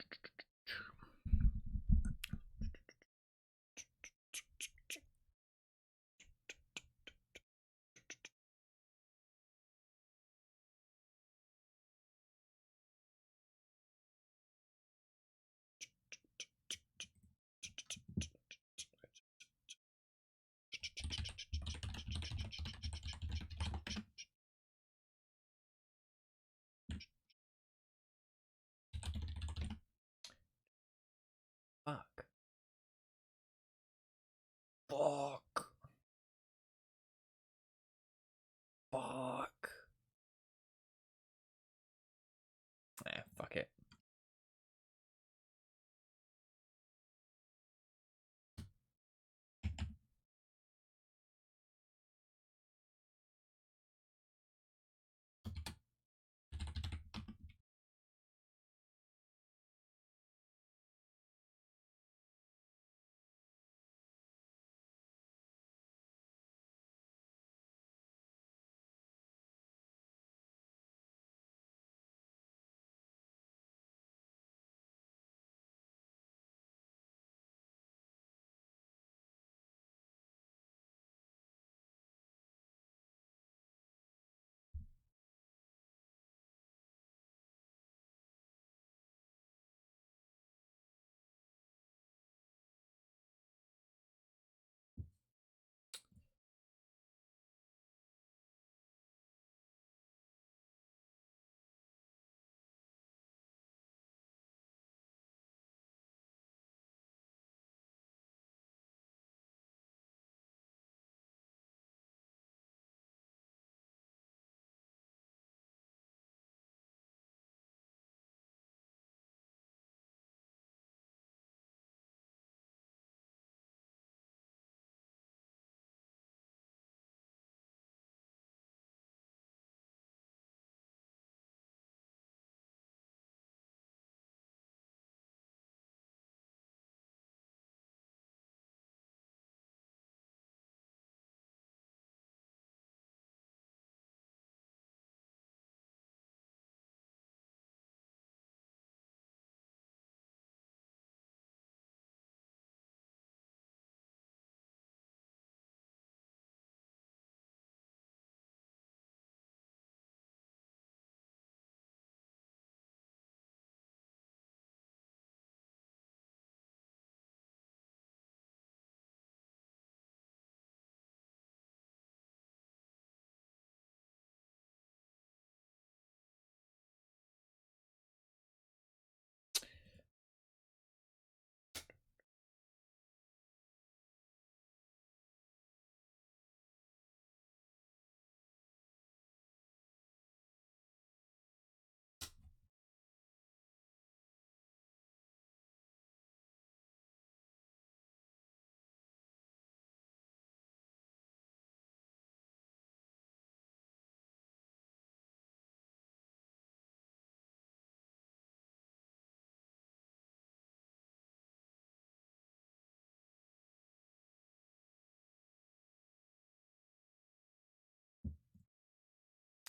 Fuck. Fuck. Fuck. Fuck it.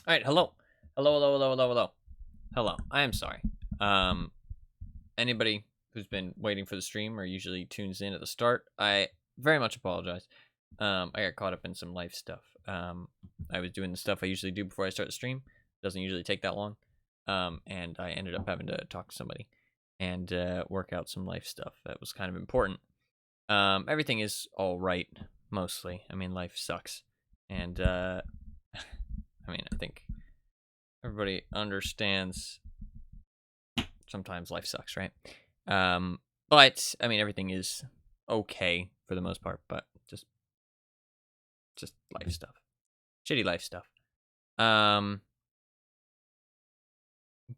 All right, hello. Hello. I am sorry. Um, Anybody who's been waiting for the stream or usually tunes in at the start, I very much apologize. I got caught up in some life stuff. I was doing the stuff I usually do before I start the stream. Doesn't usually take that long. And I ended up having to talk to somebody and work out some life stuff that was kind of important. Everything is all right, mostly. I mean, life sucks. And, I mean, I think everybody understands sometimes life sucks, right? But I mean, everything is okay for the most part, but just life stuff, shitty life stuff.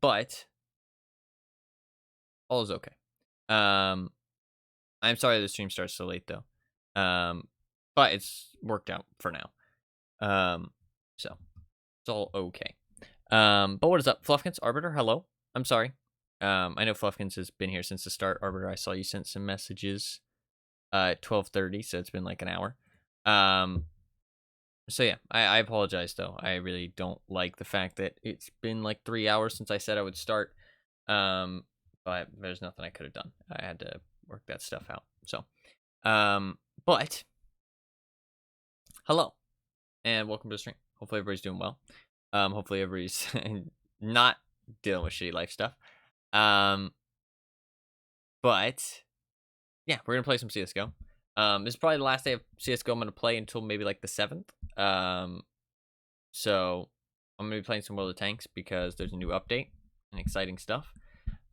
But all is okay. I'm sorry the stream starts so late though. But it's worked out for now. So it's all okay. But what is up, Fluffkins? Arbiter, hello. I'm sorry. I know Fluffkins has been here since the start. Arbiter, I saw you sent some messages at 12:30, so it's been like an hour. So yeah, I apologize though. I really don't like the fact that it's been like 3 hours since I said I would start. but there's nothing I could have done. I had to work that stuff out. So, but hello and welcome to the stream. Hopefully everybody's doing well. Hopefully everybody's not dealing with shitty life stuff. But yeah, we're gonna play some CS:GO. This is probably the last day of CS:GO I'm gonna play until maybe like the 7th. So I'm gonna be playing some World of Tanks because there's a new update and exciting stuff.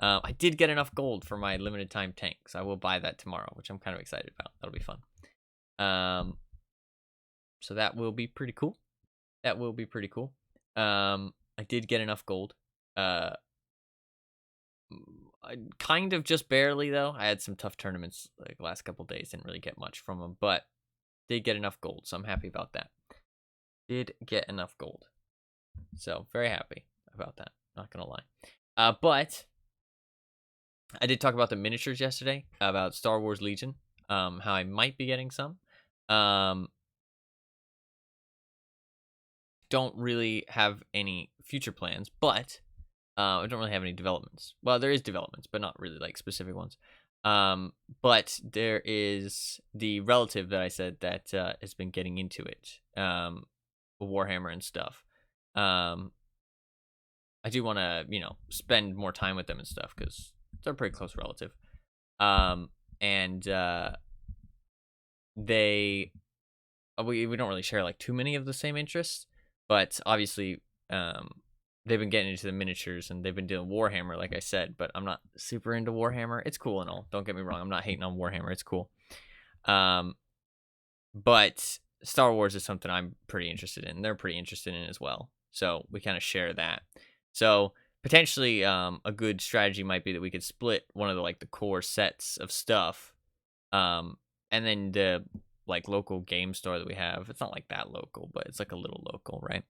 I did get enough gold for my limited time tanks. I will buy that tomorrow, which I'm kind of excited about. That'll be fun. So that will be pretty cool. That will be pretty cool. I did get enough gold. Kind of just barely though. I had some tough tournaments like the last couple days. Didn't really get much from them, but did get enough gold, so I'm happy about that. Did get enough gold, so very happy about that. Not gonna lie. But I did talk about the miniatures yesterday, about Star Wars Legion, how I might be getting some. Don't really have any future plans, but I don't really have any developments. Well, there is developments, but not really like specific ones. But there is the relative that I said that has been getting into it, Warhammer and stuff. I do want to, spend more time with them and stuff because they're a pretty close relative. And they, we don't really share like too many of the same interests, but obviously, they've been getting into the miniatures and they've been doing Warhammer, like I said, but I'm not super into Warhammer. It's cool and all. Don't get me wrong. I'm not hating on Warhammer. It's cool. But Star Wars is something I'm pretty interested in. They're pretty interested in as well. So we kind of share that. So potentially, a good strategy might be that we could split one of the core sets of stuff. And then the local game store that we have. It's not like that local, but it's like a little local, right?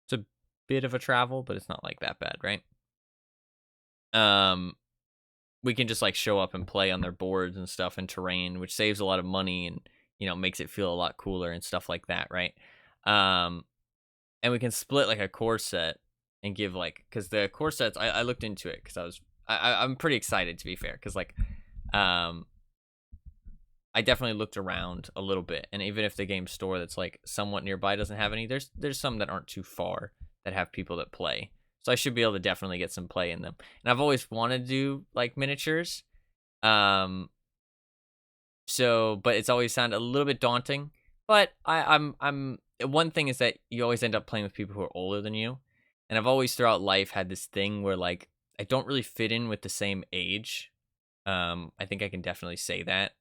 It's a bit of a travel, but it's not like that bad, right? We can just show up and play on their boards and stuff and terrain, which saves a lot of money and makes it feel a lot cooler and stuff like that, right? And we can split a core set and give because the core sets I looked into it because I'm pretty excited, to be fair, because I definitely looked around a little bit, and even if the game store that's somewhat nearby doesn't have any, there's some that aren't too far that have people that play. So I should be able to definitely get some play in them. And I've always wanted to do miniatures. So but it's always sounded a little bit daunting. But I'm one thing is that you always end up playing with people who are older than you. And I've always throughout life had this thing where I don't really fit in with the same age. I think I can definitely say that.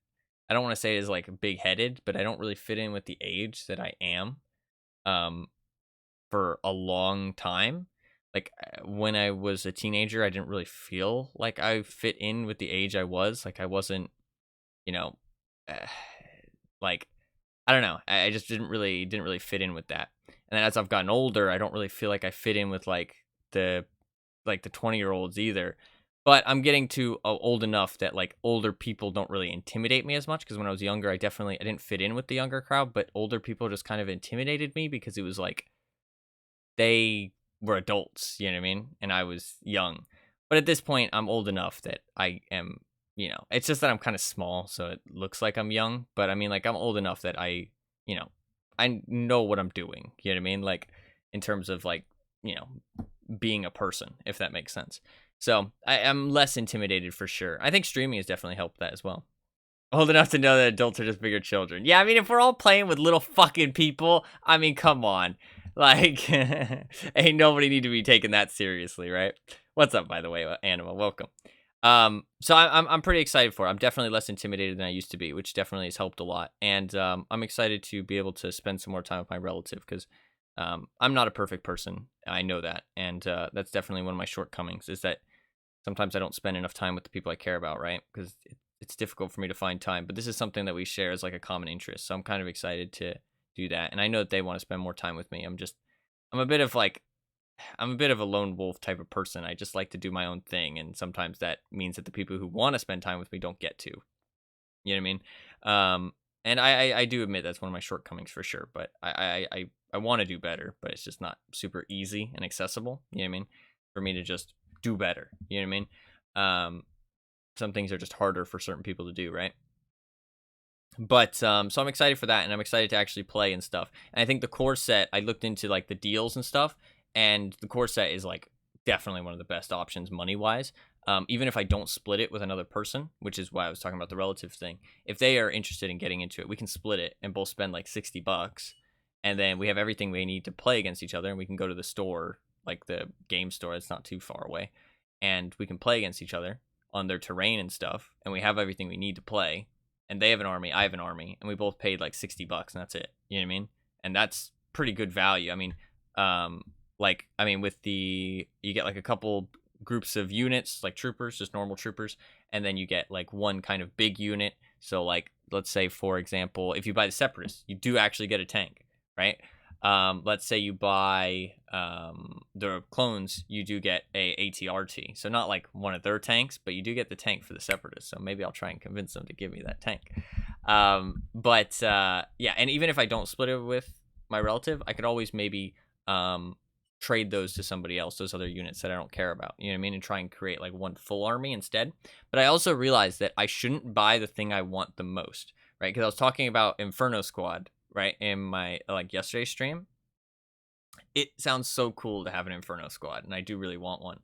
I don't want to say it as big-headed, but I don't really fit in with the age that I am for a long time. When I was a teenager, I didn't really feel like I fit in with the age I was. I wasn't, I don't know. I just didn't really fit in with that. And then as I've gotten older, I don't really feel like I fit in with the 20-year-olds either. But I'm getting to old enough that older people don't really intimidate me as much, because when I was younger, I didn't fit in with the younger crowd, but older people just kind of intimidated me because it was they were adults, you know what I mean? And I was young. But at this point, I'm old enough that I am, it's just that I'm kind of small, so it looks like I'm young, but I mean I'm old enough that I know what I'm doing, you know what I mean? In terms of being a person, if that makes sense. So I'm less intimidated for sure. I think streaming has definitely helped that as well. Old enough to know that adults are just bigger children. Yeah, I mean, if we're all playing with little fucking people, I mean, come on. Ain't nobody need to be taking that seriously, right? What's up, by the way, Anima? Welcome. So I'm pretty excited for it. I'm definitely less intimidated than I used to be, which definitely has helped a lot. And I'm excited to be able to spend some more time with my relative, because I'm not a perfect person. I know that. And that's definitely one of my shortcomings, is that sometimes I don't spend enough time with the people I care about, right? Because it's difficult for me to find time. But this is something that we share as a common interest. So I'm kind of excited to do that. And I know that they want to spend more time with me. I'm a bit of a lone wolf type of person. I just like to do my own thing. And sometimes that means that the people who want to spend time with me don't get to. You know what I mean? And I do admit that's one of my shortcomings for sure. But I want to do better, but it's just not super easy and accessible. You know what I mean? For me to just do better. You know what I mean? Some things are just harder for certain people to do, right? But so I'm excited for that, and I'm excited to actually play and stuff. And I think the core set, I looked into like the deals and stuff, and the core set is like definitely one of the best options money wise. Even if I don't split it with another person, which is why I was talking about the relative thing. If they are interested in getting into it, we can split it and both spend like $60, and then we have everything we need to play against each other, and we can go to the store, like the game store that's not too far away, and we can play against each other on their terrain and stuff, and we have everything we need to play. And they have an army, I have an army, and we both paid like $60, and that's it. You know what I mean? And that's pretty good value. I mean, with you get like a couple groups of units, like troopers, just normal troopers, and then you get like one kind of big unit. So like, let's say for example, if you buy the Separatists, you do actually get a tank, right? Let's say you buy the clones, you do get a ATRT. So not like one of their tanks, but you do get the tank for the Separatists. So maybe I'll try and convince them to give me that tank. Yeah, and even if I don't split it with my relative, I could always maybe trade those to somebody else, those other units that I don't care about. You know what I mean? And try and create like one full army instead. But I also realized that I shouldn't buy the thing I want the most, right? Because I was talking about Inferno Squad, right, in my like yesterday's stream. It sounds so cool to have an Inferno Squad, and I do really want one.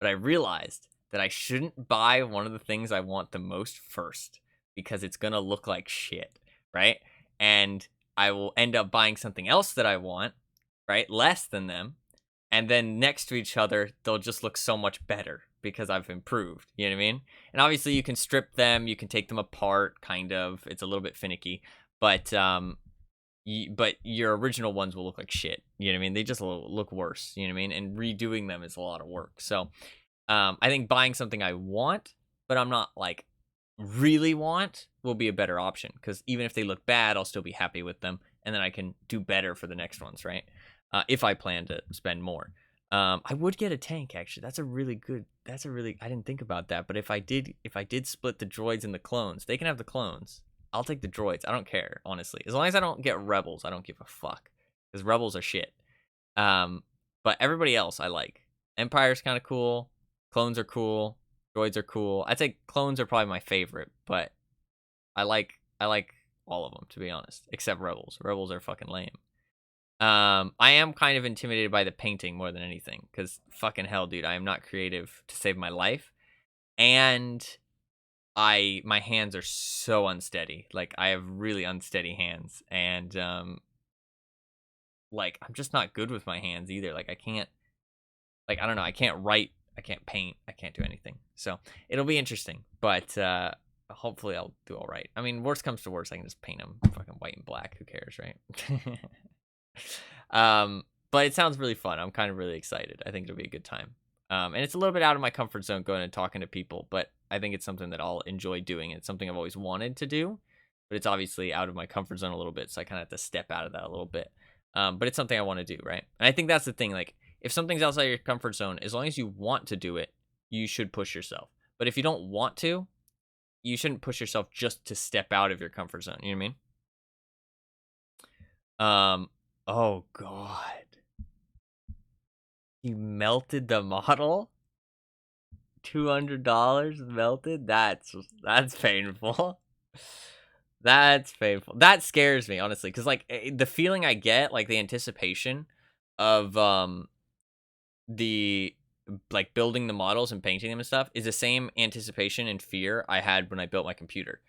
But I realized that I shouldn't buy one of the things I want the most first, because it's gonna look like shit, right? And I will end up buying something else that I want, right, less than them, and then next to each other they'll just look so much better because I've improved. You know what I mean? And obviously you can strip them, you can take them apart, kind of. It's a little bit finicky, but your original ones will look like shit. You know what I mean? They just look worse. You know what I mean? And redoing them is a lot of work. So I think buying something I want, but I'm not like really want, will be a better option, because even if they look bad, I'll still be happy with them, and then I can do better for the next ones, right? If I plan to spend more. I would get a tank, actually. I didn't think about that, but if I did split the droids and the clones, they can have the clones. I'll take the droids. I don't care, honestly. As long as I don't get rebels, I don't give a fuck, because rebels are shit. But everybody else I like. Empire's kind of cool. Clones are cool. Droids are cool. I'd say clones are probably my favorite, but I like all of them, to be honest, except rebels. Rebels are fucking lame. I am kind of intimidated by the painting more than anything, because fucking hell, dude, I am not creative to save my life, and my hands are so unsteady. Like, I have really unsteady hands, and like, I'm just not good with my hands either. Like, I can't, like, I don't know, I can't write, I can't paint, I can't do anything. So it'll be interesting, but hopefully I'll do all right. I mean, worst comes to worst, I can just paint them fucking white and black. Who cares, right? But it sounds really fun. I'm kind of really excited. I think it'll be a good time. And it's a little bit out of my comfort zone going and talking to people, but I think it's something that I'll enjoy doing. It's something I've always wanted to do, but it's obviously out of my comfort zone a little bit, so I kind of have to step out of that a little bit. But it's something I want to do, right? And I think that's the thing. Like, if something's outside your comfort zone, as long as you want to do it, you should push yourself. But if you don't want to, you shouldn't push yourself just to step out of your comfort zone. You know what I mean? Oh god. You melted the model? $200 melted? That's painful. That's painful. That scares me, honestly, because like the feeling I get, like the anticipation of the like building the models and painting them and stuff, is the same anticipation and fear I had when I built my computer.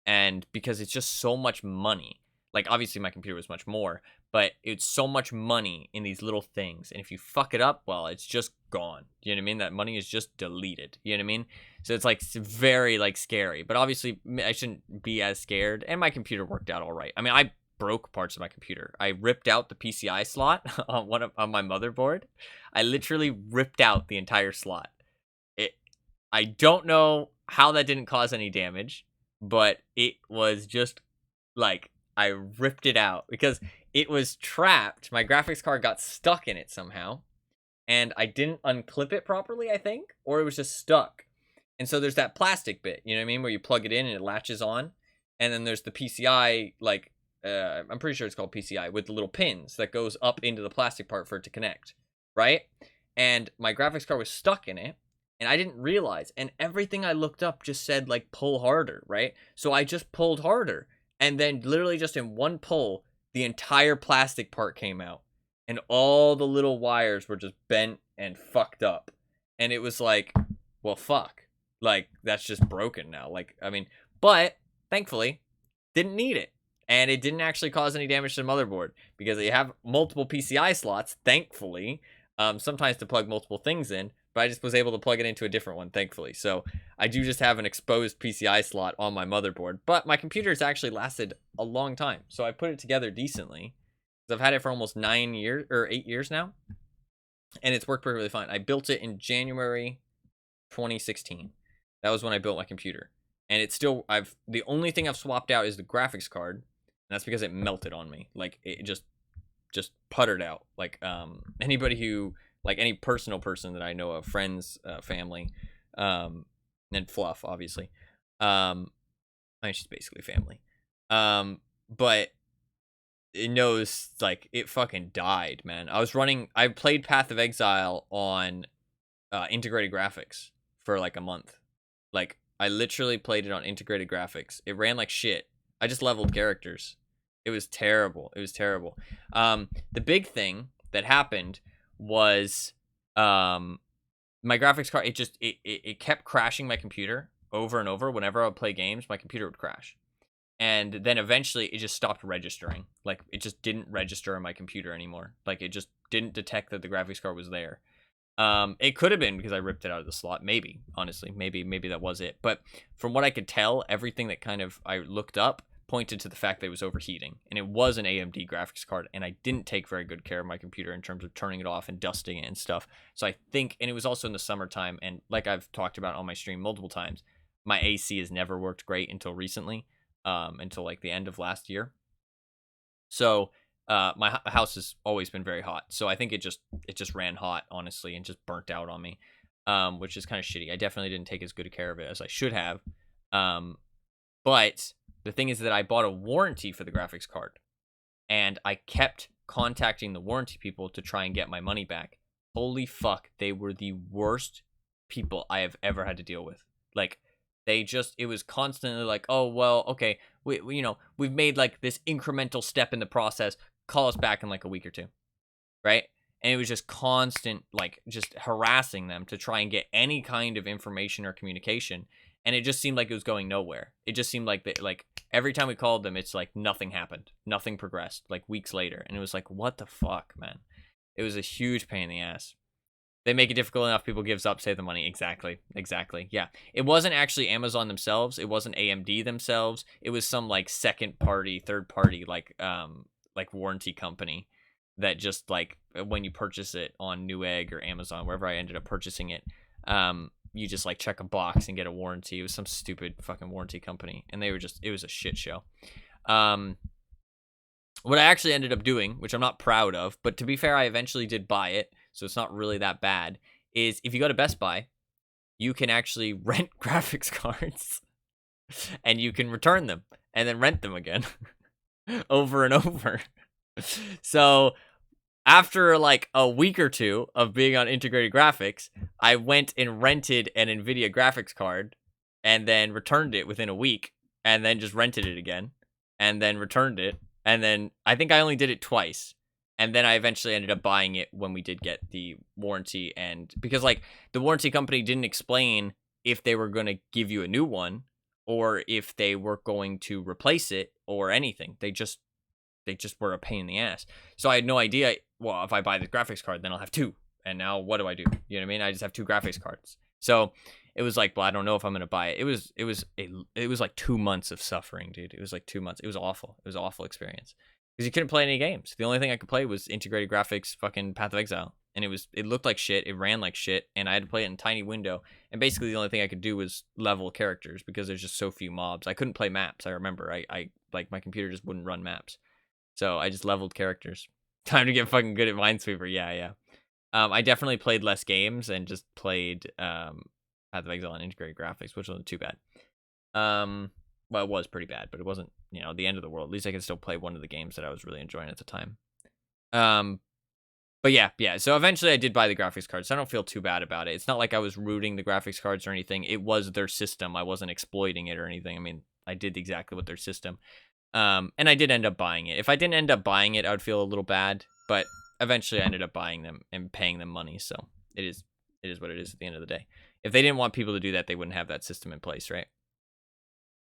And because it's just so much money. Like, obviously my computer was much more, but it's so much money in these little things, and if you fuck it up, well, it's just gone. You know what I mean? That money is just deleted. You know what I mean? So it's like, it's very like scary, but obviously I shouldn't be as scared, and my computer worked out all right. I mean, I broke parts of my computer. I ripped out the PCI slot on my motherboard. I literally ripped out the entire slot. I don't know how that didn't cause any damage, but it was just like, I ripped it out because it was trapped. My graphics card got stuck in it somehow, and I didn't unclip it properly, I think, or it was just stuck. And so there's that plastic bit, you know what I mean, where you plug it in and it latches on, and then there's the PCI, like, I'm pretty sure it's called PCI, with the little pins that goes up into the plastic part for it to connect, right? And my graphics card was stuck in it, and I didn't realize. And everything I looked up just said like pull harder, right? So I just pulled harder, and then literally just in one pull, the entire plastic part came out, and all the little wires were just bent and fucked up. And it was like, well, fuck, like that's just broken now. Like, I mean, but thankfully, didn't need it. And it didn't actually cause any damage to the motherboard because they have multiple PCI slots, thankfully, sometimes to plug multiple things in, but I just was able to plug it into a different one, thankfully. So I do just have an exposed PCI slot on my motherboard, but my computer has actually lasted a long time. So I put it together decently. I've had it for almost 9 years or 8 years now, and it's worked perfectly fine. I built it in January 2016. That was when I built my computer. And it's still, the only thing I've swapped out is the graphics card. And that's because it melted on me. Like, it just puttered out. Like, anybody who, like, any personal person that I know of, friends, family, and Fluff, obviously. I mean, she's basically family. But it knows, like, it fucking died, man. I played Path of Exile on integrated graphics for like a month. Like, I literally played it on integrated graphics. It ran like shit. I just leveled characters. It was terrible. It was terrible. The big thing that happened was my graphics card, it kept crashing my computer over and over. Whenever I would play games, my computer would crash. And then eventually it just stopped registering. Like, it just didn't register on my computer anymore. Like, it just didn't detect that the graphics card was there. It could have been because I ripped it out of the slot. Maybe, honestly, maybe that was it. But from what I could tell, everything that kind of I looked up pointed to the fact that it was overheating, and it was an AMD graphics card, and I didn't take very good care of my computer in terms of turning it off and dusting it and stuff. So I think, and it was also in the summertime, and like I've talked about on my stream multiple times, my AC has never worked great until recently, until like the end of last year. So my house has always been very hot, so I think it just ran hot, honestly, and just burnt out on me, which is kind of shitty. I definitely didn't take as good care of it as I should have. But the thing is that I bought a warranty for the graphics card, and I kept contacting the warranty people to try and get my money back. Holy fuck, they were the worst people I have ever had to deal with. Like, it was constantly like, oh, well, okay, we we've made like this incremental step in the process, call us back in like a week or two, right? And it was just constant, like, just harassing them to try and get any kind of information or communication, and it just seemed like it was going nowhere. It just seemed like every time we called them, it's like nothing happened, nothing progressed, like weeks later, and it was like, what the fuck, man? It was a huge pain in the ass. They make it difficult enough, people gives up, save the money. Exactly. Yeah. It wasn't actually Amazon themselves. It wasn't AMD themselves. It was some like second party, third party, like warranty company that just, like, when you purchase it on Newegg or Amazon, wherever I ended up purchasing it, you just like check a box and get a warranty. It was some stupid fucking warranty company, and it was a shit show. What I actually ended up doing, which I'm not proud of, but to be fair, I eventually did buy it, so it's not really that bad, is if you go to Best Buy, you can actually rent graphics cards, and you can return them, and then rent them again, over and over. So, after like a week or two of being on integrated graphics, I went and rented an NVIDIA graphics card, and then returned it within a week, and then just rented it again, and then returned it. And then I think I only did it twice. And then I eventually ended up buying it when we did get the warranty. And because, like, the warranty company didn't explain if they were going to give you a new one or if they were going to replace it or anything. They just were a pain in the ass. So I had no idea, well, if I buy the graphics card, then I'll have two. And now what do I do? You know what I mean? I just have two graphics cards. So it was like, well, I don't know if I'm going to buy it. It was like 2 months of suffering, dude. It was like 2 months. It was awful. It was an awful experience. Because you couldn't play any games. The only thing I could play was integrated graphics, fucking Path of Exile. And it looked like shit. It ran like shit. And I had to play it in a tiny window. And basically the only thing I could do was level characters because there's just so few mobs. I couldn't play maps, I remember. I like, my computer just wouldn't run maps. So I just leveled characters. Time to get fucking good at Minesweeper. Yeah. I definitely played less games and just played Path of Exile on integrated graphics, which wasn't too bad. Well, it was pretty bad, but it wasn't, the end of the world. At least I could still play one of the games that I was really enjoying at the time. But yeah. So eventually I did buy the graphics cards. So I don't feel too bad about it. It's not like I was rooting the graphics cards or anything. It was their system. I wasn't exploiting it or anything. I mean, I did exactly what their system. And I did end up buying it. If I didn't end up buying it, I would feel a little bad. But eventually I ended up buying them and paying them money. So it is what it is at the end of the day. If they didn't want people to do that, they wouldn't have that system in place, right?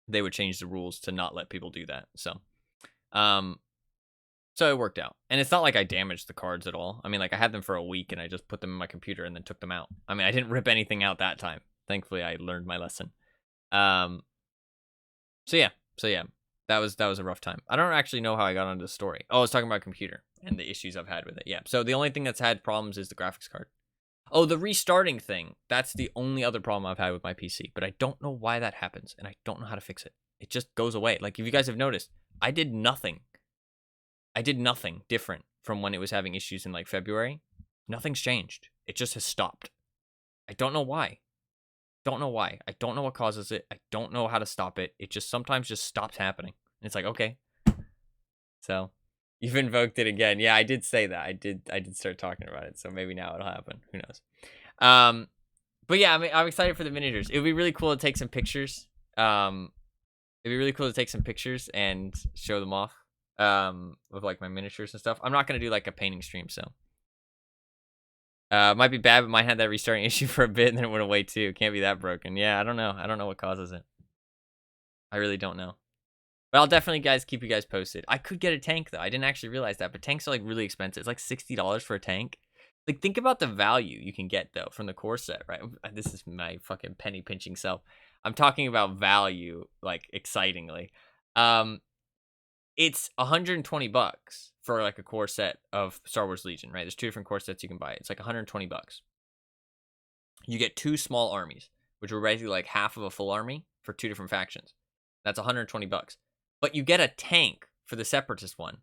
They would change the rules to not let people do that. So it worked out. And it's not like I damaged the cards at all. I mean, like, I had them for a week and I just put them in my computer and then took them out. I mean, I didn't rip anything out that time. Thankfully, I learned my lesson. So yeah. That was a rough time. I don't actually know how I got onto the story. Oh, I was talking about computer and the issues I've had with it. Yeah. So the only thing that's had problems is the graphics card. Oh, the restarting thing. That's the only other problem I've had with my PC. But I don't know why that happens, and I don't know how to fix it. It just goes away. Like, if you guys have noticed, I did nothing different from when it was having issues in, like, February. Nothing's changed. It just has stopped. I don't know why. I don't know what causes it. I don't know how to stop it. It just sometimes just stops happening. And it's like, okay. So, you've invoked it again. Yeah, I did say that. I did start talking about it. So maybe now it'll happen. Who knows? But yeah, I mean, I'm excited for the miniatures. It would be really cool to take some pictures. It'd be really cool to take some pictures and show them off. With like my miniatures and stuff. I'm not gonna do like a painting stream, so might be bad, but mine had that restarting issue for a bit and then it went away too. Can't be that broken. Yeah, I don't know what causes it. I really don't know. But I'll definitely, guys, keep you guys posted. I could get a tank though. I didn't actually realize that, but tanks are like really expensive. It's like $60 for a tank. Like, think about the value you can get though from the core set, right? This is my fucking penny pinching self. I'm talking about value, like, excitingly. It's $120 for like a core set of Star Wars Legion, right? There's 2 different core sets you can buy. It's like $120. You get 2 small armies, which are basically like half of a full army for 2 different factions. That's $120. But you get a tank for the Separatist one,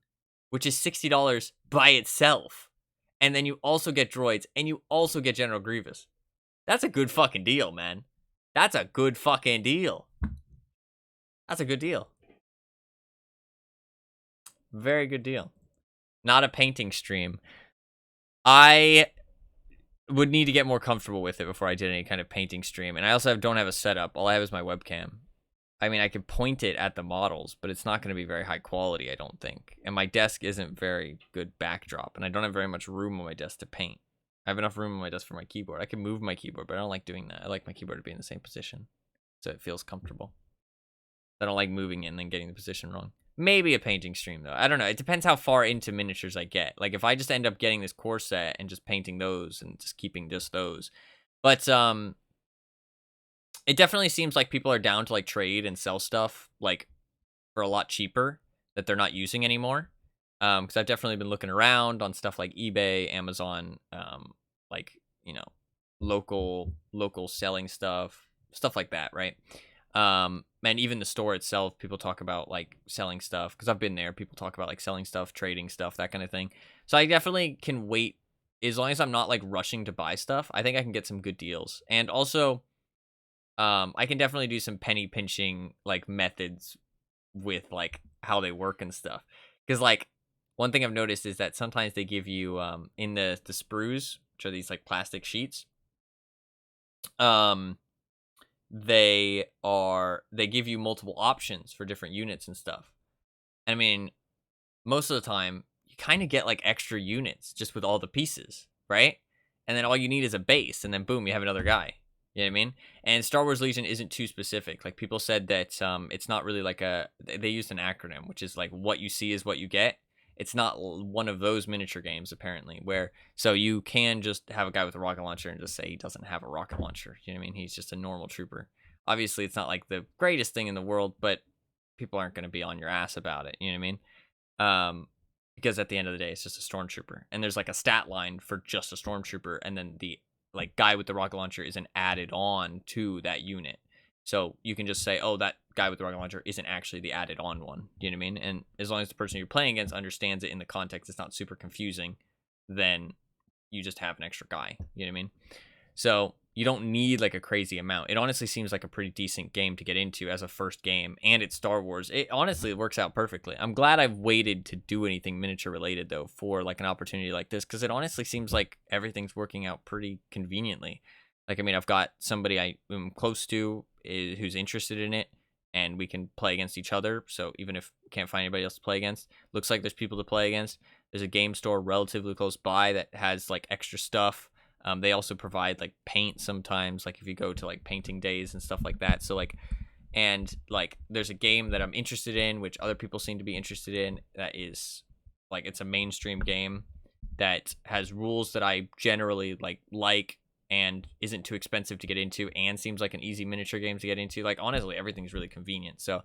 which is $60 by itself. And then you also get droids, and you also get General Grievous. That's a good fucking deal, man. That's a good fucking deal. That's a good deal. Very good deal. Not a painting stream. I would need to get more comfortable with it before I did any kind of painting stream. And I also don't have a setup. All I have is my webcam. I mean, I could point it at the models, but it's not going to be very high quality, I don't think. And my desk isn't very good backdrop, and I don't have very much room on my desk to paint. I have enough room on my desk for my keyboard. I can move my keyboard, but I don't like doing that. I like my keyboard to be in the same position, so it feels comfortable. I don't like moving it and then getting the position wrong. Maybe a painting stream, though. I don't know. It depends how far into miniatures I get. Like, if I just end up getting this core set and just painting those and just keeping just those. But, it definitely seems like people are down to, like, trade and sell stuff, like, for a lot cheaper that they're not using anymore. Because I've definitely been looking around on stuff like eBay, Amazon, like, you know, local selling stuff like that, right? And even the store itself, people talk about like selling stuff, because I've been there. People talk about like selling stuff, trading stuff, that kind of thing. So I definitely can wait, as long as I'm not like rushing to buy stuff. I think I can get some good deals. And also, I can definitely do some penny pinching like methods with like how they work and stuff. Because like one thing I've noticed is that sometimes they give you in the sprues, which are these like plastic sheets, they give you multiple options for different units and stuff. I mean, most of the time you kind of get like extra units just with all the pieces, right? And then all you need is a base, and then boom, you have another guy. You know what I mean? And Star Wars Legion isn't too specific. Like, people said that it's not really like they used an acronym, which is like what you see is what you get. It's not one of those miniature games, apparently, where so you can just have a guy with a rocket launcher and just say he doesn't have a rocket launcher. You know what I mean? He's just a normal trooper. Obviously, it's not like the greatest thing in the world, but people aren't going to be on your ass about it. You know what I mean? Because at the end of the day, it's just a stormtrooper, and there's like a stat line for just a stormtrooper, and then the like guy with the rocket launcher isn't added on to that unit. So you can just say, oh, that guy with the rocket launcher isn't actually the added on one. You know what I mean? And as long as the person you're playing against understands it in the context, it's not super confusing, then you just have an extra guy. You know what I mean? So you don't need like a crazy amount. It honestly seems like a pretty decent game to get into as a first game, and it's Star Wars. It honestly works out perfectly. I'm glad I've waited to do anything miniature related though for like an opportunity like this, because it honestly seems like everything's working out pretty conveniently. Like, I mean, I've got somebody I am close to who's interested in it, and we can play against each other. So even if we can't find anybody else to play against, looks like there's people to play against. There's a game store relatively close by that has like extra stuff. They also provide like paint sometimes, like if you go to like painting days and stuff like that. So like, and like there's a game that I'm interested in, which other people seem to be interested in, that is like, it's a mainstream game that has rules that I generally like and isn't too expensive to get into, and seems like an easy miniature game to get into. Like, honestly, everything's really convenient. So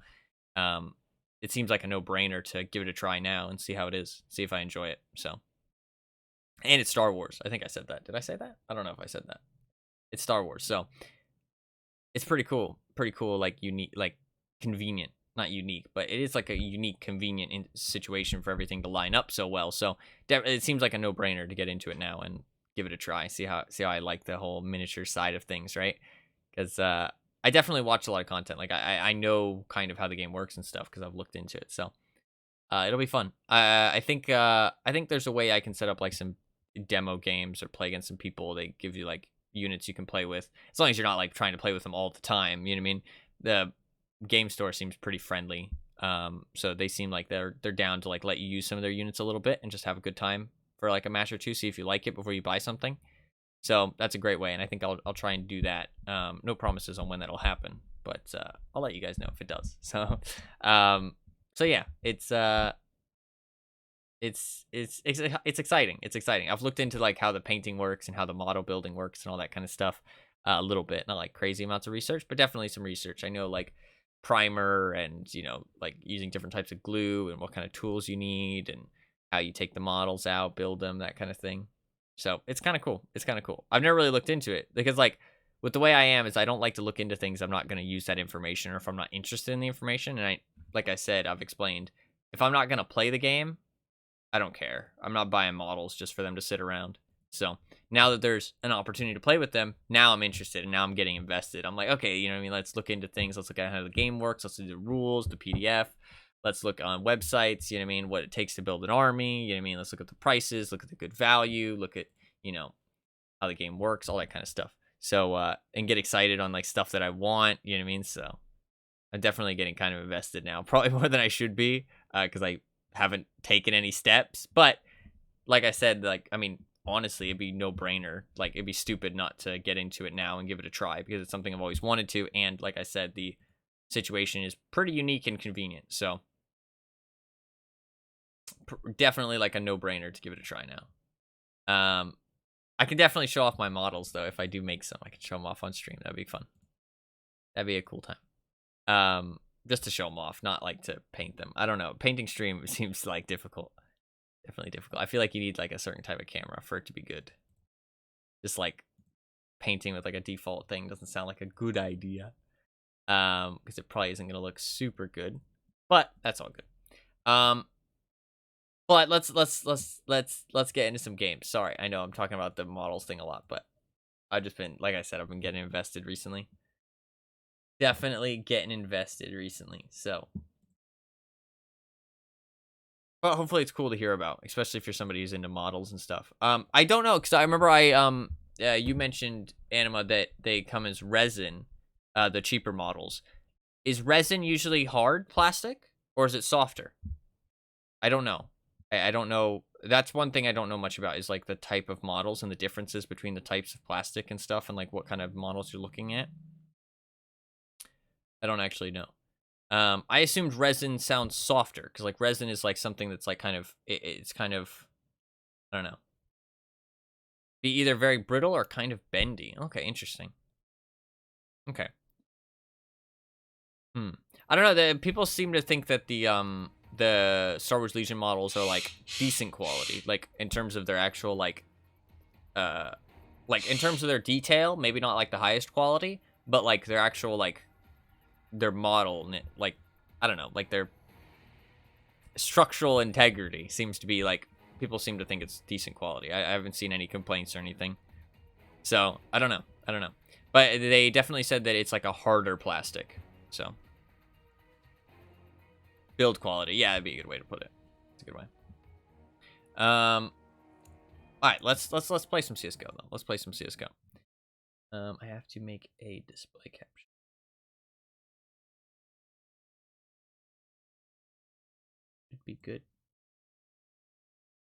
it seems like a no-brainer to give it a try now and see how it is, see if I enjoy it. So, and it's Star Wars. I think I said that. Did I say that? I don't know if I said that. It's Star Wars, so it's pretty cool. Pretty cool, like unique, like convenient. Not unique, but it is like a unique, convenient situation for everything to line up so well. So it seems like a no-brainer to get into it now and give it a try. See how I like the whole miniature side of things, right? Because I definitely watch a lot of content. Like I know kind of how the game works and stuff because I've looked into it. So it'll be fun. I think there's a way I can set up like some demo games or play against some people. They give you like units you can play with, as long as you're not like trying to play with them all the time. You know what I mean? The game store seems pretty friendly. So they seem like they're down to like let you use some of their units a little bit and just have a good time for like a match or two. See if you like it before you buy something. So that's a great way, and I think I'll try and do that. No promises on when that'll happen, but I'll let you guys know if it does. So, so yeah, it's exciting. It's exciting. I've looked into like how the painting works and how the model building works and all that kind of stuff a little bit. Not like crazy amounts of research, but definitely some research. I know like primer and, you know, like using different types of glue and what kind of tools you need and how you take the models out, build them, that kind of thing. So it's kind of cool. It's kind of cool. I've never really looked into it because like with the way I am is I don't like to look into things I'm not going to use that information, or if I'm not interested in the information. And like I said, I've explained, if I'm not going to play the game, I don't care. I'm not buying models just for them to sit around. So now that there's an opportunity to play with them, now I'm interested and now I'm getting invested. I'm like, okay, you know what I mean? Let's look into things. Let's look at how the game works. Let's do the rules, the PDF. Let's look on websites, you know what I mean? What it takes to build an army, you know what I mean? Let's look at the prices, look at the good value, look at, you know, how the game works, all that kind of stuff. So, and get excited on like stuff that I want, you know what I mean? So I'm definitely getting kind of invested now, probably more than I should be, because I haven't taken any steps. But like I said, like, I mean, honestly, it'd be no brainer. Like, it'd be stupid not to get into it now and give it a try, because it's something I've always wanted to. And like I said, the situation is pretty unique and convenient. So definitely like a no-brainer to give it a try now. I can definitely show off my models though. If I do make some, I can show them off on stream. That'd be fun. That'd be a cool time. Just to show them off, not like to paint them. I don't know. Painting stream seems like difficult. Definitely difficult. I feel like you need like a certain type of camera for it to be good. Just like painting with like a default thing doesn't sound like a good idea. Because it probably isn't gonna look super good. But that's all good. But let's get into some games. Sorry, I know I'm talking about the models thing a lot, but I've just been, like I said, I've been getting invested recently. Definitely getting invested recently. So, but hopefully it's cool to hear about, especially if you're somebody who's into models and stuff. I don't know, because I remember you mentioned, Anima, that they come as resin, the cheaper models. Is resin usually hard plastic, or is it softer? I don't know. I don't know. That's one thing I don't know much about, is like the type of models and the differences between the types of plastic and stuff, and like what kind of models you're looking at. I don't actually know. I assumed resin sounds softer, because like resin is like something that's like kind of, it's kind of, I don't know, be either very brittle or kind of bendy. Okay, interesting. Okay. I don't know. People seem to think that the Star Wars Legion models are like decent quality, like in terms of their actual like in terms of their detail, maybe not like the highest quality, but like their actual like their model, like I don't know, like their structural integrity seems to be like, people seem to think it's decent quality. I haven't seen any complaints or anything. So I don't know. I don't know. But they definitely said that it's like a harder plastic. So build quality. Yeah, that'd be a good way to put it. It's a good way. All right, let's play some CS:GO though. Let's play some CS:GO. I have to make a display caption. Should be good.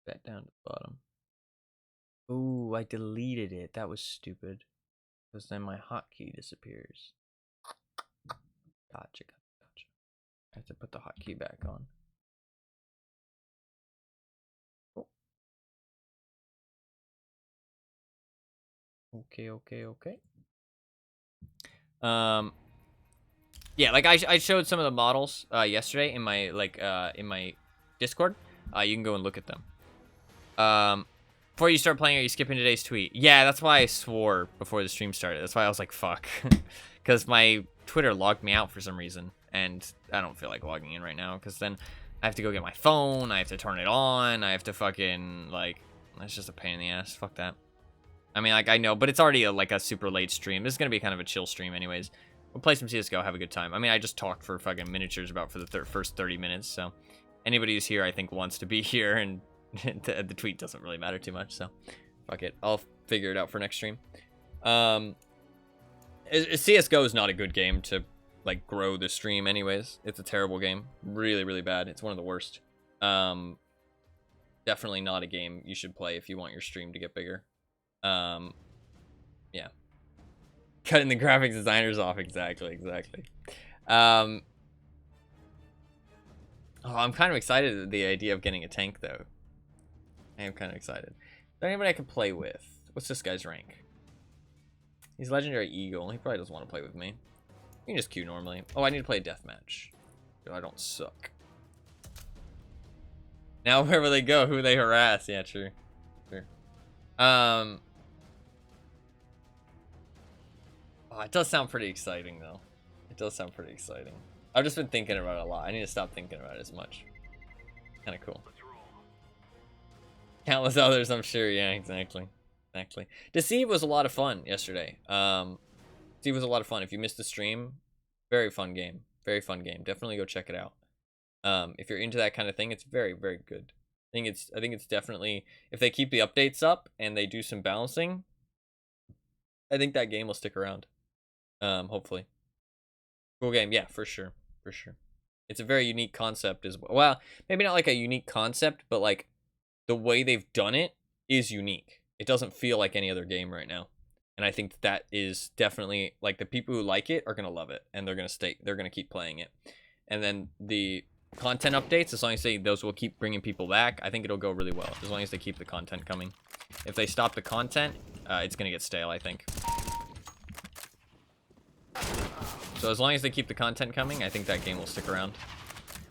Back down to the bottom. Ooh, I deleted it. That was stupid. Because then my hotkey disappears. Gotcha. I have to put the hotkey back on. Oh. Okay. Yeah, like I showed some of the models yesterday in my Discord. You can go and look at them. Before you start playing, are you skipping today's tweet? Yeah, that's why I swore before the stream started. That's why I was like, fuck. Because my Twitter logged me out for some reason. And I don't feel like logging in right now. Because then I have to go get my phone. I have to turn it on. I have to fucking, like, that's just a pain in the ass. Fuck that. I mean, like, I know. But it's already a super late stream. This is going to be kind of a chill stream anyways. We'll play some CSGO, have a good time. I mean, I just talked for fucking miniatures about for the first 30 minutes. So anybody who's here, I think, wants to be here. And the tweet doesn't really matter too much, so fuck it. I'll figure it out for next stream. CS:GO is not a good game to like grow the stream anyways. It's a terrible game. Really, really bad. It's one of the worst. Definitely not a game you should play if you want your stream to get bigger. Yeah. Cutting the graphics designers off. Exactly. Oh, I'm kind of excited at the idea of getting a tank though. I am kind of excited. Is there anybody I can play with? What's this guy's rank? He's legendary eagle. He probably doesn't want to play with me. You can just queue normally. Oh, I need to play a deathmatch. So I don't suck. Now wherever they go, who they harass. Yeah, true. Oh, it does sound pretty exciting though. It does sound pretty exciting. I've just been thinking about it a lot. I need to stop thinking about it as much. Kind of cool. Countless others, I'm sure. Yeah, exactly. Deceive was a lot of fun yesterday. Deceive was a lot of fun. If you missed the stream, very fun game. Definitely go check it out. If you're into that kind of thing, it's very, very good. I think it's definitely, if they keep the updates up and they do some balancing, I think that game will stick around. Hopefully. Cool game, yeah, for sure. It's a very unique concept as well. Well, maybe not like a unique concept, but like the way they've done it is unique. It doesn't feel like any other game right now. And I think that is definitely, like, the people who like it are going to love it. And they're going to keep playing it. And then the content updates, as long as those will keep bringing people back, I think it'll go really well. As long as they keep the content coming. If they stop the content, it's going to get stale, I think. So as long as they keep the content coming, I think that game will stick around.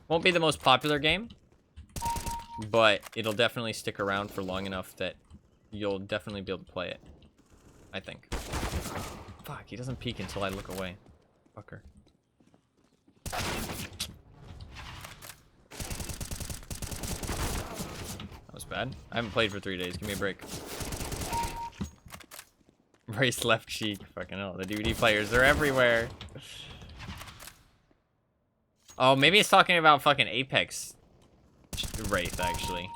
Won't be the most popular game, but it'll definitely stick around for long enough that you'll definitely be able to play it. I think. Fuck, he doesn't peek until I look away. Fucker. That was bad. I haven't played for 3 days. Give me a break. Race left cheek. Fucking hell. The DVD players are everywhere. Oh, maybe it's talking about fucking Apex Wraith, actually.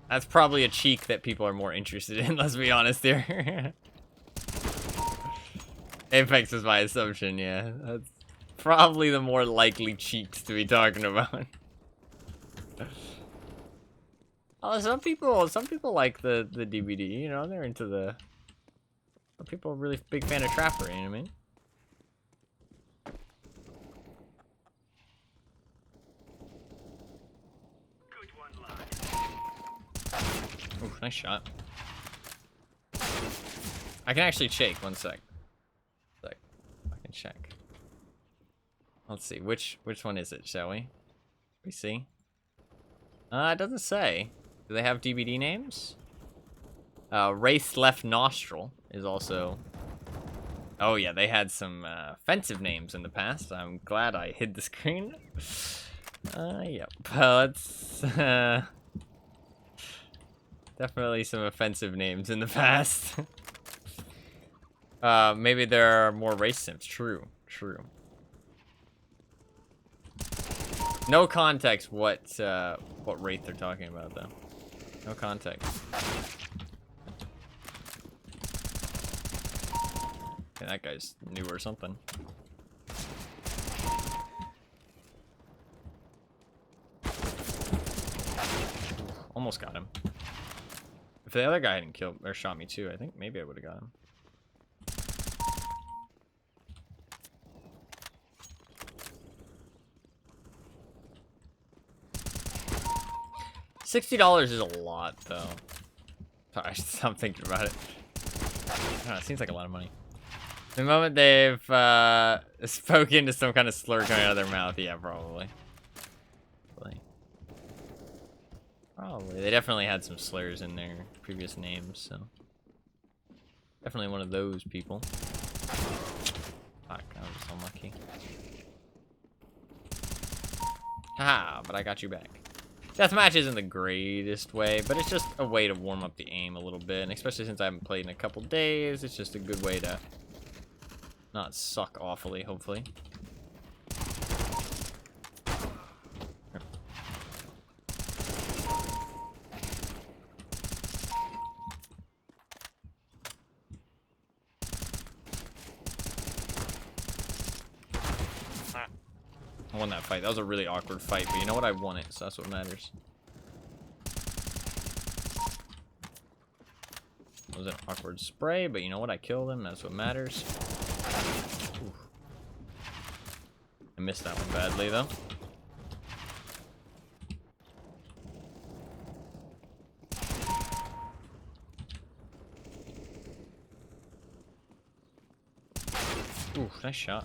That's probably a cheek that people are more interested in, let's be honest here. Apex is my assumption, yeah. That's probably the more likely cheeks to be talking about. Oh, some people like the DVD, you know, they're into the... Some people are really big fan of Trapper, you know what I mean? Ooh, nice shot. I can actually shake. One sec. I can check. Let's see. Which one is it, shall we? We see. It doesn't say. Do they have DVD names? Race left nostril is also... Oh yeah, they had some offensive names in the past. I'm glad I hid the screen. Yep. Let's... Definitely some offensive names in the past. Maybe there are more race sims. True. No context what Wraith they're talking about, though. No context. Okay, that guy's new or something. Almost got him. If the other guy hadn't killed or shot me too, I think maybe I would have got him. $60 is a lot, though. I should stop thinking about it. I don't know, it seems like a lot of money. The moment they've spoken to some kind of slur coming out of their mouth, yeah, probably. Probably. They definitely had some slurs in their previous names, so. Definitely one of those people. Fuck, I was just unlucky. Haha, but I got you back. Deathmatch isn't the greatest way, but it's just a way to warm up the aim a little bit, and especially since I haven't played in a couple days, it's just a good way to not suck awfully, hopefully. I won that fight. That was a really awkward fight, but you know what? I won it, so that's what matters. It was an awkward spray, but you know what? I killed him. That's what matters. Oof. I missed that one badly, though. Ooh, nice shot.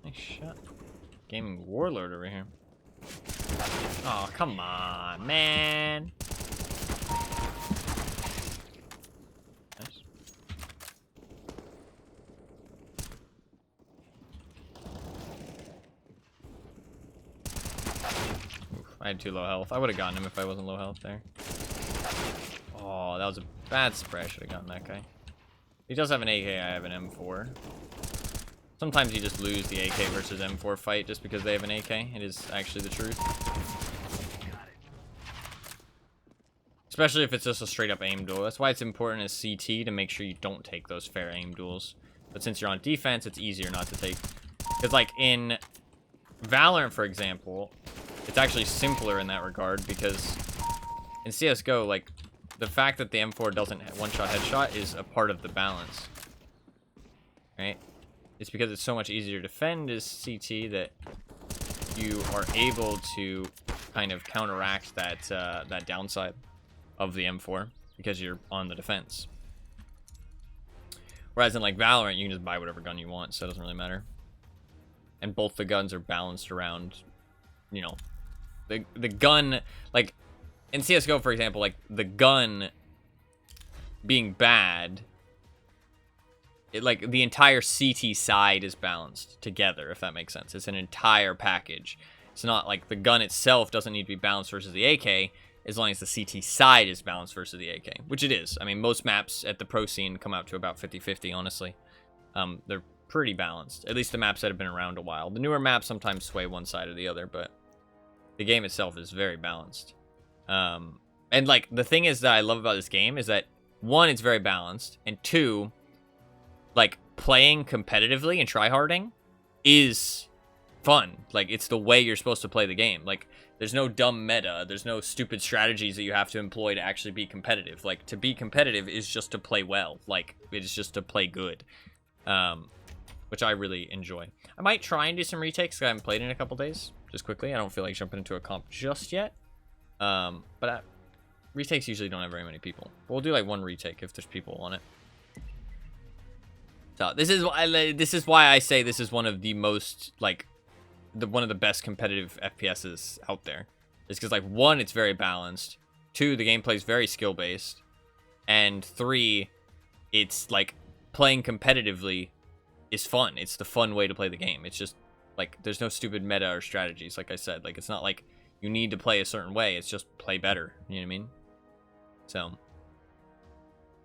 Nice shot. Gaming warlord over here. Oh, come on, man. Nice. Oof, I had too low health. I would have gotten him if I wasn't low health there. Oh, that was a bad spray. I should have gotten that guy. He does have an AK. I have an M4. Sometimes you just lose the AK versus M4 fight just because they have an AK. It is actually the truth. Especially if it's just a straight up aim duel. That's why it's important as CT to make sure you don't take those fair aim duels. But since you're on defense, it's easier not to take. Because like in Valorant, for example, it's actually simpler in that regard because in CSGO, like the fact that the M4 doesn't one-shot headshot is a part of the balance. Right? It's because it's so much easier to defend as CT that you are able to kind of counteract that that downside of the M4 because you're on the defense. Whereas in like Valorant, you can just buy whatever gun you want, so it doesn't really matter. And both the guns are balanced around, you know, the gun, like in CSGO, for example, like the gun being bad. It, like, the entire CT side is balanced together, if that makes sense. It's an entire package. It's not like the gun itself doesn't need to be balanced versus the AK, as long as the CT side is balanced versus the AK, which it is. I mean, most maps at the pro scene come out to about 50-50, honestly. They're pretty balanced, at least the maps that have been around a while. The newer maps sometimes sway one side or the other, but the game itself is very balanced. And, like, the thing is that I love about this game is that, one, it's very balanced, and two, like, playing competitively and tryharding is fun. Like, it's the way you're supposed to play the game. Like, there's no dumb meta. There's no stupid strategies that you have to employ to actually be competitive. Like, to be competitive is just to play well. Like, it's just to play good. Which I really enjoy. I might try and do some retakes because I haven't played in a couple days. Just quickly. I don't feel like jumping into a comp just yet. Retakes usually don't have very many people. But we'll do, like, one retake if there's people on it. So this is why I say this is one of the most, like, one of the best competitive FPSs out there. It's because, like, one, it's very balanced. Two, the gameplay is very skill based, and three, it's like playing competitively is fun. It's the fun way to play the game. It's just like there's no stupid meta or strategies. Like I said, like it's not like you need to play a certain way. It's just play better. You know what I mean? So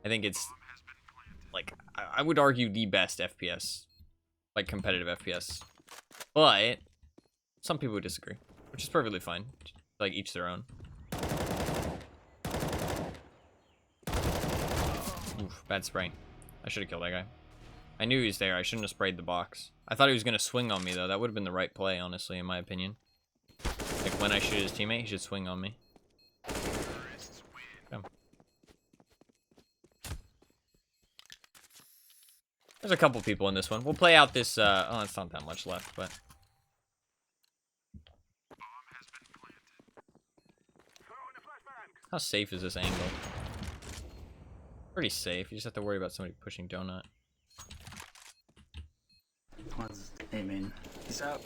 I think it's like I would argue the best FPS, like competitive FPS. But some people would disagree, which is perfectly fine. Like each their own. Oof, bad spray. I should have killed that guy. I knew he was there. I shouldn't have sprayed the box. I thought he was going to swing on me, though. That would have been the right play, honestly, in my opinion. Like, when I shoot his teammate, he should swing on me. Okay. There's a couple people in this one. We'll play out this, oh, it's not that much left, but... How safe is this angle? Pretty safe. You just have to worry about somebody pushing donut. One's aiming. He's out.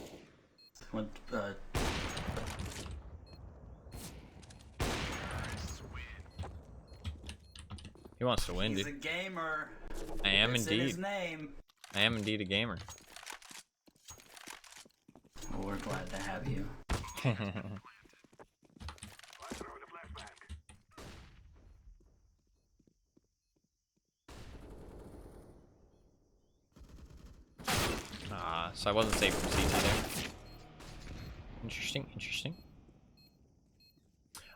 One, He wants to win, dude. He's a gamer. I am It's indeed. in his name. I am indeed a gamer. Well, we're glad to have you. So I wasn't safe from CT there. Interesting, interesting.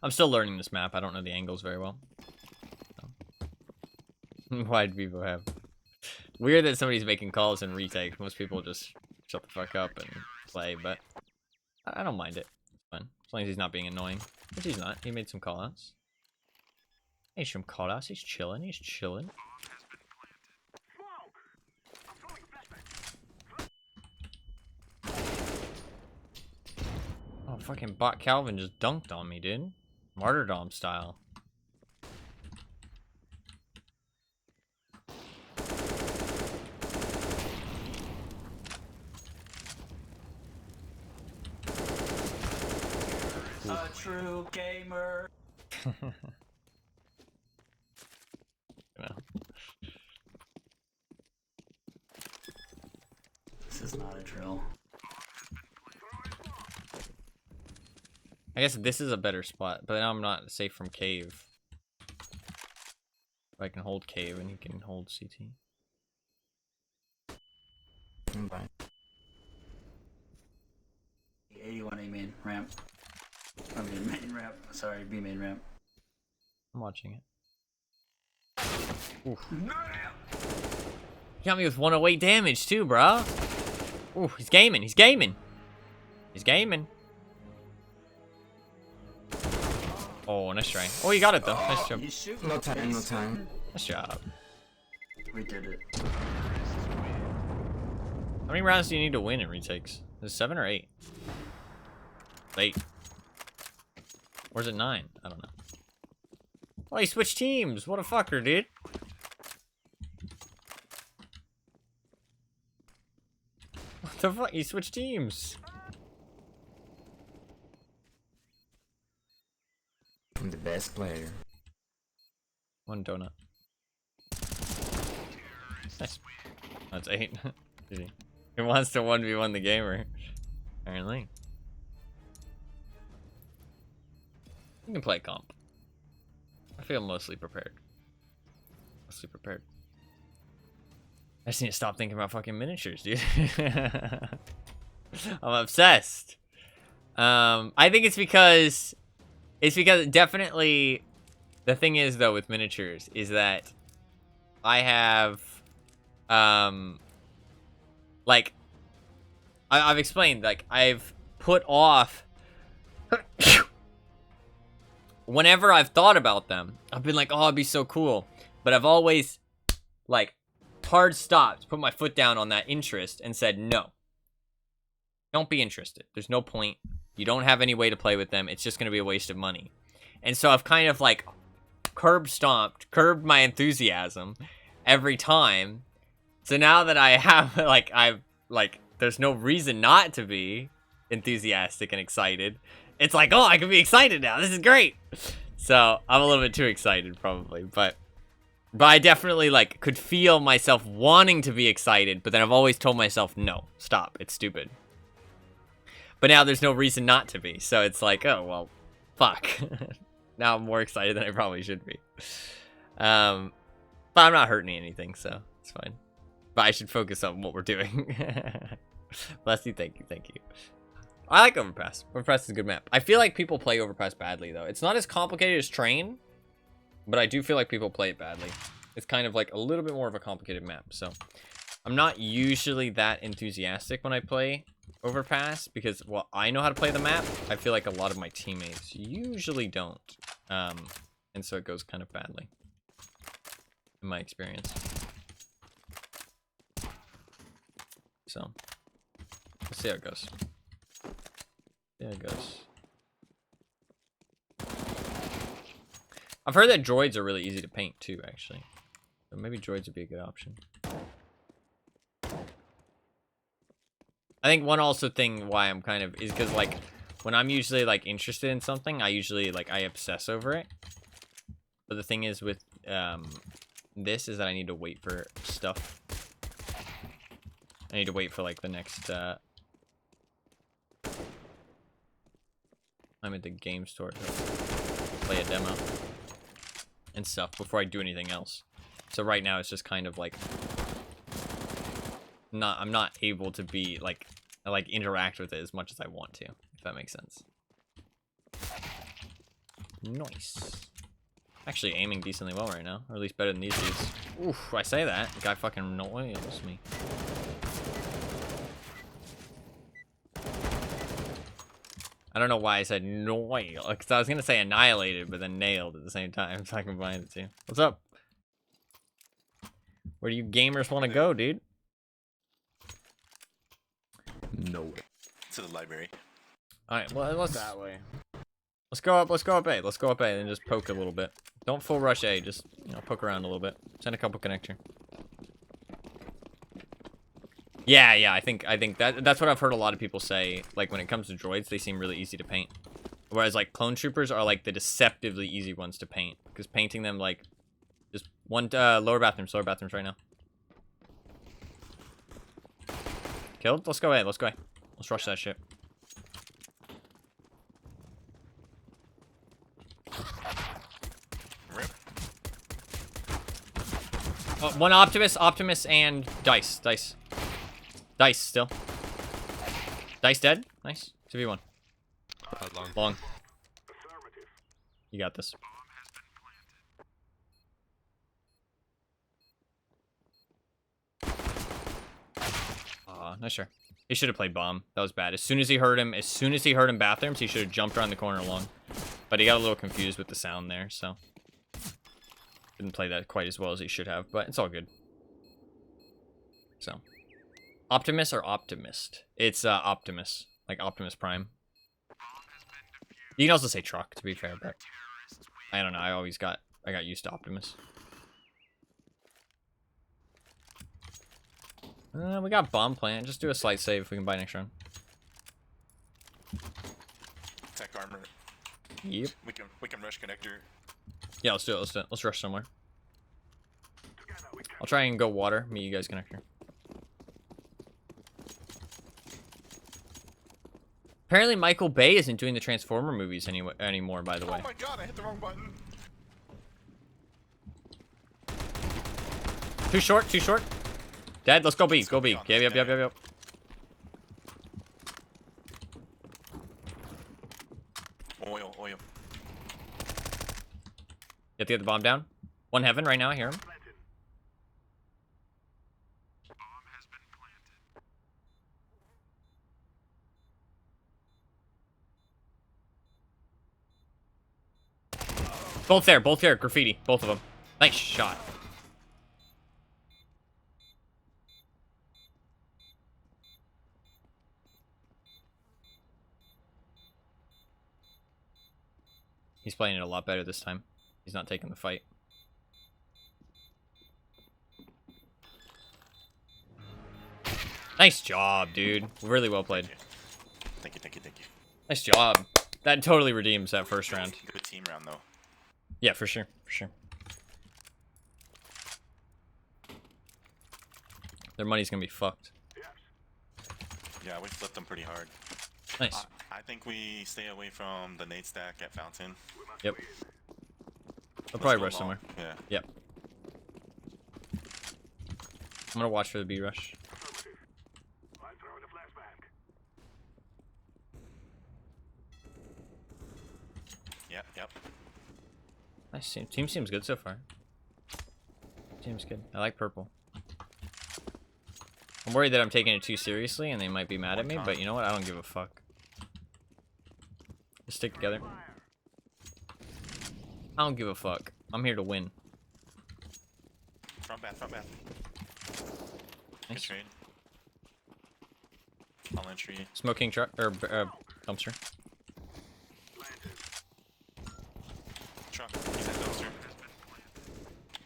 I'm still learning this map. I don't know the angles very well. So. Why'd people have? Weird that somebody's making calls and retakes. Most people just shut the fuck up and play, but I don't mind it. It's fun. As long as he's not being annoying. Which he's not. He made some callouts. Hey, some callouts. He's chilling. He's chilling. Oh, fucking bot Calvin just dunked on me, dude. Martyrdom style. A true gamer. No. This is not a drill. I guess this is a better spot, but now I'm not safe from cave. I can hold cave and he can hold CT. I'm fine. 81 A main ramp. I mean main ramp. Sorry, B main ramp. I'm watching it. Oof. He got me with 108 damage too, bro. Ooh, he's gaming. He's gaming. He's gaming. Oh, nice try. Oh, you got it though. Nice job. No time, no time. Nice job. We did it. How many rounds do you need to win in retakes? Is it 7 or 8? 8. Or is it 9? I don't know. Oh, he switched teams. What a fucker, dude. What the fuck? He switched teams. I'm the best player. One donut. Nice. That's 8. Easy. He wants to 1v1 the gamer. Apparently. You can play comp. I feel mostly prepared. Mostly prepared. I just need to stop thinking about fucking miniatures, dude. I'm obsessed. I think it's because definitely the thing is though with miniatures is that I have like I've explained, like I've put off whenever I've thought about them, I've been like, oh, it'd be so cool, but I've always like hard stopped, put my foot down on that interest and said no, don't be interested. There's no point. You don't have any way to play with them. It's just going to be a waste of money. And so I've kind of like curbed my enthusiasm every time. So now that I have there's no reason not to be enthusiastic and excited. It's like, oh, I can be excited now. This is great. So I'm a little bit too excited probably, but I definitely like could feel myself wanting to be excited, but then I've always told myself, no, stop. It's stupid. But now there's no reason not to be. So it's like, oh, well, fuck. Now I'm more excited than I probably should be. But I'm not hurting anything, so it's fine. But I should focus on what we're doing. Bless you, thank you, thank you. I like Overpass. Overpass is a good map. I feel like people play Overpass badly, though. It's not as complicated as Train, but I do feel like people play it badly. It's kind of like a little bit more of a complicated map, so I'm not usually that enthusiastic when I play Overpass because, well, I know how to play the map. I feel like a lot of my teammates usually don't, and so it goes kind of badly in my experience. So let's see how it goes. There it goes. I've heard that droids are really easy to paint too, actually. So maybe droids would be a good option. I think one also thing why I'm kind of is because like when I'm usually like interested in something, I usually like I obsess over it. But the thing is with this is that I need to wait for stuff. I need to wait for like the next I'm at the game store to play a demo and stuff before I do anything else. So right now it's just kind of like I'm not able to be like interact with it as much as I want to, if that makes sense. Nice. Actually aiming decently well right now, or at least better than these dudes. Oof, I say that. The guy fucking annoys me. I don't know why I said noil, because I was gonna say annihilated, but then nailed at the same time, so I combined the two. What's up? Where do you gamers want to go, dude? Nowhere. To the library. All right, well let's That way. let's go up A. Let's go up A and just poke a little bit. Don't full rush A, just poke around a little bit. Send a couple connector. Yeah, I think that's what I've heard a lot of people say. Like when it comes to droids, they seem really easy to paint. Whereas like clone troopers are like the deceptively easy ones to paint because painting them like just one lower bathrooms right now. Killed. Let's go A. Let's rush that shit. Rip. One Optimus and Dice still. Dice dead. Nice. 2v1. Long. You got this. Not sure. He should have played bomb. That was bad. As soon as he heard him bathrooms, he should have jumped around the corner long. But he got a little confused with the sound there, so didn't play that quite as well as he should have, but it's all good. So Optimus or Optimist? It's Optimus, like Optimus Prime. You can also say truck, to be fair, but I don't know. I got used to Optimus. We got bomb plant. Just do a slight save if we can buy next round. Tech armor. Yep. We can rush connector. Yeah, let's do it. Let's rush somewhere. I'll try and go water. Meet you guys connector. Apparently Michael Bay isn't doing the Transformer movies anymore, by the way. Oh my god, I hit the wrong button. Too short. Dead, let's go B. Go B. Yep. Oil. You have to get the bomb down. One heaven right now, I hear him. Both there, graffiti, both of them. Nice shot. He's playing it a lot better this time. He's not taking the fight. Nice job, dude. Really well played. Thank you. Nice job. That totally redeems that first round. Good team round though. Yeah, for sure. Their money's gonna be fucked. Yeah, we flipped them pretty hard. Nice. I think we stay away from the nade stack at Fountain. Yep. I'll Let's probably go rush long. somewhere. Yeah. Yep. I'm gonna watch for the B rush. Yep. Nice team. Team seems good so far. Team's good. I like purple. I'm worried that I'm taking it too seriously and they might be mad at me, but you know what? I don't give a fuck. Just stick together. I don't give a fuck. I'm here to win. Front bath. Good Nice. trade. All entry. Smoking truck or dumpster. Truck. He's at dumpster.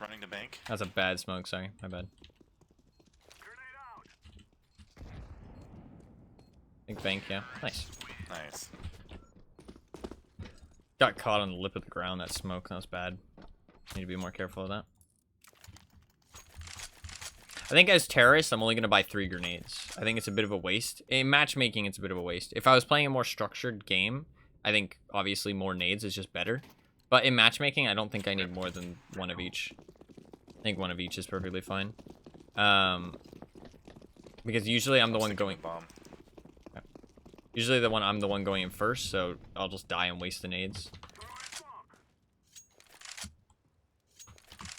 Running the bank. That's a bad smoke. Sorry, my bad. Big bank, yeah. Nice. Nice. Got caught on the lip of the ground. That smoke. That was bad. Need to be more careful of that. I think as terrorists, I'm only going to buy 3 grenades. I think it's a bit of a waste. In matchmaking, it's a bit of a waste. If I was playing a more structured game, I think obviously more nades is just better. But in matchmaking, I don't think I need more than 1 of each. I think 1 of each is perfectly fine. Because usually I'm the one going... Bomb. Usually I'm the one going in first, so I'll just die and waste the nades.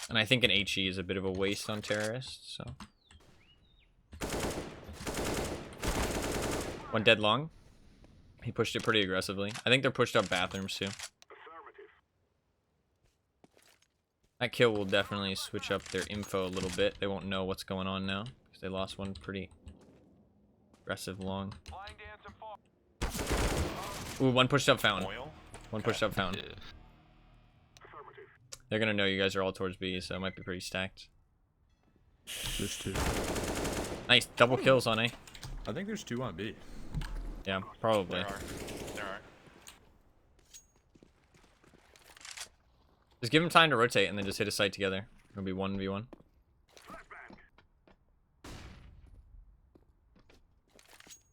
And I think an HE is a bit of a waste on terrorists, so. 1 dead long. He pushed it pretty aggressively. I think they're pushed up bathrooms too. That kill will definitely switch up their info a little bit. They won't know what's going on now, because they lost 1 pretty aggressive long. Ooh, 1 pushed up fountain. Oil? 1 pushed up fountain. Yeah. They're gonna know you guys are all towards B, so it might be pretty stacked. There's 2. Nice, double kills on A. I think there's 2 on B. Yeah, probably. There are. Just give them time to rotate and then just hit a site together. It'll be 1v1.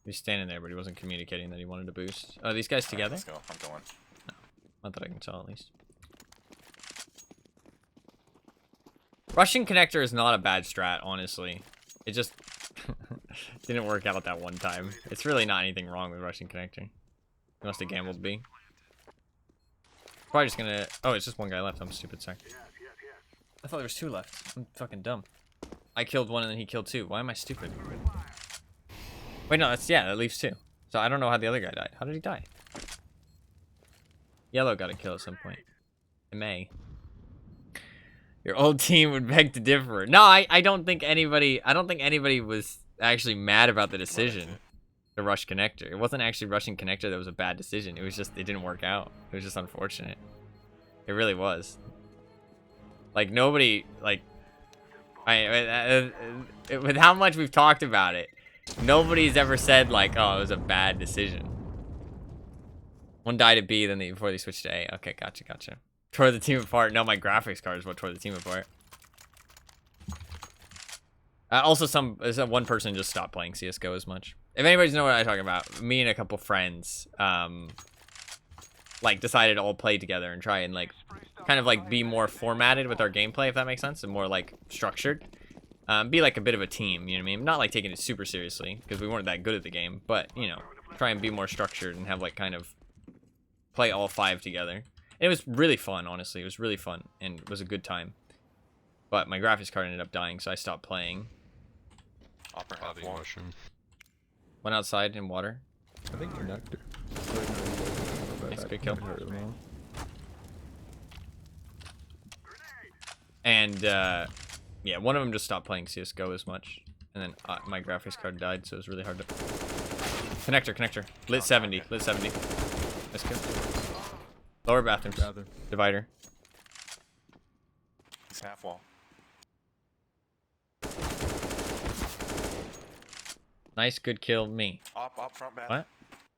He's standing there, but he wasn't communicating that he wanted to boost. Oh, these guys together? Let's go. I'm going. Not that I can tell, at least. Rushing connector is not a bad strat, honestly. It just didn't work out that one time. It's really not anything wrong with rushing connector. He must have gambled B. Probably just gonna... Oh, it's just 1 guy left. I'm stupid, sorry. I thought there was 2 left. I'm fucking dumb. I killed 1 and then he killed 2. Why am I stupid? Wait, no, that's... Yeah, that leaves 2. So I don't know how the other guy died. How did he die? Yellow got a kill at some point. It may. Your old team would beg to differ. No, I don't think anybody was actually mad about the decision to rush connector. It wasn't actually rushing connector that was a bad decision. It was just, it didn't work out. It was just unfortunate. It really was. Like, nobody, like, with how much we've talked about it, nobody's ever said, like, oh, it was a bad decision. 1 died at B, then before they switched to A. Okay, gotcha. Tore the team apart. No, my graphics card is what tore the team apart. Also, one person just stopped playing CSGO as much. If anybody's know what I'm talking about, me and a couple friends, like, decided to all play together and try and, like, kind of, like, be more formatted with our gameplay, if that makes sense, and more, like, structured. Be, like, a bit of a team, you know what I mean? Not, like, taking it super seriously, because we weren't that good at the game, but, you know, try and be more structured and have, like, kind of play all 5 together. It was really fun, honestly. It was really fun, and it was a good time. But my graphics card ended up dying, so I stopped playing. Upper half Lobby wall. mushroom. Went outside in water. I think connector. Nice, good kill. Heard of them all. And, yeah, one of them just stopped playing CSGO as much. And then my graphics card died, so it was really hard to... Connector. Lit 70. Lit 70. Nice kill. Lower bathrooms. Bathroom. Divider. He's half wall. Nice, good kill, me. Up front bath. What?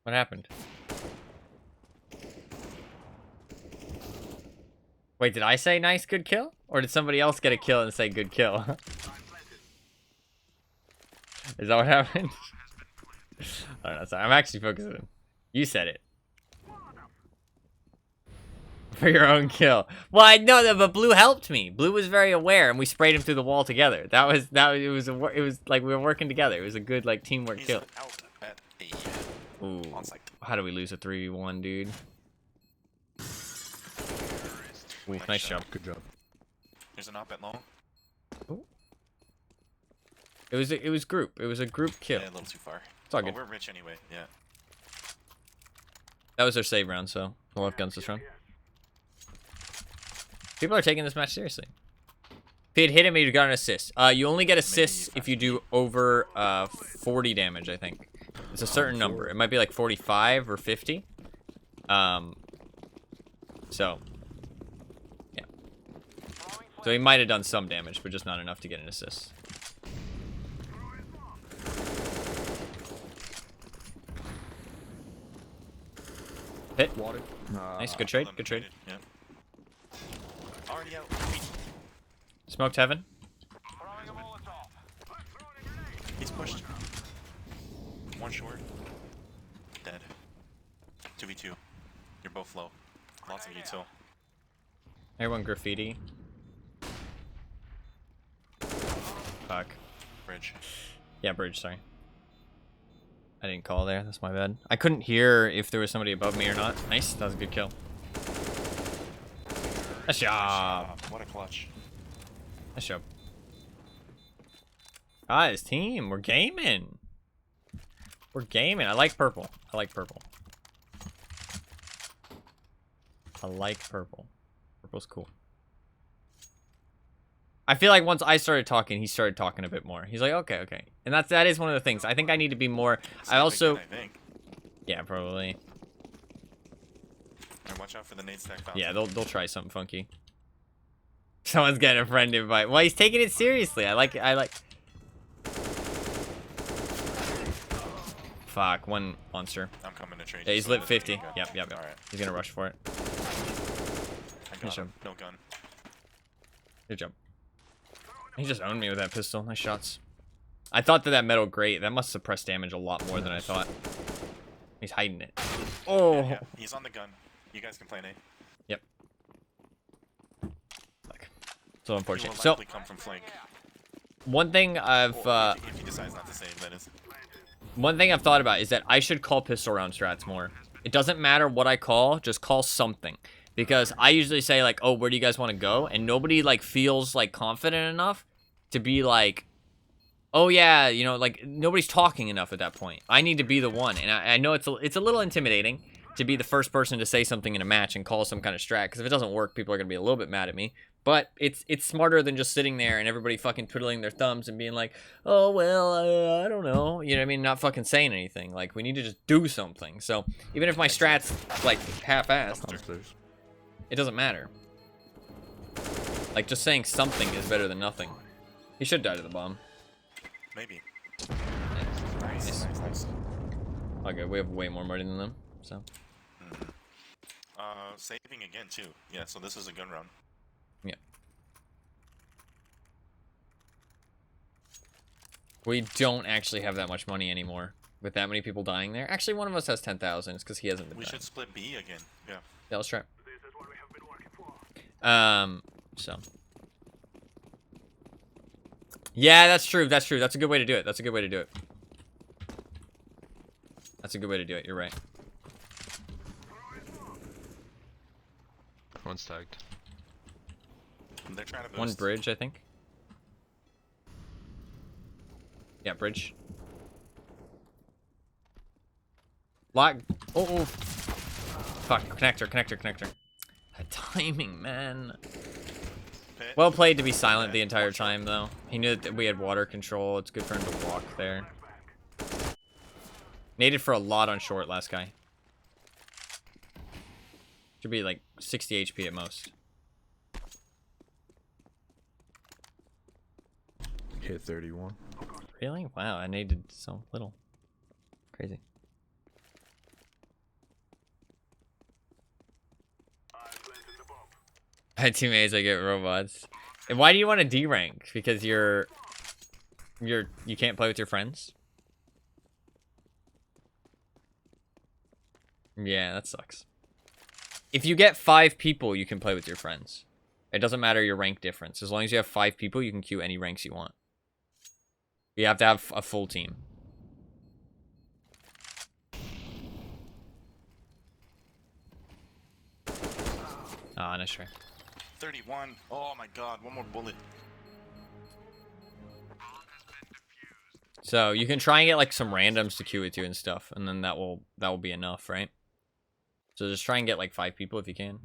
What happened? Wait, did I say nice, good kill? Or did somebody else get a kill and say good kill? Is that what happened? I don't know, sorry. I'm actually focusing. You said it. For your own kill. Well, I know that, but Blue helped me. Blue was very aware, and we sprayed him through the wall together. It was like we were working together. It was a good like teamwork He's kill. out at A. Ooh, On site. how do we lose a 3v1, dude? Ooh, nice job. Good job. There's an op at long. It was group. It was a group kill. Yeah, a little too far. It's all Oh, good. we're rich anyway. Yeah. That was their save round, so we'll have guns this round. People are taking this match seriously. If he had hit him, he'd got an assist. You only get assists if you do over 40 damage, I think. It's a certain number. It might be like 45 or 50. So, yeah. So he might have done some damage, but just not enough to get an assist. Hit. Water. Nice, good trade, good trade. Yeah. Already out. Smoked heaven. He's pushed. One short. Dead. 2v2. You're both low. Lots of util. Everyone graffiti. Fuck. Bridge. Yeah, bridge, sorry. I didn't call there, that's my bad. I couldn't hear if there was somebody above me or not. Nice, that was a good kill. Nice job. What a clutch. Nice job. Ah, his team, we're gaming. We're gaming. I like purple. I like purple. I like purple. Purple's cool. I feel like once I started talking, he started talking a bit more. He's like, okay, okay. And that is one of the things. I think I need to be more... I also... I think. Yeah, probably. And watch out for the nade stack fountain. Yeah, they'll try something funky. Someone's getting a friend invite. Well, he's taking it seriously. I like... Fuck, one monster. I'm coming to trade. Yeah, you, he's so lit that 50. you got- Yep, yep, yep. Alright. He's gonna rush for it. I Nice got job. him. No gun. Good job. He just owned me with that pistol. Nice shots. I thought that metal grate, that must suppress damage a lot more than I thought. He's hiding it. Oh! Yeah, he's on the gun. You guys can play A. Yep. Fuck. So He unfortunate. will So, likely come from flank. one thing I've, If he decides not to save, that is. one thing I've thought about is that I should call pistol round strats more. It doesn't matter what I call, just call something. Because I usually say like, oh, where do you guys want to go? And nobody like feels like confident enough to be like, oh yeah, you know, like nobody's talking enough at that point. I need to be the one. And I know it's a little intimidating to be the first person to say something in a match and call some kind of strat. Because if it doesn't work, people are going to be a little bit mad at me. But it's smarter than just sitting there and everybody fucking twiddling their thumbs and being like, oh, well, I don't know. You know what I mean? Not fucking saying anything. Like, we need to just do something. So, even if my strat's, like, half-assed, Downstairs. it doesn't matter. Like, just saying something is better than nothing. He should die to the bomb. Maybe. Nice. Nice. Okay, we have way more money than them, so. Saving again, too. Yeah, so this is a gun round. Yeah. We don't actually have that much money anymore. With that many people dying there. Actually, one of us has 10,000. It's because he hasn't been We dying. should split B again. Yeah. Yeah, let's try. So. Yeah, that's true. That's true. That's a good way to do it. That's a good way to do it. That's a good way to do it. You're right. One's tagged. They're trying to boost. One bridge, I think. Yeah, bridge. Lock. Oh. Fuck. Connector. That timing, man. Pit. Well played to be silent the entire time, though. He knew that we had water control. It's good for him to walk there. Naded for a lot on short, last guy. Should be like 60 HP at most. Hit 31. Really? Wow, I needed so little. Crazy. My teammates, I get robots. And why do you want to D-rank? Because you can't play with your friends? Yeah, that sucks. If you get 5 people, you can play with your friends. It doesn't matter your rank difference. As long as you have 5 people, you can queue any ranks you want. You have to have a full team. Ah, nice try. 31. Oh my god, one more bullet. So you can try and get like some randoms to queue with you and stuff, and then that will be enough, right? So just try and get like 5 people if you can.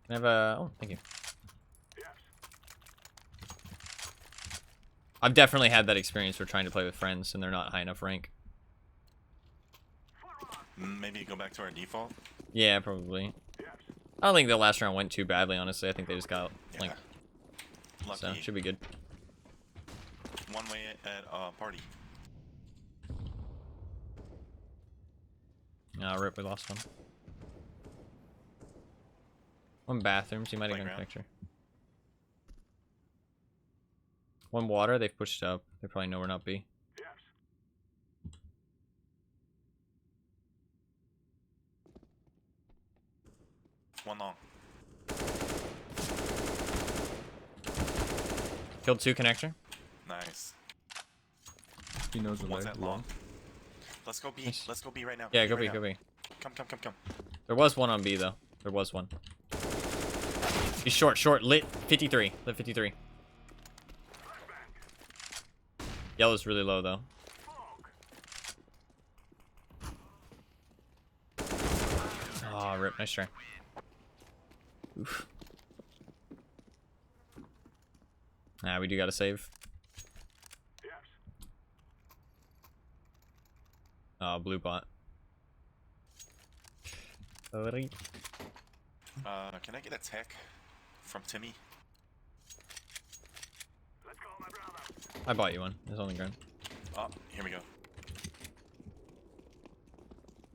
Can I have a... Oh, thank you. I've definitely had that experience where trying to play with friends and they're not high enough rank. Maybe go back to our default. Yeah, probably. I don't think the last round went too badly, honestly. I think they just got like... Lucky. So, should be good. One way at party. Rip, we lost one. One bathroom, so you might have got a Playground. picture. One water, they've pushed up. They probably know we're not B. One long. Killed 2 connector. Nice. He knows the way. One's that Long. long. Let's go B. Nice. Let's go B right now. Yeah, go B, right go now. B. Come. There was one on B, though. There was one. He's short, lit 53. Lit 53. Yellow's really low, though. Oh, rip, nice try. Oof. Nah, we do gotta save. Oh, blue bot. Sorry. Can I get a tech from Timmy? I bought you one. It's on the ground. Oh, here we go.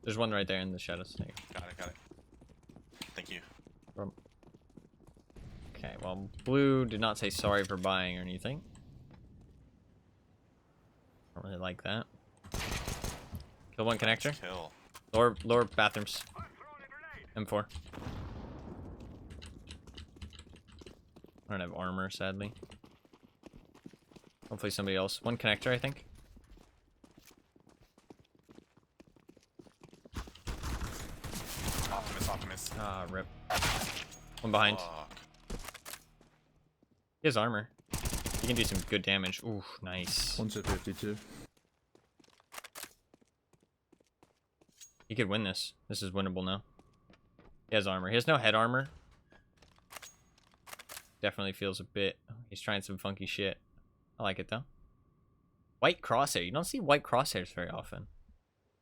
There's one right there in the shadows. There you Got it. Thank you. go. Okay, well, blue did not say sorry for buying or anything. Don't really like that. Kill one connector. Kill. Lower bathrooms. M4. I don't have armor, sadly. Hopefully somebody else. One connector, I think. Optimus. Ah, rip. One behind. Fuck. He has armor. He can do some good damage. Ooh, nice. One's at 52. He could win this. This is winnable now. He has armor. He has no head armor. Definitely feels a bit... He's trying some funky shit. I like it, though. White crosshair. You don't see white crosshairs very often.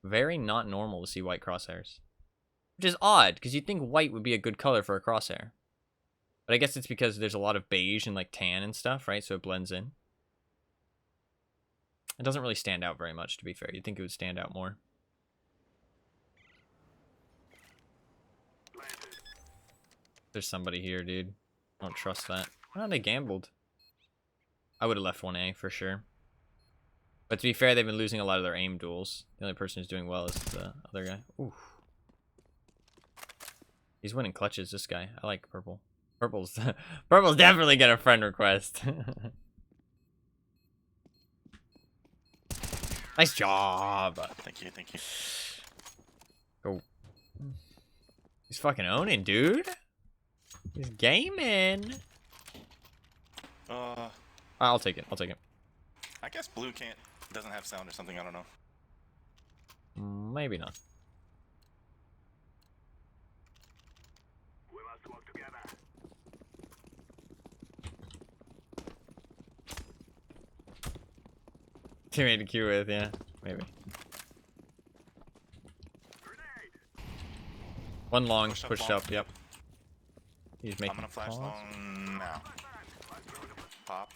Very not normal to see white crosshairs. Which is odd, because you'd think white would be a good color for a crosshair. But I guess it's because there's a lot of beige and, like, tan and stuff, right? So it blends in. It doesn't really stand out very much, to be fair. You'd think it would stand out more. There's somebody here, dude. I don't trust that. Oh, they gambled. I would have left 1A for sure. But to be fair, they've been losing a lot of their aim duels. The only person who's doing well is the other guy. Ooh. He's winning clutches, this guy. I like purple. Purple's definitely get a friend request. Nice job. Thank you. Go. He's fucking owning, dude. He's gaming. I'll take it. I guess blue doesn't have sound or something. I don't know. Maybe not. Teammate to queue with, yeah, maybe. One long, pushed up, yep. He's making I'm gonna flash calls. long now. Pop.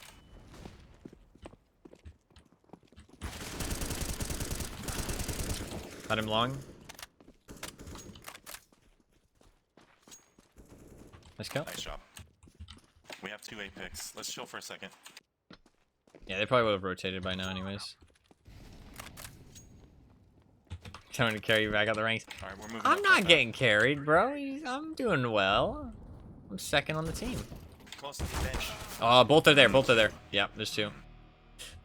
Got him long. Nice kill. Nice job. We have 2 A picks. Let's chill for a second. Yeah, they probably would have rotated by now anyways. Trying to carry you back out the ranks. Alright, we're moving I'm up not right getting carried, bro. I'm doing well. I'm second on the team. now. Close to the bench. Oh, both are there. Both are there. Yep, there's two.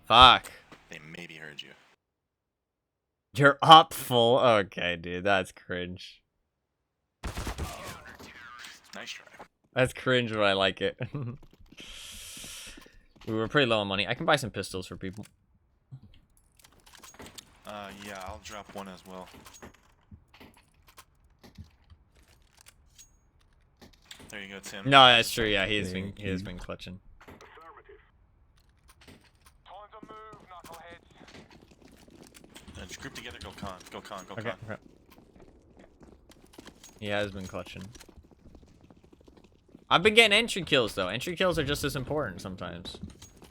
Fuck. They maybe heard you. You're up full. Okay, dude. That's cringe. Nice try. That's cringe, but I like it. We were pretty low on money. I can buy some pistols for people. Yeah, I'll drop one as well. There you go, Tim. No, that's true. Yeah, he has Thank been you. clutching. Just group together, go con, go con, go Okay. con. He has been clutching. I've been getting entry kills though. Entry kills are just as important sometimes.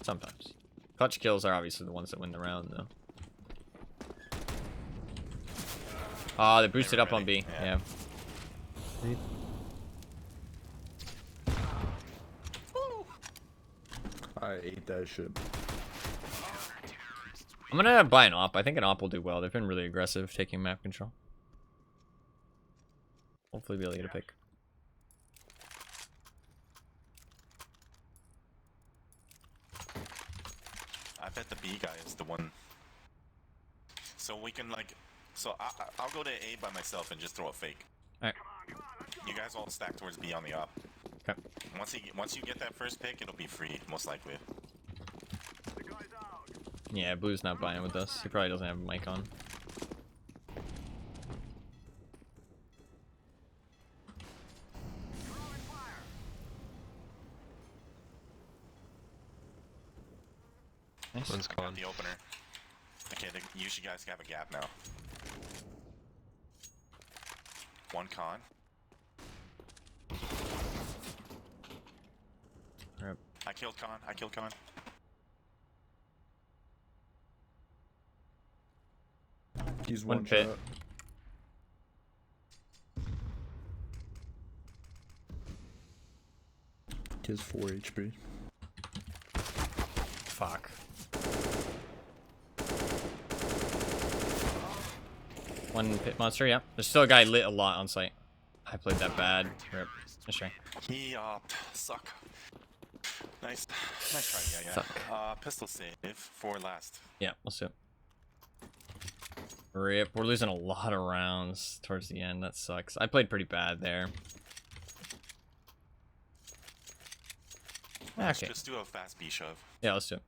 Sometimes. Clutch kills are obviously the ones that win the round though. Oh, they boosted up on B. Yeah. Yeah. I ate that shit. I'm gonna buy an op. I think an op will do well. They've been really aggressive taking map control. Hopefully be able to get a pick. I bet the B guy is the one. So we can like, I'll go to A by myself and just throw a fake. Alright. You guys all stack towards B on the op. Okay. Once you get that first pick, it'll be free, most likely. Yeah, Blue's not buying with us. He probably doesn't have a mic on. Nice. One's Got gone. the opener. Okay, you guys have a gap now. One con. Rip. I killed con. I killed con. He's One one pit. shot. He has 4 HP. Fuck. One pit monster, yeah. There's still a guy lit a lot on site. I played that bad. Rip. Nice try. He suck. Nice try. Yeah. Suck. Pistol save for last. Yeah, let's do it. Rip. We're losing a lot of rounds towards the end. That sucks. I played pretty bad there. Let's Okay. just do a fast B shove. Yeah, let's do it.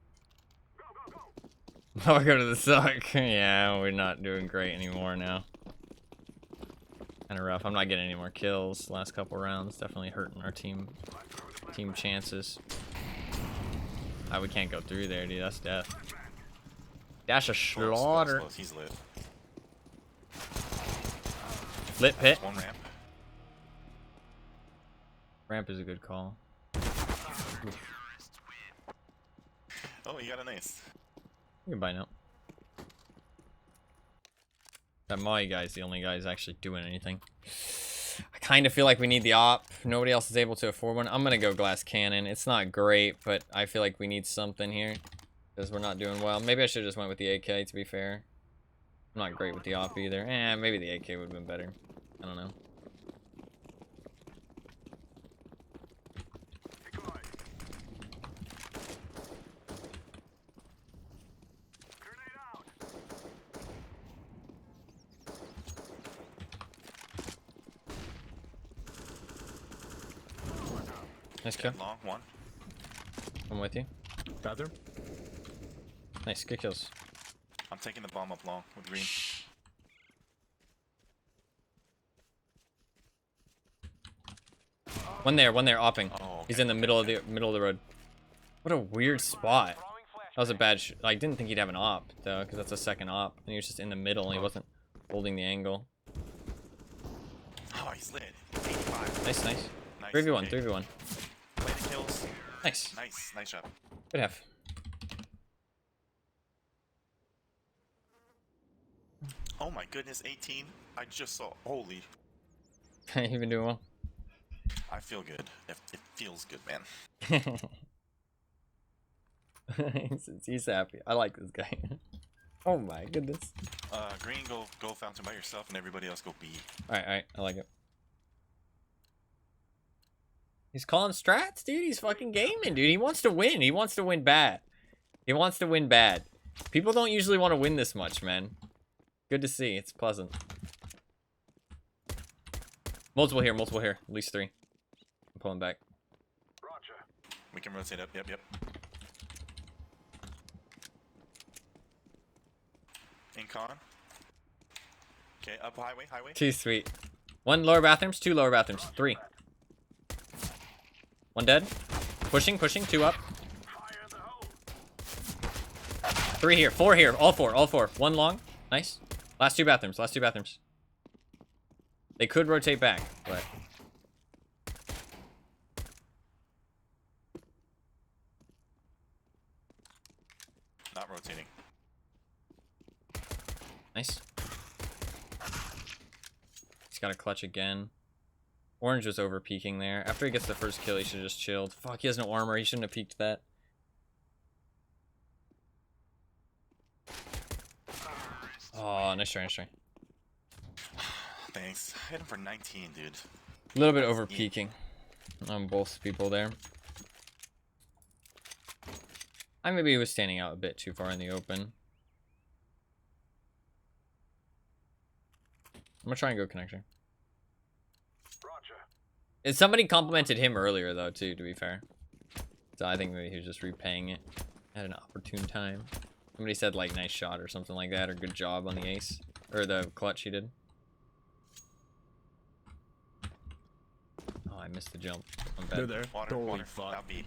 Oh, we're going to the suck. Yeah, we're not doing great anymore now. Kind of rough. I'm not getting any more kills. Last couple rounds definitely hurting our team chances. We can't go through there, dude. That's death. Dash a slaughter. Close. He's lit. Lit pit. One ramp. Ramp is a good call. Oh, you got an ace. You can buy now. That Molly guy's the only guy who's actually doing anything. I kind of feel like we need the op. Nobody else is able to afford one. I'm going to go glass cannon. It's not great, but I feel like we need something here. Because we're not doing well. Maybe I should have just went with the AK, to be fair. I'm not great with the op either. Maybe the AK would have been better. I don't know. Nice kill. Long one. I'm with you. Bathroom? Nice, good kills. I'm taking the bomb up long with green. One there, opping. Oh, He's okay, in the okay, middle okay. of the road. What a weird spot. That was a bad I didn't think he'd have an op though, because that's a second op, and he was just in the middle and he wasn't holding the angle. Oh, he's lit. 85. Nice, nice. Nice. 3v1, okay. 3v1. Play the kills. Nice. Nice shot. Good half. Oh my goodness, 18. I just saw. Holy. You've been doing well. I feel good. It feels good, man. He's happy. I like this guy. Oh my goodness. Green, go fountain by yourself, and everybody else go B. Alright, I like it. He's calling strats, dude. He's fucking gaming, dude. He wants to win. He wants to win bad. He wants to win bad. People don't usually want to win this much, man. Good to see. It's pleasant. Multiple here, multiple here. At least 3. I'm pulling back. We can rotate up. Yep. In con. Okay, up highway. Too sweet. 1 lower bathrooms, 2 lower bathrooms. 3. 1 dead. Pushing. 2 up. 3 here. 4 here. All 4. 1 long. Nice. Last 2 bathrooms. They could rotate back, but... Not rotating. Nice. He's got a clutch again. Orange was over peeking there. After he gets the first kill, he should have just chilled. Fuck, he has no armor. He shouldn't have peeked that. Oh, nice try. Thanks. I hit him for 19, dude. A little bit over peeking on both people there. I maybe was standing out a bit too far in the open. I'm gonna try and go connector. And somebody complimented him earlier though too, to be fair. So I think maybe he was just repaying it at an opportune time. Somebody said like nice shot or something like that, or good job on the ace. Or the clutch he did. Oh, I missed the jump. I'm bad. They're there. Water. Holy fuck. Now B.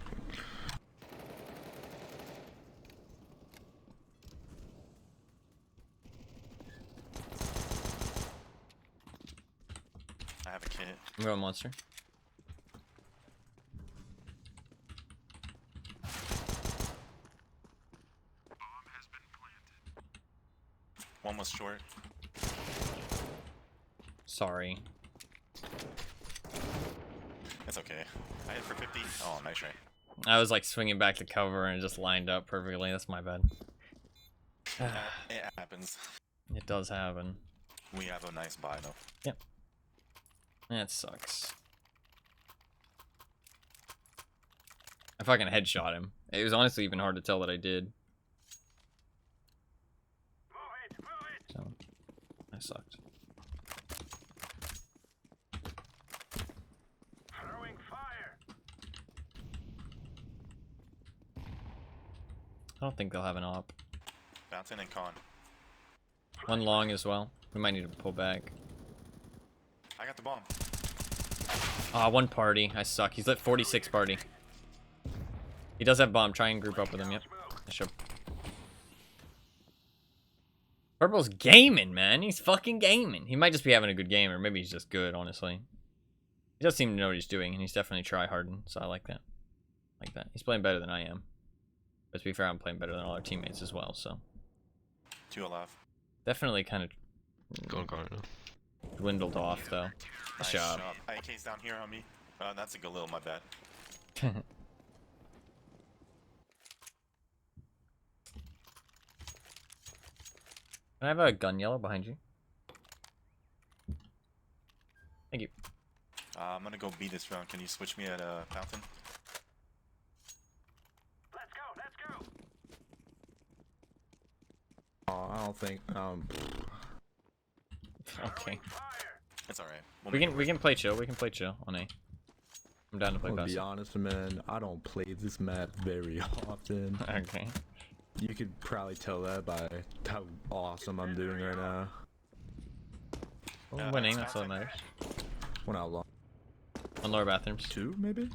I have a kit. I'm going monster. One was short. Sorry. It's okay. I hit for 50. Oh, nice try. I was like swinging back to cover and it just lined up perfectly. That's my bad. It happens. It does happen. We have a nice buy though. Yep. That sucks. I fucking headshot him. It was honestly even hard to tell that I did. So, that sucked. I don't think they'll have an op. Fountain and con. 1 long as well. We might need to pull back. I got the bomb. Ah, 1 party. I suck. He's lit 46 party. He does have bomb. Try and group up with him. Yep. I should. Purple's gaming, man. He's fucking gaming. He might just be having a good game, or maybe he's just good, honestly. He does seem to know what he's doing, and he's definitely try-hardened, so I like that. He's playing better than I am. But to be fair, I'm playing better than all our teammates as well, so. 2 alive. Definitely kind of Going corner now. dwindled off, though. Nice job. IK's down here on me. That's a Galil, my bad. Can I have a gun yellow behind you? Thank you. I'm gonna go B this round. Can you switch me at Fountain? Oh, I don't think. Okay. It's alright. We can play chill. We can play chill on A. I'm down to play I'm gonna be passive. honest, man. I don't play this map very often. Okay. You could probably tell that by how awesome I'm doing right now. Well, winning, that's all that matters. One out long. 1 lower bathrooms. 2, maybe?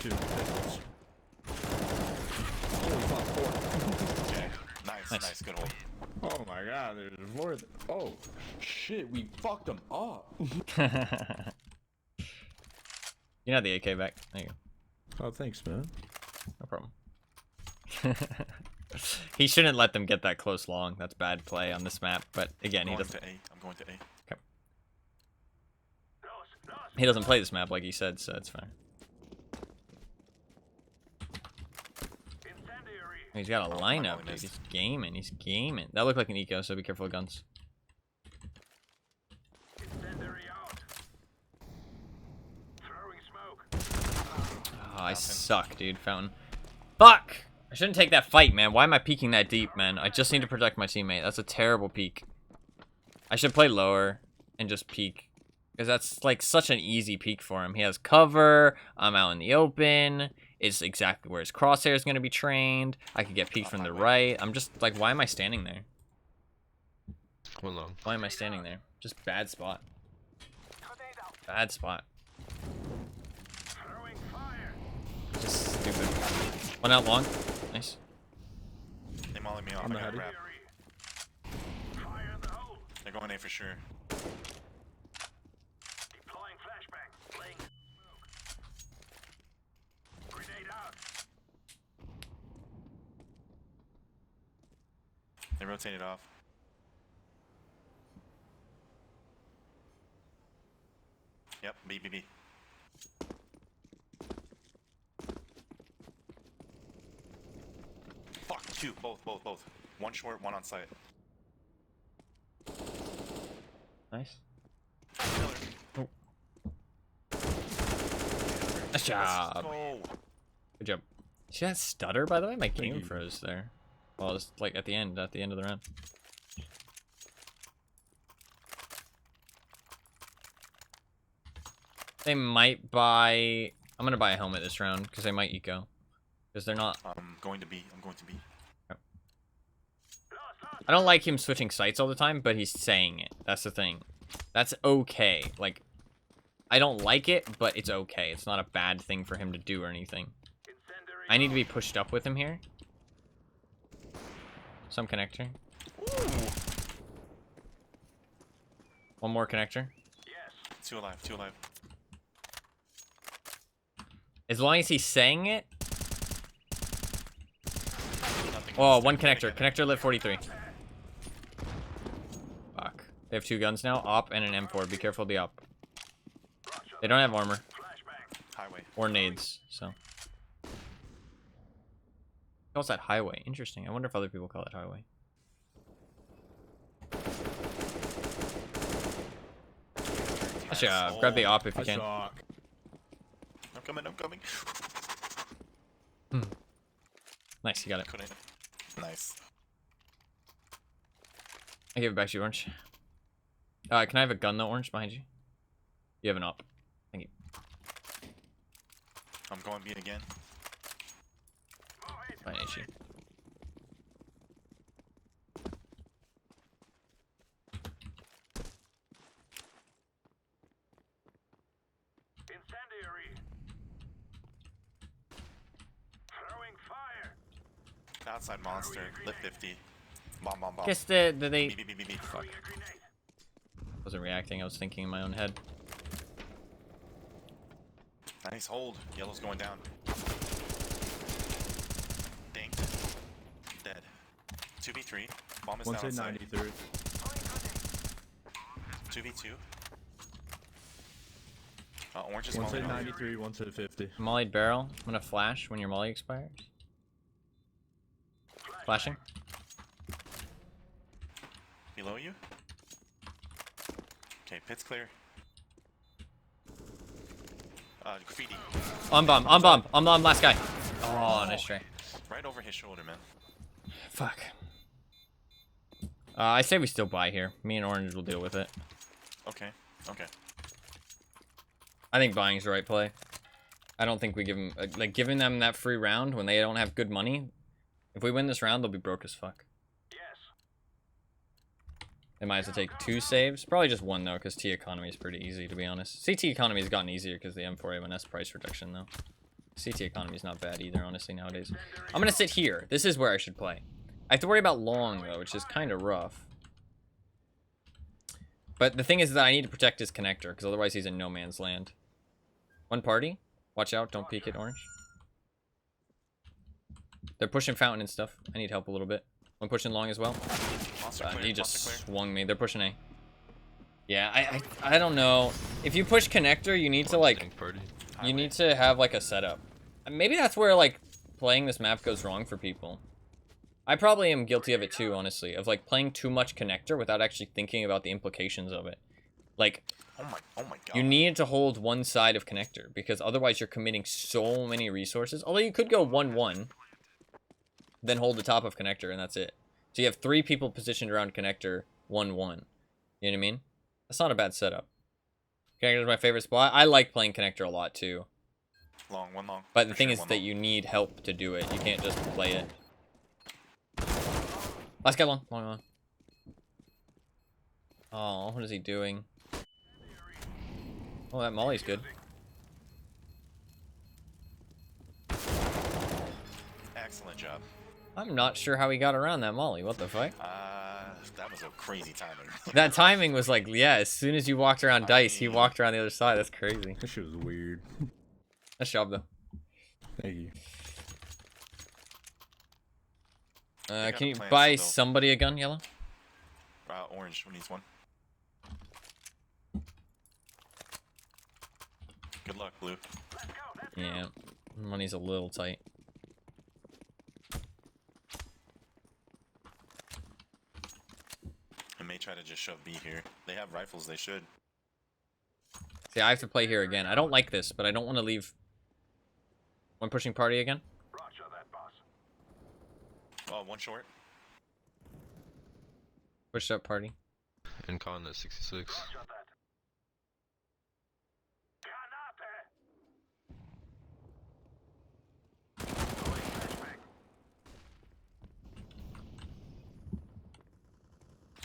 2. Holy fuck, 4. Okay. Nice. Good hold. Oh my god, there's 4. Oh, shit, we fucked them up. You know the AK back. There you go. Oh, thanks, man. No problem. He shouldn't let them get that close long. That's bad play on this map. But again, I'm going to A. Okay. He doesn't play this map like he said, so it's fine. He's got a Oh, I lineup, only dude. missed. He's gaming. He's gaming. That looked like an eco, so be careful of guns. Oh, I suck, dude. Fountain. Fuck! I shouldn't take that fight, man. Why am I peeking that deep, man? I just need to protect my teammate. That's a terrible peek. I should play lower and just peek. Because that's, like, such an easy peek for him. He has cover. I'm out in the open. It's exactly where his crosshair is going to be trained. I could get peeked from the right. I'm just, like, why am I standing there? One long. Why am I standing there? Just bad spot. Bad spot. Just stupid. One out long. Nice. They molly me off. I'm I got ahead. wrapped. They're going A for sure. They rotated off. Yep, B, B, B. Fuck, two, both. One short, one on site. Nice. Killer. Nice job. Let's go. Good job. See that stutter, by the way? My game froze there. Well, it's like at the end of the round. They might buy... I'm gonna buy a helmet this round, because they might eco. Because they're not... I'm going to B. I don't like him switching sites all the time, but he's saying it. That's the thing. That's okay. Like, I don't like it, but it's okay. It's not a bad thing for him to do or anything. I need to be pushed up with him here. Some connector. Ooh. One more connector. Two alive. As long as he's saying it. Nothing Oh, else. one They're connector. gonna get Connector lit 43. Fuck. They have two guns now. Op and an M4. Be careful of the op. They don't have armor. it. Highway. Or nades, so. Calls that highway. Interesting. I wonder if other people call it highway. Yes. Grab the Oh, op if you I can. suck. I'm coming. Nice, you got it. Couldn't. Nice. I give it back to you, Orange. Can I have a gun though, Orange, behind you? You have an op. Thank you. I'm going B again. Fine, HE. Outside monster. Lit 50. Bomb. Guess they B. fuck. Wasn't reacting. I was thinking in my own head. Nice hold. Yellow's going down. Dinked. Dead. 2v3. Bomb is One down to outside. 93. 2v2. Orange is One to mollying off. 93. One to 50. Mollied barrel. I'm gonna flash when your molly expires. Flashing. Below you. Okay, pit's clear. Graffiti. On bomb. I'm last guy. Oh, nice try. Right over his shoulder, man. Fuck. I say we still buy here. Me and Orange will deal with it. Okay. I think buying's the right play. I don't think we give them... like, giving them that free round when they don't have good money... If we win this round, they'll be broke as fuck. They might have to take 2 saves. Probably just 1, though, because T economy is pretty easy, to be honest. CT economy has gotten easier because the M4A1S price reduction, though. CT economy is not bad either, honestly, nowadays. I'm going to sit here. This is where I should play. I have to worry about long, though, which is kind of rough. But the thing is that I need to protect his connector, because otherwise he's in no man's land. One party. Watch out. Don't peek at Orange. They're pushing fountain and stuff. I need help a little bit. I'm pushing long as well. He just swung me. They're pushing A. Yeah, I don't know. If you push connector, you need to like... You need to have like a setup. Maybe that's where like playing this map goes wrong for people. I probably am guilty of it too, honestly, of like playing too much connector without actually thinking about the implications of it. Like, Oh my god. you need to hold one side of connector because otherwise you're committing so many resources. Although you could go 1-1, then hold the top of connector, and that's it. So you have 3 people positioned around connector, 1-1. You know what I mean? That's not a bad setup. Connector is my favorite spot. I like playing connector a lot too. Long, one long. But the For thing sure, is one that long. you need help to do it. You can't just play it. Let's get long. Long. Oh, what is he doing? Oh, that molly's good. Excellent job. I'm not sure how he got around that molly. What the fuck? That was a crazy timing. That timing was like, yeah, as soon as you walked around dice, he walked around the other side. That's crazy. That shit was weird. Nice job, though. Thank you. Can you plan, buy so they'll- somebody a gun, yellow? Orange needs one. Good luck, blue. Yeah, money's a little tight. I may try to just shove B here. They have rifles, they should. See, I have to play here again. I don't like this, but I don't want to leave. One pushing party again? Oh, one short. Push up party. And con at 66.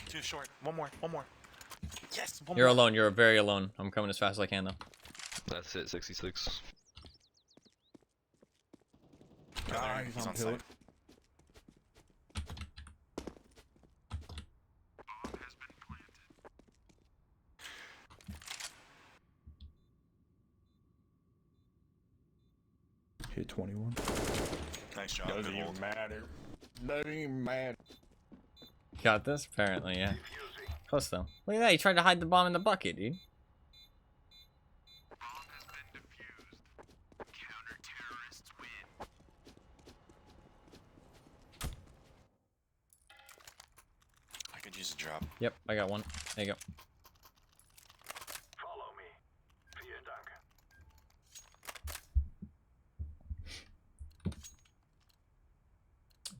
Too short. One more. Yes, one You're more. alone. You're very alone. I'm coming as fast as I can, though. That's it, 66. He's on site. Hit 21. Nice job. Doesn't Good even hold. matter. Doesn't even matter. Got this? Apparently, yeah. Close, though. Look at that. He tried to hide the bomb in the bucket, dude. I could use a drop. Yep, I got one. There you go.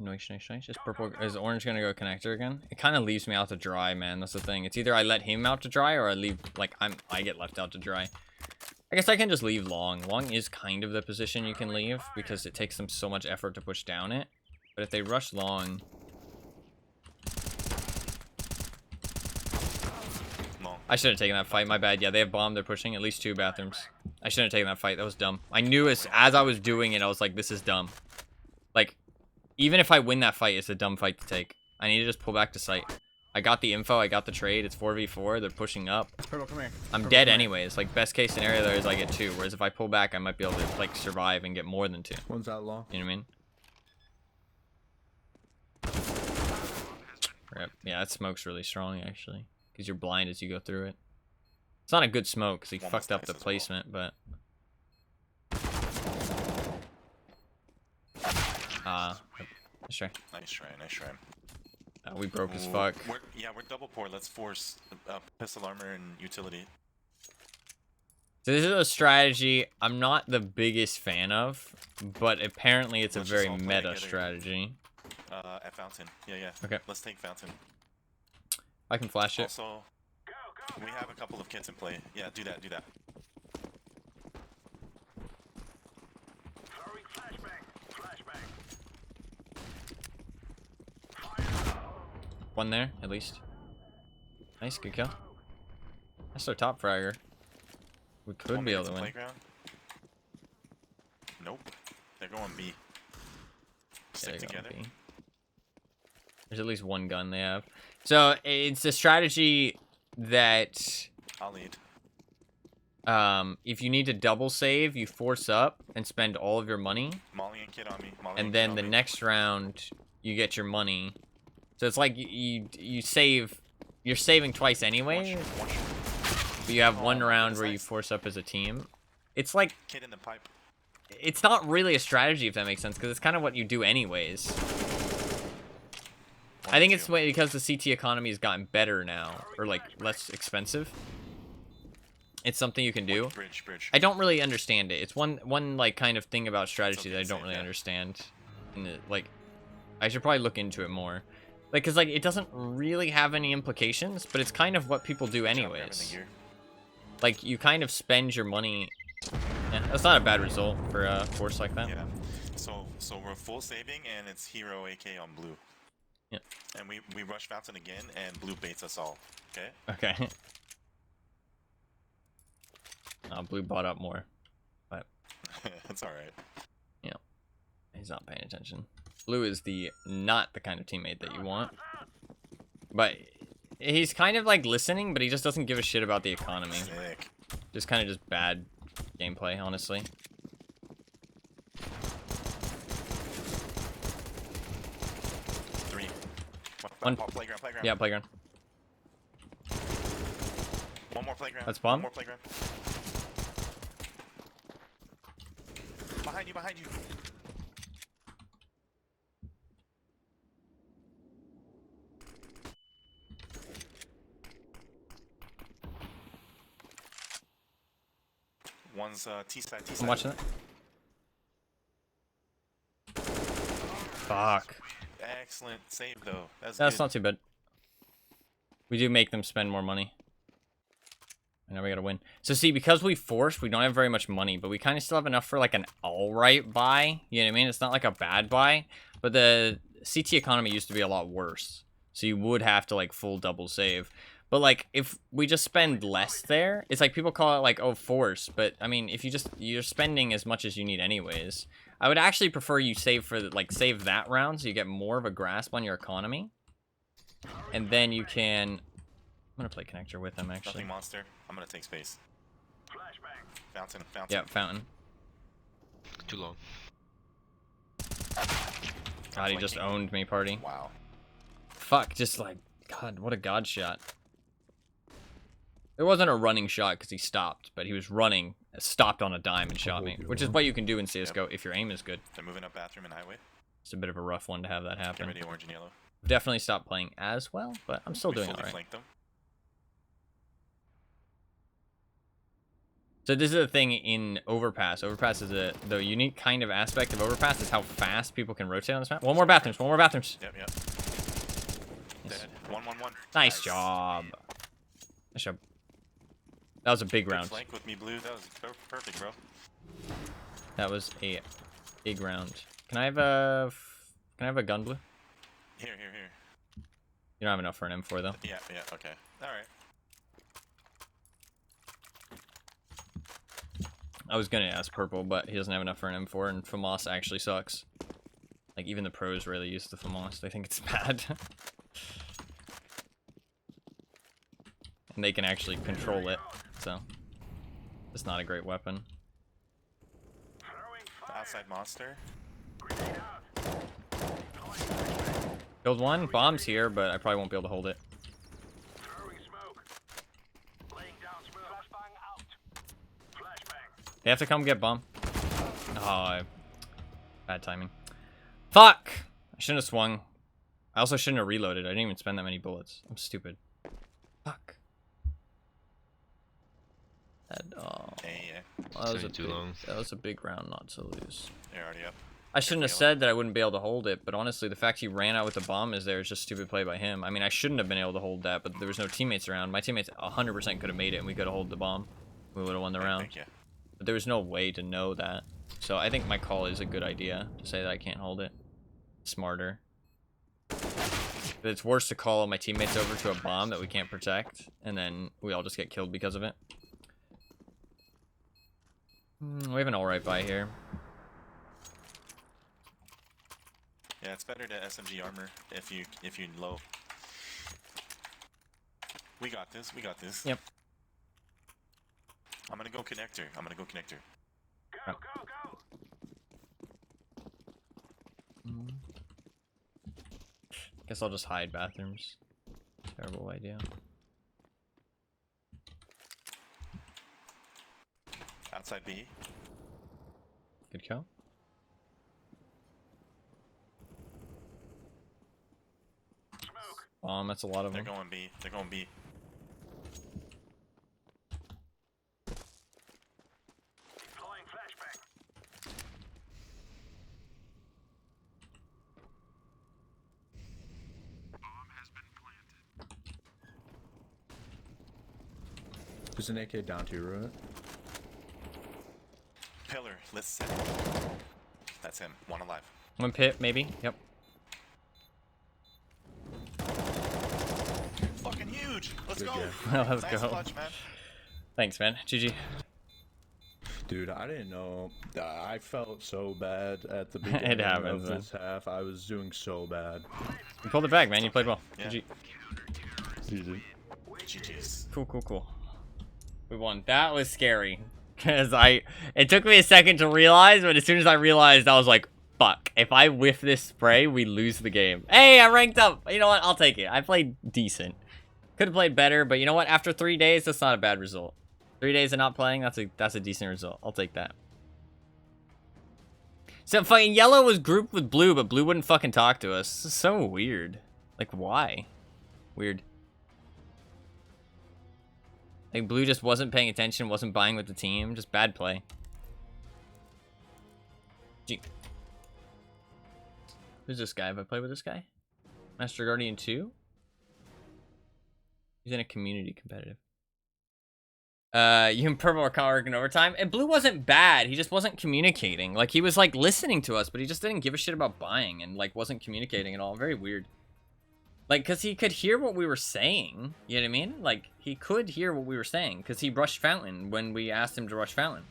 Nice. Is purple? Is orange gonna go connector again? It kind of leaves me out to dry, man. That's the thing. It's either I let him out to dry or I leave. Like I get left out to dry. I guess I can just leave long. Long is kind of the position you can leave because it takes them so much effort to push down it. But if they rush long, Long. I should have taken that fight. My bad. Yeah, they have bomb. They're pushing at least 2 bathrooms. I shouldn't have taken that fight. That was dumb. I knew as I was doing it, I was like, this is dumb. Like, even if I win that fight, it's a dumb fight to take. I need to just pull back to site. I got the info. I got the trade. It's 4v4. They're pushing up. Purple, come here. I'm dead anyways. Like, best case scenario there is I get 2. Whereas if I pull back, I might be able to, like, survive and get more than 2. One's out long. You know what I mean? Rip. Yeah, that smoke's really strong, actually. Because you're blind as you go through it. It's not a good smoke because he Almost fucked up nice the as well. placement, but... Nice try. Nice try. We broke as Ooh, fuck. We're double poor. Let's force pistol armor and utility. So this is a strategy I'm not the biggest fan of, but apparently it's Let's a just very all play meta together. strategy. At fountain. Yeah. Okay. Let's take fountain. I can flash it. Also, we have a couple of kits in play. Yeah, do that. One there, at least. Nice, good kill. That's our top fragger. We could 1 be able minute to win. Playground. Nope. They're going B. Yeah, Stick they're going together. B. There's at least one gun they have. So it's a strategy that I'll lead. if you need to double save, you force up and spend all of your money, Molly and kid on me. and then the next round you get your money. So it's like you save. You're saving twice anyway, but you have one round where you force up as a team. It's like, Kid in the pipe. it's not really a strategy if that makes sense, because it's kind of what you do anyways. I think it's because the CT economy has gotten better now, or like less expensive. It's something you can do. Bridge. I don't really understand it. It's one like kind of thing about strategy that I don't really understand. And like, I should probably look into it more. Like, cause like it doesn't really have any implications, but it's kind of what people do anyways. Like, you kind of spend your money. Yeah, that's not a bad result for a force like that. Yeah. So we're full saving, and it's hero AK on blue. Yeah. And we rush Fountain again, and blue baits us all. Okay. Okay. Blue bought up more, but That's all right. yeah, he's not paying attention. Blue is not the kind of teammate that you want, but he's kind of like listening, but he just doesn't give a shit about the economy. Sick. Just kind of just bad gameplay, honestly. Three. One. Playground. Yeah, playground. One more playground. That's bomb. One more playground. Behind you. One's T-side. I'm watching that. Fuck. Excellent save though. That's That's good. not too bad. We do make them spend more money. And now we gotta win. So see, because we forced, we don't have very much money, but we kind of still have enough for like an alright buy. You know what I mean? It's not like a bad buy, but the CT economy used to be a lot worse. So you would have to like full double save. But like, if we just spend less there, it's like people call it like, oh, force. But I mean, if you're spending as much as you need anyways. I would actually prefer you save for like save that round so you get more of a grasp on your economy. And then you can... I'm gonna play connector with him actually. Nothing monster. I'm gonna take space. Fountain. Yeah, fountain. Too long. God, he just owned me, party. Wow. Fuck, just like, God, what a god shot. It wasn't a running shot because he stopped, but he was running, stopped on a dime and shot me, which is what you can do in CSGO if your aim is good. They're moving up bathroom and highway. It's a bit of a rough one to have that Get happen. ready, orange and yellow. Definitely stopped playing as well, but I'm still doing fully alright. flanked them. So this is the thing in Overpass. Overpass is the unique kind of aspect of Overpass is how fast people can rotate on this map. One more bathrooms. Yep. Yes. Dead. One. Nice job. Nice job. That was a big round. Flank with me, blue. That was perfect, bro. That was a big round. Can I have a gun, blue? Here. You don't have enough for an M4 though. Yeah, okay. Alright. I was gonna ask purple, but he doesn't have enough for an M4, and FAMAS actually sucks. Like, even the pros rarely use the FAMAS. They think it's bad. And they can actually control it, so it's not a great weapon. The outside monster. Killed one. Bomb's here, but I probably won't be able to hold it. They have to come get bomb. Oh, bad timing. Fuck! I shouldn't have swung. I also shouldn't have reloaded. I didn't even spend that many bullets. I'm stupid. Fuck. That was a big round not to lose. They're already up. I shouldn't have said that I wouldn't be able to hold it, but honestly, the fact he ran out with the bomb is just stupid play by him. I mean, I shouldn't have been able to hold that, but there was no teammates around. My teammates 100% could have made it, and we could have held the bomb. We would have won the round. But there was no way to know that. So I think my call is a good idea to say that I can't hold it. Smarter. But it's worse to call my teammates over to a bomb that we can't protect, and then we all just get killed because of it. We have an alright buy here. Yeah, it's better to SMG armor if you low. We got this. Yep. I'm gonna go connector. Go. Guess I'll just hide bathrooms. Terrible idea. Outside B. Good kill. That's a lot of They're them. going B. They're going B. There's an AK down to you, right? Pillar, listen. That's him. One alive. One pit, maybe. Yep. Fucking huge. Let's Good go. guess. Let's Nice go. clutch, man. Thanks, man. GG. Dude, I didn't know. I felt so bad at the beginning happens, of this half. I was doing so bad. You pulled it back, man. You played well. Yeah. GG. Easy. GG's. Cool. We won. That was scary. Because it took me a second to realize, but as soon as I realized, I was like, fuck. If I whiff this spray, we lose the game. Hey, I ranked up. You know what? I'll take it. I played decent. Could have played better, but you know what? After 3 days, that's not a bad result. 3 days of not playing, that's a decent result. I'll take that. So fucking yellow was grouped with blue, but blue wouldn't fucking talk to us. This is so weird. Like, why? Weird. Like, blue just wasn't paying attention, wasn't buying with the team. Just bad play. Gee. Who's this guy? Have I played with this guy? Master Guardian 2? He's in a community competitive. You and purple are kind of working overtime. And blue wasn't bad. He just wasn't communicating. Like, he was, like, listening to us, but he just didn't give a shit about buying and, like, wasn't communicating at all. Very weird. Like, because he could hear what we were saying. You know what I mean? Like, he could hear what we were saying because he rushed Fountain when we asked him to rush Fountain.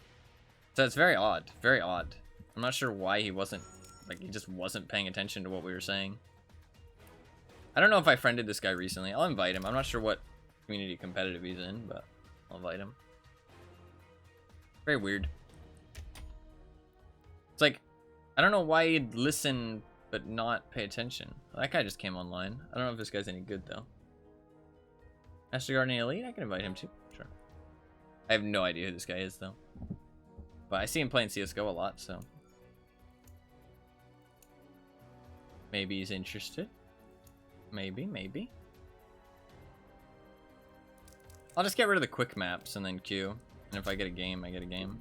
So it's very odd. Very odd. I'm not sure why he wasn't, like, he just wasn't paying attention to what we were saying. I don't know if I friended this guy recently. I'll invite him. I'm not sure what community competitive he's in, but I'll invite him. Very weird. It's like, I don't know why he'd listen but not pay attention. That guy just came online. I don't know if this guy's any good, though. Master Guardian Elite? I can invite him, too. Sure. I have no idea who this guy is, though. But I see him playing CSGO a lot, so. Maybe he's interested. Maybe. I'll just get rid of the quick maps and then queue. And if I get a game, I get a game.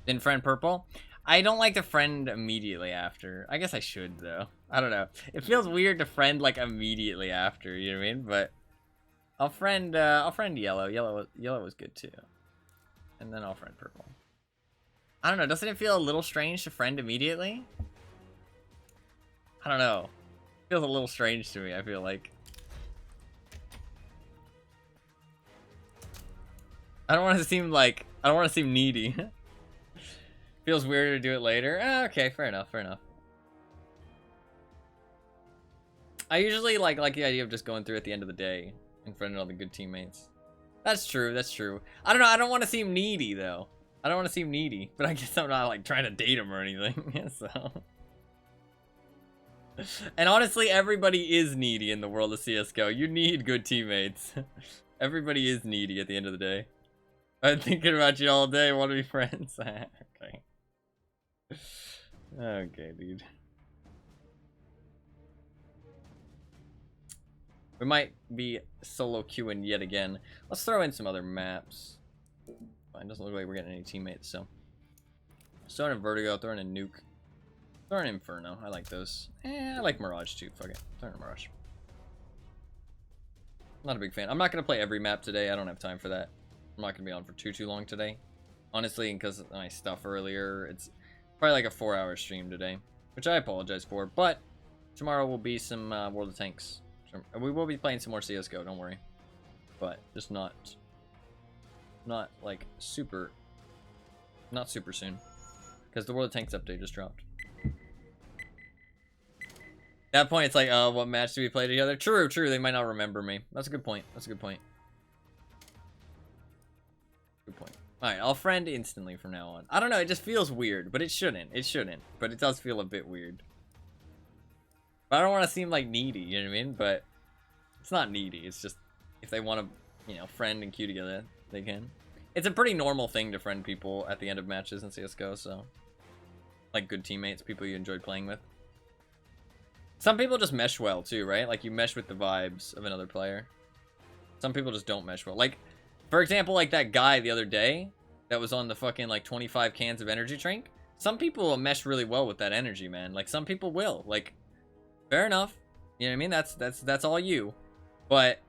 Then friend purple. I don't like to friend immediately after. I guess I should though. I don't know. It feels weird to friend like immediately after. You know what I mean? But I'll friend yellow. Yellow was good too. And then I'll friend purple. I don't know. Doesn't it feel a little strange to friend immediately? I don't know. It feels a little strange to me. I feel like. I don't want to seem needy. Feels weird to do it later. Okay, fair enough. I usually like the idea of just going through at the end of the day and friending all the good teammates. That's true. I don't know. I don't want to seem needy though. I don't want to seem needy, but I guess I'm not like trying to date him or anything. So. And honestly, everybody is needy in the world of CS:GO. You need good teammates. Everybody is needy at the end of the day. I'm thinking about you all day. Want to be friends? Okay. Okay, dude. We might be solo queuing yet again. Let's throw in some other maps. Fine, doesn't look like we're getting any teammates, so. Throwing in Vertigo, throwing in Nuke. Throwing in Inferno. I like those. I like Mirage too. Fuck it. Throwing in Mirage. Not a big fan. I'm not going to play every map today. I don't have time for that. I'm not going to be on for too long today. Honestly, because of my stuff earlier, it's probably like a 4-hour stream today, which I apologize for. But tomorrow will be some World of Tanks. We will be playing some more CS:GO, don't worry. But just not like super soon, because the World of Tanks update just dropped. At that point, it's like, what match do we play together? True. They might not remember me. That's a good point. Good point. Alright, I'll friend instantly from now on. I don't know, it just feels weird, but it shouldn't. But it does feel a bit weird. But I don't want to seem like needy, you know what I mean? But it's not needy, it's just if they want to, you know, friend and queue together, they can. It's a pretty normal thing to friend people at the end of matches in CS:GO, so. Like good teammates, people you enjoyed playing with. Some people just mesh well too, right? Like you mesh with the vibes of another player. Some people just don't mesh well. Like, for example, like that guy the other day that was on the fucking like 25 cans of energy drink. Some people will mesh really well with that energy, man. Like some people will. Like, fair enough. You know what I mean? That's all you. But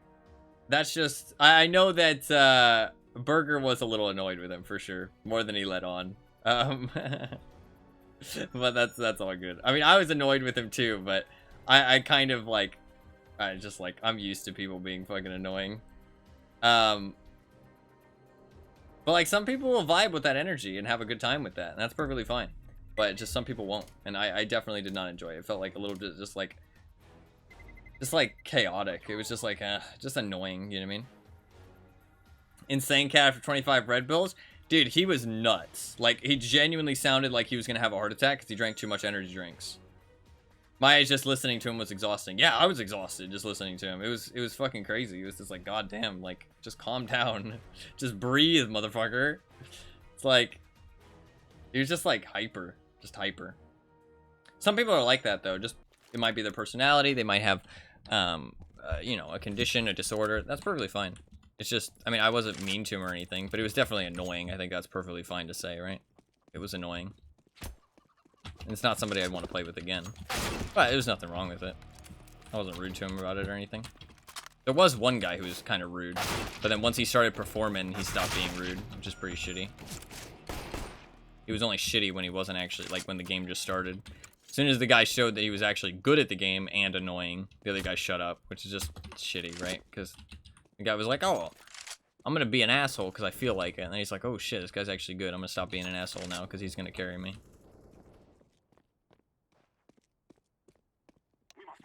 that's just I know that Burger was a little annoyed with him for sure, more than he let on. But that's all good. I mean, I was annoyed with him too, but I kind of like I'm used to people being fucking annoying. But like some people will vibe with that energy and have a good time with that, and that's perfectly fine. But just some people won't, and I definitely did not enjoy it. It felt like a little bit just like chaotic. It was just like just annoying, you know what I mean? Insane cat for 25 Red Bulls. Dude, he was nuts. Like, he genuinely sounded like he was gonna have a heart attack because he drank too much energy drinks. My just listening to him was exhausting. Yeah, I was exhausted just listening to him. It was fucking crazy. It was just like, goddamn, like, just calm down. Just breathe, motherfucker. It's like, he was just like hyper. Just hyper. Some people are like that though. Just, it might be their personality. They might have, you know, a condition, a disorder. That's perfectly fine. It's just, I mean, I wasn't mean to him or anything, but it was definitely annoying. I think that's perfectly fine to say, right? It was annoying. And it's not somebody I'd want to play with again. But there was nothing wrong with it. I wasn't rude to him about it or anything. There was one guy who was kind of rude, but then once he started performing, he stopped being rude, which is pretty shitty. He was only shitty when he wasn't actually, like, when the game just started. As soon as the guy showed that he was actually good at the game and annoying, the other guy shut up, which is just shitty, right? Because the guy was like, oh, I'm going to be an asshole because I feel like it. And then he's like, oh shit, this guy's actually good. I'm going to stop being an asshole now because he's going to carry me.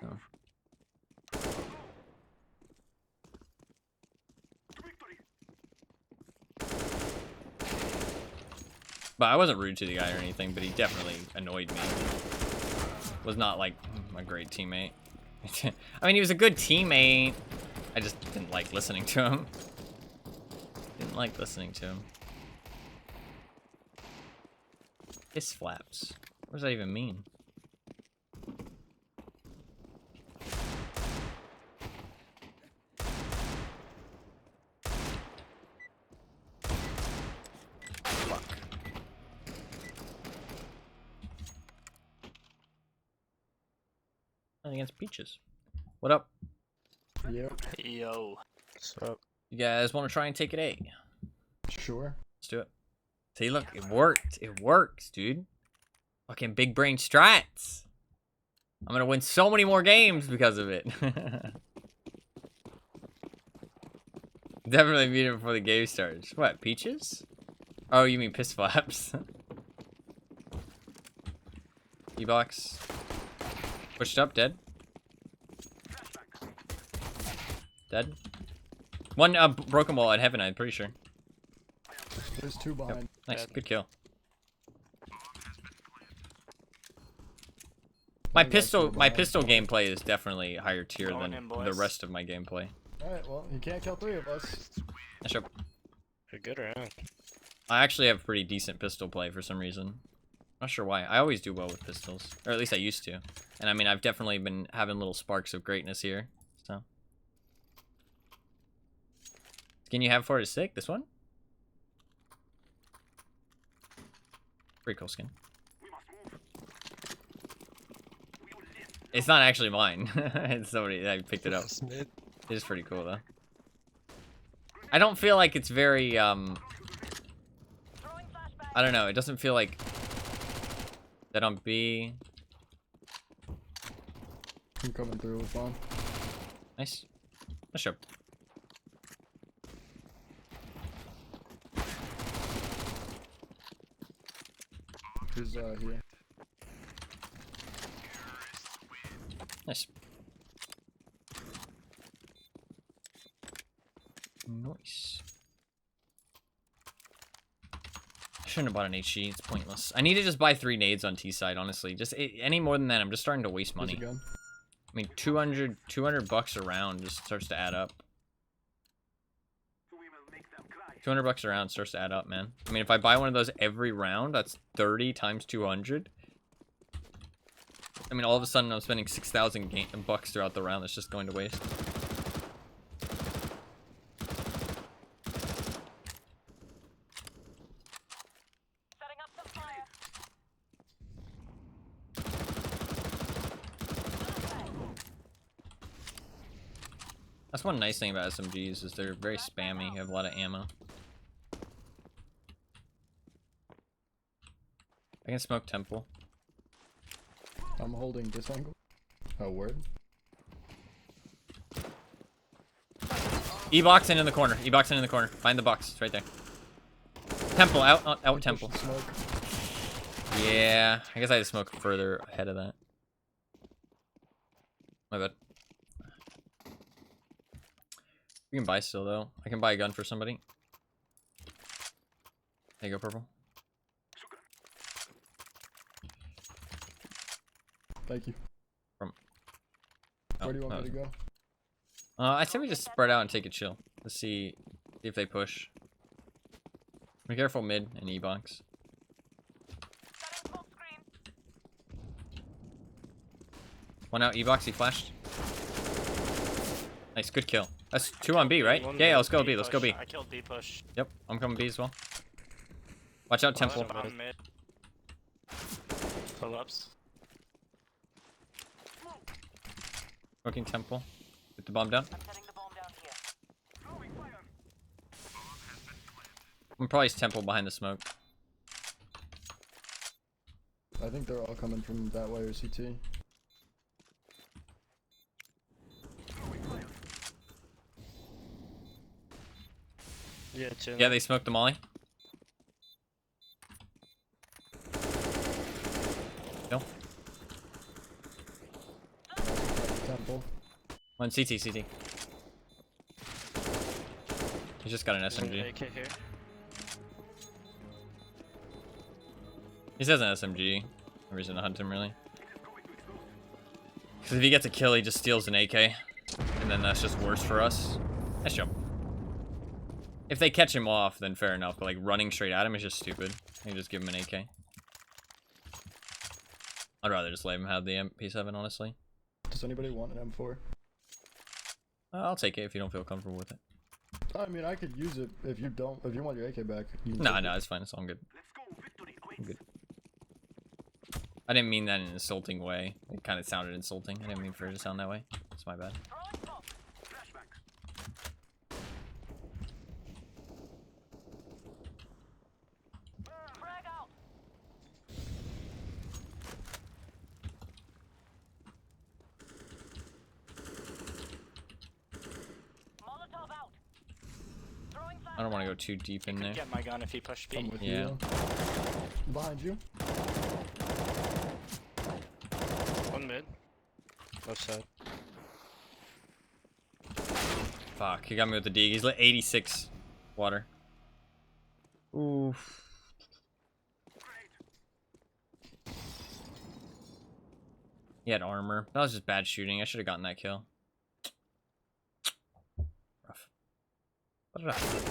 So. But I wasn't rude to the guy or anything, but he definitely annoyed me. Was not like a great teammate. I mean, he was a good teammate. I just didn't like listening to him. Didn't like listening to him. Piss flaps. What does that even mean? Fuck. Nothing against Peaches. What up? Yep. Yo. What's up? You guys want to try and take it A? Sure. Let's do it. See, look, it worked. It works, dude. Fucking big brain strats. I'm gonna win so many more games because of it. Definitely beat it before the game starts. What, Peaches? Oh, you mean piss flaps? E-box. Pushed up, dead. Dead. One broken wall at heaven, I'm pretty sure. There's two behind. Nice, good kill. My pistol gameplay is definitely higher tier Going than in, the boys. rest of my gameplay. Alright, well, you can't kill three of us. Sure. A good round. I actually have pretty decent pistol play for some reason. Not sure why. I always do well with pistols, or at least I used to. And I mean, I've definitely been having little sparks of greatness here. So, skin you have for it is sick. This one, pretty cool skin. It's not actually mine. It's somebody that picked it up. It is pretty cool though. I don't feel like it's very I don't know. It doesn't feel like that on B. I'm coming through with bomb. Nice. Nice job. Who's here? Nice. Nice. I shouldn't have bought an HG. It's pointless. I need to just buy 3 nades on T side, honestly. Just any more than that, I'm just starting to waste money. There's a gun. I mean, 200 bucks a round just starts to add up. 200 bucks a round starts to add up, man. I mean, if I buy one of those every round, that's 30 times 200. I mean, all of a sudden I'm spending 6,000 bucks throughout the round. That's just going to waste. That's one nice thing about SMGs is they're very spammy. You have a lot of ammo. I can smoke temple. I'm holding this angle. Oh, word. E-box in the corner. E-box in the corner. Find the box. It's right there. Temple. Out temple. Smoke. Yeah. I guess I had to smoke further ahead of that. My bad. We can buy still, though. I can buy a gun for somebody. There you go, purple. Thank you. Oh, Where do you want me to go? I say we just spread out and take a chill. Let's see if they push. Be careful mid and E-box. One out, E-box, he flashed. Nice, good kill. That's 2 on B, right? Yeah, let's go B, let's go B. I killed B push. Yep, I'm coming B as well. Watch out, temple. I'm mid. Pull ups. Smoking temple. Put the bomb down. I'm probably temple behind the smoke. I think they're all coming from that way or CT. Yeah, two. Yeah, they smoked the molly. No. Temple. One CT. He's just got an There's an SMG. AK here. He says an SMG. No reason to hunt him, really. Because if he gets a kill, he just steals an AK. And then that's just worse for us. Nice jump. If they catch him off, then fair enough. But like running straight at him is just stupid. You can just give him an AK. I'd rather just let him have the MP7, honestly. Does anybody want an M4? I'll take it if you don't feel comfortable with it. I mean, I could use it if you don't. If you want your AK back. You can No, take no, it. it's fine. It's all good. I'm good. I didn't mean that in an insulting way. It kind of sounded insulting. I didn't mean for it to sound that way. It's my bad. I don't want to go too deep in Could there. get my gun if he pushed I'm B. with Yeah. you. Behind you. One mid. Left side. Fuck, he got me with the dig. He's lit 86 water. Oof. He had armor. That was just bad shooting. I should have gotten that kill. Rough.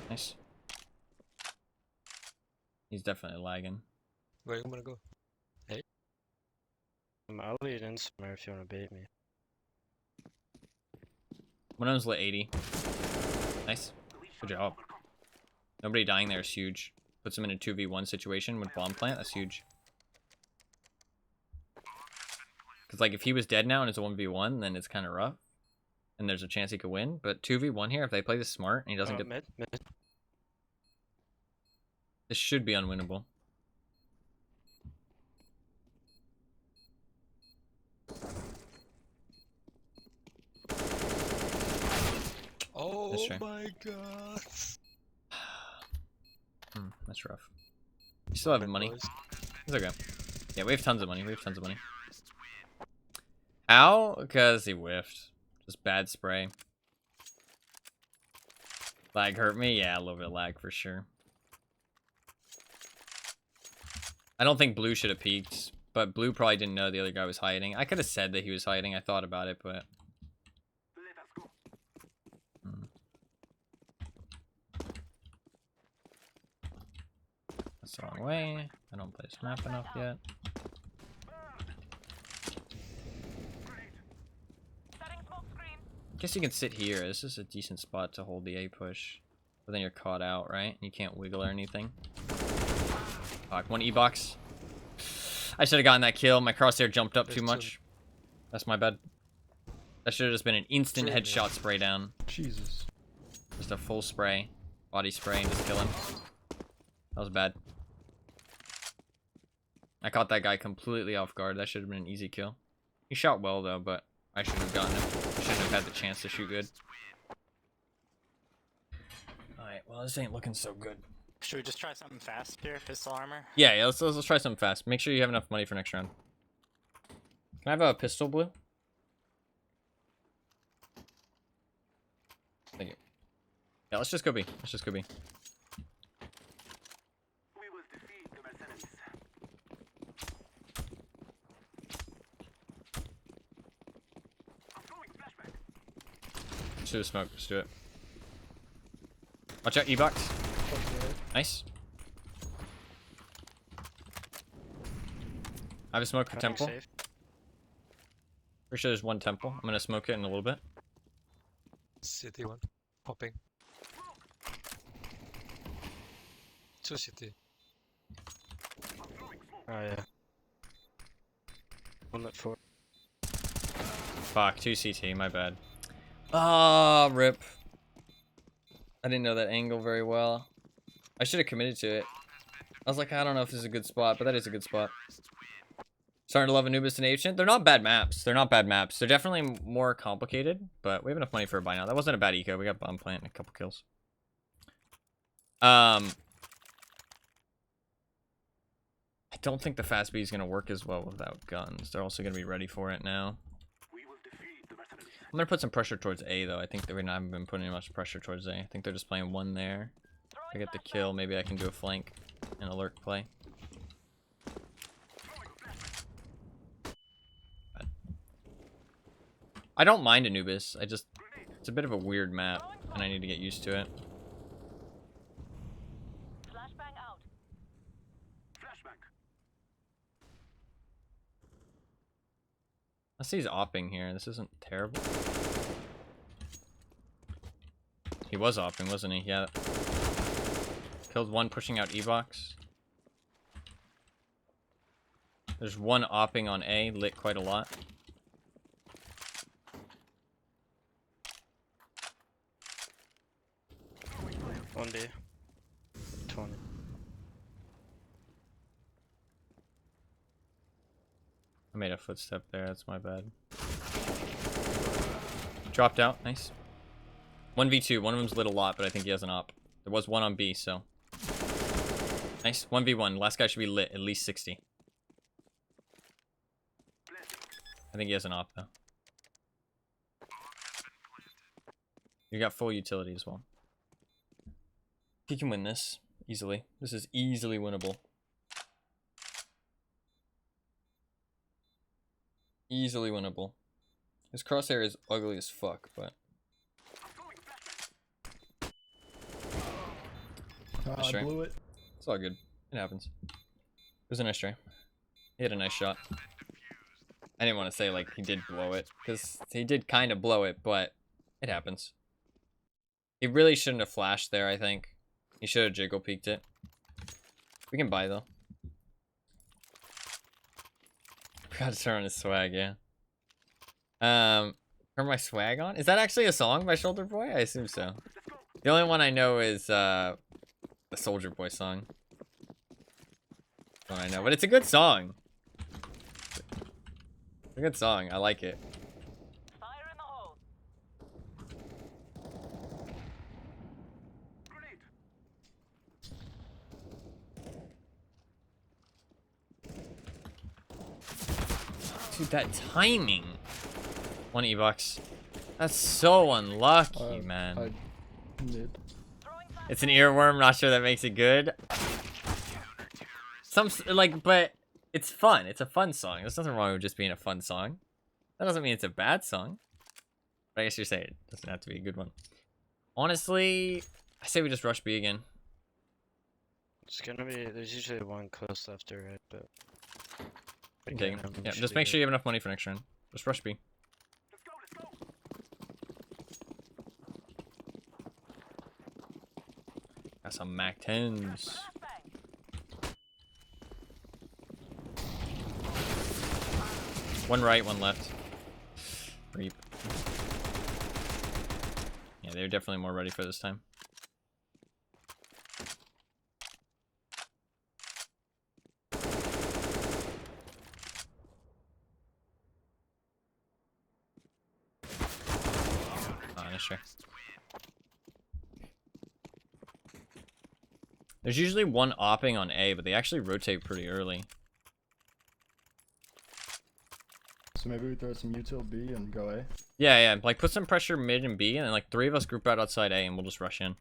Nice. He's definitely lagging. Where you gonna go? I'll lead in somewhere if you want to bait me. One of them's lit 80. Nice. Good job. Nobody dying there is huge. Puts him in a 2v1 situation with bomb plant. That's huge. Because, like, if he was dead now and it's a 1v1, then it's kind of rough. And there's a chance he could win. But 2v1 here, if they play this smart and he doesn't get... Mid. This should be unwinnable. Oh That's true. my god. That's rough. We still have money. Boys. It's okay. Yeah, we have tons of money. Ow? Because he whiffed. Just bad spray. Lag hurt me? Yeah, a little bit of lag for sure. I don't think blue should have peeked, but blue probably didn't know the other guy was hiding. I could have said that he was hiding. I thought about it, but... That's the wrong way. I don't play this map enough yet. Guess you can sit here. This is a decent spot to hold the A push. But then you're caught out, right? You can't wiggle or anything. Fuck, one E-box. I should have gotten that kill. My crosshair jumped up too much. That's my bad. That should have just been an instant headshot spray down. Jesus. Just a full spray. Body spray and just kill him. That was bad. I caught that guy completely off guard. That should have been an easy kill. He shot well though, but I should have gotten him. Shouldn't have had the chance to shoot good. Alright, well this ain't looking so good. Should we just try something fast here? Pistol armor? Yeah, let's try something fast. Make sure you have enough money for next round. Can I have a pistol, Blue? Thank you. Yeah, let's just go B. Let's just go B. Let's do a smoke. Let's do it. Watch out, E-box. Nice. I have a smoke for temple. Safe. Pretty sure there's one temple. I'm gonna smoke it in a little bit. City one. Popping. 2 city. Oh yeah. 1 at 4. Fuck, 2 CT, my bad. Ah, rip. I didn't know that angle very well. I should have committed to it. I was like, I don't know if this is a good spot, but that is a good spot. Starting to love Anubis and Ancient. They're not bad maps. They're not bad maps. They're definitely more complicated, but we have enough money for a buy now. That wasn't a bad eco. We got bomb plant and a couple kills. I don't think the fast B is going to work as well without guns. They're also going to be ready for it now. I'm going to put some pressure towards A, though. I think that we haven't been putting much pressure towards A. I think they're just playing one there. If I get the kill, maybe I can do a flank and a lurk play. I don't mind Anubis. It's a bit of a weird map, and I need to get used to it. I see he's opping here. This isn't terrible. He was opping, wasn't he? Yeah. Killed one pushing out E-box. There's one opping on A, lit quite a lot. One B. 20. I made a footstep there, that's my bad. Dropped out, nice. 1v2, one of them's lit a lot, but I think he has an op. There was one on B, so. Nice, 1v1, last guy should be lit, at least 60. I think he has an op, though. You got full utility as well. He can win this, easily. This is easily winnable. Easily winnable. His crosshair is ugly as fuck, but... Nice try. I blew it. It's all good. It happens. It was a nice try. He had a nice shot. I didn't want to say, like, he did blow it, because he did kind of blow it, but it happens. He really shouldn't have flashed there, I think. He should have jiggle peeked it. We can buy, though. Forgot to turn on his swag, yeah. Turn my swag on? Is that actually a song by Shoulder Boy? I assume so. The only one I know is the Soldier Boy song. One I know, but it's a good song. It's a good song. I like it. Dude, that timing. One E-box. That's so unlucky, man. I did. It's an earworm. Not sure that makes it good. But it's fun. It's a fun song. There's nothing wrong with just being a fun song. That doesn't mean it's a bad song. But I guess you're saying it doesn't have to be a good one. Honestly, I say we just rush B again. It's gonna be. There's usually one close left or right, but. Okay. again, Yeah, should just be make good. sure you have enough money for next round. Just rush B. Got some Mac 10s. One right, one left. Reap. Yeah, they're definitely more ready for this time. Oh, nice try. There's usually one opping on A, but they actually rotate pretty early. So maybe we throw some util B and go A. Yeah, yeah. Like put some pressure mid and B, and then like 3 of us group out outside A, and we'll just rush in.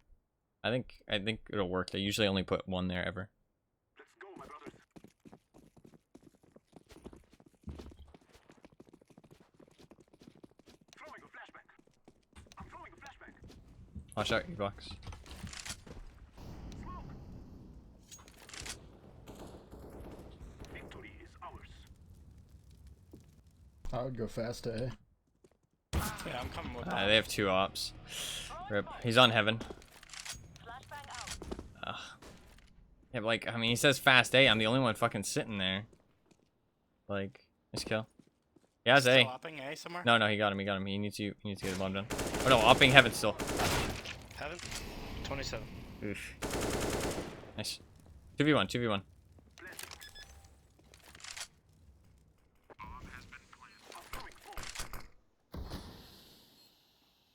I think it'll work. They usually only put one there ever. Watch out, E-box. I would go fast to A. Yeah, I'm coming with They have 2 ops. Rip. He's on heaven. Ugh. Yeah, but like, I mean, he says fast A. I'm the only one fucking sitting there. Like, nice kill. He has Still A. hopping A somewhere? No, he got him. He got him. He needs to get the bomb done. Oh no, opping heaven still. Haven't? 27. Oof. Nice. 2v1, 2v1.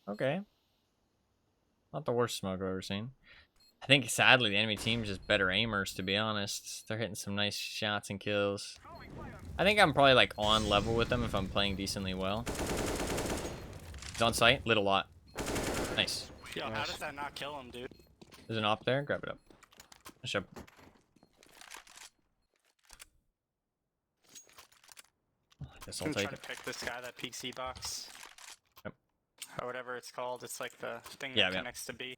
Okay. Not the worst smoke I've ever seen. I think sadly the enemy team's just better aimers, to be honest. They're hitting some nice shots and kills. I think I'm probably like on level with them if I'm playing decently well. He's on site, lit a lot. Nice. Yo, how does that not kill him, dude? There's an op there, grab it up. Nice job. I guess I'll I'm take trying it. to pick this guy that peeks E-box. Yep. Or whatever it's called. It's like the thing Yeah, that yeah. connects to B.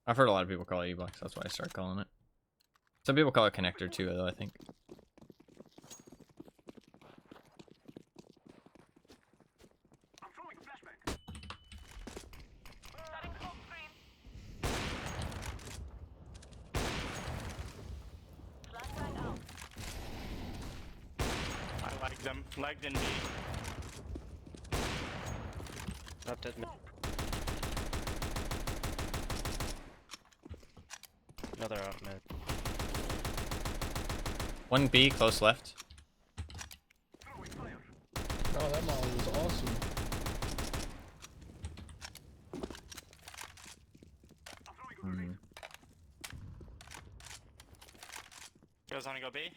I've heard a lot of people call it E-box, that's why I started calling it. Some people call it connector too, though, I think. I like them. Legged in B. Not dead mid. Another out mid. One B, close left. Oh, that molly was awesome. Hmm. You guys wanna go B?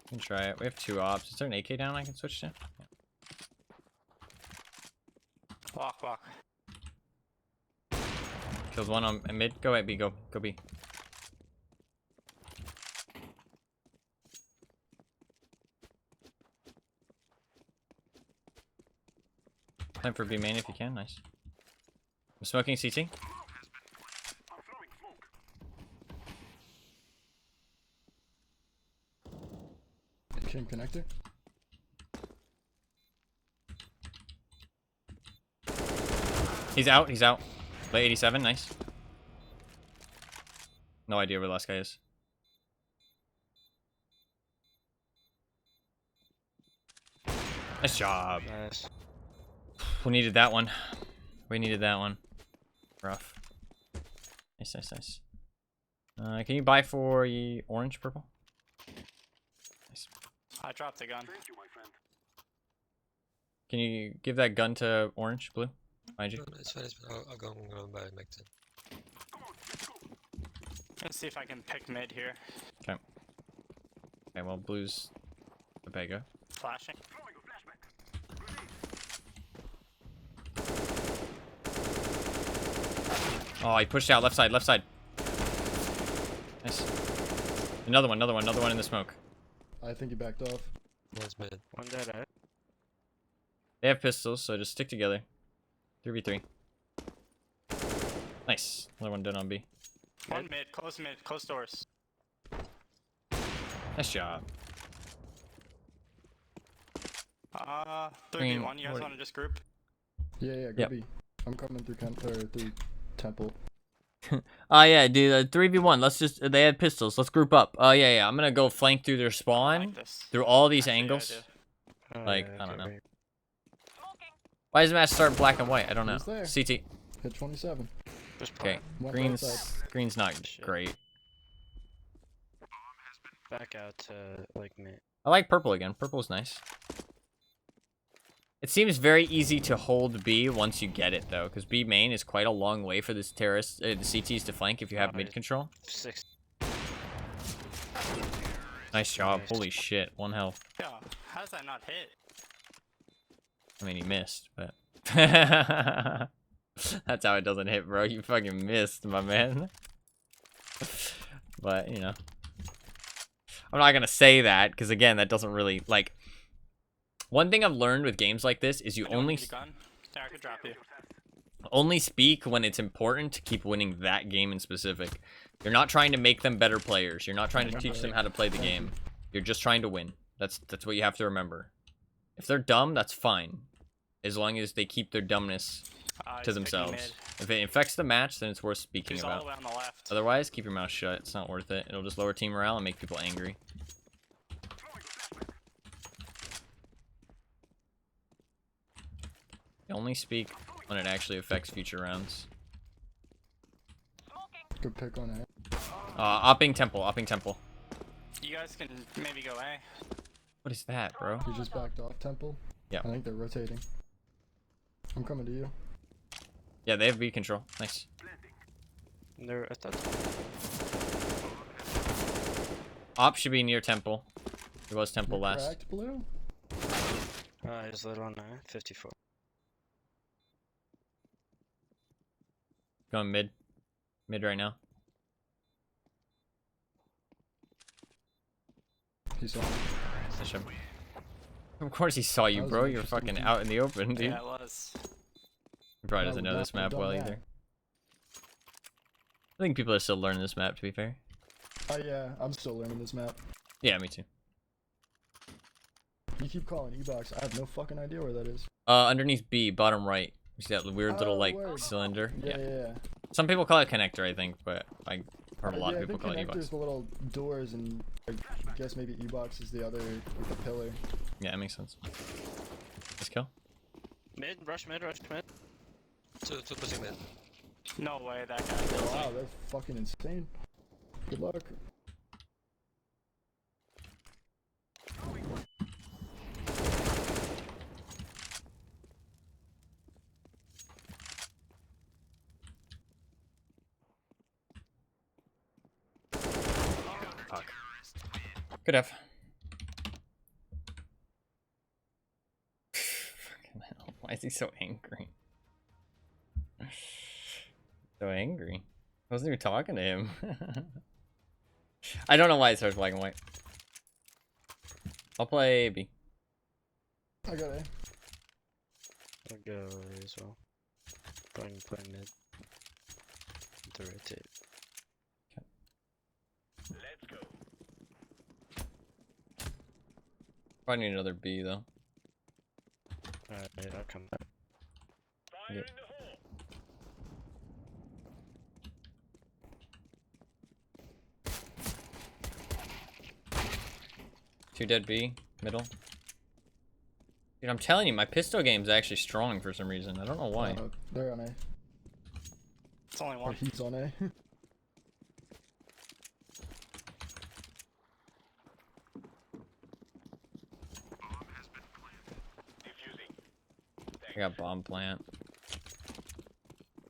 Can try it. We have 2 ops. Is there an AK down I can switch to? Yeah. Walk. Killed one on mid. Go at B, go B. Time for B main if you can, nice. I'm smoking CT. Chain connector. He's out. Late 87, nice. No idea where the last guy is. Nice job. Nice. We needed that one. Rough. Nice. Can you buy for orange, purple? Nice. I dropped the gun. Can you give that gun to orange, blue? Behind you. No, it's fine. I'll go and buy Mac 10. Let's see if I can pick mid here. Okay, well, blue's the Vega. Flashing. Oh, he pushed out left side. Nice. Another one in the smoke. I think he backed off. One's mid. One dead out. They have pistols, so just stick together. 3v3. Nice. Another one dead on B. One mid, close doors. Nice job. 3v1, you guys what- want to just group? Yeah, yeah, go Yep. B. I'm coming through through temple. Oh yeah, dude. 3v1. Let's just. They had pistols. Let's group up. Oh yeah, yeah. I'm gonna go flank through their I spawn, like this. through all these Actually, I angles. do. Like, I don't know. Why does the match start black and white? I don't know. Who's there? CT. Hit 27. Okay. One Green's outside. green's not Shit. great. Back out to like me. I like purple again. Purple's nice. It seems very easy to hold B once you get it though, because B main is quite a long way for this terrorist, the CTs to flank if you have mid control. 6. Nice job. Nice. Holy shit. 1 health. Yeah, how's that not hit? I mean, he missed, but that's how it doesn't hit, bro. You fucking missed, my man. But you know, I'm not gonna say that because again, that doesn't really like. One thing I've learned with games like this is you Anyone only need a gun? Yeah, I could drop you. only speak when it's important to keep winning that game in specific. You're not trying to make them better players. You're not trying to teach them how to play the game. You're just trying to win. That's what you have to remember. If they're dumb, that's fine, as long as they keep their dumbness He's to picking themselves. mid. If it affects the match, then it's worth speaking He's all the about. way on the left. Otherwise, keep your mouth shut. It's not worth it. It'll just lower team morale and make people angry. You only speak when it actually affects future rounds. Good pick on it. Opping temple, opping temple. You guys can maybe go A. What is that, bro? You just backed off temple. Yeah. I think they're rotating. I'm coming to you. Yeah, they have B control. Nice. They're at that. Op should be near temple. It was temple You're last. cracked, blue. He's lit on 54. Going mid. Mid right now. He saw. Nice job. Of course he saw you, That was bro. an You're interesting fucking team. out in the open, dude. Yeah, it was. He probably I doesn't would know not this have map done well that. either. I think people are still learning this map, to be fair. Oh yeah, I'm still learning this map. Yeah, me too. You keep calling E-box. I have no fucking idea where that is. Underneath B, bottom right. You see that weird little, Oh, like, word. cylinder? Yeah, yeah. Some people call it connector, I think, but I heard a lot Yeah, of people call I it think E-box. connector's the little doors, and I guess maybe E-box is the other with the pillar. Yeah, that makes sense. Let's kill. Mid, rush mid, rush mid. Two pushing mid. No way that guy kills me. Wow, that's fucking insane. Good luck. Fuck. Good F. Fucking hell. Why is he so angry? So angry. I wasn't even talking to him. I don't know why it starts black and white. I'll play B. I got A. I'll go A as well. Playing mid. To rotate. Probably need another B though. Alright, I'll come back. Yep. Two dead B, middle. Dude, I'm telling you, my pistol game's actually strong for some reason. I don't know why. They're on A. It's only Or one. he's on A. I got bomb plant.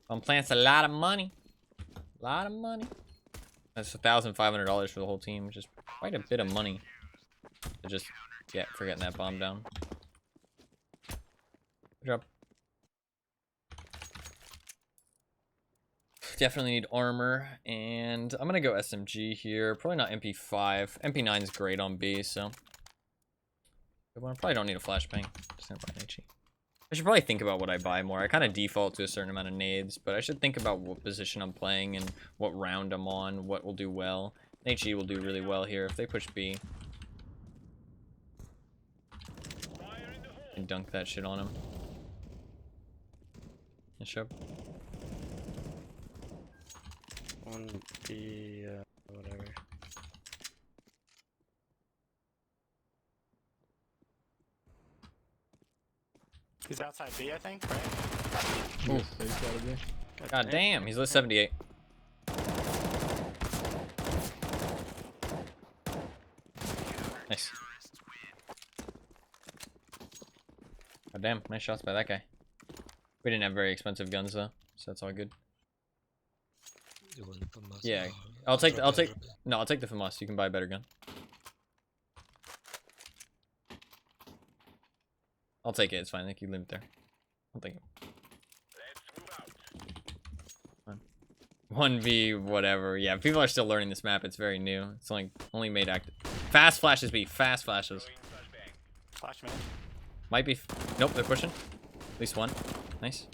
Bomb plant's a lot of money. A lot of money. That's $1,500 for the whole team, which is quite a bit of money to just get for getting that bomb down. Good job. Definitely need armor, and I'm gonna go SMG here. Probably not MP5. MP9 is great on B, so. Good one. Probably don't need a flashbang. Just gonna buy an HE. I should probably think about what I buy more. I kind of default to a certain amount of nades, but I should think about what position I'm playing and what round I'm on, what will do well. HE will do really well here if they push B. And dunk that shit on him. And shove. One B, whatever. He's outside B, I think, right? Ooh, he's gotta be. God damn, he's lit 78. Nice. God damn, nice shots by that guy. We didn't have very expensive guns though, so that's all good. You want to put Yeah, or I'll take drop it? no, I'll take the FAMAS. You can buy a better gun. I'll take it. It's fine. I think you leave it there. I'll take it. 1v whatever. Yeah, people are still learning this map. It's very new. It's only made active. Fast flashes B. Fast flashes. Flash me. Might be. Nope, they're pushing. At least one. Nice.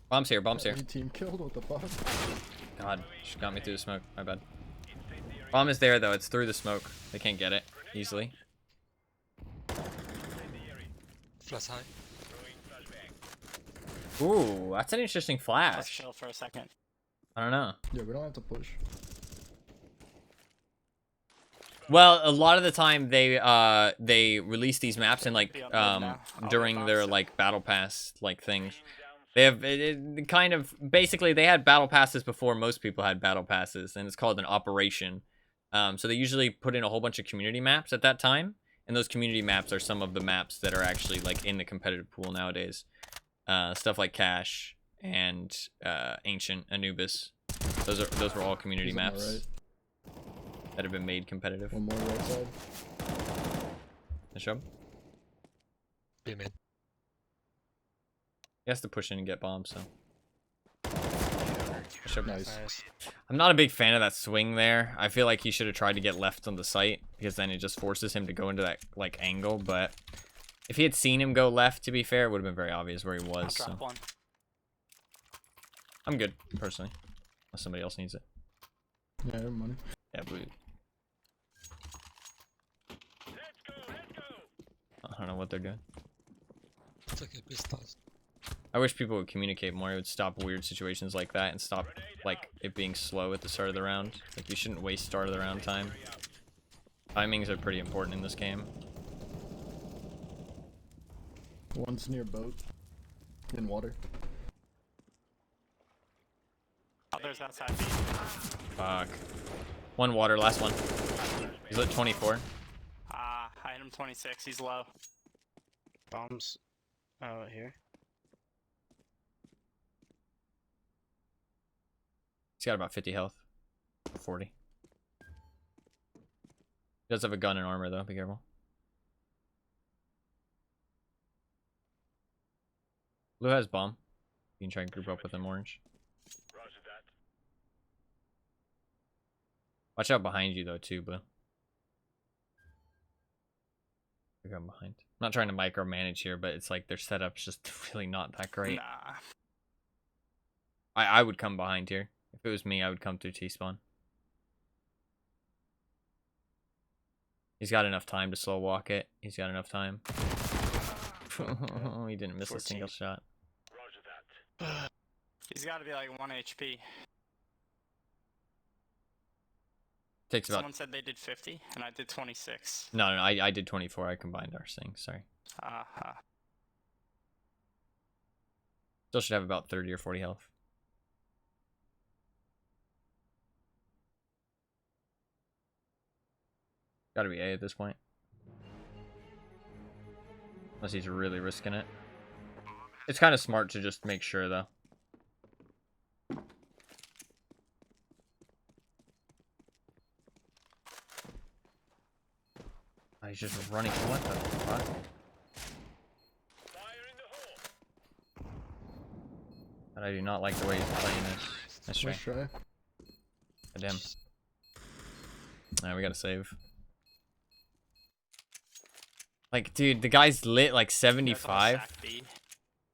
Bombs here. Bombs here. Any team killed? What the fuck? God, she got me through the smoke. My bad. Bomb is there though. It's through the smoke. They can't get it easily. Flash high. Ooh, that's an interesting Let's flash. chill for a second. I don't know. Yeah, we don't have to push. Well, a lot of the time they release these maps and like Be on mid now. I'll during go their box. like battle pass like things. They have it kind of basically they had battle passes before most people had battle passes, and it's called an operation. So they usually put in a whole bunch of community maps at that time, and those community maps are some of the maps that are actually like in the competitive pool nowadays. Stuff like Cache and Ancient Anubis. Those were all community He's on my maps right. that have been made competitive. One more right side. The show. B mid. He has to push in and get bombs, so. Nice. Nice. I'm not a big fan of that swing there. I feel like he should have tried to get left on the site, because then it just forces him to go into that like angle, but if he had seen him go left, to be fair, it would have been very obvious where he I'll was, drop so. one. I'm good, personally. Unless somebody else needs it. Yeah, I have money. Yeah, blue. I don't know what they're doing. It's okay, pistols. I wish people would communicate more. It would stop weird situations like that and stop like it being slow at the start of the round. Like you shouldn't waste start of the round time. Timings are pretty important in this game. One's near boat. In water. Others outside B. Fuck. One water, last one. He's lit 24. I hit him 26. He's low. Bombs out here. He's got about 50 health. Or 40. He does have a gun and armor though, be careful. Blue has bomb. You can try and group up with him, orange. Watch out behind you though too, Blue. They're going behind. I'm not trying to micromanage here, but it's like their setup's just really not that great. Nah. I would come behind here. If it was me, I would come through T-spawn. He's got enough time to slow walk it. He's got enough time. He didn't miss 14. a single shot. He's got to be like 1 HP. Takes about... Someone said they did 50, and I did 26. No, I did 24. I combined our things. Sorry. Still should have about 30 or 40 health. Gotta be A at this point. Unless he's really risking it. It's kind of smart to just make sure, though. Oh, he's just running. What the fuck? But I do not like the way he's playing this. Nice try. Nice try. Damn. Alright, we gotta save. Like, dude, the guy's lit like 75. Sack B.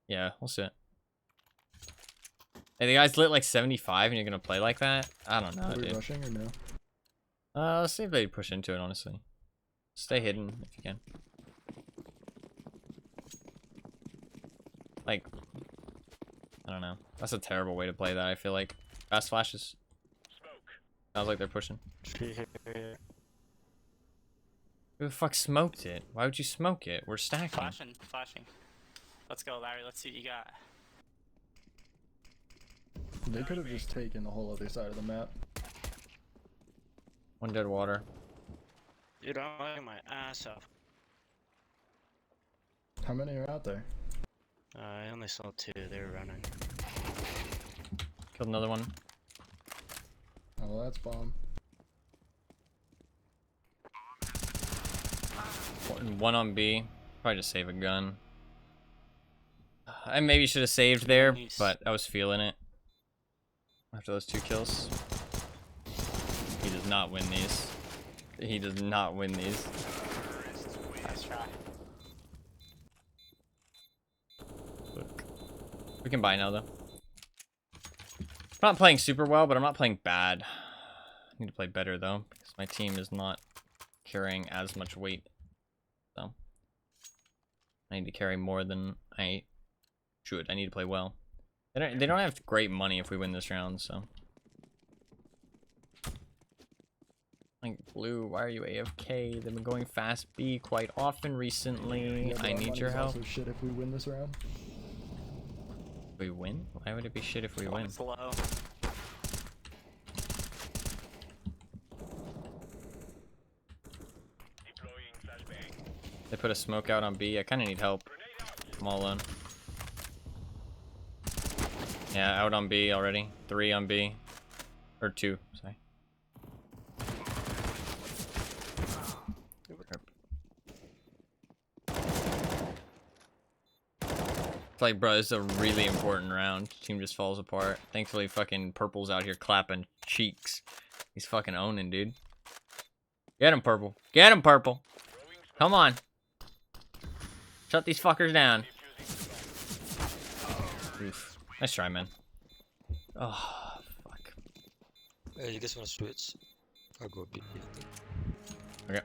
Yeah, we'll see it. Hey, the guy's lit like 75 and you're gonna play like that? I don't know, Are we dude. rushing or no? Let's see if they push into it, honestly. Stay hidden if you can. Like, I don't know. That's a terrible way to play that, I feel like. Fast flashes. Sounds like they're pushing. Tree here. Who the fuck smoked it? Why would you smoke it? We're stacking. Flashing, flashing. Let's go, Larry. Let's see what you got. They could have just taken the whole other side of the map. One dead water. Dude, I'm working my ass off. How many are out there? I only saw 2. They were running. Killed another one. Oh, well, that's bomb. One on B. Probably just save a gun. I maybe should have saved there, but I was feeling it. After those 2 kills. He does not win these. He does not win these. Nice try. Look. We can buy now, though. I'm not playing super well, but I'm not playing bad. I need to play better, though, because my team is not carrying as much weight. So, I need to carry more than I should. I need to play well. They don't have great money if we win this round, so. Like, Blue, why are you AFK? They've been going fast B quite often recently. Yeah, but I our need your money's help. also shit if we win this round. We win? Why would it be shit if we win? It's low. They put a smoke out on B. I kind of need help. I'm all alone. Yeah, out on B already. 3 on B. Or 2, sorry. It's like, bro, this is a really important round. Team just falls apart. Thankfully, fucking Purple's out here clapping cheeks. He's fucking owning, dude. Get him, Purple. Get him, Purple. Come on. Shut these fuckers down. Oof. Nice try, man. Oh, fuck. Hey, you guys wanna switch? I'll go B. Okay.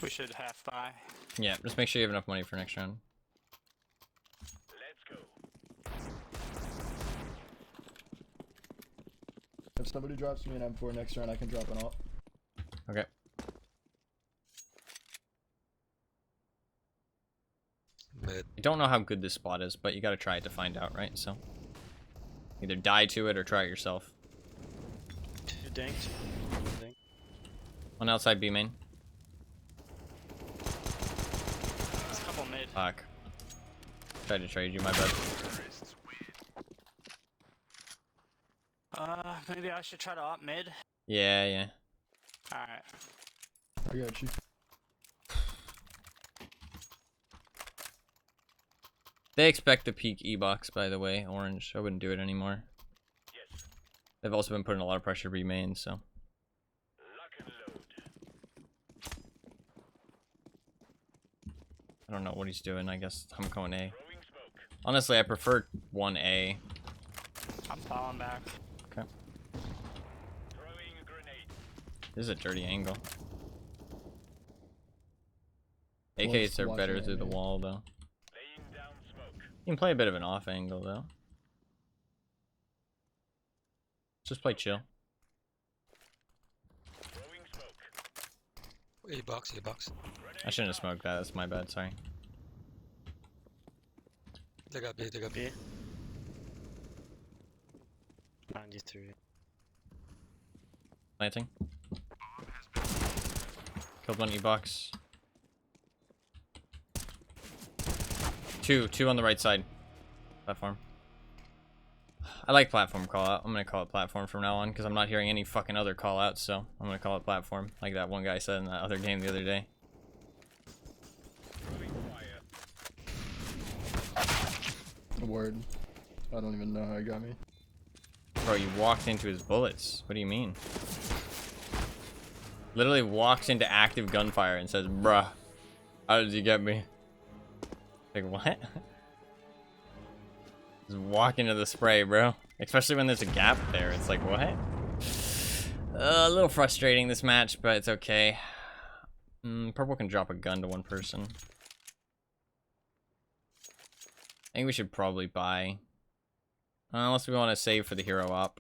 We should half buy. Yeah, just make sure you have enough money for next round. If somebody drops me an M4 next round, I can drop an alt. Okay. Mid. I don't know how good this spot is, but you gotta try it to find out, right? So, either die to it or try it yourself. 2 dinked. One outside B main. There's a couple mid. Fuck. Tried to trade you, my bad. Maybe I should try to op mid. Yeah, yeah. Alright. I got you. They expect to peak E-box, by the way. Orange. I wouldn't do it anymore. They've also been putting a lot of pressure B main, so. I don't know what he's doing. I guess I'm going A. Honestly, I prefer 1A. I'm falling back. Okay. This is a dirty angle. AKs are better through the wall, though. You can play a bit of an off angle, though. Just play chill. A box, A box. I shouldn't have smoked that. That's my bad. Sorry. They got B, they got B. B. 93. Planting. Killed one E-box. Two on the right side. Platform. I like platform call out. I'm gonna call it platform from now on because I'm not hearing any fucking other call outs, so I'm gonna call it platform. Like that one guy said in that other game the other day. Word. I don't even know how he got me. Bro, you walked into his bullets. What do you mean? Literally walks into active gunfire and says, bruh, how did you get me? Like, what? Just walk into the spray, bro. Especially when there's a gap there. It's like, what? A little frustrating this match, but it's okay. Purple can drop a gun to one person. I think we should probably buy. Unless we want to save for the hero op.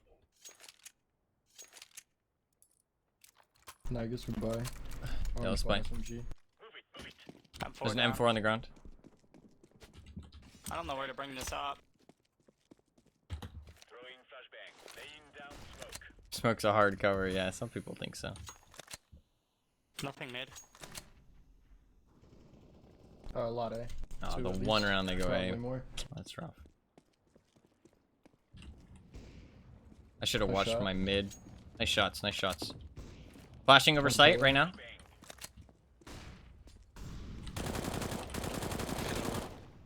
No, I guess we buy. Yeah, let's buy. SMG. There's an down. M4 on the ground. I don't know where to bring this up. Smoke's a hard cover. Yeah, some people think so. Nothing mid. A lot, eh? Oh, Two the at one least. round they go Probably A. more. That's rough. I should have Nice watched shot. my mid. Nice shots, nice shots. Flashing over One sight forward. right now.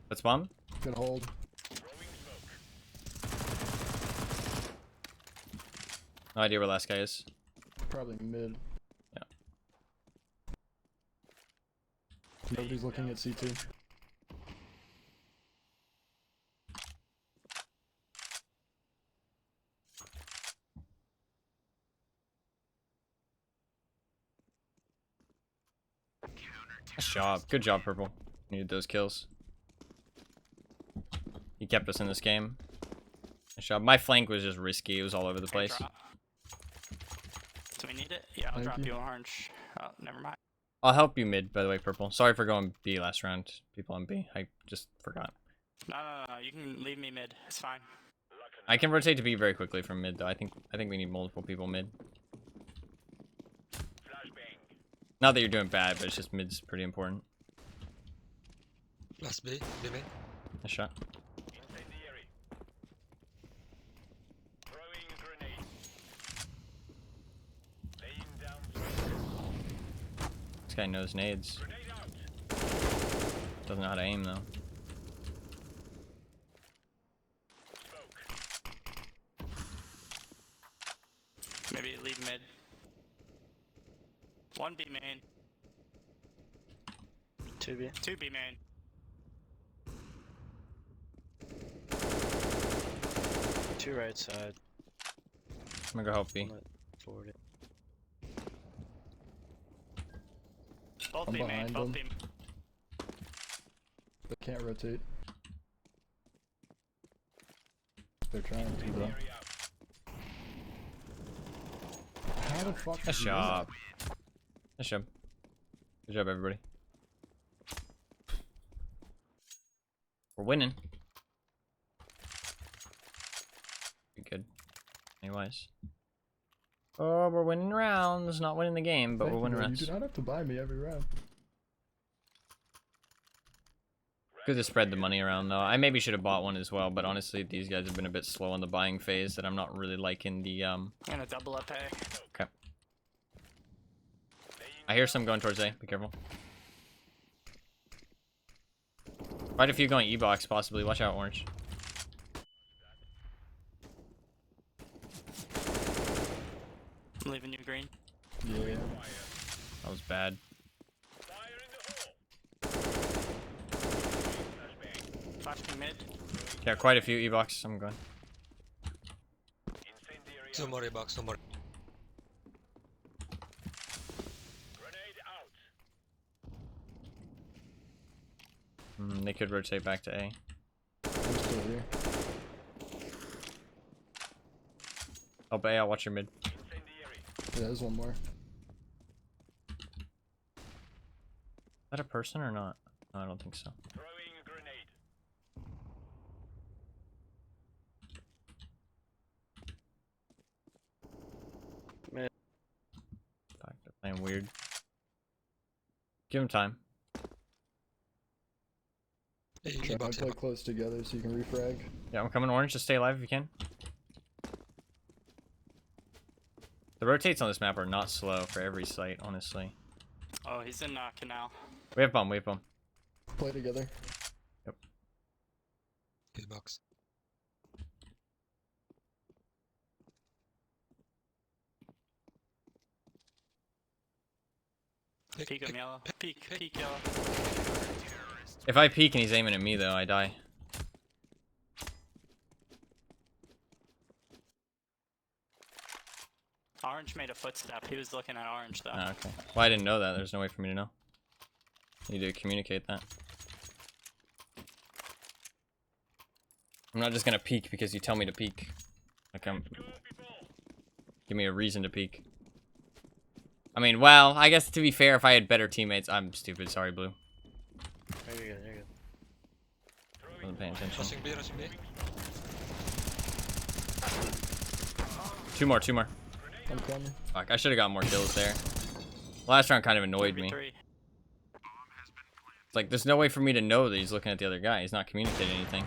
Let's bomb. Good hold. No idea where last guy is. Probably mid. Yeah. Nobody's looking at C2. Nice job. Good job, Purple. Needed those kills. He kept us in this game. Nice job. My flank was just risky. It was all over the place. Drop. Do we need it? Yeah, I'll Thank drop you. you orange. Oh, never mind. I'll help you mid, by the way, Purple. Sorry for going B last round. People on B. I just forgot. No. You can leave me mid. It's fine. I can rotate to B very quickly from mid, though. I think we need multiple people mid. Not that you're doing bad, but it's just mid's pretty important. Last B, B main. Nice shot. This guy knows nades. Doesn't know how to aim though. Maybe leave mid. One B main. 2B. Two B main. Two right side. I'm gonna go help B. Forward it. Both I'm B main. behind Both them. B main. They can't rotate. They're trying to, though. How the fuck? Nice did you do job. Nice job. Good job, everybody. We're winning. Be good. Anyways. Oh, we're winning rounds. Not winning the game, but Thank we're you, winning man. rounds. You do not have to buy me every round. Good to spread the money around, though. I maybe should have bought one as well, but honestly, these guys have been a bit slow on the buying phase that I'm not really liking the, I'm gonna double up A. Okay. I hear some going towards A. Be careful. Quite a few going E-box, possibly. Watch out, Orange. I'm leaving you green. Yeah. That was bad. Flashing mid. Yeah, quite a few E-box. I'm going. Two more box, no more. They could rotate back to A. I'm still here. Help A, I'll watch your mid. Yeah, there's one more. Is that a person or not? No, I don't think so. Mid. Fuck, they're playing weird. Give him time. Hey, Try to box, play close together so you can refrag. Yeah, I'm coming Orange. Just stay alive if you can. The rotates on this map are not slow for every site, honestly. Oh, he's in canal. We have bomb, we have bomb. Play together. box. box. Peek him yellow. Peek yellow. If I peek and he's aiming at me, though, I die. Orange made a footstep. He was looking at orange though. Oh, okay. Well, I didn't know that. There's no way for me to know. You need to communicate that. I'm not just gonna peek because you tell me to peek. Like give me a reason to peek. I mean, well, I guess to be fair, if I had better teammates, I'm stupid. Sorry, Blue. You're good, you're good. Wasn't paying attention. Rushing B, rushing B. Two more. I'm coming. Fuck, I should have got more kills there. Last round kind of annoyed me. 3v3. It's like, there's no way for me to know that he's looking at the other guy. He's not communicating anything.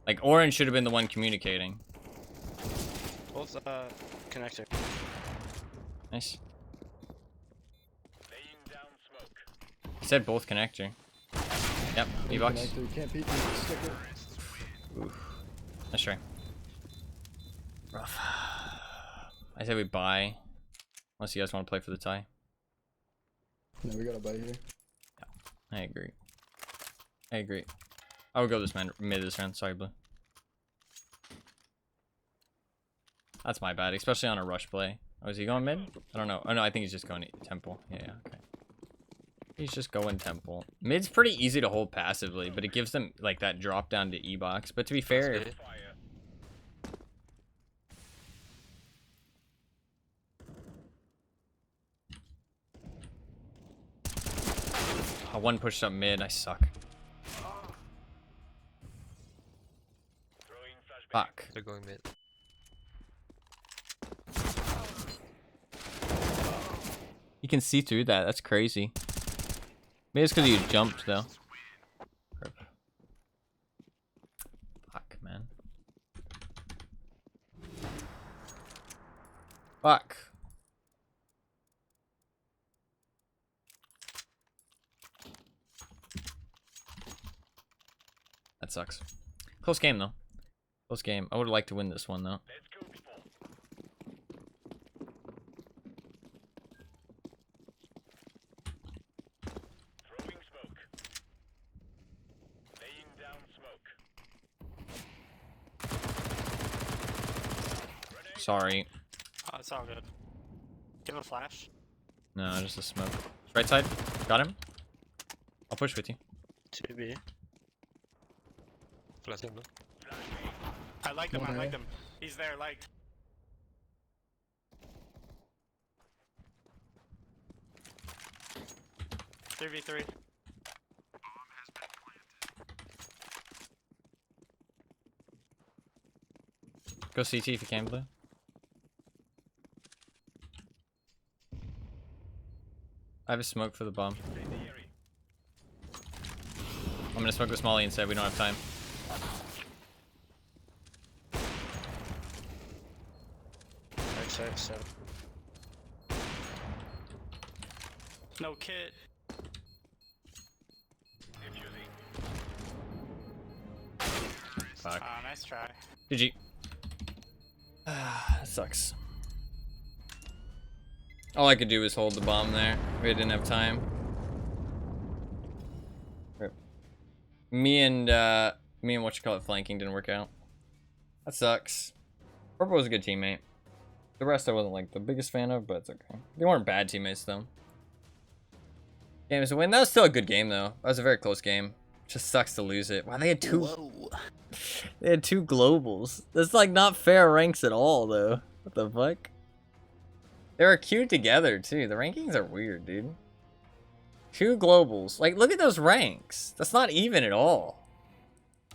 Like, Orange should have been the one communicating. Both connector. Nice. He said both connector. Yep, V-Box. Connector, you can't peek, you can stick it. Oof. Nice try. Rough. I say we buy. Unless you guys want to play for the tie. No, we gotta buy here. I agree. I would go this mid this round. Sorry, Blue. That's my bad, especially on a rush play. Oh, is he going mid? I don't know. Oh no, I think he's just going temple. Yeah, okay. He's just going temple. Mid's pretty easy to hold passively, but it gives them like that drop down to E-box. But to be fair, one pushed up mid. I suck. Fuck. They're going mid. You can see through that. That's crazy. Maybe it's because you jumped though. Rip. Fuck, man. Fuck. That sucks. Close game though. Close game. I would have liked to win this one though. Sorry. Oh, it's all good. Give a flash. No, just a smoke. Right side. Got him. I'll push with you. 2B. Flashing blue. I like him. I Okay. like him. He's there. Like. Three v three. Go CT if you can, Blue. I have a smoke for the bomb. I'm gonna smoke with Molly instead. We don't have time. Right side, 7. No kit. Fuck. Ah, nice try. GG. That sucks. All I could do was hold the bomb there. We didn't have time. Rip. Me and what you call it flanking didn't work out. That sucks. Purple was a good teammate. The rest I wasn't like the biggest fan of, but it's okay. They weren't bad teammates though. Game is a win. That was still a good game though. That was a very close game. Just sucks to lose it. Wow, they had two. Whoa. They had two globals. That's like not fair ranks at all though. What the fuck? They were queued together too. The rankings are weird, dude. Two globals. Like, look at those ranks. That's not even at all.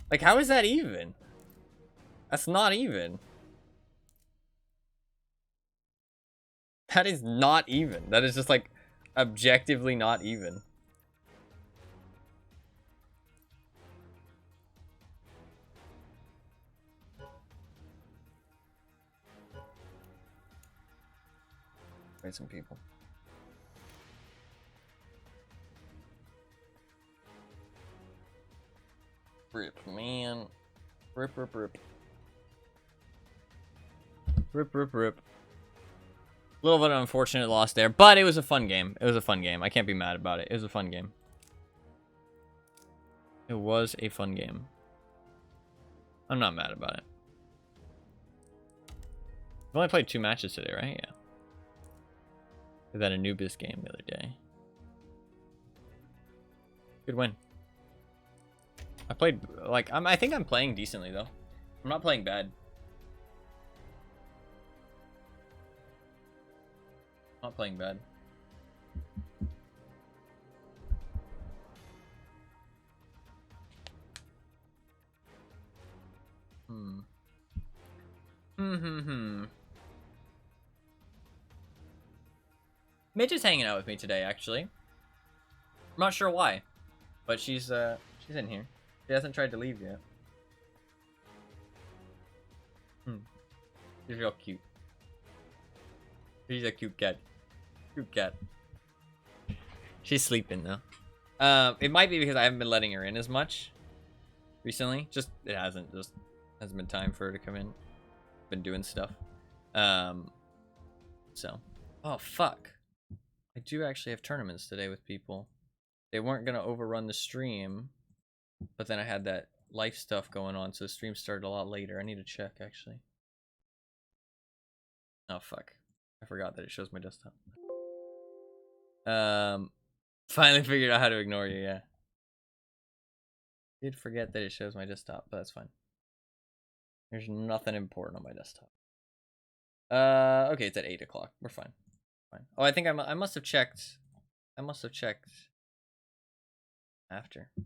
Like, how is that even? That's not even. That is not even. That is just like objectively not even. Wait, some people. Rip, man. Rip, rip, rip. Rip, rip, rip. A little bit of an unfortunate loss there, but it was a fun game. It was a fun game. I can't be mad about it. It was a fun game. It was a fun game. I'm not mad about it. I've only played 2 matches today, right? Yeah. Did that Anubis game the other day. Good win. I played, like, I think I'm playing decently, though. I'm not playing bad. Not playing bad. Midge is hanging out with me today, actually. I'm not sure why, but she's in here. She hasn't tried to leave yet. She's real cute. She's a cute cat. Cute cat. She's sleeping though. It might be because I haven't been letting her in as much recently. Just hasn't been time for her to come in. Been doing stuff. So. Oh fuck. I do actually have tournaments today with people. They weren't gonna overrun the stream, but then I had that life stuff going on, so the stream started a lot later. I need to check actually. Oh fuck. I forgot that it shows my desktop. Finally figured out how to ignore you, yeah. Did forget that it shows my desktop, but that's fine. There's nothing important on my desktop. Okay, it's at 8 o'clock. We're fine. Fine. Oh, I think I must have checked. I must have checked after. I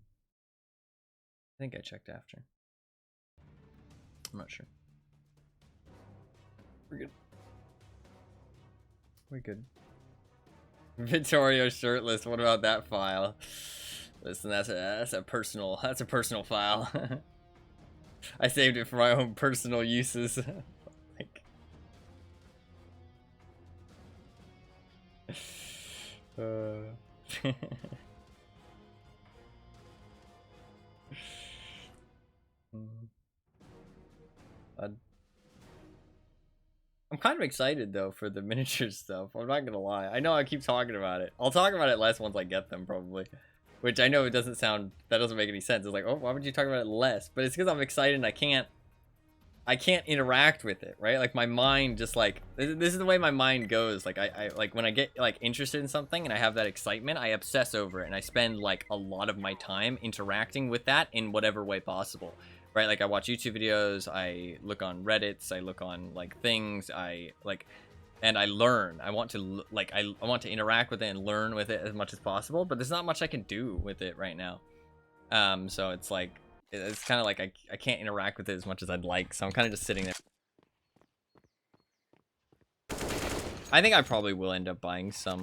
think I checked after. I'm not sure. We're good. We're good. Vittorio shirtless. What about that file? Listen, that's a personal file. I saved it for my own personal uses. Like, I'm kind of excited though for the miniature stuff. I'm not gonna lie. I know I keep talking about it. I'll talk about it less once I get them probably. Which I know it doesn't sound, that doesn't make any sense. It's like, oh, why would you talk about it less? But it's because I'm excited and I can't interact with it, right? Like my mind just like, this is the way my mind goes. Like I like when I get like interested in something and I have that excitement, I obsess over it and I spend like a lot of my time interacting with that in whatever way possible. Right, like I watch YouTube videos, I look on Reddits, I look on like things, I like, and I learn. I want to like, I want to interact with it and learn with it as much as possible. But there's not much I can do with it right now. So it's like, it's kind of like I can't interact with it as much as I'd like. So I'm kind of just sitting there. I think I probably will end up buying some.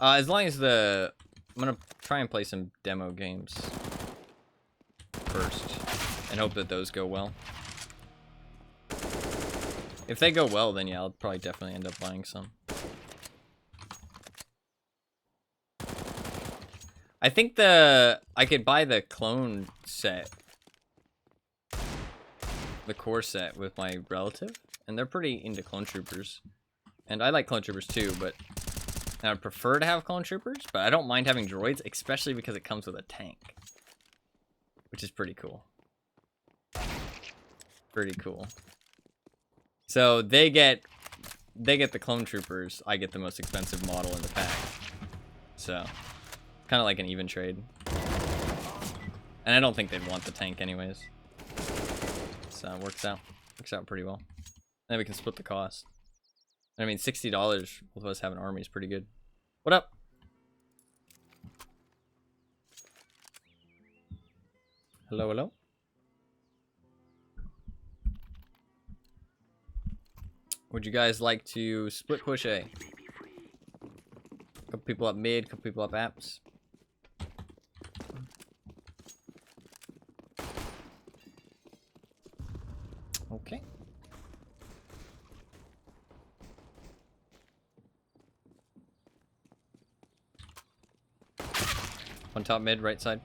As long as I'm gonna try and play some demo games first and hope that those go well. If they go well, then yeah, I'll probably definitely end up buying some. I think I could buy the clone set, the core set with my relative, and they're pretty into clone troopers. And I like clone troopers too, but I would prefer to have clone troopers, but I don't mind having droids, especially because it comes with a tank, which is pretty cool. Pretty cool. So they get the clone troopers, I get the most expensive model in the pack. So, kind of like an even trade. And I don't think they'd want the tank anyways. So it works out pretty well. And then we can split the cost. I mean, $60, both of us have an army is pretty good. What up? Hello, hello? Would you guys like to split push A? Couple people up mid, couple people up apps. Okay. One top mid, right side.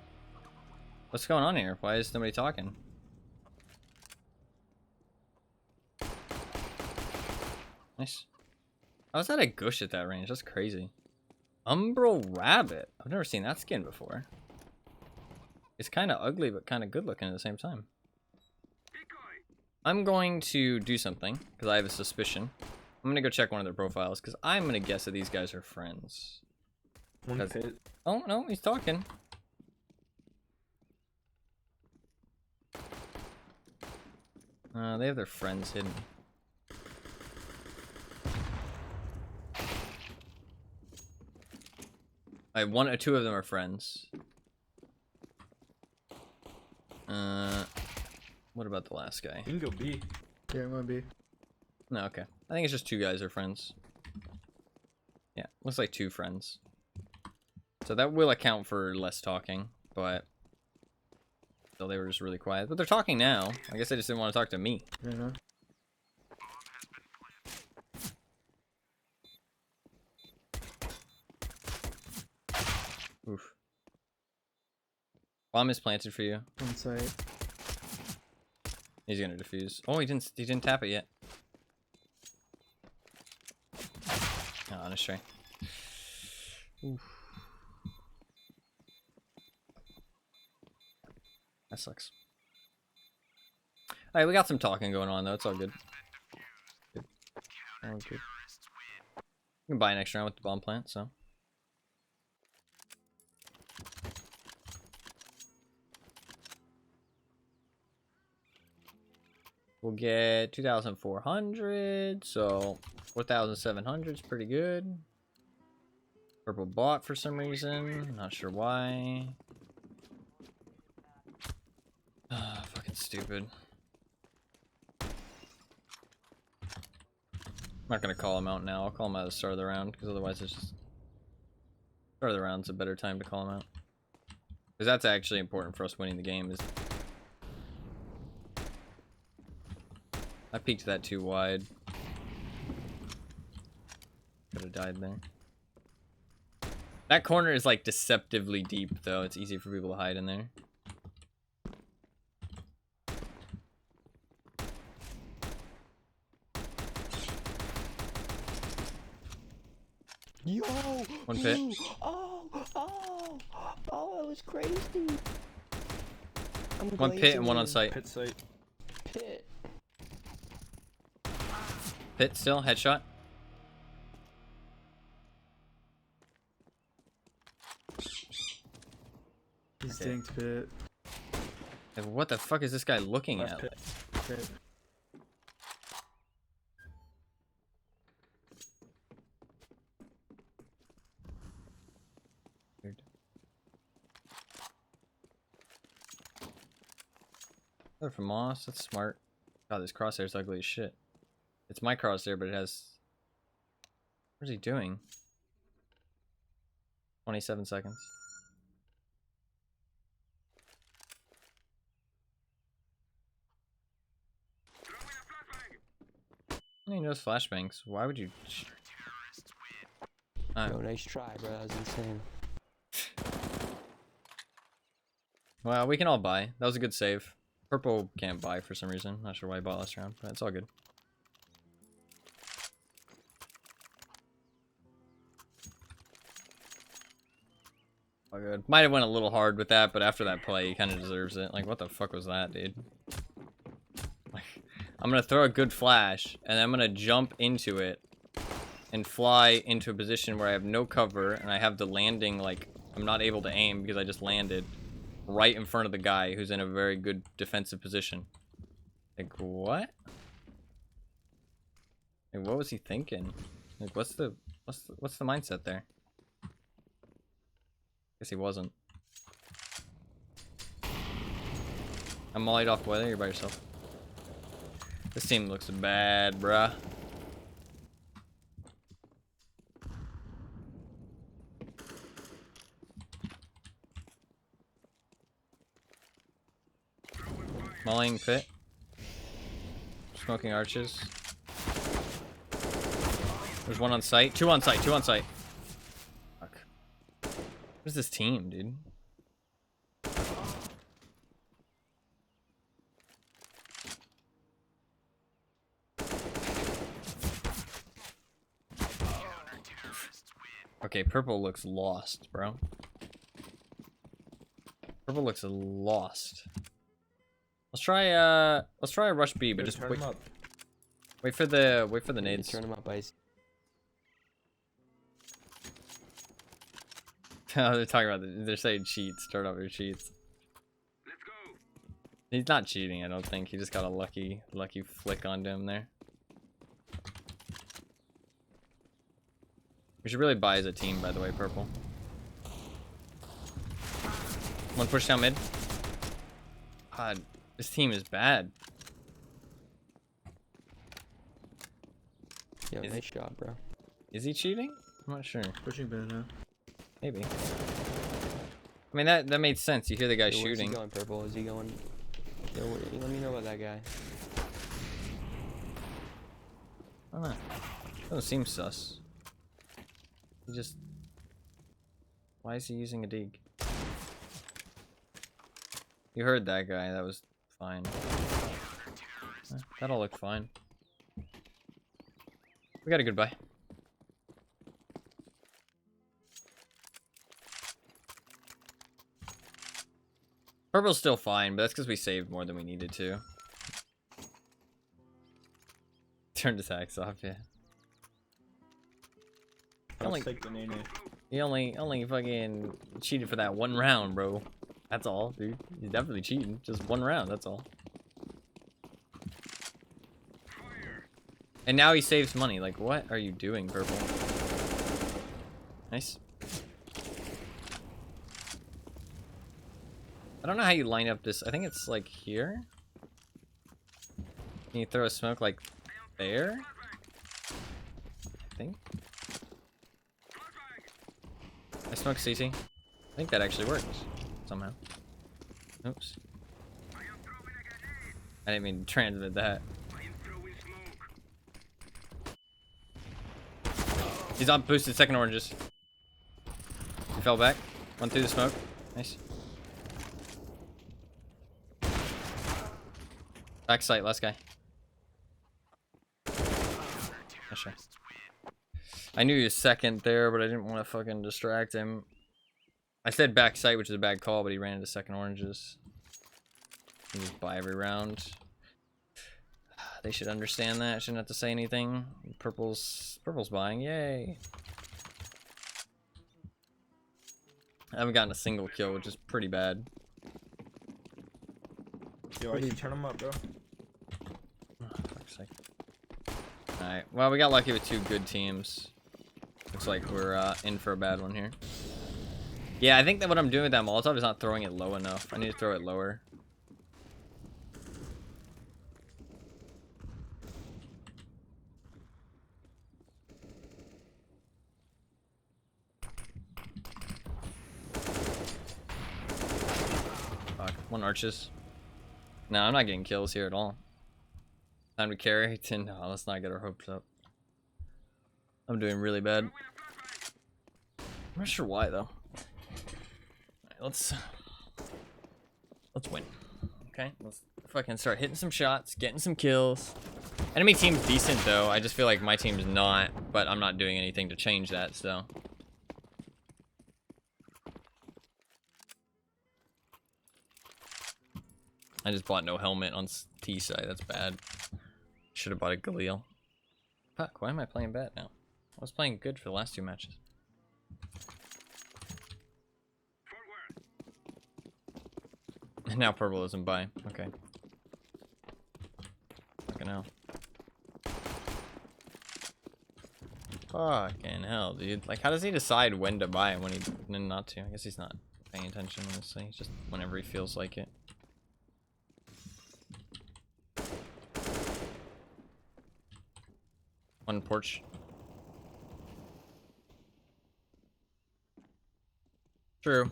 What's going on here? Why is nobody talking? Nice. How is that a gush at that range? That's crazy. Umbral Rabbit. I've never seen that skin before. It's kind of ugly, but kind of good looking at the same time. I'm going to do something, because I have a suspicion. I'm going to go check one of their profiles, because I'm going to guess that these guys are friends. Oh, no, he's talking. They have their friends hidden. One or two of them are friends. What about the last guy? You can go B. Yeah, I'm going B. No, okay. I think it's just two guys are friends. Yeah, looks like two friends. So that will account for less talking, but still they were just really quiet. But they're talking now. I guess they just didn't want to talk to me. Yeah. Oof. Bomb is planted for you. On site. He's gonna defuse. Oh, he didn't tap it yet. Oh, on a stray. Oof. That sucks. Alright, we got some talking going on though. It's all good. Good. All good. You can buy an extra round with the bomb plant, so. We'll get 2,400, so 4,700 is pretty good. Purple bought for some reason, not sure why. Fucking stupid. I'm not gonna call him out now. I'll call him out at the start of the round, because otherwise it's just... Start of the round's a better time to call him out. Because that's actually important for us winning the game, is... I peeked that too wide. Could have died there. That corner is like deceptively deep though. It's easy for people to hide in there. Yo! One pit. Oh, that was crazy. One pit and one on site. Pit site. Pit. Pit still, headshot. He's Okay. dinked pit. Like, what the fuck is this guy looking Left at? pit. Pit. Weird. They're from Moss, that's smart. God, this crosshair's ugly as shit. It's my crosshair, but it has... What is he doing? 27 seconds. He knows flashbangs. Why would you... Yo, nice try, bro. That was insane. Well, we can all buy. That was a good save. Purple can't buy for some reason. Not sure why he bought last round, but it's all good. All good. Might have went a little hard with that, but after that play, he kind of deserves it. Like, what the fuck was that, dude? Like, I'm gonna throw a good flash, and I'm gonna jump into it, and fly into a position where I have no cover, and I have the landing, like, I'm not able to aim because I just landed right in front of the guy who's in a very good defensive position. Like, what? Like, what was he thinking? Like, what's the mindset there? Guess he wasn't. I'm mollied off weather, you're by yourself. This team looks bad, bruh. Mulling pit. Smoking arches. There's one on site. Two on site. Two on site. Fuck. Where's this team, dude? Okay, purple looks lost, bro. Purple looks lost. Let's try a rush B, but just turn wait, him up. wait for the You nades. turn him up, Ice. Oh, they're talking about they're saying cheats. Turn off your cheats. Let's go. He's not cheating, I don't think. He just got a lucky flick onto him there. We should really buy as a team, by the way, purple. One push down mid. God, this team is bad. Yo, nice shot, bro. Is he cheating? I'm not sure. Pushing better now. Maybe. I mean, that made sense. You hear the guy Yo, where's shooting. he going, purple? Is he going? Yo, let me know about that guy. I don't know. Doesn't seem sus. He just... Why is he using a dig? You heard that guy. That was fine. That'll look fine. We got a good buy. Purple's still fine, but that's because we saved more than we needed to. Turned attacks off, yeah. He only fucking cheated for that one round, bro. That's all, dude. He's definitely cheating. Just one round, that's all. And now he saves money. Like, what are you doing, purple? Nice. I don't know how you line up this. I think it's like here. Can you throw a smoke like there? I think. I smoke CC. I think that actually works somehow. Oops. I didn't mean to transmit that. He's on boosted second oranges. He fell back. Went through the smoke. Nice. Back sight, last guy. Oh, sure. I knew he was second there, but I didn't want to fucking distract him. I said back sight, which is a bad call, but he ran into second oranges. He just buy every round. They should understand that. Shouldn't have to say anything. Purple's buying. Yay. I haven't gotten a single kill, which is pretty bad. Yo, I turn him up, bro. Oh, fuck's sake. Alright, well, we got lucky with two good teams. Looks like we're in for a bad one here. Yeah, I think that what I'm doing with that Molotov is not throwing it low enough. I need to throw it lower. Fuck, one arches. No, I'm not getting kills here at all. Time to carry. No, let's not get our hopes up. I'm doing really bad. I'm not sure why though. Alright, let's win. Okay, let's fucking start hitting some shots, getting some kills. Enemy team's decent though. I just feel like my team's not, but I'm not doing anything to change that. So. I just bought no helmet on T side. That's bad. Should have bought a Galil. Fuck, why am I playing bad now? I was playing good for the last two matches. And now purple isn't buy. Okay. Fucking hell. Fucking hell, dude. Like, how does he decide when to buy and when not to? I guess he's not paying attention, honestly. Just whenever he feels like it. One porch. True.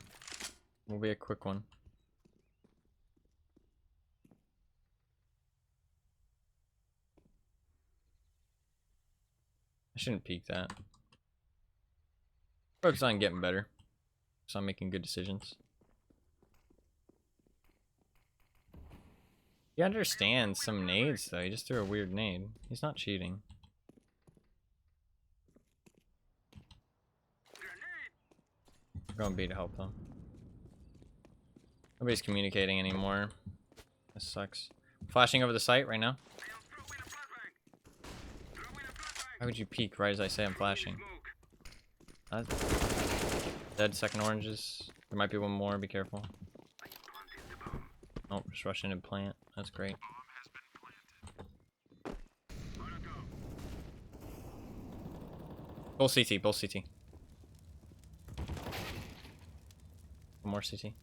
Will be a quick one. I shouldn't peek that. Focus on getting better. So I'm making good decisions. He understands some nades though. He just threw a weird nade. He's not cheating. We're going B to help them. Nobody's communicating anymore. This sucks. Flashing over the site right now. Why would you peek right as I say I'm flashing? Dead second oranges. There might be one more, be careful. Oh, just rushing in plant. That's great. Both CT, both CT. One more CT.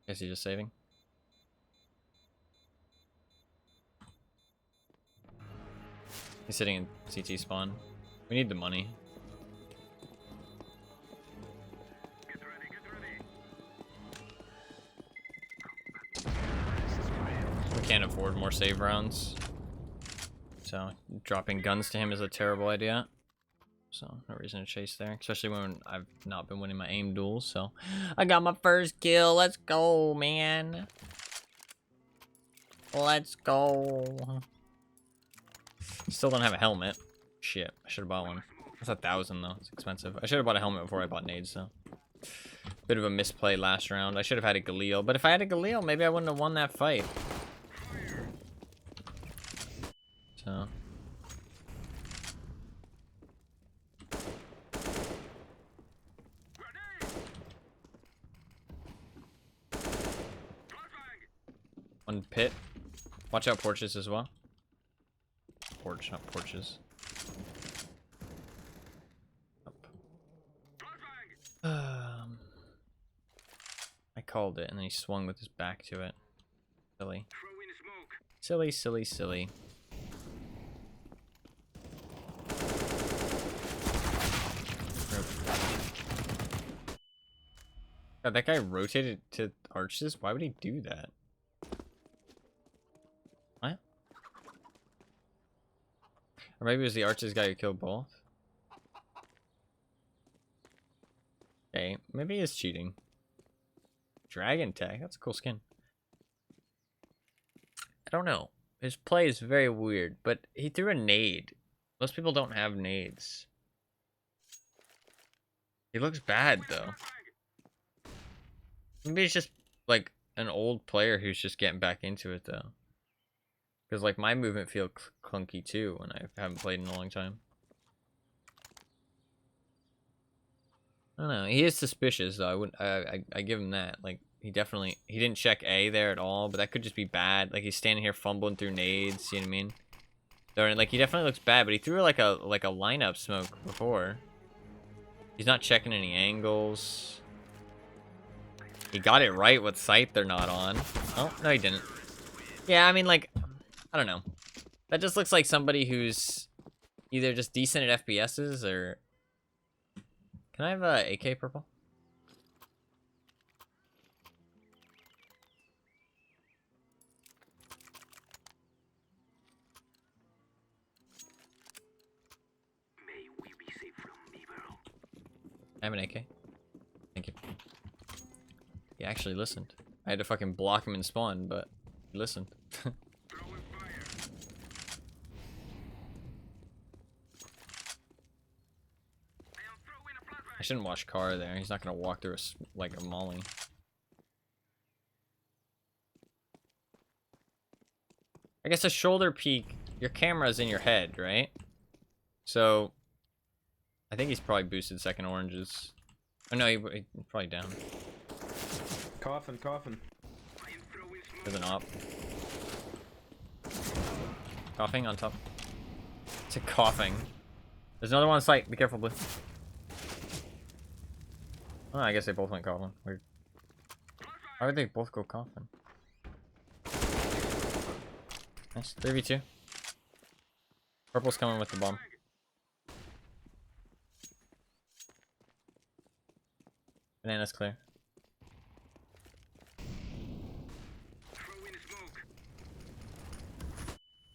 Guess he's just saving. He's sitting in CT spawn. We need the money. We can't afford more save rounds. So dropping guns to him is a terrible idea. So no reason to chase there, especially when I've not been winning my aim duels. So I got my first kill. Let's go, man. Let's go. Still don't have a helmet. Shit, I should have bought one. That's 1,000 though. It's expensive. I should have bought a helmet before I bought nades. So bit of a misplay last round. I should have had a Galil, but if I had a Galil, maybe I wouldn't have won that fight. So. One pit. Watch out porches as well. Porch, not porches. I called it and then he swung with his back to it. Silly. Silly, silly, silly. God, that guy rotated to arches? Why would he do that? What? Or maybe it was the arches guy who killed both? Okay, maybe he is cheating. Dragon tag, that's a cool skin. I don't know. His play is very weird, but he threw a nade. Most people don't have nades. He looks bad though. Maybe he's just like an old player who's just getting back into it though. Because like my movement feels clunky too when I haven't played in a long time. I don't know. He is suspicious though. I wouldn't. I give him that. Like he didn't check A there at all. But that could just be bad. Like he's standing here fumbling through nades. You know what I mean? Or, like he definitely looks bad. But he threw like a lineup smoke before. He's not checking any angles. He got it right what site they're not on. Oh no, he didn't. Yeah, I mean like I don't know. That just looks like somebody who's either just decent at FPSs or. Can I have a AK purple? May we be safe from evil. I have an AK. Thank you. He actually listened. I had to fucking block him in spawn, but he listened. I shouldn't watch Car there. He's not gonna walk through like a molly. I guess a shoulder peek, your camera's in your head, right? So, I think he's probably boosted second oranges. Oh no, he's probably down. Coffin, coffin. There's an op. Coughing on top. It's a coughing. There's another one on site. Be careful, Blue. Oh, I guess they both went coffin. Weird. Why would they both go coffin? Nice. 3v2. Purple's coming with the bomb. Banana's clear.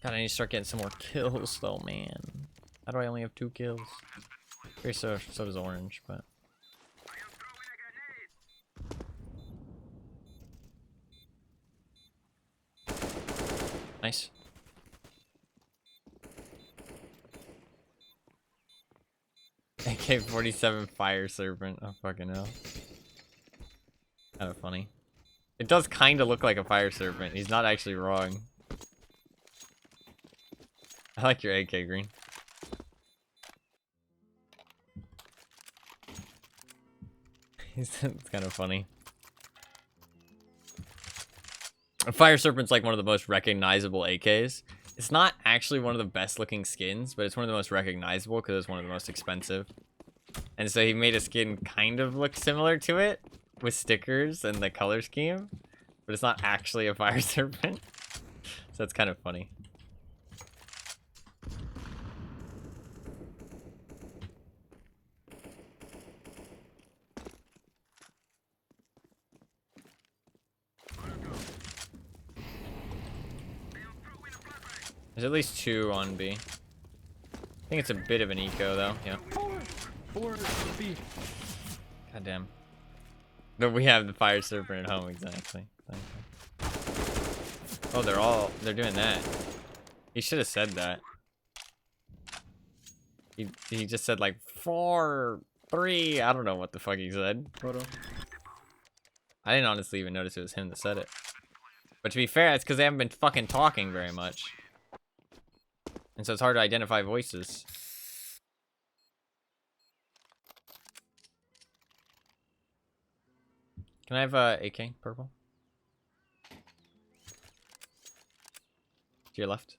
God, I need to start getting some more kills though, man. How do I only have 2 kills? So does orange, but. Nice. AK-47 Fire Serpent. Oh, fucking hell. Kind of funny. It does kind of look like a Fire Serpent. He's not actually wrong. I like your AK, Green. It's kind of funny. A Fire Serpent's like one of the most recognizable AKs. It's not actually one of the best looking skins, but it's one of the most recognizable because it's one of the most expensive. And so he made a skin kind of look similar to it with stickers and the color scheme, but it's not actually a Fire Serpent. So it's kind of funny. There's at least 2 on B. I think it's a bit of an eco though. Yeah. 4 B. God damn. But we have the Fire Serpent at home, exactly. Oh, they're doing that. He should have said that. He just said like 4, 3. I don't know what the fuck he said. Hold on. I didn't honestly even notice it was him that said it. But to be fair, it's because they haven't been fucking talking very much. And so it's hard to identify voices. Can I have AK, purple? To your left.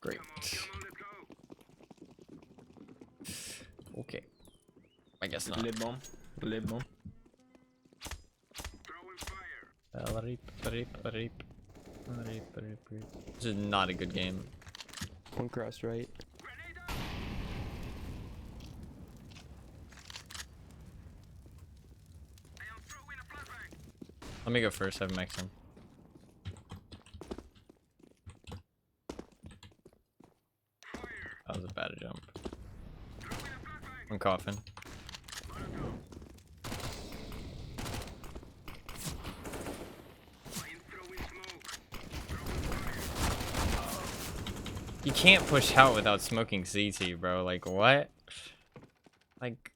Great. Okay. I guess not. Lib bomb. Lib bomb. This is not a good game. One cross right. Let me go first, I have Maxim. That was a bad jump. I'm coughing. You can't push out without smoking CT, bro. Like, what? Like,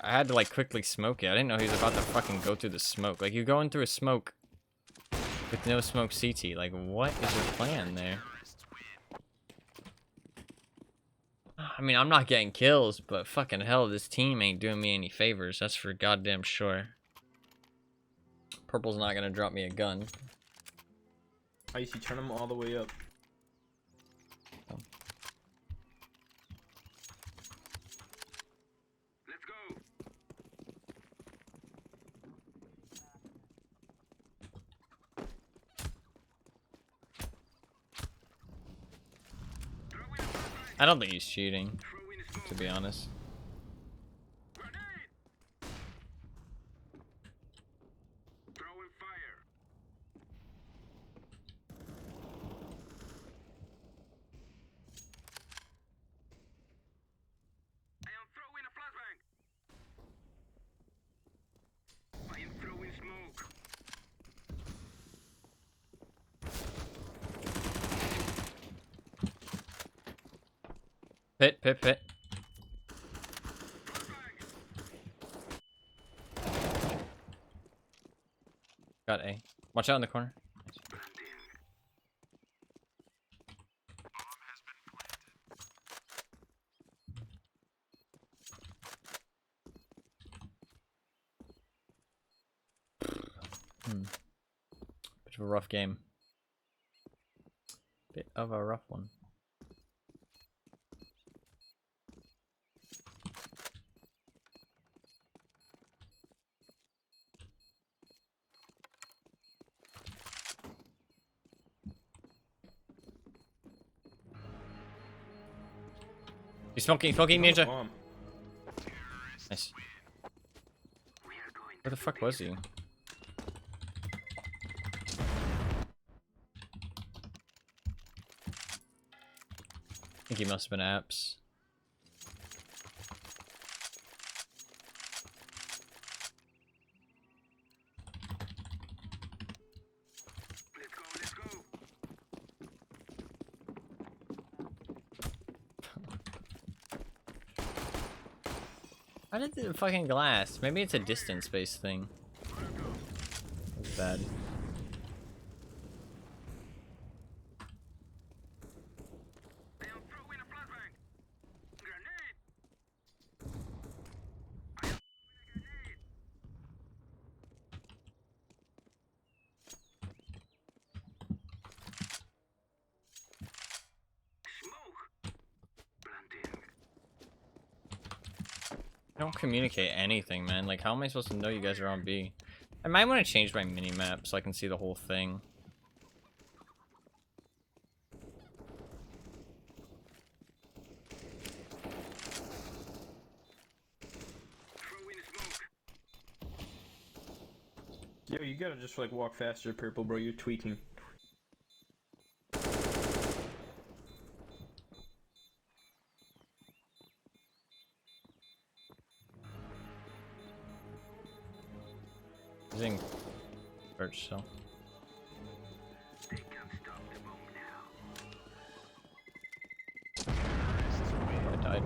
I had to, like, quickly smoke it. I didn't know he was about to fucking go through the smoke. Like, you're going through a smoke with no smoke CT. Like, what is your plan there? I mean, I'm not getting kills, but fucking hell, this team ain't doing me any favors. That's for goddamn sure. Purple's not gonna drop me a gun. Icy, turn them all the way up. Oh. Let's go. I don't think he's cheating, to be honest. Pit, pit, pit. Got A. Watch out in the corner. Bit of a rough game. Bit of a rough one. He's smoking ninja. Bomb. Nice. Where the fuck was he? I think he must have been apps. How did the fucking glass? Maybe it's a distance-based thing. That's bad. I don't communicate anything, man. Like, how am I supposed to know you guys are on B? I might want to change my mini-map so I can see the whole thing. Yo, you gotta just like walk faster, purple, bro. You're tweaking. Using search, so. I died.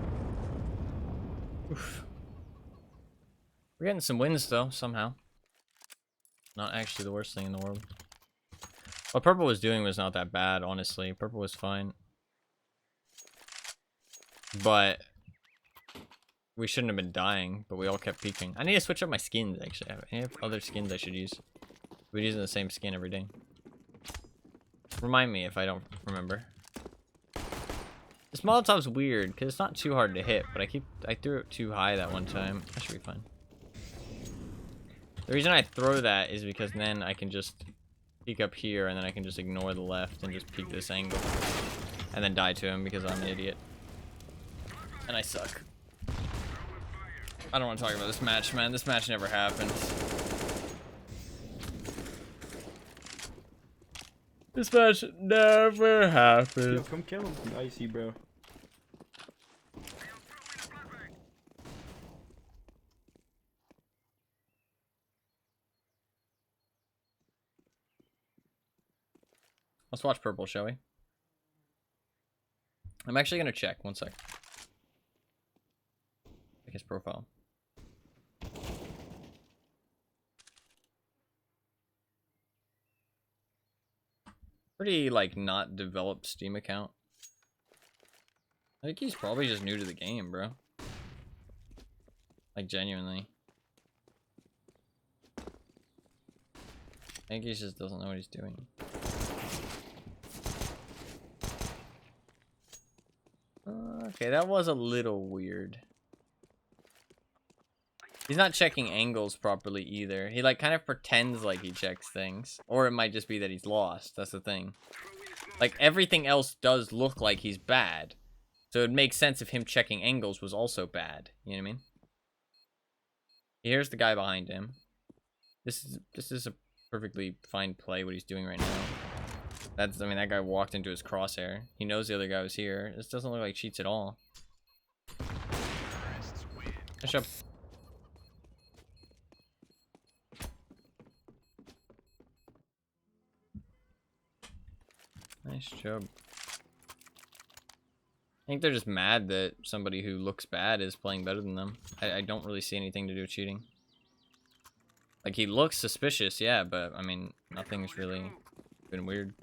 Oof. We're getting some wins though, somehow. Not actually the worst thing in the world. What Purple was doing was not that bad, honestly. Purple was fine. But we shouldn't have been dying, but we all kept peeking. I need to switch up my skins, actually. I have other skins I should use. We're using the same skin every day. Remind me if I don't remember. This Molotov's weird, because it's not too hard to hit, but I threw it too high that one time. That should be fine. The reason I throw that is because then I can just peek up here, and then I can just ignore the left and just peek this angle. And then die to him because I'm an idiot. And I suck. I don't want to talk about this match, man. This match never happened. This match never happened. Yo, come kill him, Icy, bro. Let's watch Purple, shall we? I'm actually gonna check. One sec. Check his profile. Pretty, like, not developed Steam account. I think he's probably just new to the game, bro. Like, genuinely. I think he just doesn't know what he's doing. Okay, that was a little weird. He's not checking angles properly either. He like kind of pretends like he checks things. Or it might just be that he's lost. That's the thing. Like everything else does look like he's bad. So it makes sense if him checking angles was also bad. You know what I mean? Here's the guy behind him. This is a perfectly fine play what he's doing right now. I mean, that guy walked into his crosshair. He knows the other guy was here. This doesn't look like cheats at all. Nice job. Nice job. I think they're just mad that somebody who looks bad is playing better than them. I don't really see anything to do with cheating. Like, he looks suspicious, yeah, but, I mean, nothing's really been weird.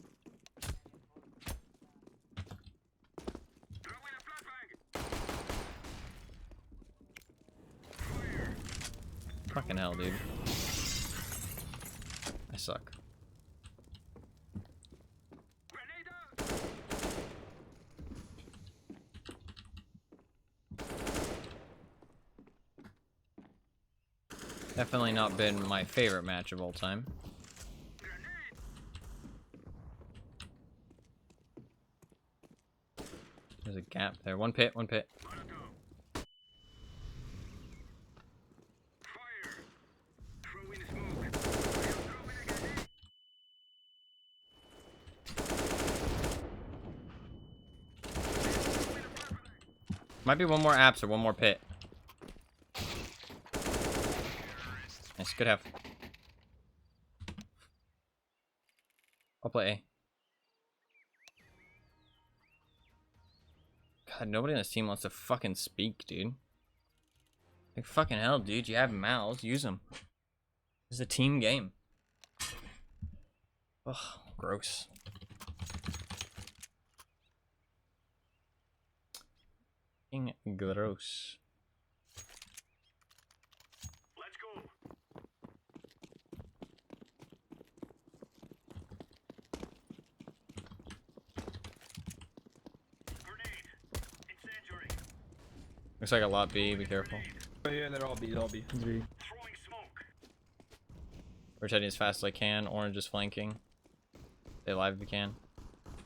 Fucking hell, dude. I suck. Definitely not been my favorite match of all time. There's a gap there. One pit, one pit. Might be one more apps or one more pit. Nice, good have. I'll play A. God, nobody on this team wants to fucking speak, dude. Like, fucking hell, dude. You have mouths. Use them. It's a team game. Ugh, gross. Fucking gross. Let's go. Grenade. Incendiary. Looks like a lot B. Be careful. Oh yeah, they're all B, all B. Three. Throwing smoke. Rotating as fast as I can. Orange is flanking. Stay alive if you can.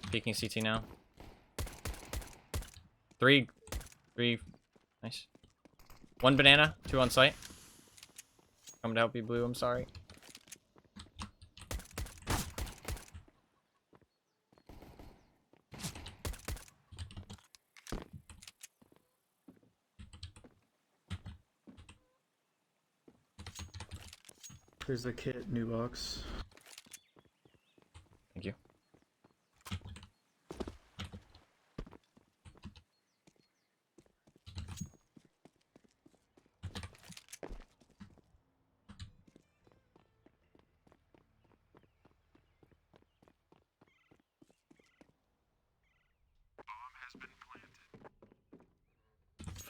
Peeking CT now. Three. Nice. One banana. Two on site. Coming to help you, Blue. I'm sorry. There's the kit, new box. Thank you.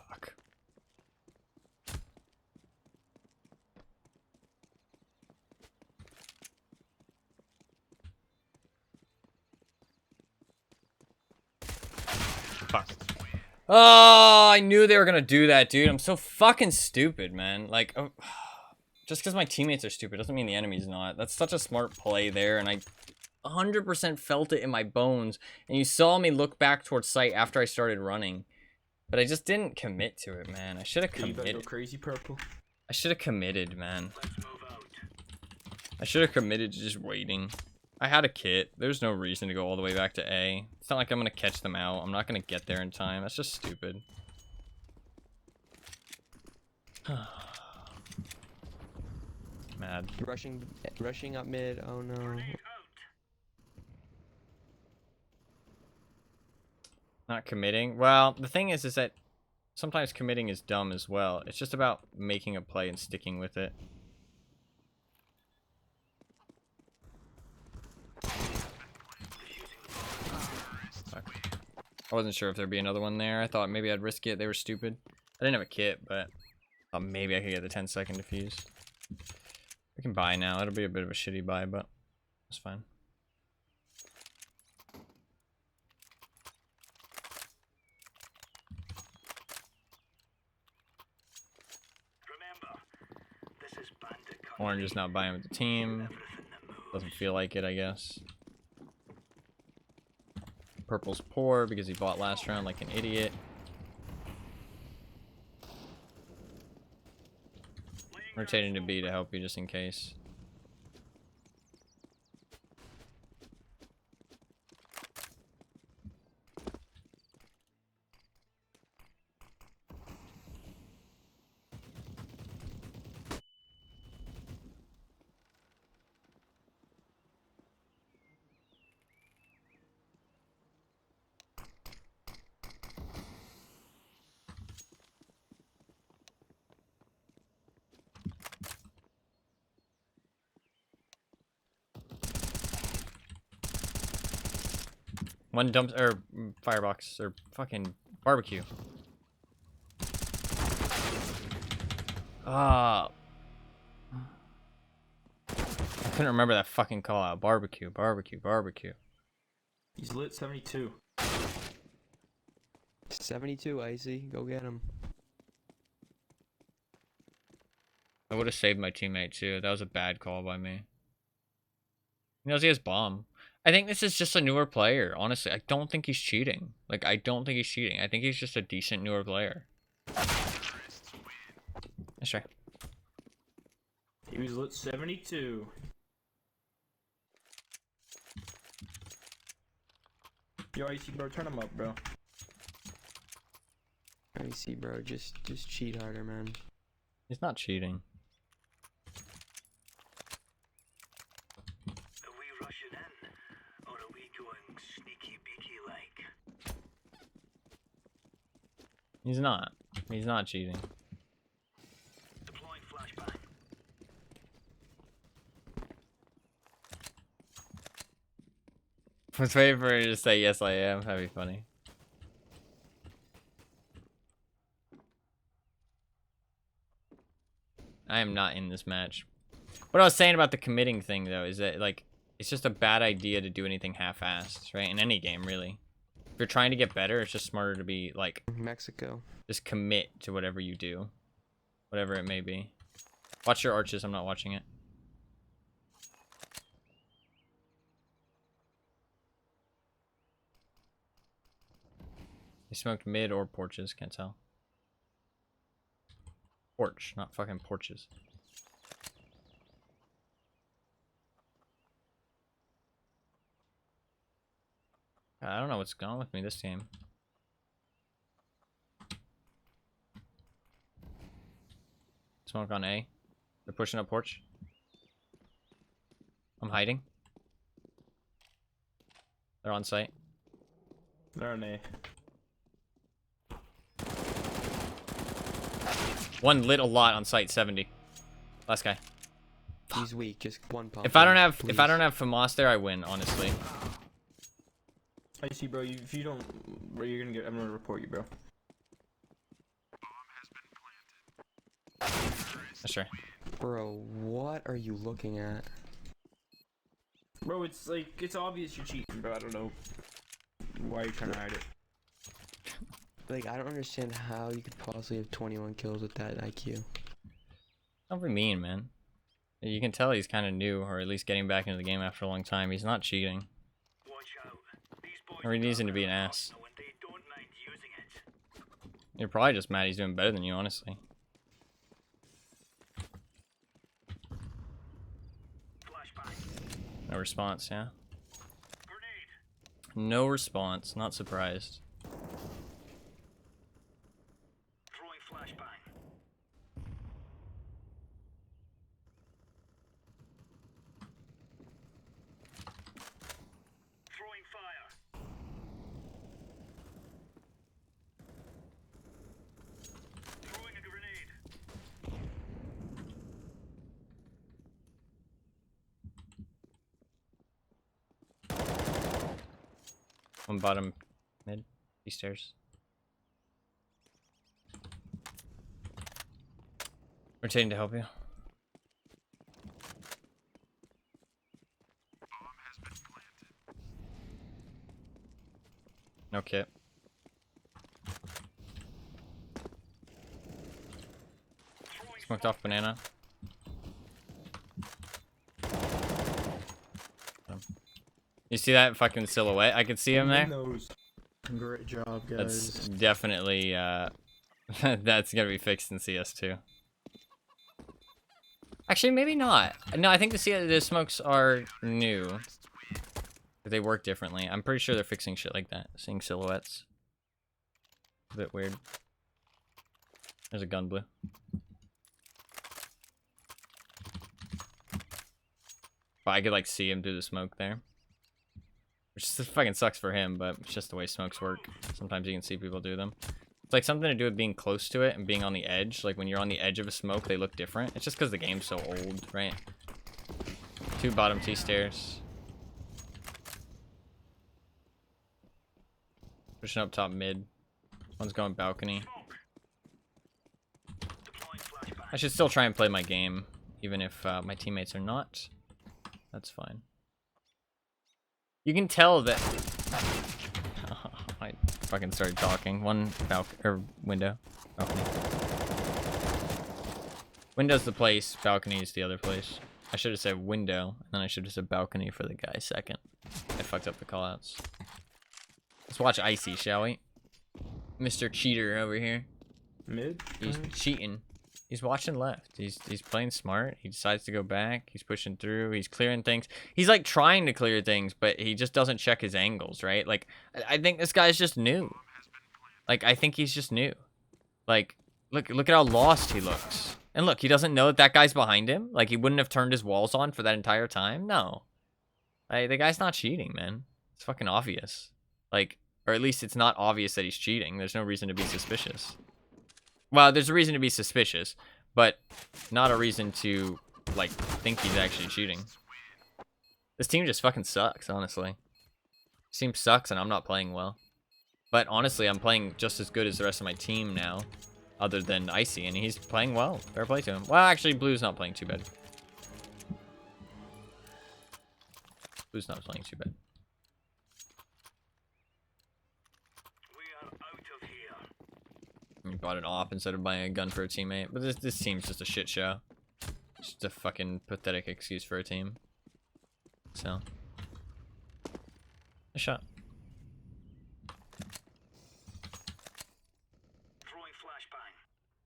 Fuck. Fuck. Oh, I knew they were gonna do that, dude. I'm so fucking stupid, man. Like, oh, just because my teammates are stupid doesn't mean the enemy's not. That's such a smart play there, and I 100% felt it in my bones. And you saw me look back towards site after I started running, but I just didn't commit to it, man. I should have You better go committed. crazy purple. I should have committed, man. Let's move out. I should have committed to just waiting. I had a kit. There's no reason to go all the way back to A. It's not like I'm going to catch them out. I'm not going to get there in time. That's just stupid. Mad. Rushing up mid. Oh no. Grenade out. Not committing. Well, the thing is that sometimes committing is dumb as well. It's just about making a play and sticking with it. Fuck. I wasn't sure if there'd be another one there. I thought maybe I'd risk it. They were stupid. I didn't have a kit, but I thought maybe I could get the 10-second defuse. We can buy now. It'll be a bit of a shitty buy, but it's fine. Remember, this is bandit country. Orange is not buying with the team. Everything that moves. Doesn't feel like it, I guess. Purple's poor because he bought last round like an idiot. Rotating to B to help you just in case. One dump or firebox or fucking barbecue. Ah. I couldn't remember that fucking call out. Barbecue, barbecue, barbecue. He's lit 72. 72, Icy. Go get him. I would have saved my teammate too. That was a bad call by me. He knows he has bomb. I think this is just a newer player. Honestly, I don't think he's cheating. Like, I don't think he's cheating. I think he's just a decent newer player. That's right. He was lit 72. Yo, Icy, bro, turn him up, bro. Icy, bro. Just cheat harder, man. He's not cheating. Are we rushing in, or are we going sneaky beaky like? He's not. He's not cheating. was waiting for her to say yes I am. That'd be funny. I am not in this match. What I was saying about the committing thing though is that like it's just a bad idea to do anything half-assed, right? In any game, really. If you're trying to get better, it's just smarter to be like Mexico. just commit to whatever you do. Whatever it may be. Watch your arches, I'm not watching it. They smoked mid or porches, can't tell. Porch, not fucking porches. I don't know what's going on with me this game. Smoke on A. They're pushing up porch. I'm hiding. They're on site. They're on A. One lit a lot on site, 70. Last guy. He's weak, just one pump. If I don't have FAMAS there, I win, honestly. I see, bro. If you don't, bro, you're gonna get. I'm gonna report you, bro. Sure. Bro, what are you looking at? Bro, it's like it's obvious you're cheating, bro. I don't know why you're trying to hide it. Like, I don't understand how you could possibly have 21 kills with that IQ. Don't be mean, man. You can tell he's kind of new, or at least getting back into the game after a long time. He's not cheating. Or he needs him to be an ass. You're probably just mad he's doing better than you, honestly. No response, yeah. No response, not surprised. One bottom mid, these stairs. Rotating to help you. No kit. Smoked off banana. You see that fucking silhouette? I could see him there. Great job, guys. That's definitely that's gonna be fixed in CS2. Actually, maybe not. No, I think the smokes are new. They work differently. I'm pretty sure they're fixing shit like that. Seeing silhouettes. A bit weird. There's a gun blue. But I could like see him through the smoke there. Which just fucking sucks for him, but it's just the way smokes work. Sometimes you can see people do them. It's like something to do with being close to it and being on the edge. Like when you're on the edge of a smoke, they look different. It's just because the game's so old, right? 2 bottom T stairs. Pushing up top mid. One's going balcony. I should still try and play my game, even if my teammates are not. That's fine. You can tell that... I fucking started talking. One window. Balcony. Window's the place, balcony is the other place. I should have said window, and then I should have said balcony for the guy second. I fucked up the callouts. Let's watch Icy, shall we? Mr. Cheater over here. Mid? He's cheating. He's watching left. He's playing smart. He decides to go back. He's pushing through. He's clearing things. He's like trying to clear things, but he just doesn't check his angles, right? Like, I think this guy's just new. Like, I think he's just new. Like, look at how lost he looks. And look, he doesn't know that that guy's behind him. Like, he wouldn't have turned his walls on for that entire time. No. The guy's not cheating, man. It's fucking obvious. Like, or at least it's not obvious that he's cheating. There's no reason to be suspicious. Well, there's a reason to be suspicious, but not a reason to, like, think he's actually cheating. This team just fucking sucks, honestly. Team sucks and I'm not playing well. But honestly, I'm playing just as good as the rest of my team now. Other than Icy, and he's playing well. Fair play to him. Well, actually, Blue's not playing too bad. Blue's not playing too bad. He bought an op instead of buying a gun for a teammate. But this team's just a shit show. Just a fucking pathetic excuse for a team. So. A shot.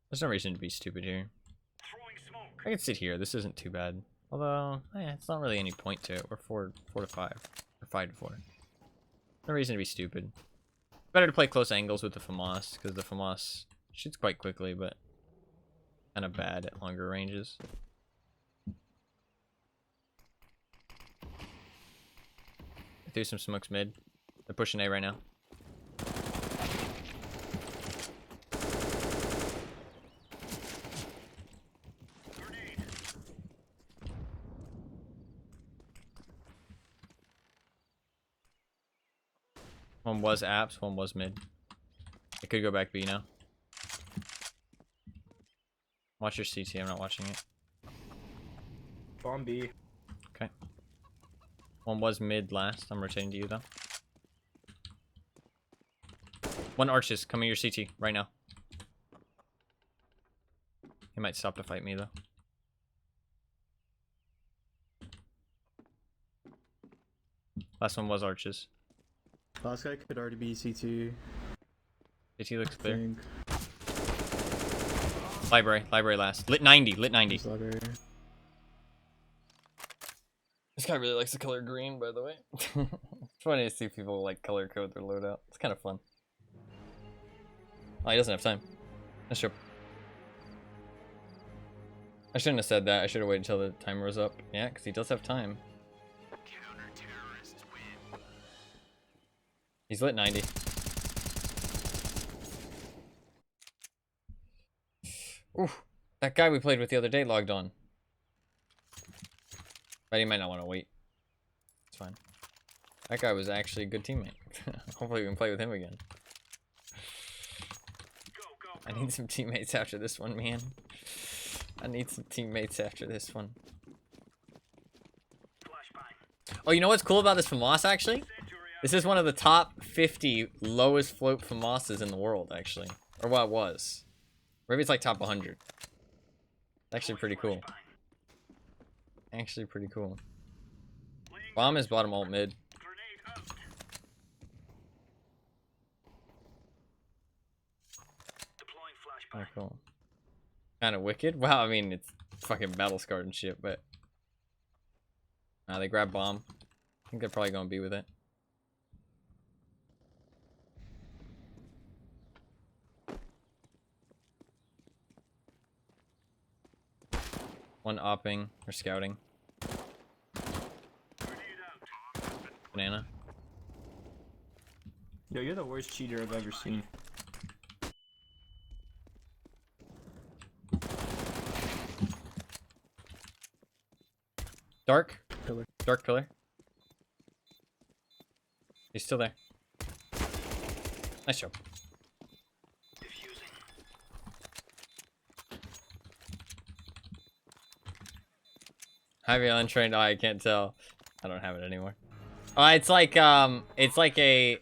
There's no reason to be stupid here. I can sit here. This isn't too bad. Although, it's not really any point to it. We're 4 to 5. Or 5 to 4. No reason to be stupid. Better to play close angles with the FAMAS, because the FAMAS shoots quite quickly, but kind of bad at longer ranges. I threw some smokes mid. They're pushing A right now. One was apps, one was mid. It could go back B now. Watch your CT, I'm not watching it. Bomb B. Okay. One was mid last, I'm rotating to you though. One arches, coming your CT right now. He might stop to fight me though. Last one was arches. Last guy could already be CT. CT looks clear. Think. Library last. Lit 90, lit 90. Library. This guy really likes the color green, by the way. It's funny to see people like color code their loadout. It's kind of fun. Oh, he doesn't have time. That's true. I shouldn't have said that. I should have waited until the timer was up. Yeah, because he does have time. He's lit 90. Ooh, that guy we played with the other day logged on. But he might not want to wait. It's fine. That guy was actually a good teammate. Hopefully we can play with him again. I need some teammates after this one, man. I need some teammates after this one. Oh, you know what's cool about this FAMAS, actually? This is one of the top 50 lowest float FAMASs in the world, actually. Or what it was. Maybe it's like top 100. Actually pretty cool. Actually pretty cool. Bomb is bottom alt mid. Oh, cool. Kind of wicked. Wow, I mean, it's fucking battle scarred and shit, but... they grab bomb. I think they're probably gonna be with it. One opping or scouting. Banana. Yo, you're the worst cheater I've ever seen. Dark. Pillar. Dark pillar. He's still there. Nice job. Heavy untrained eye, I can't tell. I don't have it anymore. It's like a...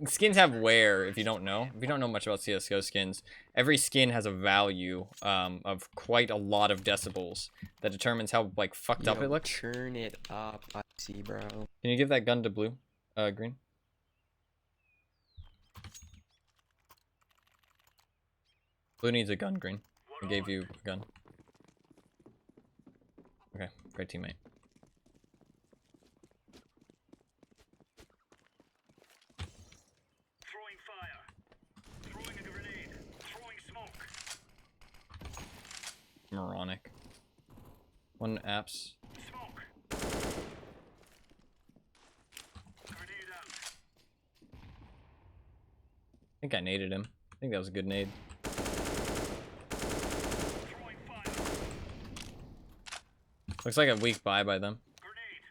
Skins have wear, if you don't know. If you don't know much about CSGO skins, every skin has a value of quite a lot of decibels that determines how, like, fucked up it looks. Turn it up, I see, bro. Can you give that gun to blue? Green? Blue needs a gun, green. I gave you a gun. Okay, great teammate. Throwing fire. Throwing a grenade. Throwing smoke. Moronic. One apps. Smoke. Grenade out. I think I naded him. I think that was a good nade. Throwing fire. Looks like a weak buy by them. Grenade.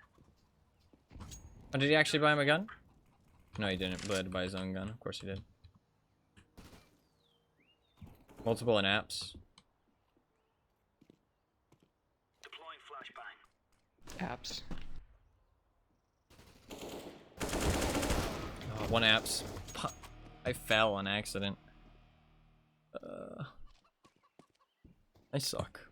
Oh, did he actually buy him a gun? No, he didn't. Blue had to buy his own gun. Of course he did. Multiple in apps. Deploying flashbang. Apps. One apps. I fell on accident. I suck.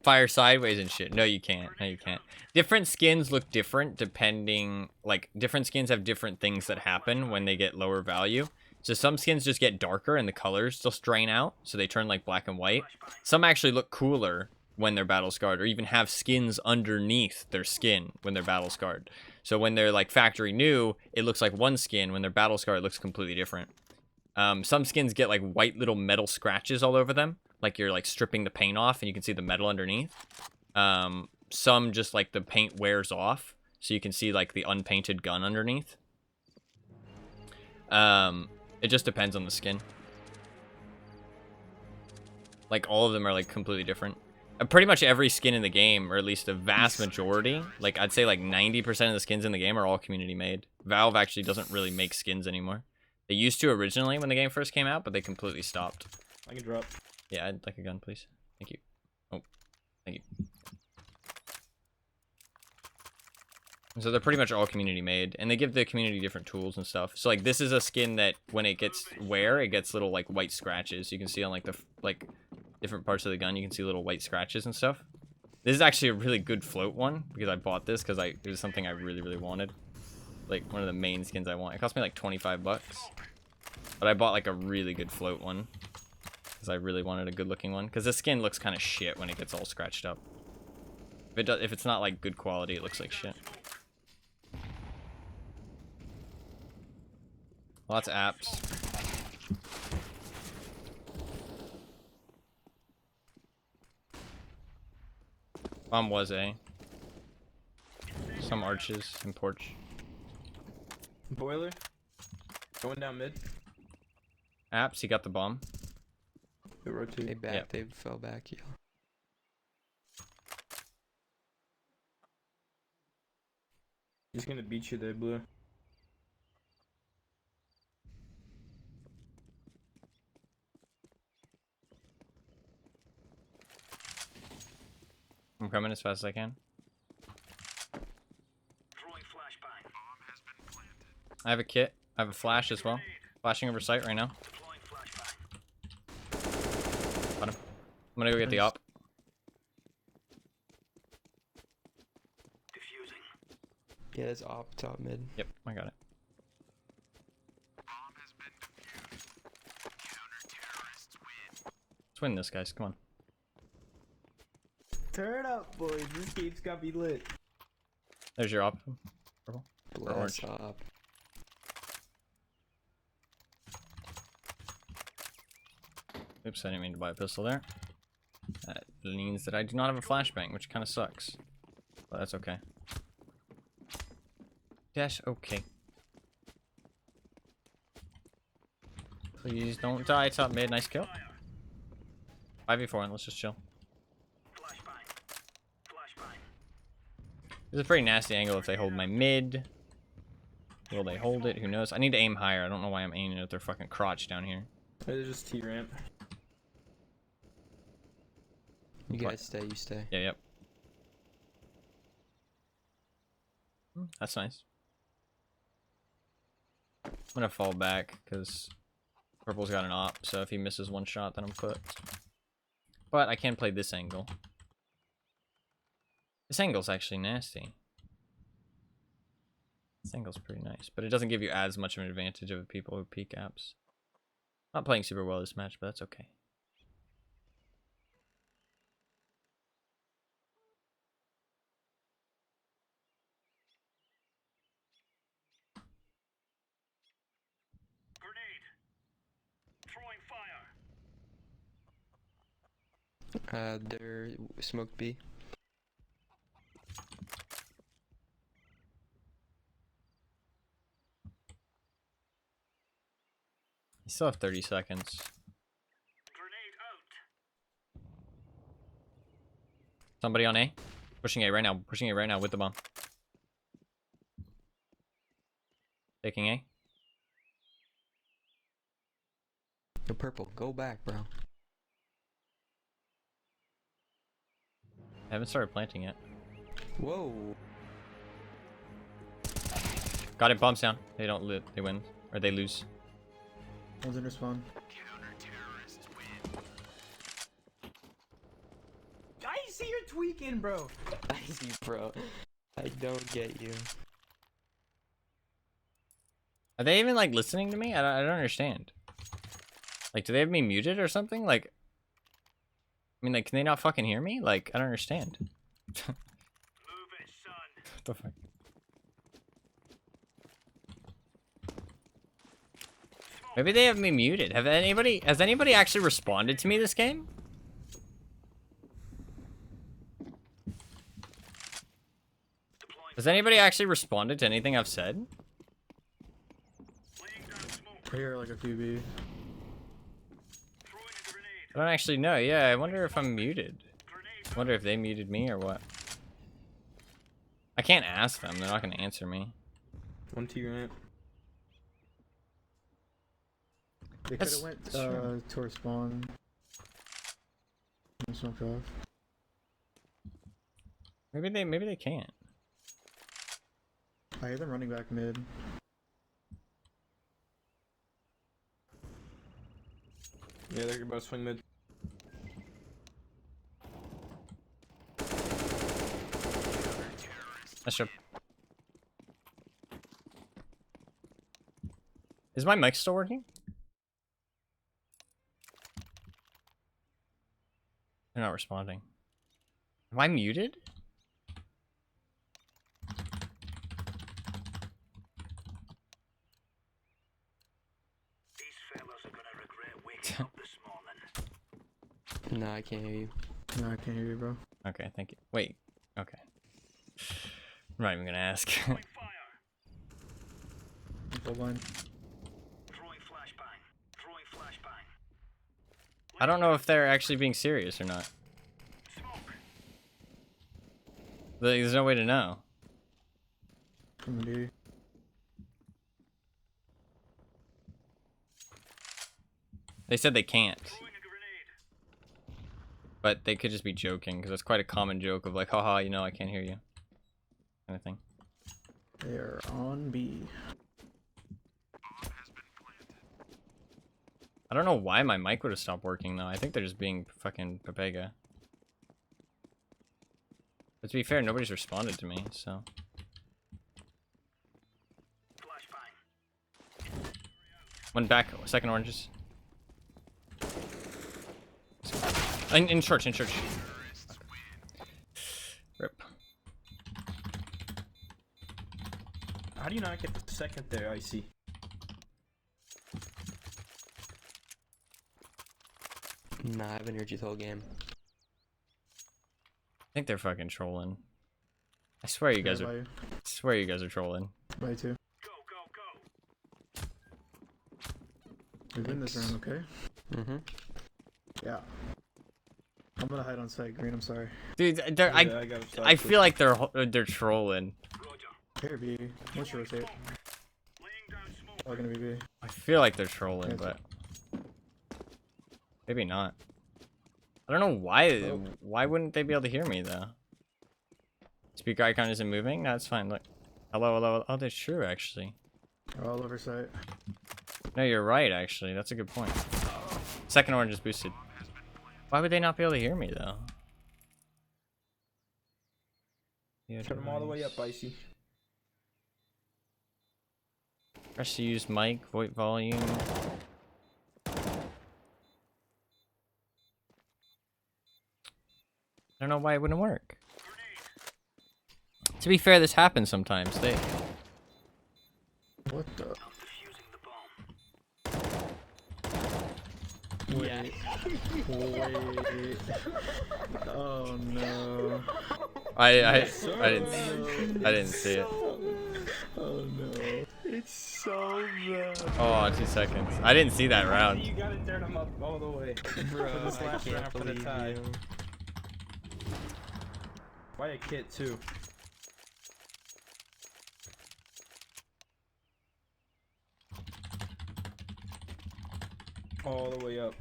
Fire sideways and shit. No, you can't. No, you can't. Different skins look different depending, like, different skins have different things that happen when they get lower value. So some skins just get darker and the colors still strain out, so they turn like black and white. Some actually look cooler when they're battle scarred, or even have skins underneath their skin when they're battle scarred. So when they're like factory new, it looks like one skin. When they're battle scarred, it looks completely different. Some skins get like white little metal scratches all over them, like you're like stripping the paint off and you can see the metal underneath. Some just like the paint wears off, so you can see like the unpainted gun underneath. It just depends on the skin. Like all of them are like completely different. Pretty much every skin in the game, or at least a vast majority, like I'd say like 90% of the skins in the game are all community made. Valve actually doesn't really make skins anymore. They used to originally when the game first came out, but they completely stopped. I can drop. Yeah, I'd like a gun, please. Thank you. Oh, thank you. So they're pretty much all community made, and they give the community different tools and stuff. So like this is a skin that when it gets wear, it gets little like white scratches. You can see on like the different parts of the gun, you can see little white scratches and stuff. This is actually a really good float one because I bought this because it was something I really wanted. Like one of the main skins I want. It cost me like 25 bucks. But I bought like a really good float one because I really wanted a good looking one. Because the skin looks kind of shit when it gets all scratched up. If it's not like good quality, it looks like shit. Lots of apps. Bomb was A. Some arches and porch. Boiler. Going down mid. Apps, he got the bomb. They rotate. They back. Yep. They fell back. Yeah. He's gonna beat you there, Blue. I'm coming as fast as I can. Throwing flashbang. Bomb has been planted. I have a kit. I have a flash as well. Flashing over sight right now. Deploying flashbang. Got him. I'm gonna go get the op. Diffusing. Yeah, it's op top mid. Yep, I got it. Bomb has been defused. Counter-terrorists win. Let's win this, guys. Come on. Turn up, boys. This game's got me lit. There's your op. Purple. Or orange. Bless up. Oops, I didn't mean to buy a pistol there. That means that I do not have a flashbang, which kind of sucks. But that's okay. Dash, okay. Please don't die, top mid. Nice kill. 5v4, and let's just chill. Flashbang. Flashbang. This is a pretty nasty angle if they hold my mid. Will they hold it? Who knows? I need to aim higher. I don't know why I'm aiming at their fucking crotch down here. It's just T-ramp. You guys stay. You stay. Yeah, yep. That's nice. I'm gonna fall back because purple's got an op, so if he misses one shot, then I'm cooked. But I can play this angle. This angle's actually nasty. This angle's pretty nice, but it doesn't give you as much of an advantage of people who peek apps. Not playing super well this match, but that's okay. Grenade. Throwing fire. They're smoked B. You still have 30 seconds. Grenade out. Somebody on A. Pushing A right now. Pushing A right now with the bomb. Taking A. The purple, go back, bro. I haven't started planting yet. Whoa. Got it. Bombs down. They don't live. They win. Or they lose. One's in respawn. I see you're tweaking, bro. I see, bro. I don't get you. Are they even like listening to me? I don't understand. Like, do they have me muted or something? Like, I mean, like, can they not fucking hear me? Like, I don't understand. Move it, son. What the fuck? Maybe they have me muted. Has anybody actually responded to me this game? Has anybody actually responded to anything I've said? I hear like a few B. I don't actually know. Yeah, I wonder if I'm muted. I wonder if they muted me or what. I can't ask them. They're not going to answer me. 1 to your ramp. They could have went towards spawn. Smoked off. Maybe they can't. I hear them running back mid. Yeah, they're about to swing mid. That's true. Is my mic still working? They're not responding. Am I muted? These fellas are gonna regret waking up this morning. Nah, I can't hear you. No, I can't hear you, bro. Okay, thank you. Wait. Okay. I'm not even gonna ask. Throwing fire. Full line. Throwing flashbang. Throwing flashbang. I don't know if they're actually being serious or not. Smoke. There's no way to know. From the D. They said they can't. Throwing a grenade. But they could just be joking, because that's quite a common joke of like, haha, you know, I can't hear you. Kind of thing. They're on B. I don't know why my mic would have stopped working though. I think they're just being fucking Pepega. But to be fair, nobody's responded to me, so. Flashbang. One back, second oranges. In church. Rip. How do you not get the second there, Icy? Nah, I haven't heard you the whole game. I think they're fucking trolling. I swear you guys are. I swear you guys are trolling. By two. Go, go, go. We win this round, okay? Mm-hmm. Yeah. I'm gonna hide on site, Green. I'm sorry. Dude, Yeah, I feel like they're trolling. Here, B. Once you rotate. Laying down smoke. All gonna be B. I feel like they're trolling, Yes. but maybe not. I don't know why. Oh. Why wouldn't they be able to hear me though? Speaker icon isn't moving. No, it's fine. Look. Hello. Oh, that's true actually. They're all over site. No, you're right actually. That's a good point. Second orange is boosted. Why would they not be able to hear me though? Turn them all the way up, Icy. Press to use mic, voice volume. I don't know why it wouldn't work. To be fair, this happens sometimes. What the? I'm defusing the bomb. Yeah. Wait. Oh no. I didn't see it. Oh no. It's so bad. Oh, 2 seconds. I didn't see that round. You gotta turn them up all the way. Bro, For this I last can't round for the believe tie. you. Buy a kit too. All the way up.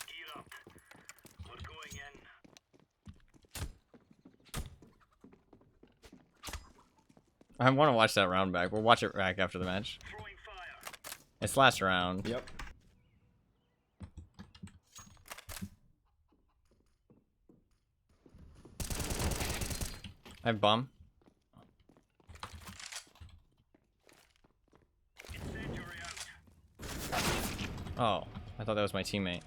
Gear up. We're going in. I want to watch that round back. We'll watch it back after the match. Throwing fire. It's last round. Yep. I have bomb. Incendiary out. Oh, I thought that was my teammate.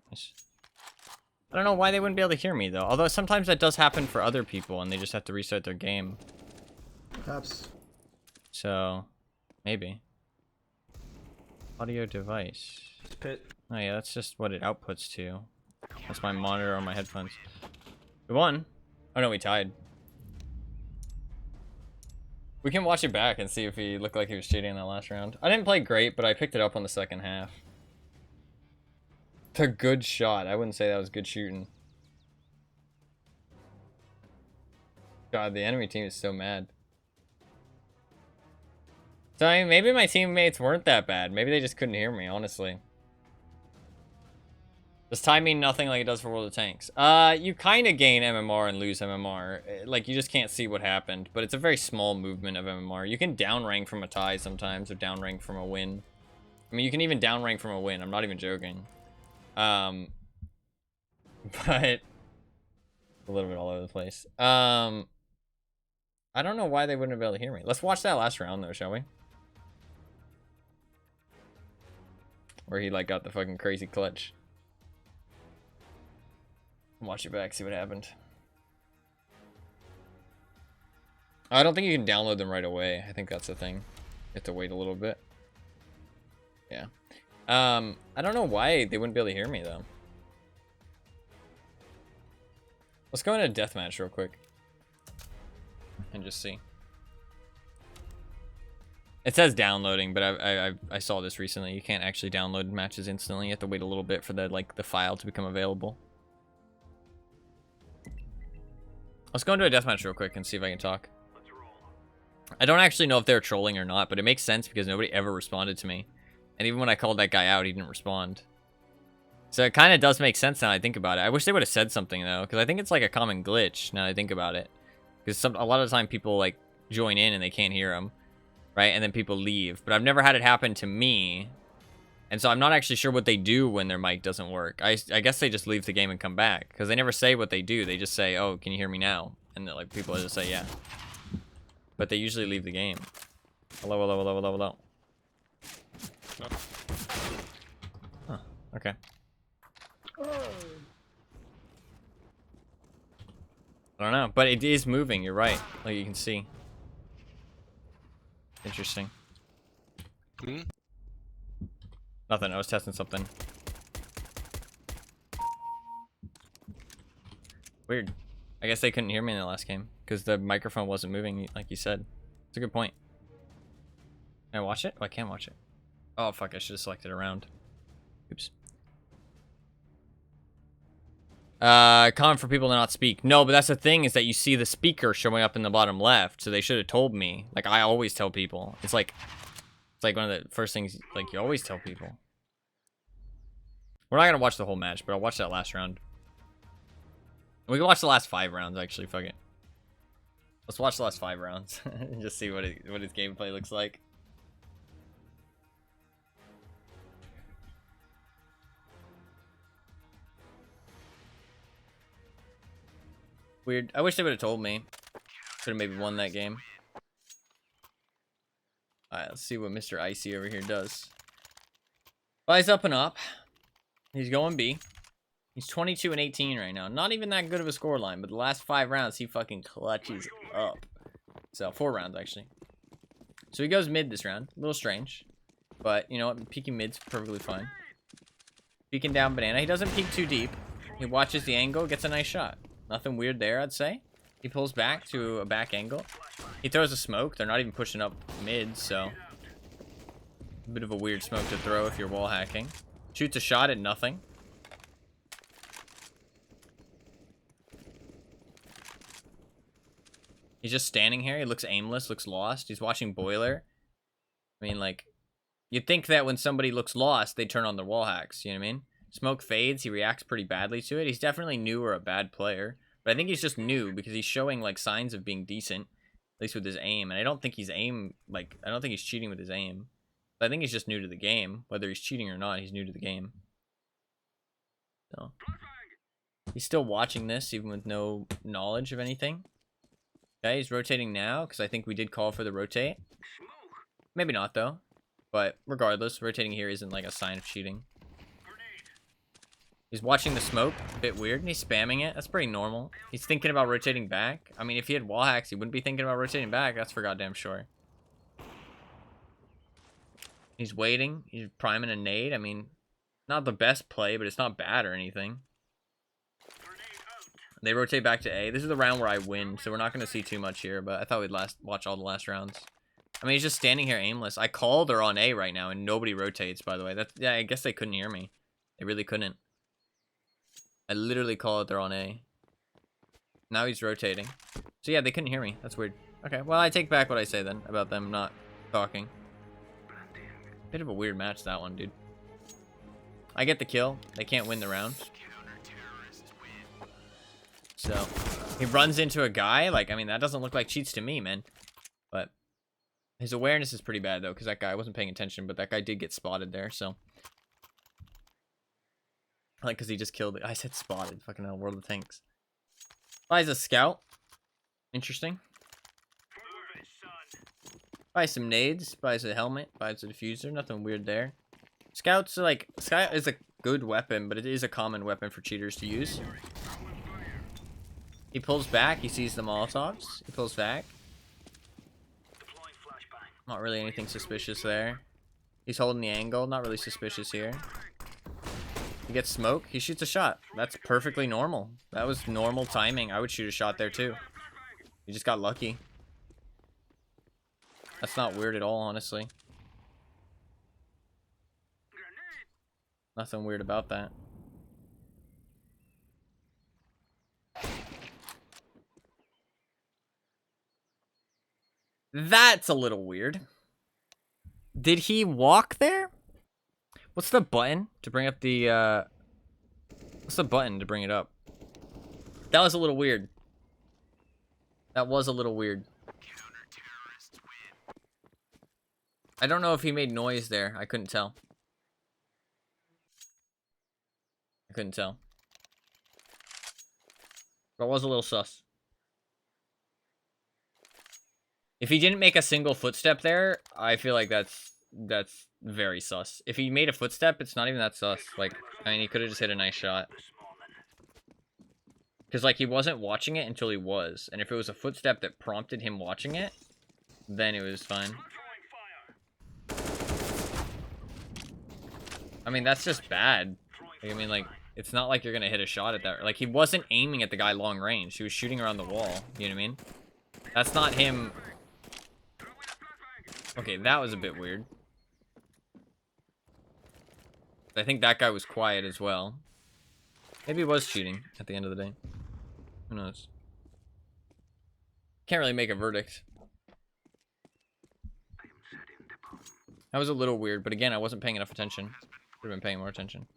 Nice. I don't know why they wouldn't be able to hear me though. Although sometimes that does happen for other people and they just have to restart their game. Perhaps. So, maybe. Audio device. Pit. Oh yeah, that's just what it outputs to. That's my monitor or my headphones. We won. Oh no, we tied. We can watch it back and see if he looked like he was cheating in that last round. I didn't play great, but I picked it up on the second half. It's a good shot. I wouldn't say that was good shooting. God, the enemy team is so mad. So I mean, maybe my teammates weren't that bad. Maybe they just couldn't hear me, honestly. Does time mean nothing like it does for World of Tanks? You kind of gain MMR and lose MMR. Like, you just can't see what happened. But it's a very small movement of MMR. You can downrank from a tie sometimes, or downrank from a win. I mean, you can even downrank from a win. I'm not even joking. But a little bit all over the place. I don't know why they wouldn't be able to hear me. Let's watch that last round, though, shall we? Where he, like, got the fucking crazy clutch. Watch it back, see what happened. I don't think you can download them right away. I think that's the thing. You have to wait a little bit. Yeah. I don't know why they wouldn't be able to hear me, though. Let's go into a deathmatch real quick. And just see. It says downloading, but I saw this recently. You can't actually download matches instantly. You have to wait a little bit for the file to become available. Let's go into a deathmatch real quick and see if I can talk. I don't actually know if they're trolling or not, but it makes sense because nobody ever responded to me. And even when I called that guy out, he didn't respond. So it kind of does make sense now I think about it. I wish they would have said something, though, because I think it's like a common glitch now I think about it. Because a lot of the time people, like, join in and they can't hear them, right? And then people leave. But I've never had it happen to me. And so I'm not actually sure what they do when their mic doesn't work. I guess they just leave the game and come back. Because they never say what they do. They just say, oh, can you hear me now? And then, like, people just say, yeah. But they usually leave the game. Hello, hello, hello, hello, hello. Huh, okay. I don't know, but it is moving, you're right. Like you can see. Interesting. Hmm? Nothing, I was testing something. Weird. I guess they couldn't hear me in the last game because the microphone wasn't moving like you said. It's a good point. Can I watch it? Oh, I can watch it. Oh, fuck, I should have selected a round. Oops. Common for people to not speak. No, but that's the thing is that you see the speaker showing up in the bottom left, so they should have told me. Like, I always tell people. It's like one of the first things, like, you always tell people. We're not gonna watch the whole match, but I'll watch that last round. We can watch the last 5 rounds, actually. Fuck it. Let's watch the last 5 rounds and just see what his gameplay looks like. Weird. I wish they would have told me. Could have maybe won that game. Alright, let's see what Mr. Icy over here does. Buys up and up. He's going B. He's 22 and 18 right now. Not even that good of a scoreline, but the last 5 rounds, he fucking clutches up. So, 4 rounds, actually. So, he goes mid this round. A little strange. But, you know what? Peeking mid's perfectly fine. Peeking down banana. He doesn't peek too deep. He watches the angle, gets a nice shot. Nothing weird there, I'd say. He pulls back to a back angle. He throws a smoke. They're not even pushing up mid, so... Bit of a weird smoke to throw if you're wall hacking. Shoots a shot at nothing. He's just standing here. He looks aimless, looks lost. He's watching Boiler. I mean, like, you'd think that when somebody looks lost, they turn on their wall hacks. You know what I mean? Smoke fades. He reacts pretty badly to it. He's definitely new or a bad player. But I think he's just new because he's showing, like, signs of being decent. At least with his aim. And I don't think he's I don't think he's cheating with his aim. But I think he's just new to the game. Whether he's cheating or not, he's new to the game. So. He's still watching this, even with no knowledge of anything. Okay, he's rotating now, because I think we did call for the rotate. Maybe not, though. But regardless, rotating here isn't like a sign of cheating. He's watching the smoke. A bit weird, and he's spamming it. That's pretty normal. He's thinking about rotating back. I mean, if he had wall hacks, he wouldn't be thinking about rotating back. That's for goddamn sure. He's waiting. He's priming a nade. I mean, not the best play, but it's not bad or anything. They rotate back to A. This is the round where I win, so we're not going to see too much here, but I thought we'd watch all the last rounds. I mean, he's just standing here aimless. I called they're on A right now, and nobody rotates, by the way. Yeah, I guess they couldn't hear me. They really couldn't. I literally called they're on A. Now he's rotating. So yeah, they couldn't hear me. That's weird. Okay, well, I take back what I say then about them not talking. Bit of a weird match, that one, dude. I get the kill. They can't win the round. So, he runs into a guy. Like, I mean, that doesn't look like cheats to me, man. But his awareness is pretty bad, though, because that guy, I wasn't paying attention, but that guy did get spotted there, so. Like, because he just killed it. I said spotted. Fucking hell, World of Tanks. Buys a scout. Interesting. Buys some nades. Buys a helmet. Buys a diffuser. Nothing weird there. Scouts are like... Scout is a good weapon, but it is a common weapon for cheaters to use. He pulls back. He sees the Molotovs. He pulls back. Not really anything suspicious there. He's holding the angle. Not really suspicious here. He gets smoke. He shoots a shot. That's perfectly normal. That was normal timing. I would shoot a shot there too. He just got lucky. That's not weird at all, honestly. Nothing weird about that. That's a little weird. Did he walk there? What's the button to bring up the, what's the button to bring it up? That was a little weird. That was a little weird. I don't know if he made noise there. I couldn't tell. I couldn't tell. That was a little sus. If he didn't make a single footstep there, I feel like that's very sus. If he made a footstep, it's not even that sus. Like, I mean, he could have just hit a nice shot. Because, like, he wasn't watching it until he was. And if it was a footstep that prompted him watching it, then it was fine. I mean, that's just bad. Like, I mean, like, it's not like you're going to hit a shot at that. Like, he wasn't aiming at the guy long range. He was shooting around the wall. You know what I mean? That's not him. Okay, that was a bit weird. I think that guy was quiet as well. Maybe he was cheating at the end of the day. Who knows? Can't really make a verdict. That was a little weird, but again, I wasn't paying enough attention. Should have been paying more attention.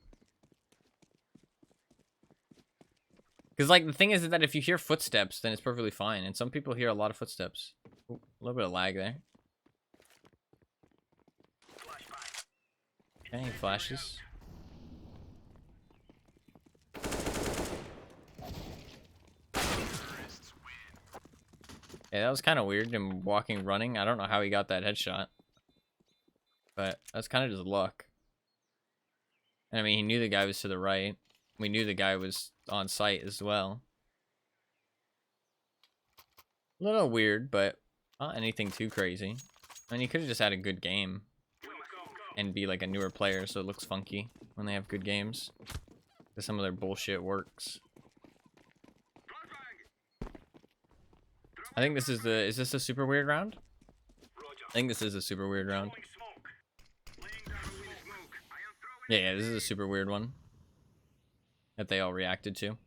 Because, like, the thing is that if you hear footsteps, then it's perfectly fine. And some people hear a lot of footsteps. Ooh, a little bit of lag there. Okay, he flashes. Yeah, that was kind of weird, him walking, running. I don't know how he got that headshot. But that's kind of just luck. And I mean, he knew the guy was to the right. We knew the guy was on site as well. A little weird, but not anything too crazy. I mean, he could have just had a good game. And be like a newer player, so it looks funky when they have good games. Because some of their bullshit works. I think this is the... Is this a super weird round? I think this is a super weird round. Yeah, this is a super weird one that they all reacted to.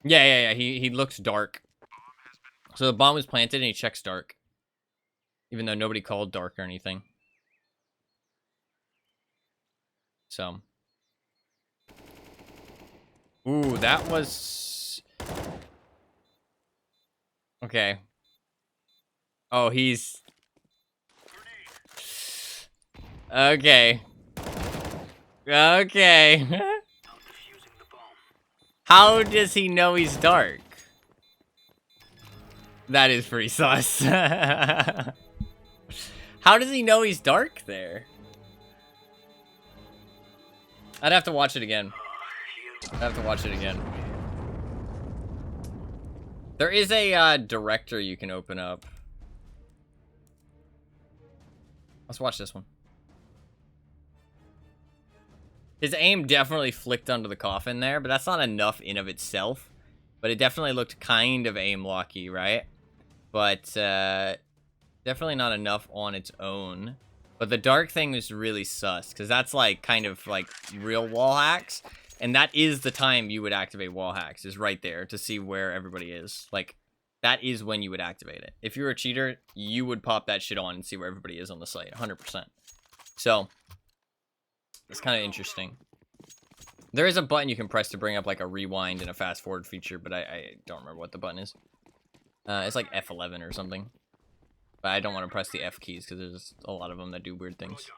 Yeah. He looks dark. So the bomb was planted and he checks dark. Even though nobody called dark or anything. So. Ooh, that was... Okay. Oh, he's... Okay. Okay. How does he know he's dark? That is pretty sus. How does he know he's dark there? I'd have to watch it again. There is a director you can open up. Let's watch this one. His aim definitely flicked under the coffin there, but that's not enough in of itself. But it definitely looked kind of aim-locky, right? But definitely not enough on its own. But the dark thing is really sus, because that's like kind of like real wall hacks. And that is the time you would activate wall hacks, is right there to see where everybody is. Like, that is when you would activate it. If you're a cheater, you would pop that shit on and see where everybody is on the site, 100%. So, it's kind of interesting. There is a button you can press to bring up like a rewind and a fast forward feature, but I don't remember what the button is. It's like F11 or something. But I don't want to press the F keys because there's a lot of them that do weird things.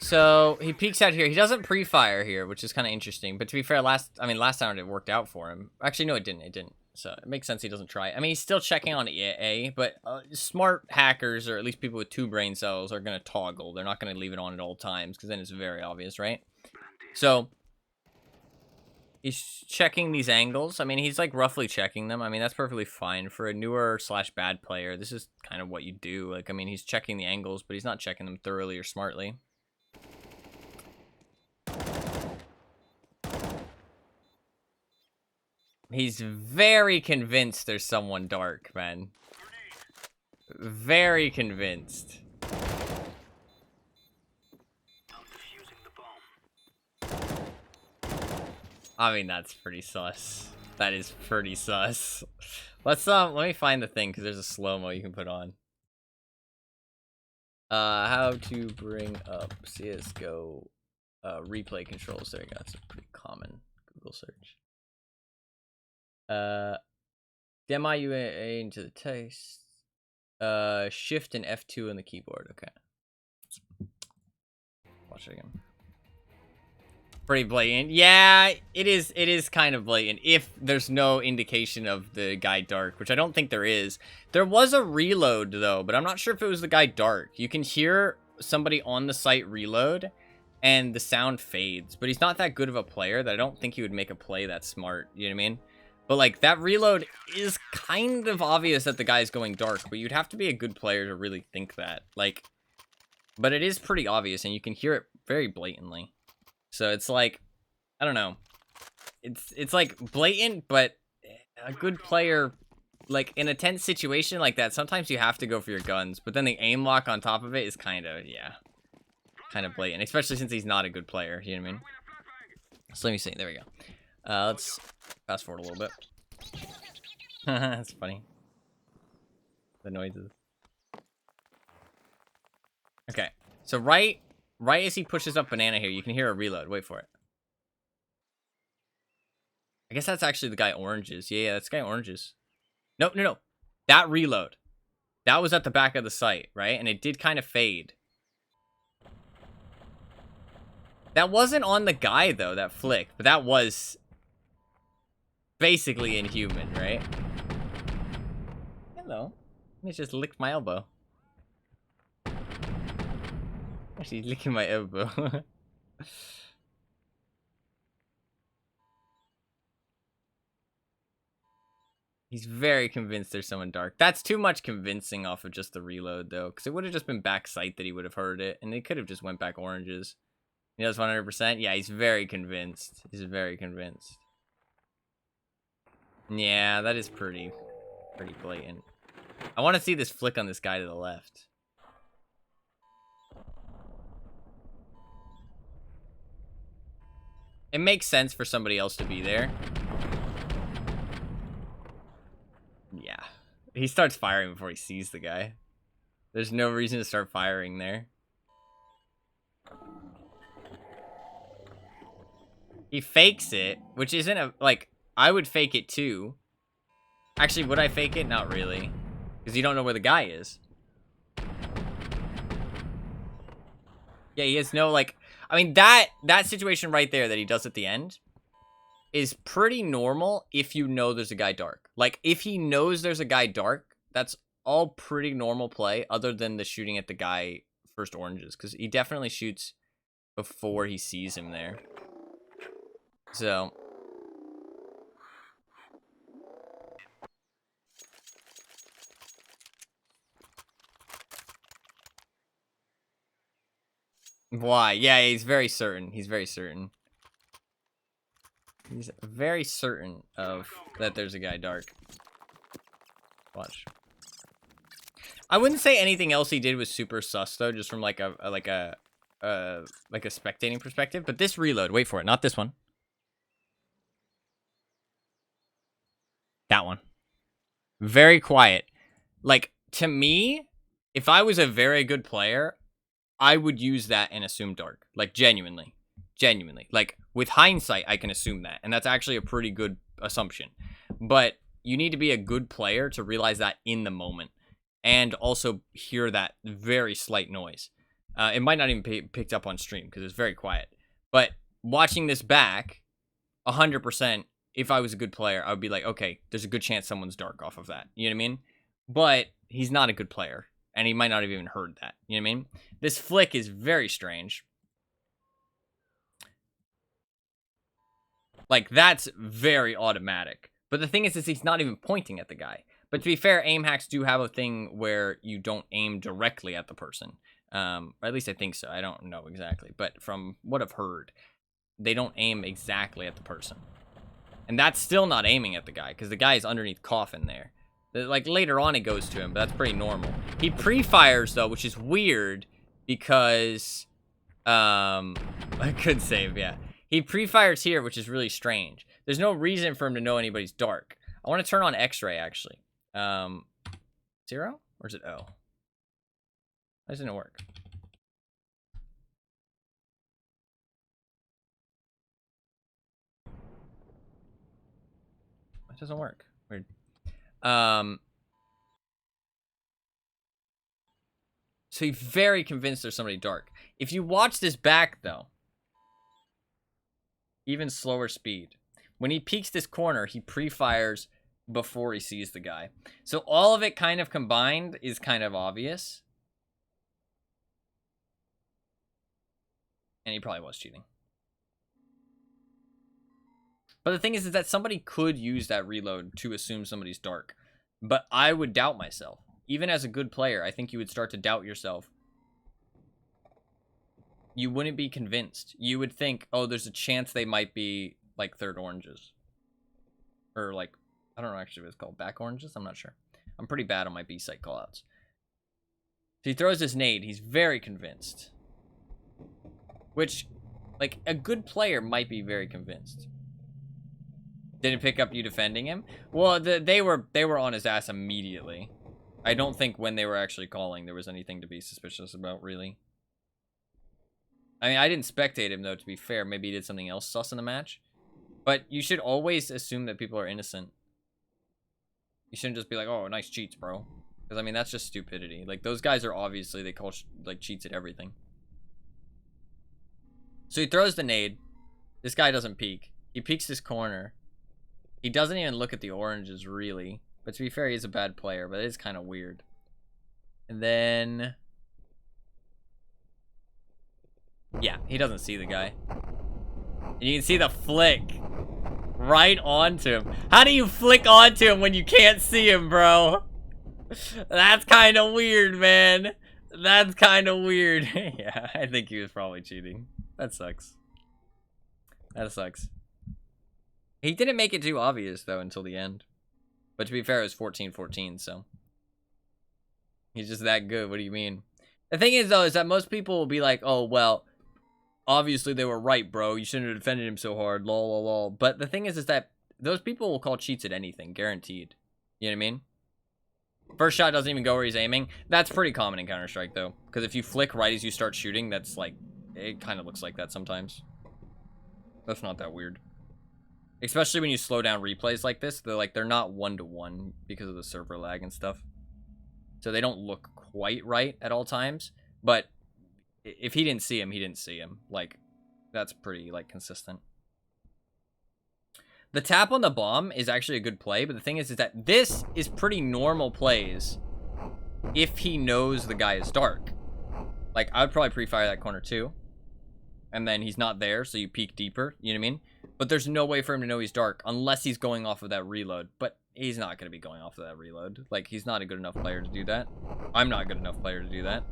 So he peeks out here. He doesn't pre-fire here, which is kind of interesting. But to be fair, last time it worked out for him. Actually, no, it didn't. It didn't. So it makes sense he doesn't try. I mean, he's still checking on A, but smart hackers, or at least people with 2 brain cells, are going to toggle. They're not going to leave it on at all times, because then it's very obvious, right? So he's checking these angles. I mean, he's like roughly checking them. I mean, that's perfectly fine for a newer / bad player. This is kind of what you do. Like, I mean, he's checking the angles, but he's not checking them thoroughly or smartly. He's very convinced there's someone dark, man. Very convinced. I mean, that's pretty sus. That is pretty sus. Let me find the thing, because there's a slow-mo you can put on. How to bring up CSGO replay controls. There you go. That's a pretty common Google search. Demi UA into the text. Shift and F2 on the keyboard. Okay. Watch it again. Pretty blatant. Yeah, it is kind of blatant if there's no indication of the guy dark, which I don't think there is. There was a reload though, but I'm not sure if it was the guy dark. You can hear somebody on the site reload and the sound fades, but he's not that good of a player that I don't think he would make a play that smart, you know what I mean? But like that reload is kind of obvious that the guy's going dark, but you'd have to be a good player to really think that. Like, but it is pretty obvious and you can hear it very blatantly. So it's like, I don't know. It's like blatant, but a good player, like in a tense situation like that, sometimes you have to go for your guns, but then the aim lock on top of it is kind of, yeah, kind of blatant, especially since he's not a good player, you know what I mean? So let me see, there we go. Let's fast forward a little bit. That's funny. The noises. Okay, so right as he pushes up banana here, you can hear a reload. Wait for it. I guess that's actually the guy oranges. Yeah, that's the guy oranges. No. That reload. That was at the back of the site, right? And it did kind of fade. That wasn't on the guy, though, that flick. But that was basically inhuman, right? Hello. Let me just lick my elbow. Actually, licking my elbow. He's very convinced there's someone dark. That's too much convincing off of just the reload, though. Because it would have just been back sight that he would have heard it. And they could have just went back oranges. He does 100%? Yeah, he's very convinced. He's very convinced. Yeah, that is pretty blatant. I want to see this flick on this guy to the left. It makes sense for somebody else to be there. Yeah. He starts firing before he sees the guy. There's no reason to start firing there. He fakes it, which isn't a, like, I would fake it too. Actually, would I fake it? Not really. Because you don't know where the guy is. Yeah, he has no, like, I mean, that situation right there that he does at the end is pretty normal if you know there's a guy dark. Like, if he knows there's a guy dark, that's all pretty normal play, other than the shooting at the guy first oranges, because he definitely shoots before he sees him there. So... Why? Yeah, he's very certain. He's very certain. He's very certain of that there's a guy dark. Watch. I wouldn't say anything else he did was super sus though, just from like a spectating perspective. But this reload, wait for it, not this one. That one. Very quiet. Like, to me, if I was a very good player, I would use that and assume dark. Like, genuinely. Genuinely. Like, with hindsight, I can assume that. And that's actually a pretty good assumption. But you need to be a good player to realize that in the moment. And also hear that very slight noise. It might not even be picked up on stream because it's very quiet. But watching this back, 100%, if I was a good player, I would be like, okay, there's a good chance someone's dark off of that. You know what I mean? But he's not a good player. And he might not have even heard that. You know what I mean? This flick is very strange. Like, that's very automatic. But the thing is he's not even pointing at the guy. But to be fair, aim hacks do have a thing where you don't aim directly at the person. Or at least I think so. I don't know exactly. But from what I've heard, they don't aim exactly at the person. And that's still not aiming at the guy, because the guy is underneath coffin there. Like, later on it goes to him, but that's pretty normal. He pre-fires, though, which is weird, because... I could save, yeah. He pre-fires here, which is really strange. There's no reason for him to know anybody's dark. I want to turn on X-ray, actually. 0? Or is it O? Why doesn't it work? It doesn't work. Weird. So he's very convinced there's somebody dark. If you watch this back, though, even slower speed. When he peeks this corner, he pre-fires before he sees the guy. So all of it kind of combined is kind of obvious. And he probably was cheating. But the thing is that somebody could use that reload to assume somebody's dark. But I would doubt myself. Even as a good player, I think you would start to doubt yourself. You wouldn't be convinced. You would think, oh, there's a chance they might be, like, third oranges. Or, like, I don't know actually what it's called. Back oranges? I'm not sure. I'm pretty bad on my B-site callouts. So he throws this nade. He's very convinced. Which, like, a good player might be very convinced. Didn't pick up you defending him? Well, they were on his ass immediately. I don't think when they were actually calling there was anything to be suspicious about, really. I mean, I didn't spectate him, though, to be fair. Maybe he did something else sus in the match. But you should always assume that people are innocent. You shouldn't just be like, oh, nice cheats, bro. Because, I mean, that's just stupidity. Like, those guys are obviously, they call, like, cheats at everything. So he throws the nade. This guy doesn't peek. He peeks this corner. He doesn't even look at the oranges, really. But to be fair, he's a bad player, but it is kind of weird. And then... yeah, he doesn't see the guy. And you can see the flick right onto him. How do you flick onto him when you can't see him, bro? That's kind of weird, man. That's kind of weird. Yeah, I think he was probably cheating. That sucks. That sucks. He didn't make it too obvious, though, until the end. But to be fair, it was 14-14, so. He's just that good. What do you mean? The thing is, though, is that most people will be like, oh, well, obviously they were right, bro. You shouldn't have defended him so hard. Lol, lol, lol. But the thing is that those people will call cheats at anything. Guaranteed. You know what I mean? First shot doesn't even go where he's aiming. That's pretty common in Counter-Strike, though. Because if you flick right as you start shooting, that's like... It kind of looks like that sometimes. That's not that weird. Especially when you slow down replays like this. They're not one-to-one because of the server lag and stuff. So they don't look quite right at all times. But if he didn't see him, he didn't see him. Like, that's pretty, like, consistent. The tap on the bomb is actually a good play. But the thing is that this is pretty normal plays if he knows the guy is dark. Like, I would probably pre-fire that corner too. And then he's not there, so you peek deeper. You know what I mean? But there's no way for him to know he's dark unless he's going off of that reload. But he's not going to be going off of that reload. Like, he's not a good enough player to do that. I'm not a good enough player to do that.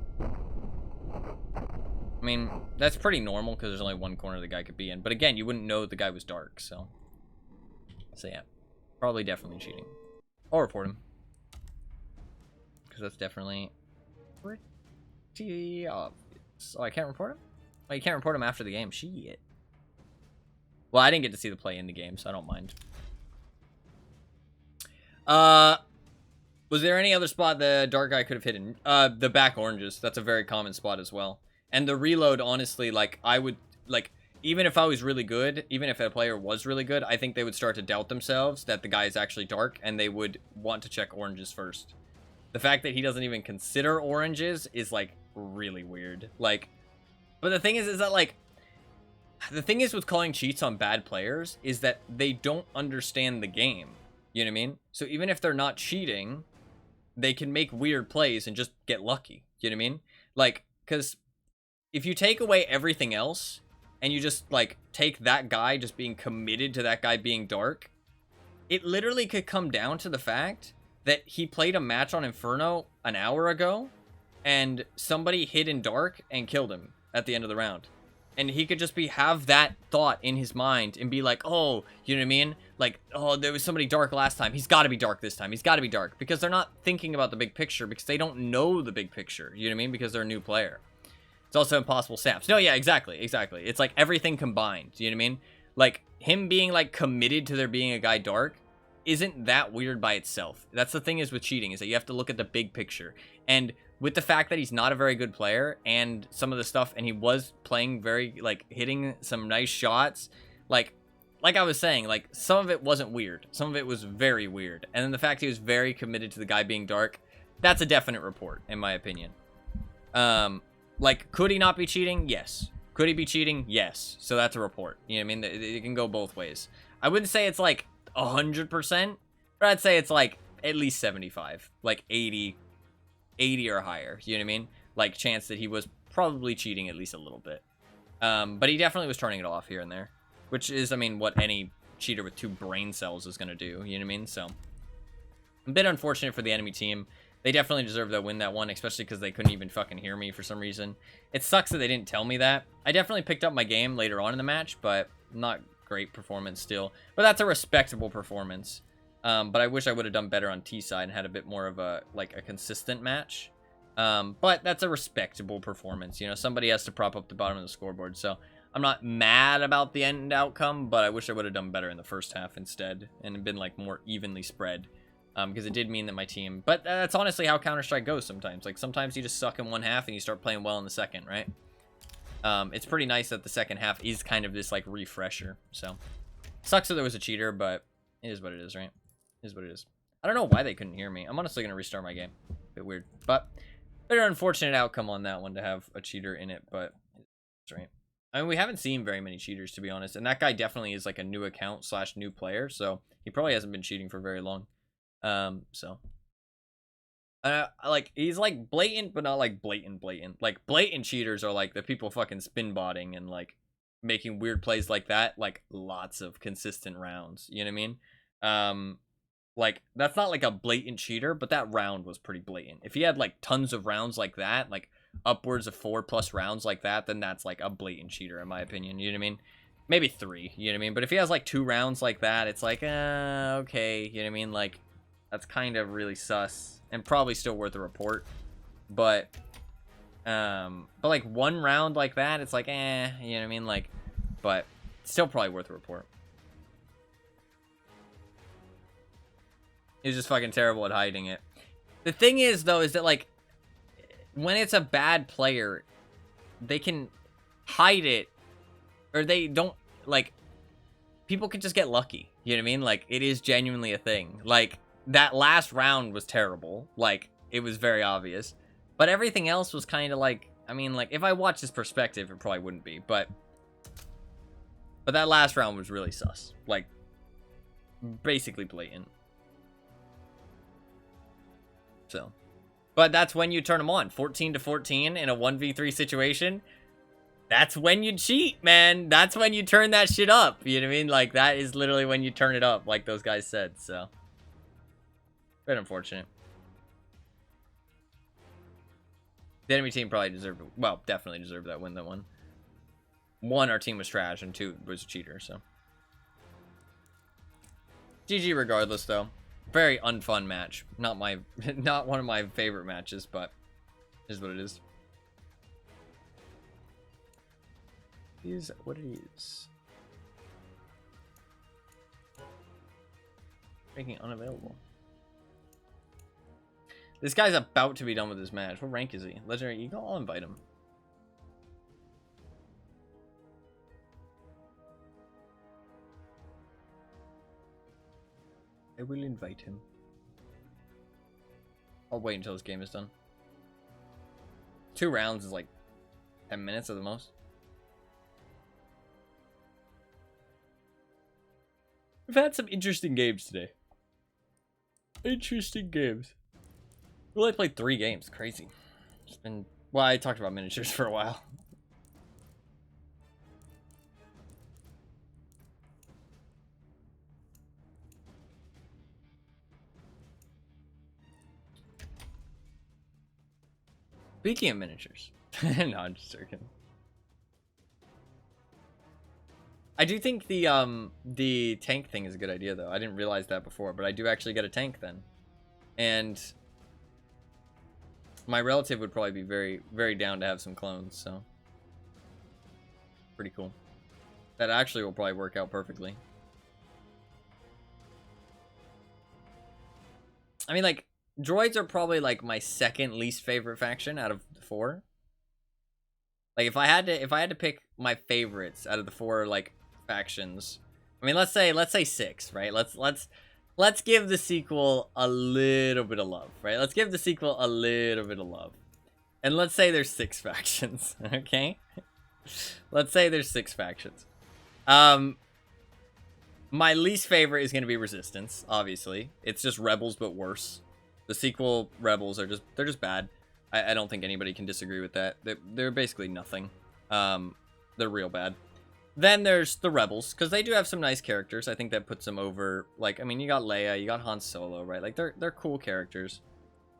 I mean, that's pretty normal because there's only one corner the guy could be in. But again, you wouldn't know the guy was dark, so. So yeah. Probably definitely cheating. Or report him. Because that's definitely pretty obvious. Oh, I can't report him? Oh, you can't report him after the game. Shit. Well, I didn't get to see the play in the game, so I don't mind. Was there any other spot the dark guy could have hidden? The back oranges. That's a very common spot as well. And the reload, honestly, like, I would, like, even if I was really good, even if a player was really good, I think they would start to doubt themselves that the guy is actually dark, and they would want to check oranges first. The fact that he doesn't even consider oranges is, like, really weird. Like, but the thing is that, like, the thing is with calling cheats on bad players is that they don't understand the game. You know what I mean? So even if they're not cheating, they can make weird plays and just get lucky. You know what I mean? Like, because if you take away everything else and you just, like, take that guy just being committed to that guy being dark, it literally could come down to the fact that he played a match on Inferno an hour ago and somebody hid in dark and killed him at the end of the round. And he could just have that thought in his mind and be like, oh, you know what I mean? Like, oh, there was somebody dark last time. He's got to be dark this time. He's got to be dark. Because they're not thinking about the big picture because they don't know the big picture. You know what I mean? Because they're a new player. It's also impossible snaps. No, yeah, exactly. Exactly. It's like everything combined. You know what I mean? Like, him being, like, committed to there being a guy dark isn't that weird by itself. That's the thing is with cheating, is that you have to look at the big picture. And with the fact that he's not a very good player and some of the stuff, and he was playing very, like, hitting some nice shots, like I was saying, like, some of it wasn't weird. Some of it was very weird. And then the fact he was very committed to the guy being dark, that's a definite report, in my opinion. Like, could he not be cheating? Yes. Could he be cheating? Yes. So that's a report. You know what I mean? It can go both ways. I wouldn't say it's, like, 100%, but I'd say it's, like, at least 75. Like, 80 or higher, you know what I mean? Like, chance that he was probably cheating at least a little bit. But he definitely was turning it off here and there, which is, I mean, what any cheater with 2 brain cells is going to do, you know what I mean? So, a bit unfortunate for the enemy team. They definitely deserve to win that one, especially because they couldn't even fucking hear me for some reason. It sucks that they didn't tell me that. I definitely picked up my game later on in the match, but not great performance still. But that's a respectable performance. But I wish I would have done better on T side and had a bit more of a, like, a consistent match. But that's a respectable performance. You know, somebody has to prop up the bottom of the scoreboard. So I'm not mad about the end outcome, but I wish I would have done better in the first half instead and been, like, more evenly spread. Because it did mean that my team... But that's honestly how Counter-Strike goes sometimes. Like, sometimes you just suck in one half and you start playing well in the second, right? It's pretty nice that the second half is kind of this, like, refresher. So, sucks that there was a cheater, but it is what it is, right? Is what it is. I don't know why they couldn't hear me. I'm honestly going to restart my game. Bit weird. But, very unfortunate outcome on that one to have a cheater in it, but it's right. I mean, we haven't seen very many cheaters, to be honest. And that guy definitely is, like, a new account / new player, so he probably hasn't been cheating for very long. Like, he's, like, blatant, but not, like, blatant. Like, blatant cheaters are, like, the people fucking spin botting and, like, making weird plays like that, like, lots of consistent rounds. You know what I mean? Like, that's not, like, a blatant cheater, but that round was pretty blatant. If he had, like, tons of rounds like that, like, upwards of 4+ rounds like that, then that's like a blatant cheater in my opinion. You know what I mean? Maybe 3. You know what I mean? But if he has like 2 rounds like that, it's like, okay. You know what I mean? Like, that's kind of really sus and probably still worth a report. But like 1 round like that, it's like, you know what I mean? Like, but still probably worth a report. He's just fucking terrible at hiding it. The thing is, though, is that, like, when it's a bad player, they can hide it, or they don't, like, people can just get lucky. You know what I mean? Like, it is genuinely a thing. Like, that last round was terrible. Like, it was very obvious. But everything else was kind of like, I mean, like, if I watch this perspective, it probably wouldn't be. But that last round was really sus. Like, basically blatant. So, but that's when you turn them on. 14 to 14 in a 1v3 situation. That's when you cheat, man. That's when you turn that shit up. You know what I mean? Like, that is literally when you turn it up, like those guys said. So, bit unfortunate. The enemy team probably deserved, well, definitely deserved that win. That one. 1, our team was trash, and 2 was a cheater. So, GG regardless, though. Very unfun match. Not one of my favorite matches, but is what it is. Is what it is. Making unavailable. This guy's about to be done with his match. What rank is he? Legendary Eagle? I'll invite him. I will invite him. I'll wait until this game is done. 2 rounds is like 10 minutes at the most. We've had some interesting games today. Interesting games. We only played 3 games. Crazy. It's been... Well, I talked about miniatures for a while. Speaking of miniatures. No, I'm just joking. I do think the tank thing is a good idea, though. I didn't realize that before, but I do actually get a tank then. And my relative would probably be very, very down to have some clones, so. Pretty cool. That actually will probably work out perfectly. I mean, like, droids are probably, like, my second least favorite faction out of the 4. Like, if I had to pick my favorites out of the 4, like, factions. I mean, let's say 6, right? Let's give the sequel a little bit of love, right? Let's give the sequel a little bit of love. And let's say there's 6 factions, okay? Let's say there's 6 factions. My least favorite is going to be Resistance, obviously. It's just Rebels, but worse. The sequel Rebels are just bad. I don't think anybody can disagree with that. They're basically nothing. They're real bad. Then there's the Rebels, because they do have some nice characters. I think that puts them over, like, I mean, you got Leia, you got Han Solo, right? Like, they're cool characters.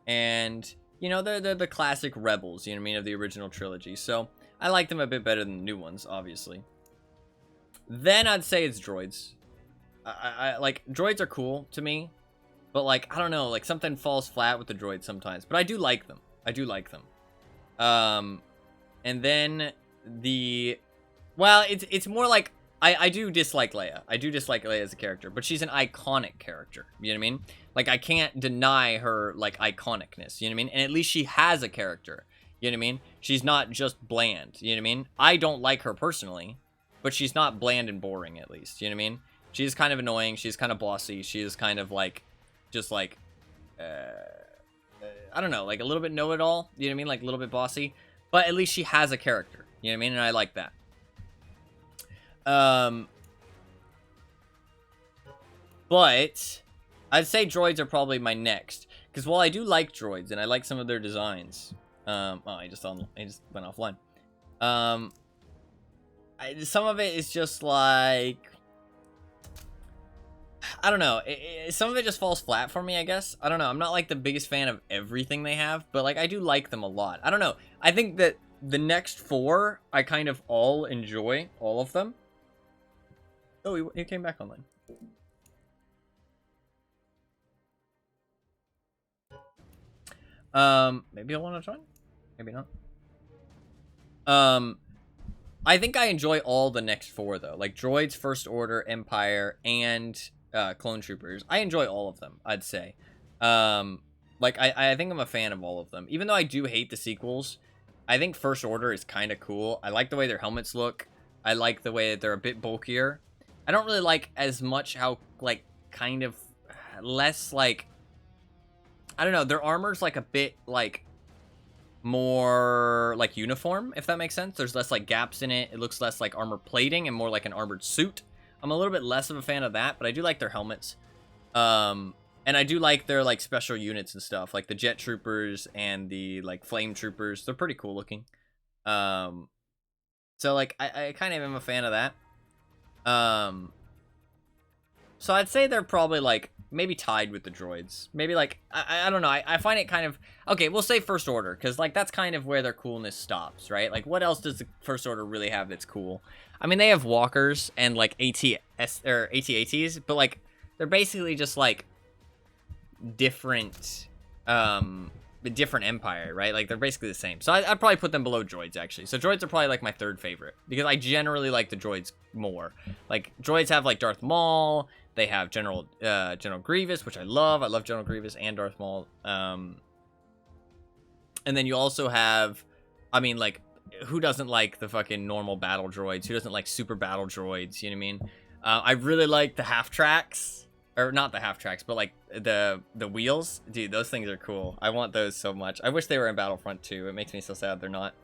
And, you know, they're the classic Rebels, you know what I mean, of the original trilogy. So, I like them a bit better than the new ones, obviously. Then I'd say it's droids. I like, droids are cool to me. But, like, I don't know, like, something falls flat with the droids sometimes. But I do like them. I do like them. And then the... Well, it's more like, I do dislike Leia. I do dislike Leia as a character, but she's an iconic character. You know what I mean? Like, I can't deny her, like, iconicness. You know what I mean? And at least she has a character. You know what I mean? She's not just bland. You know what I mean? I don't like her personally, but she's not bland and boring, at least. You know what I mean? She's kind of annoying. She's kind of bossy. She is kind of, like, just, like, I don't know, like, a little bit know-it-all. You know what I mean? Like, a little bit bossy. But at least she has a character. You know what I mean? And I like that. But I'd say droids are probably my next, because while I do like droids and I like some of their designs, oh, I just went offline. Some of it is just like, I don't know. Some of it just falls flat for me, I guess. I don't know. I'm not like the biggest fan of everything they have, but like I do like them a lot. I don't know. I think that the next 4, I kind of all enjoy, all of them. Oh, he came back online. Maybe I'll want to join. Maybe not. I think I enjoy all the next 4 though, like Droids, First Order, Empire, and Clone Troopers. I enjoy all of them, I'd say. Like I think I'm a fan of all of them, even though I do hate the sequels. I think First Order is kind of cool. I like the way their helmets look. I like the way that they're a bit bulkier. I don't really like as much how like kind of less like, I don't know, their armor's like a bit like more like uniform, if that makes sense. There's less like gaps in it. It looks less like armor plating and more like an armored suit. I'm a little bit less of a fan of that, but I do like their helmets. And I do like their like special units and stuff, like the jet troopers and the like flame troopers. They're pretty cool looking. So like I kind of am a fan of that. So I'd say they're probably like maybe tied with the droids. Maybe like I don't know. I find it kind of okay. We'll say First Order because like that's kind of where their coolness stops, right? Like what else does the First Order really have that's cool? I mean, they have walkers and like ATS or AT-ATs, but like they're basically just like different Empire, right? Like they're basically the same. So I'd probably put them below droids actually. So droids are probably like my 3rd favorite because I generally like the droids more. Like droids have like Darth Maul. They have General Grievous, which I love. I love General Grievous and Darth Maul. And then you also have, I mean, like, who doesn't like the fucking normal battle droids? Who doesn't like super battle droids? You know what I mean? I really like the half tracks. Or not the half tracks, but like the wheels. Dude, those things are cool. I want those so much. I wish they were in Battlefront 2. It makes me so sad they're not.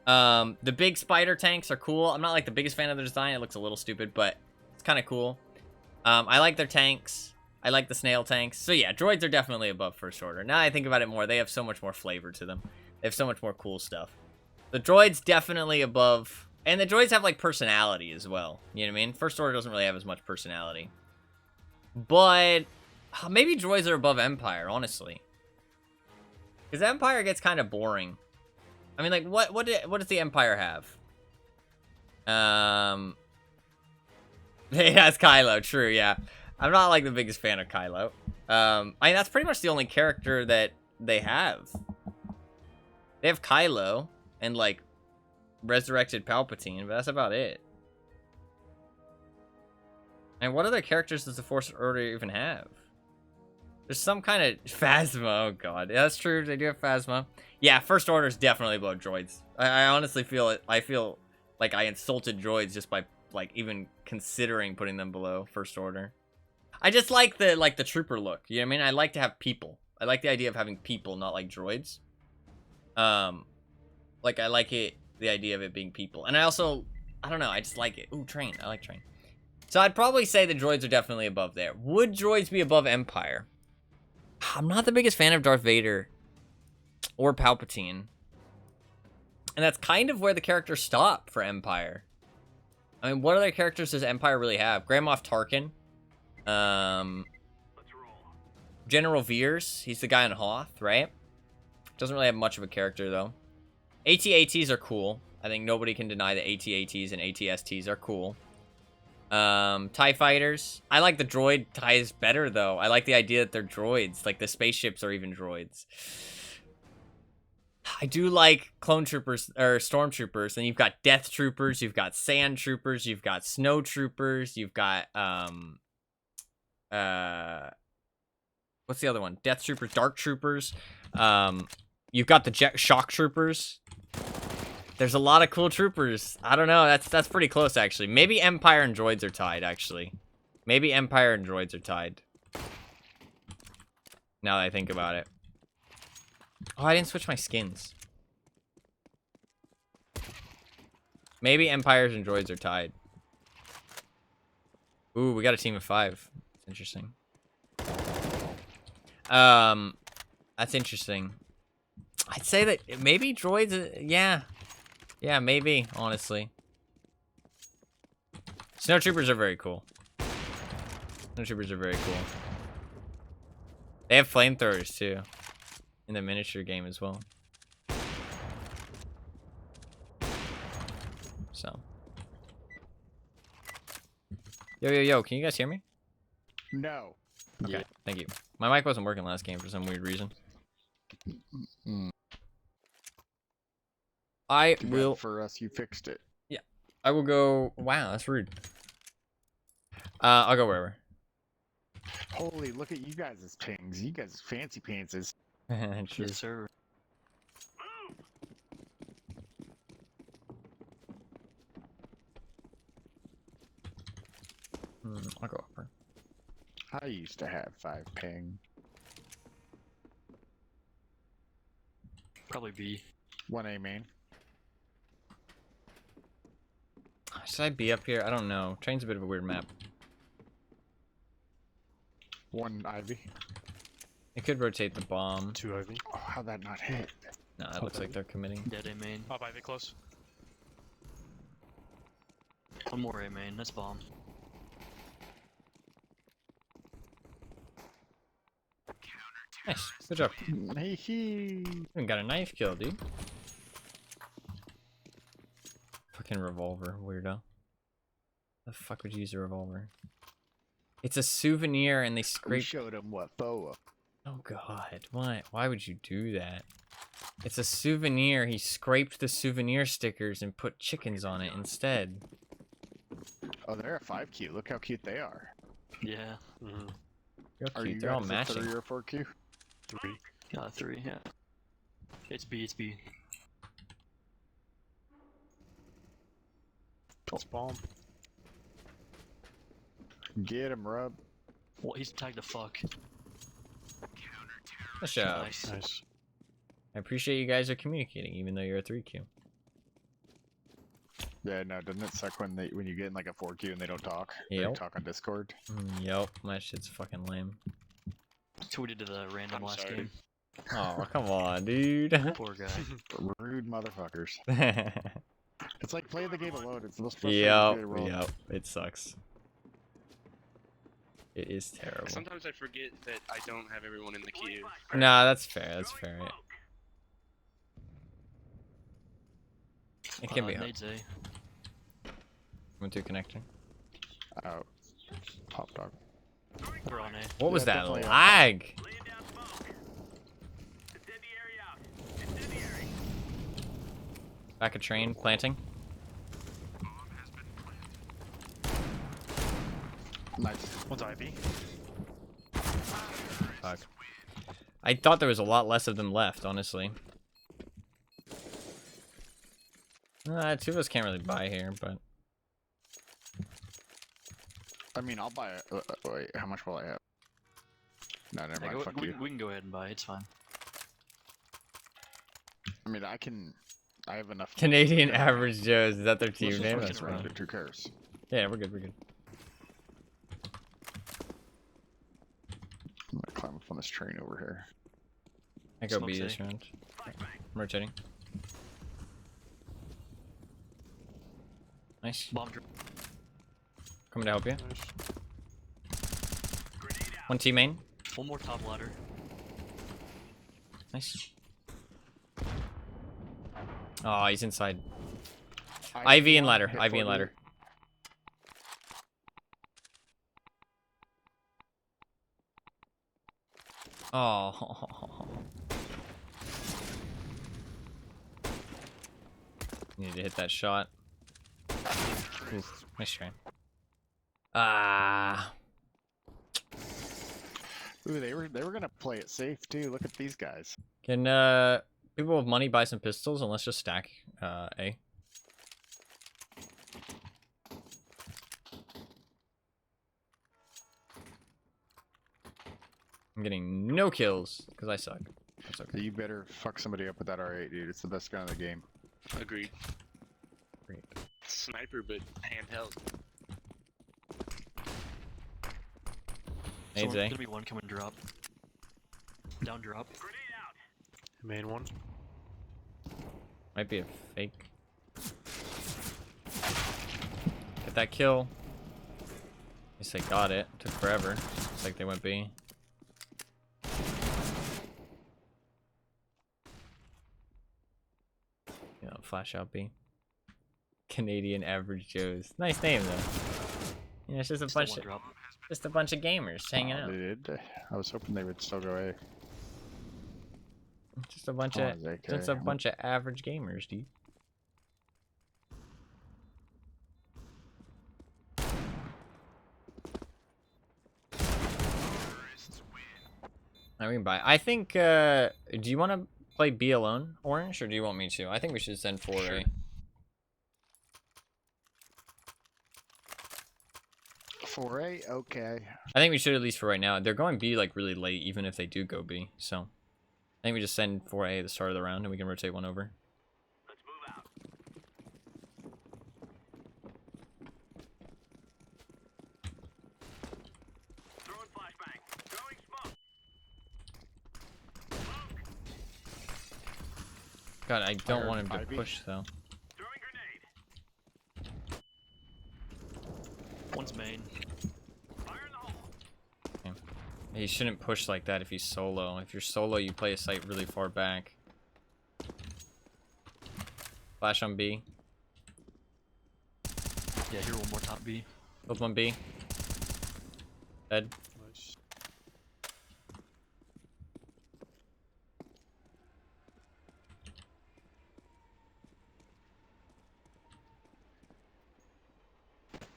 The big spider tanks are cool. I'm not like the biggest fan of the design. It looks a little stupid, but it's kind of cool. I like their tanks. I like the snail tanks. So yeah, droids are definitely above First Order. Now I think about it more, they have so much more flavor to them. They have so much more cool stuff. The droids definitely above. And the droids have like personality as well. You know what I mean? First Order doesn't really have as much personality. But maybe droids are above Empire, honestly. Because Empire gets kind of boring. I mean, like, what does the Empire have? It has Kylo, true, yeah. I'm not, like, the biggest fan of Kylo. I mean, that's pretty much the only character that they have. They have Kylo and, like, resurrected Palpatine, but that's about it. And what other characters does the Force Order even have? There's some kind of Phasma. Oh god, yeah, that's true. They do have Phasma. Yeah, First Order is definitely below droids. I honestly feel it. I feel like I insulted droids just by like even considering putting them below First Order. I just like the trooper look. You know what I mean? I like to have people. I like the idea of having people, not like droids. Like I like it, the idea of it being people, and I also, I don't know, I just like it. Ooh, train. I like train. So I'd probably say the droids are definitely above there. Would droids be above Empire? I'm not the biggest fan of Darth Vader or Palpatine. And that's kind of where the characters stop for Empire. I mean, what other characters does Empire really have? Grand Moff Tarkin. General Veers. He's the guy on Hoth, right? Doesn't really have much of a character, though. AT-ATs are cool. I think nobody can deny that AT-ATs and AT-STs are cool. TIE fighters. I like the droid TIEs better, though. I like the idea that they're droids. Like, the spaceships are even droids. I do like clone troopers, or stormtroopers. And you've got death troopers, you've got sand troopers, you've got snow troopers, you've got, what's the other one? Death troopers, dark troopers. You've got the jet shock troopers. There's a lot of cool troopers. I don't know. That's pretty close, actually. Maybe Empire and droids are tied, actually. Maybe Empire and droids are tied. Now that I think about it. Oh, I didn't switch my skins. Maybe Empires and droids are tied. Ooh, we got a team of 5. That's interesting. That's interesting. I'd say that maybe droids, yeah. Yeah, maybe, honestly. Snowtroopers are very cool. Troopers are very cool. They have flamethrowers too in the miniature game as well. So. Yo, can you guys hear me? No. Okay, thank you. My mic wasn't working last game for some weird reason. I Too will. bad for us, you fixed it. Yeah, I will go. Wow, that's rude. I'll go wherever. Holy, look at you guys' pings. You guys fancy pantses. True. Yes, sir. I'll go upper. I used to have 5 ping. Probably B. 1A main. Should I be up here? I don't know. Train's a bit of a weird map. 1 Ivy. It could rotate the bomb. 2 Ivy. Oh, how'd that not hit? No, it looks like they're committing. Dead A main. Up Ivy close. One more A main. That's bomb. Nice. Good job. Hee Even got a knife kill, dude. Fucking revolver, weirdo. The fuck would you use a revolver? It's a souvenir and they We scrape. showed him what boa. Oh god, why? Why would you do that? It's a souvenir. He scraped the souvenir stickers and put chickens on it instead. Oh, they're a 5Q. Look how cute they are. Yeah. You're Are cute. you They're all guys a matching. 3 or 4Q? 3. 3, yeah. It's B, it's B. It's bomb. Get him, Rub. Well, he's tagged the fuck. Nice job. Nice. Nice. I appreciate you guys are communicating, even though you're a 3Q. Yeah, no, doesn't it suck when you get in like a 4Q and they don't talk? Yep. They talk on Discord. Yep, my shit's fucking lame. Tweeted to the random last sorry. game. Oh, come on, dude. Poor guy. Rude motherfuckers. Yep, It's like playing the game alone. It's the most frustrating thing in the world. yep, it sucks. It is terrible. Sometimes I forget that I don't have everyone in the queue. Nah, that's fair, that's fair. It can be hard. Nades A. Went to a connector. Oh. Pop dog. We're on A. What was Yeah, that definitely. lag? Back a train, planting. Nice. One's Ivy. Fuck. I thought there was a lot less of them left, honestly. Two of us can't really buy here, but... I mean, I'll buy it. Wait, how much will I have? No, never mind. Fuck you. We can go ahead and buy it, it's fine. I mean, I have enough. Canadian Average Joes, is that their team just name? fucking That's run. fine. Who cares? Yeah, we're good, we're good. I'm gonna climb up on this train over here. I go Smoke B city. this round. I'm rotating. Nice. Bomb drop. Coming to help you. One team main. One more top ladder. Nice. Oh, he's inside. Ivy and ladder. Hit Ivy and 40. ladder. Oh. Need to hit that shot. Oof, nice try. Ah. Ooh, they were gonna play it safe too. Look at these guys. Can people with money buy some pistols and let's just stack A? I'm getting no kills because I suck. That's okay. You better fuck somebody up with that R8, dude. It's the best gun in the game. Agreed. Great. Sniper, but handheld. Nades A. Gonna be one coming drop. Down drop. Main one. Might be a fake. Get that kill. Guess they got it. Took forever. Looks like they went B. Yeah, flash out B. Canadian Average Joes. Nice name though. Yeah, it's just a bunch of gamers hanging out. Dude, I was hoping they would still go A. Just a bunch of average gamers, dude. We can buy. I think. Do you want to play B alone, Orange, or do you want me to? I think we should send 4A. Sure. 4A, okay. I think we should, at least for right now. They're going B like really late, even if they do go B. So I think we just send 4A at the start of the round, and we can rotate one over. Let's move out. Throwing flashbang. Throwing smoke. God, I don't want him to push though. Throwing grenade. One's main. Fire in the hole. Okay. He shouldn't push like that if he's solo. If you're solo, you play a site really far back. Flash on B. Yeah, here one more top B. Both one B. Dead. Nice.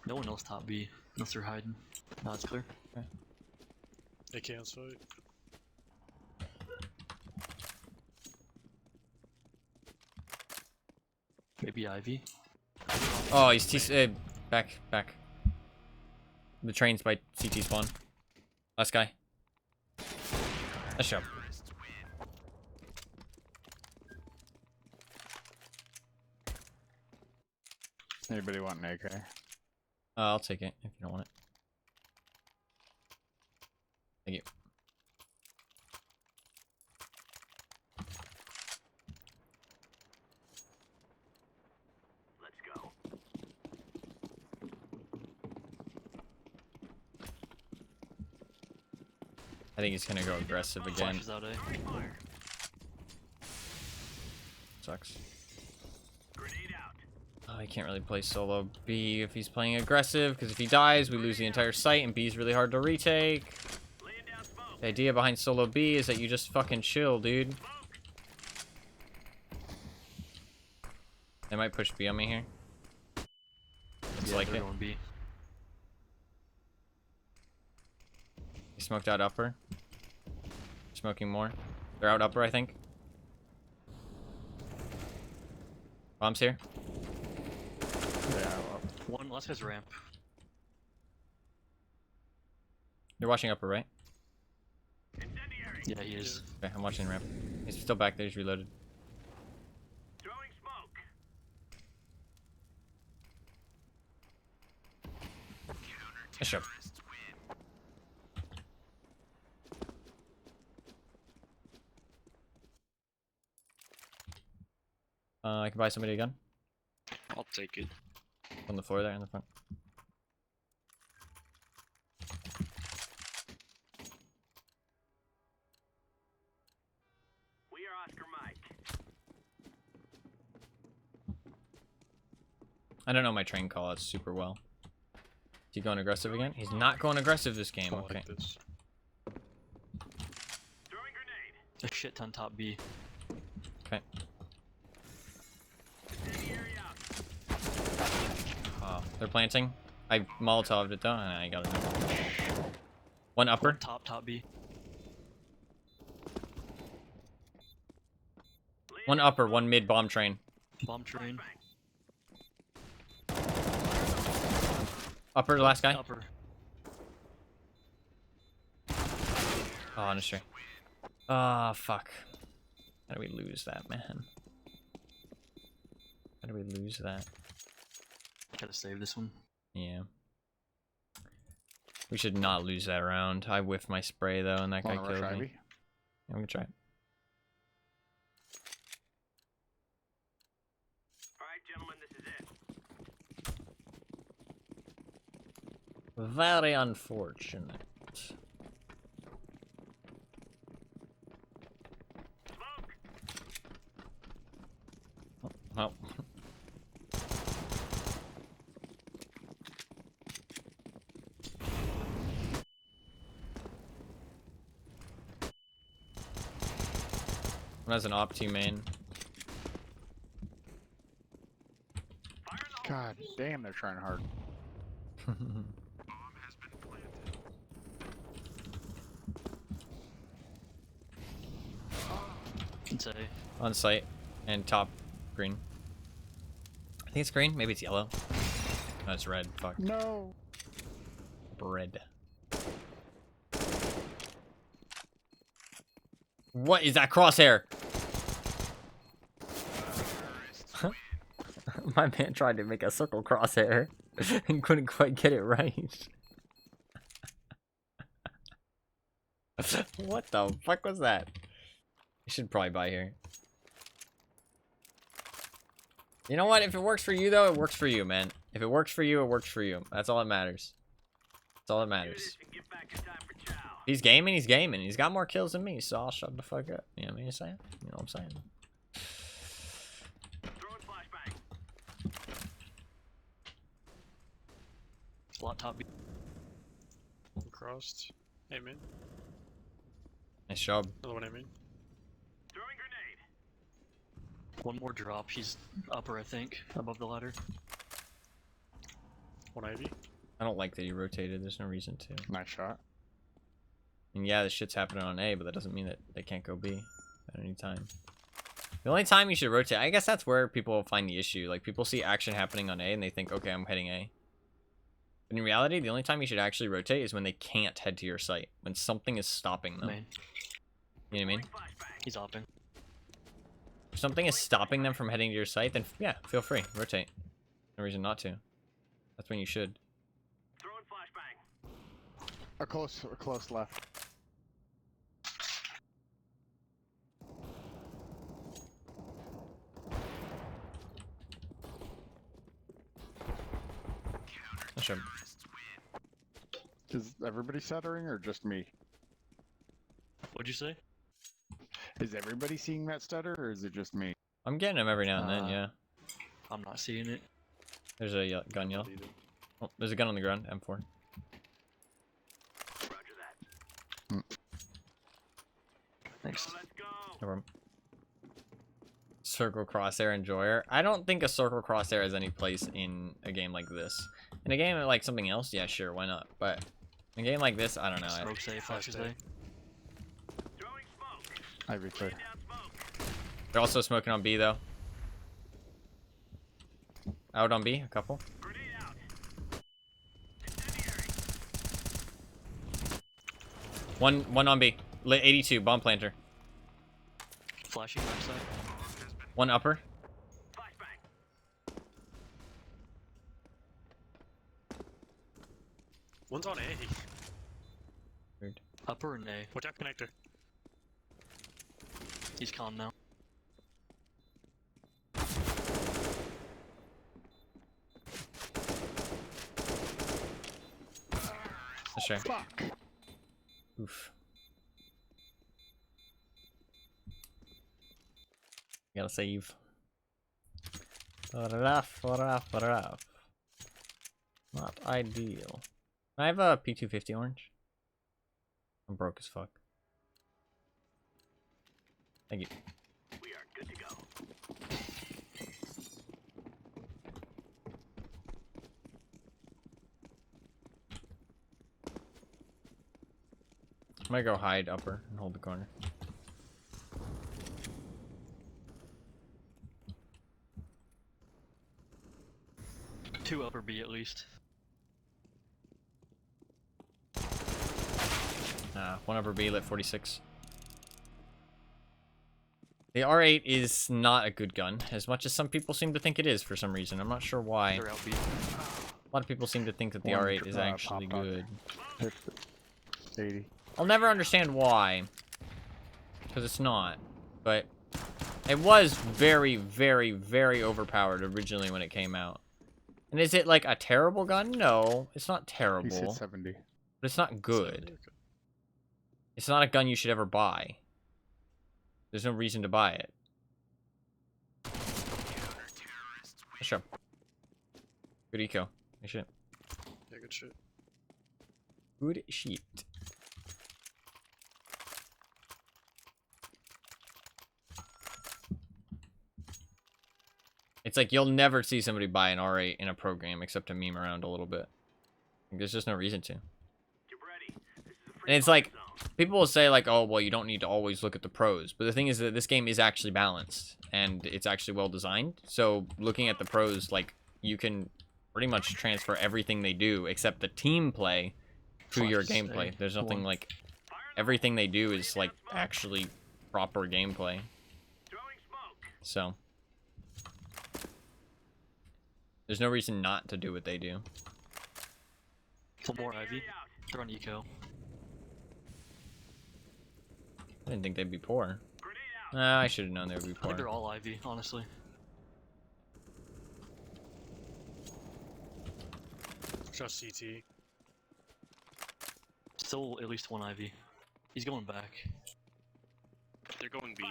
No one else top B, unless they're hiding. Now it's clear. Okay. They can't fight. Maybe Ivy. Oh, he's back. The train's by CT spawn. Last guy. Let's show. Anybody want an AK? I'll take it if you don't want it. Thank you. Let's go. I think he's gonna go aggressive again. Flashes out A. Sucks. Grenade out. Oh, he can't really play solo B if he's playing aggressive, because if he dies, we lose the entire site, and B is really hard to retake. Laying down smoke. The idea behind solo B is that you just fucking chill, dude. They might push B on me here. Looks Yeah, like they're it. going B. He smoked out upper. Smoking more. They're out upper, I think. Bombs here. Yeah, One last guy's ramp. You're watching upper, right? Incendiary. Yeah, he is. Okay, I'm watching ramp. He's still back there. He's reloaded. Throwing smoke. Nice job. I can buy somebody a gun I'll take it. on the floor there in the front. We are Oscar Mike. I don't know my train callouts super well. Is he going aggressive again? He's not going aggressive this game. I Okay. like this. Throwing grenade. A shit ton top B. Okay. Incendiary out. Oh, they're planting. I Molotov'd it though, and I got it. One upper. Top B. One upper, one mid bomb train. Bomb train. Upper, last guy. Upper. Oh, on a string. Ah, fuck. How do we lose that, man? How do we lose that? Gotta save this one. Yeah. We should not lose that round. I whiffed my spray though, and that guy Wanna rush killed me. Ivy? Yeah, I'm gonna try it. All right, gentlemen, this is it. Very unfortunate. Oh. One has an op team main. God damn, they're trying hard. It's A. On site and top green. I think it's green. Maybe it's yellow. No, it's red. Fuck. No. Red. What is that crosshair? My man tried to make a circle crosshair and couldn't quite get it right. What the fuck was that? You should probably buy here. You know what? If it works for you, though, it works for you, man. If it works for you, it works for you. That's all that matters. That's all that matters. He's gaming, he's gaming. He's got more kills than me, so I'll shut the fuck up. You know what I'm saying? You know what I'm saying? Lot top B. Crossed. Amen. Nice job. Another one, amen. One more drop. He's upper, I think, above the ladder. 180. I don't like that he rotated. There's no reason to. Nice shot. And yeah, this shit's happening on A, but that doesn't mean that they can't go B at any time. The only time you should rotate, I guess that's where people find the issue. Like, people see action happening on A and they think, okay, I'm heading A. But in reality, the only time you should actually rotate is when they can't head to your site. When something is stopping them. Main. You know what I mean? He's opping. If something is stopping them from heading to your site, then yeah, feel free. Rotate. No reason not to. That's when you should. A close left. Sure. Is everybody stuttering or just me? What'd you say? Is everybody seeing that stutter or is it just me? I'm getting them every now and then, yeah. I'm not seeing it. There's a gun yellow. Oh, there's a gun on the ground, M4. Thanks. No problem. Circle crosshair enjoyer. I don't think a circle crosshair has any place in a game like this. In a game like something else, yeah, sure, why not? But in a game like this, I don't know. Smoke say, flashes A. I replay. They're also smoking on B though. Out on B, a couple. One on B. 82, bomb planter. Flashing backside. One upper. One's on A. Weird. Upper and A. Watch out, connector. He's calm now. That's right. Fuck. Oof. Gotta save. Rough. Not ideal. I have a P250 orange. I'm broke as fuck. Thank you. We are good to go. I'm gonna go hide upper and hold the corner. Two upper B at least. One upper B, lit 46. The R8 is not a good gun, as much as some people seem to think it is for some reason. I'm not sure why. They're out B. A lot of people seem to think that the One R8 is actually good. 80. I'll never understand why, because it's not. But it was very, very, very overpowered originally when it came out. And is it like a terrible gun? No, it's not He terrible. said 70. But it's not good. It's not a gun you should ever buy. There's no reason to buy it. Sure. Good eco. Good shit. Yeah, good shit. Good shit. It's like you'll never see somebody buy an R8 in a program except to meme around a little bit. Like, there's just no reason to. And it's like, people will say like, oh, well, you don't need to always look at the pros. But the thing is that this game is actually balanced. And it's actually well designed. So looking at the pros, like, you can pretty much transfer everything they do except the team play to your gameplay. There's nothing like, everything they do is like actually proper gameplay. So there's no reason not to do what they do. One more Ivy. They're on eco. I didn't think they'd be poor. I should have known they would be I poor. think they're all Ivy, honestly. Just CT. Still at least one Ivy. He's going back. They're going B.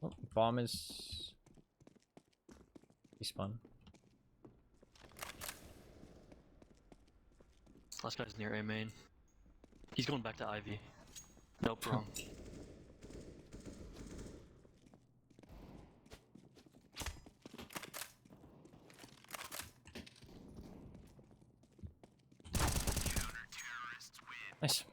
Oh, bomb is respawn. Last guy's near A main. He's going back to Ivy. Nope, wrong. Nice.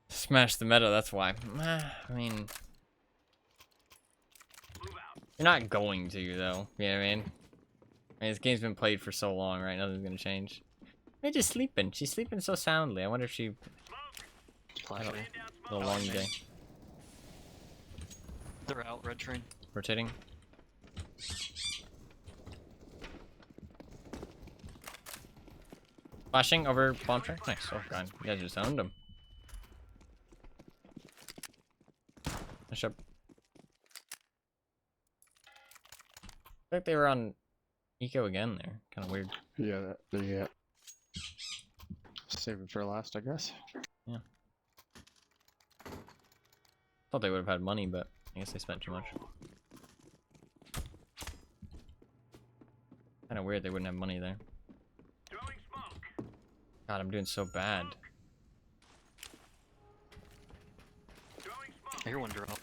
Smash the meta, that's why. I mean, you're not going to, though. You know what I mean? This game's been played for so long, right? Nothing's gonna change. They're just sleeping. She's sleeping so soundly. I wonder if she... Flashing. A long day. They're out, red train. Rotating. Flashing over bomb track. Nice. Oh god, you guys just owned him. Nice job. I think they were on eco again there. Kind of weird. Yeah, yeah. Save it for last, I guess. Yeah. Thought they would have had money, but I guess they spent too much. Kind of weird they wouldn't have money there. God, I'm doing so bad. I hear one drop.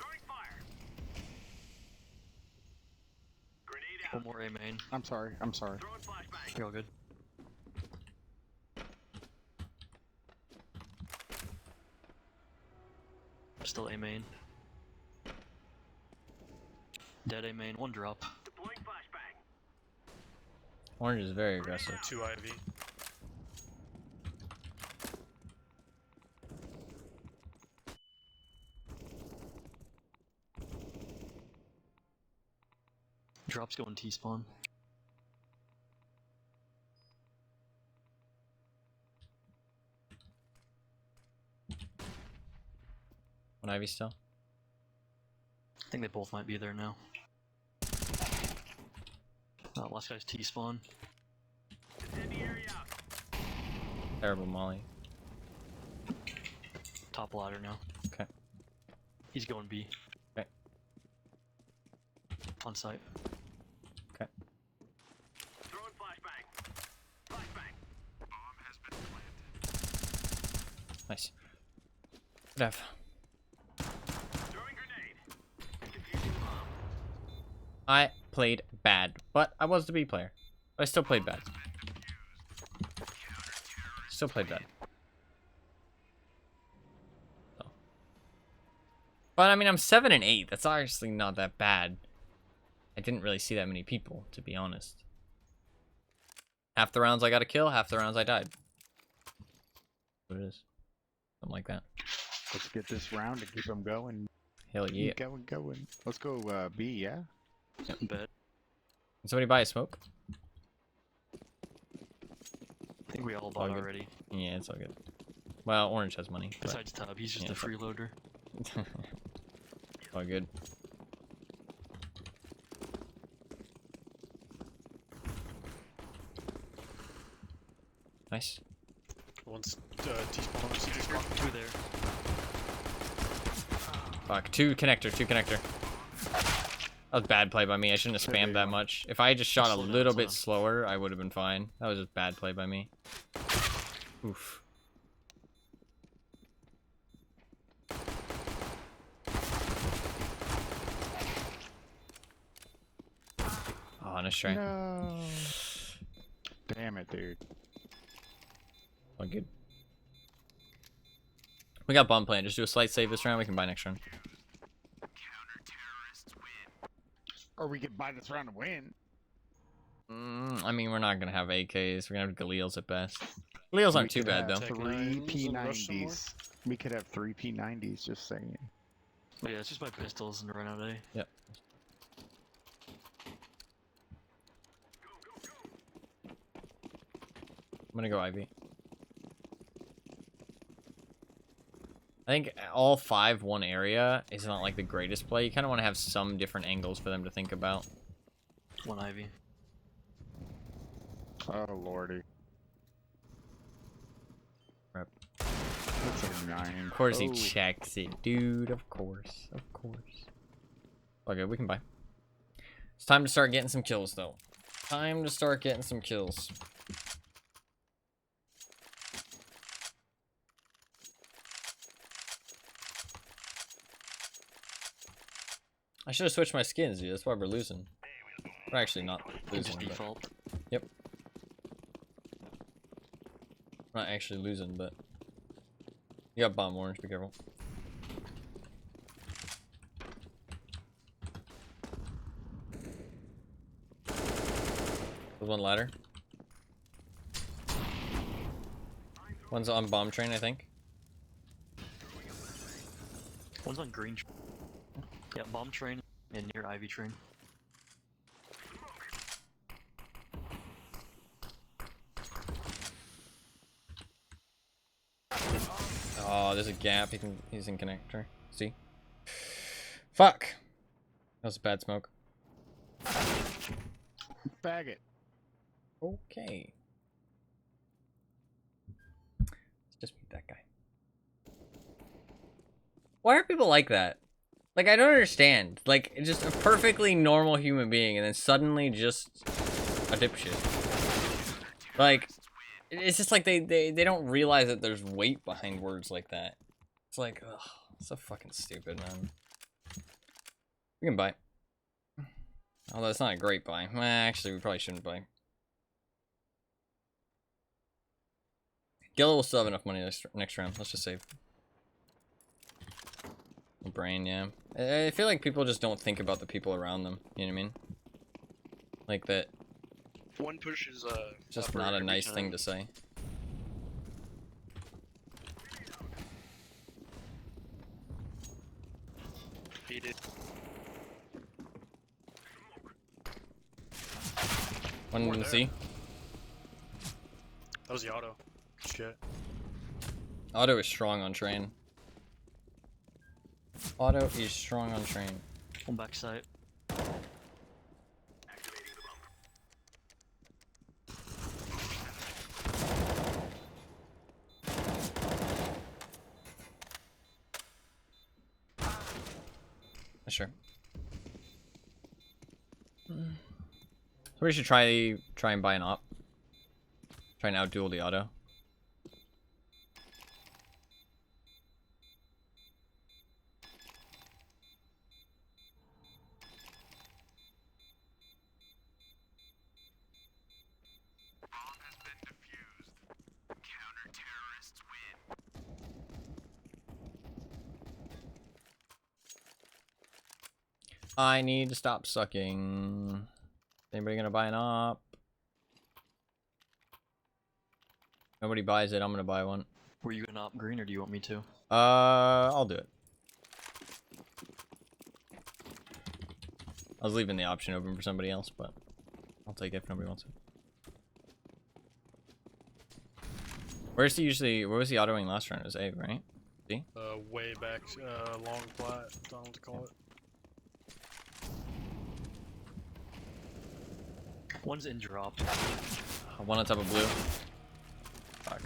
One more A main. I'm sorry. You're all good. Still A main. Dead A main, one drop. Orange is very aggressive. 2 Ivy. Drop's going T-spawn. One Ivy still. I think they both might be there now. Last guy's T-spawn. Terrible molly. Top ladder now. Okay. He's going B. Okay. On site. Okay. Nice. Good F. I played bad, but I was the B player. But I still played bad. Still played bad. So. But I mean, I'm 7 and 8. That's obviously not that bad. I didn't really see that many people, to be honest. Half the rounds I got a kill, half the rounds I died. What it is. something like that. Let's get this round and keep them going. Hell yeah. Going. Let's go B, yeah? Yeah, bet. Can somebody buy a smoke? I think we all bought already. Yeah, it's all good. Well, Orange has money. but- Besides Tab, he's just a freeloader. all good. Nice. One's T-spawn. Two there. Fuck, two connector. That was bad play by me. I shouldn't have spammed that much. If I had just shot a little bit slower, I would have been fine. That was just bad play by me. Oof. Oh, nice try. No. Damn it, dude. All good. We got bomb plan. Just do a slight save this round. We can buy next round. Or we could buy this round and win. I mean, we're not gonna have AKs. We're gonna have Galils at best. Galils aren't too bad though. 3 P90s. We could have 3 P90s, just saying. But yeah, it's just my pistols and run out A. Yep. I'm gonna go Ivy. I think all 5 one area is not like the greatest play. You kind of want to have some different angles for them to think about. One Ivy. Oh lordy. Rep. That's a 9. Of course he checks it, dude. Of course. Okay, we can buy. It's time to start getting some kills, though. Time to start getting some kills. I should have switched my skins, dude. That's why we're losing. We're actually not losing. But... default. Yep. We're not actually losing, but... You got bomb Orange, be careful. There's one ladder. One's on bomb train, I think. One's on green. Yeah, bomb train and near Ivy train. Oh, there's a gap. He's in connector. See? Fuck. That was a bad smoke. Faggot. Okay. Let's just beat that guy. Why are people like that? Like, I don't understand. Like, just a perfectly normal human being and then suddenly just a dipshit. Like, it's just like they don't realize that there's weight behind words like that. It's like, ugh, so fucking stupid, man. We can buy. Although it's not a great buy. Well, actually, we probably shouldn't buy. Gilla will still have enough money next round. Let's just save. Brain, yeah. I feel like people just don't think about the people around them. You know what I mean? Like that. One push is Just not a nice thing to say. He did. One to see. That was the auto. Shit. Auto is strong on train. Auto is strong on train. One back side. Sure. So we should try and buy an op. Try and outduel the auto. I need to stop sucking. Anybody gonna buy an op? Nobody buys it, I'm gonna buy one. Were you gonna op green or do you want me to? I'll do it. I was leaving the option open for somebody else, but I'll take it if nobody wants it. Where's he usually? Where was he autoing last round? It was A, right? B? Way back, long plat, I don't know what to call it. One's in drop. One on top of blue. Fuck.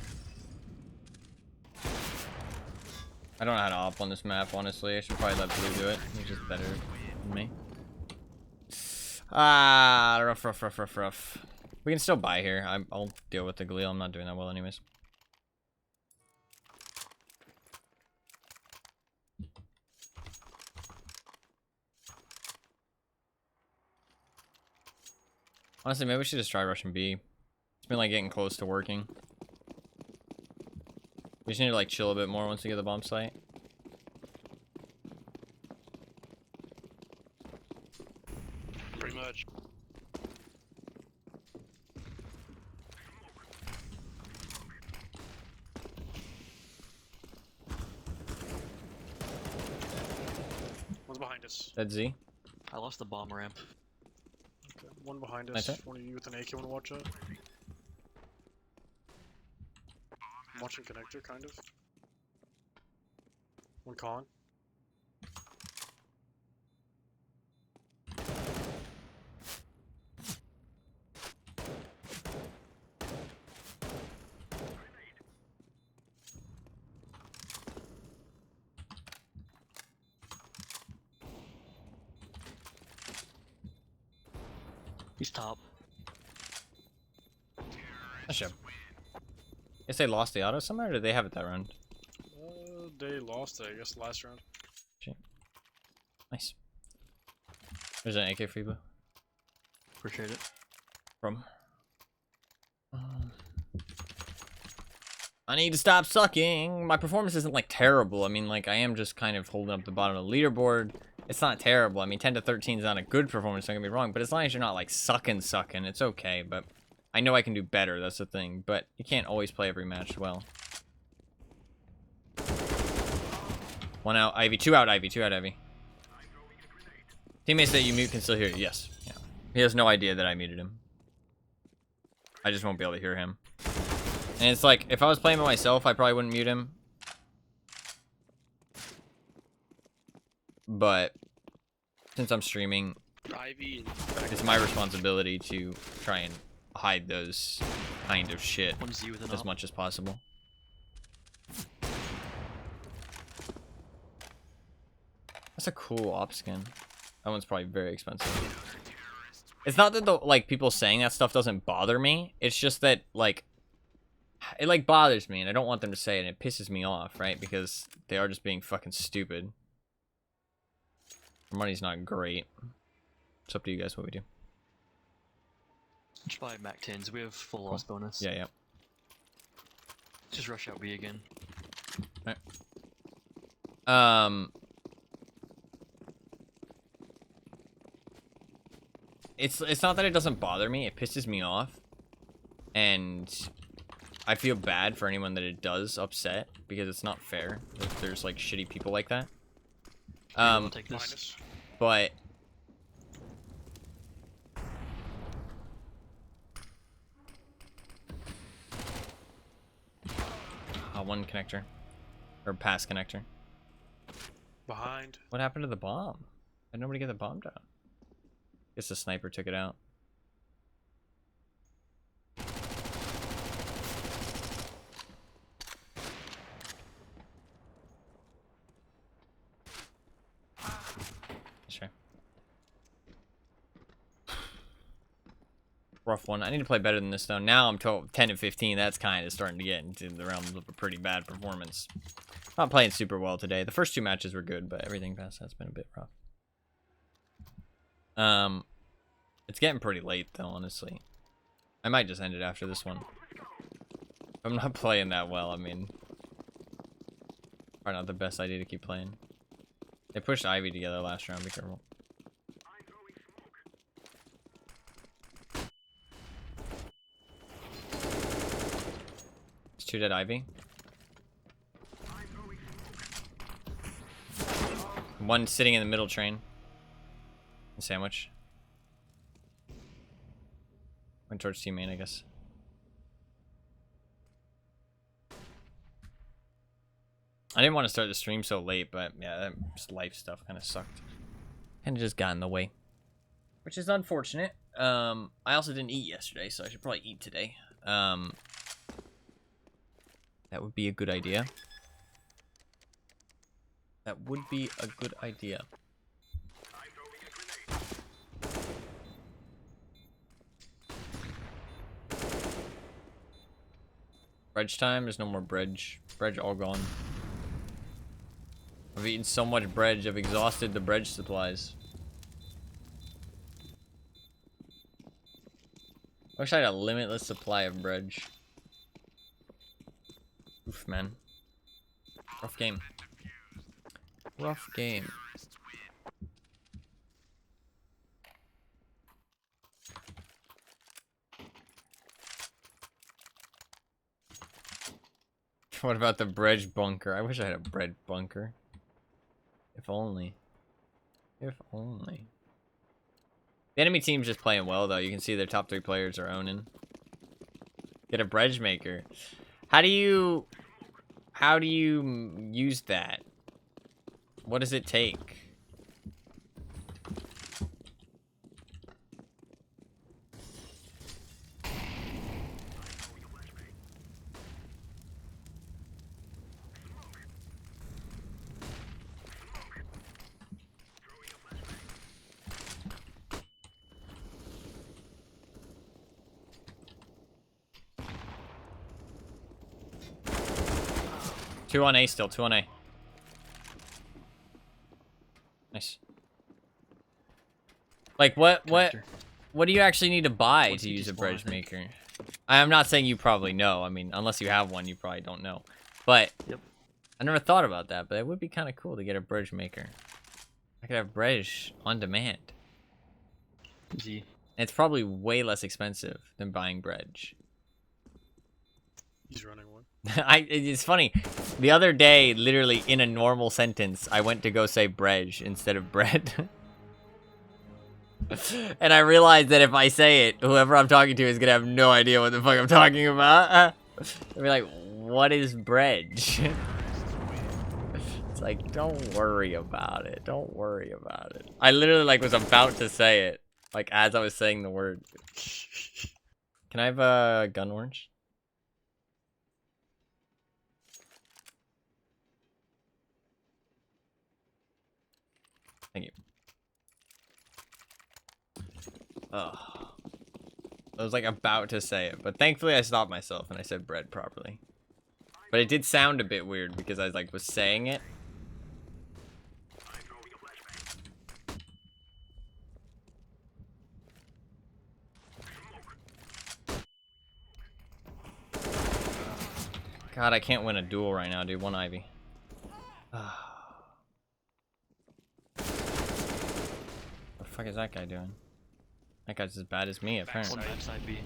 I don't know how to op on this map, honestly. I should probably let blue do it. He's just better than me. Ah, rough. We can still buy here. I'll deal with the Galil. I'm not doing that well anyways. Honestly, maybe we should just try rushing B. It's been like getting close to working. We just need to like chill a bit more once we get the bomb site. Pretty much. One's behind us. That's Z. I lost the bomb ramp. Okay. One behind Nice us. hit. One of you with an AK wanna watch out? I'm watching connector, kind of. One con. He's top. Nice job. Guess they lost the auto somewhere, or did they have it that round? They lost it, I guess, last round. Shit. Nice. There's an AK for you, Blue. Appreciate it. From. I need to stop sucking. My performance isn't like terrible. I mean, like I am just kind of holding up the bottom of the leaderboard. It's not terrible. I mean, 10 to 13 is not a good performance. Don't get me wrong, but as long as you're not like sucking, it's okay. But I know I can do better. That's the thing. But you can't always play every match well. One out, Ivy. Two out, Ivy. Teammates that you mute can still hear you. Yes. Yeah. He has no idea that I muted him. I just won't be able to hear him. And it's like, if I was playing by myself, I probably wouldn't mute him. But since I'm streaming, Ivy it's my responsibility to try and hide those kind of shit as much as possible. That's a cool op skin. That one's probably very expensive. It's not that the like people saying that stuff doesn't bother me. It's just that like it like bothers me and I don't want them to say it and it pisses me off, right? Because they are just being fucking stupid. Our money's not great. It's up to you guys what we do. Just buy Mac 10s. We have full loss bonus. Yeah. Just rush out B again. Alright. It's not that it doesn't bother me, it pisses me off. And I feel bad for anyone that it does upset because it's not fair if there's like shitty people like that. Take this. But one connector or pass connector. Behind. What happened to the bomb? Did nobody get the bomb down? Guess the sniper took it out. Sure. Rough one. I need to play better than this though. Now I'm 10 and 15. That's kind of starting to get into the realms of a pretty bad performance. Not playing super well today. The first two matches were good, but everything past that's been a bit rough. It's getting pretty late though, honestly. I might just end it after this one. I'm not playing that well. I mean, probably not the best idea to keep playing. They pushed Ivy together last round. Be careful. It's two dead Ivy. One sitting in the middle train. Sandwich. Went towards team main, I guess. I didn't want to start the stream so late, but yeah, that just life stuff kind of sucked. Kind of just got in the way. Which is unfortunate. I also didn't eat yesterday, so I should probably eat today. That would be a good idea. That would be a good idea. Bread time? There's no more bread. Bread all gone. I've eaten so much bread, I've exhausted the bread supplies. I wish I had a limitless supply of bread. Oof, man. Rough game. Rough game. What about the bread bunker? I wish I had a bread bunker. If only. If only. The enemy team's just playing well, though. You can see their top 3 players are owning. Get a bread maker. How do you use that? What does it take? Two on A still, 2 on A. Nice. Like, what do you actually need to buy to use a bread maker? I'm not saying you probably know. I mean, unless you have one, you probably don't know. But, yep. I never thought about that, but it would be kind of cool to get a bread maker. I could have bread on demand. Easy. It's probably way less expensive than buying bread. He's running one. It's funny. The other day, literally in a normal sentence, I went to go say bread instead of bread. And I realized that if I say it, whoever I'm talking to is gonna have no idea what the fuck I'm talking about. They'll be like, what is bread? It's like, don't worry about it. Don't worry about it. I literally like was about to say it, like as I was saying the word. Can I have a gun orange? Thank you. Oh. I was like about to say it, but thankfully I stopped myself and I said bread properly. But it did sound a bit weird because I was saying it. God, I can't win a duel right now, dude. 1 Ivy. What the fuck is that guy doing? That guy's as bad as me, apparently. One backside B.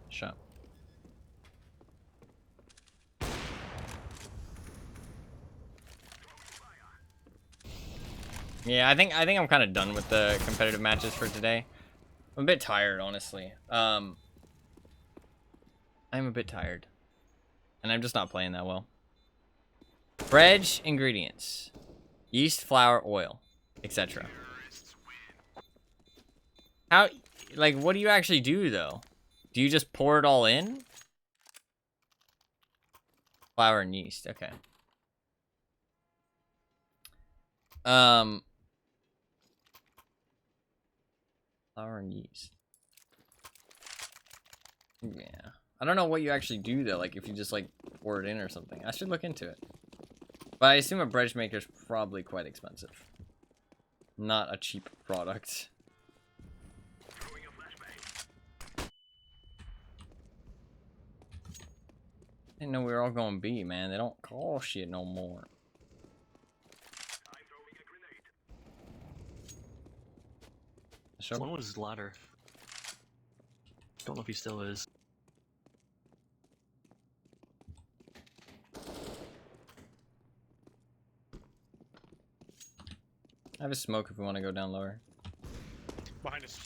Shut. Yeah, I think I'm kind of done with the competitive matches for today. I'm a bit tired, honestly. I'm a bit tired. And I'm just not playing that well. Bread ingredients. Yeast, flour, oil, etc. How, like, what do you actually do, though? Do you just pour it all in? Flour and yeast, okay. Flour and yeast. Yeah. I don't know what you actually do, though, like, if you just, like, pour it in or something. I should look into it. But I assume a bread maker is probably quite expensive. Not a cheap product. I didn't know we were all going B, man. They don't call shit no more. Sure. One was ladder. Don't know if he still is. I have a smoke if we want to go down lower. Behind us.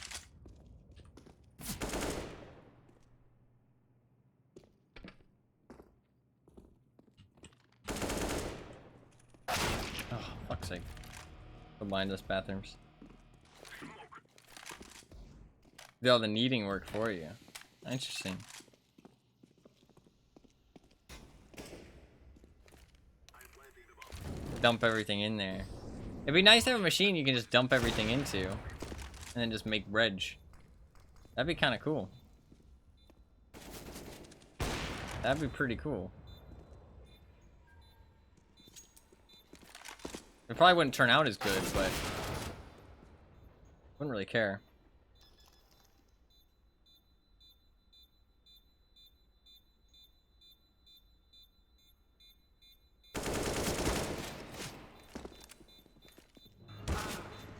Oh, fuck's sake. Go behind us bathrooms. Do all the kneading work for you. Interesting. Dump everything in there. It'd be nice to have a machine you can just dump everything into. And then just make bread. That'd be kind of cool. That'd be pretty cool. It probably wouldn't turn out as good, but wouldn't really care.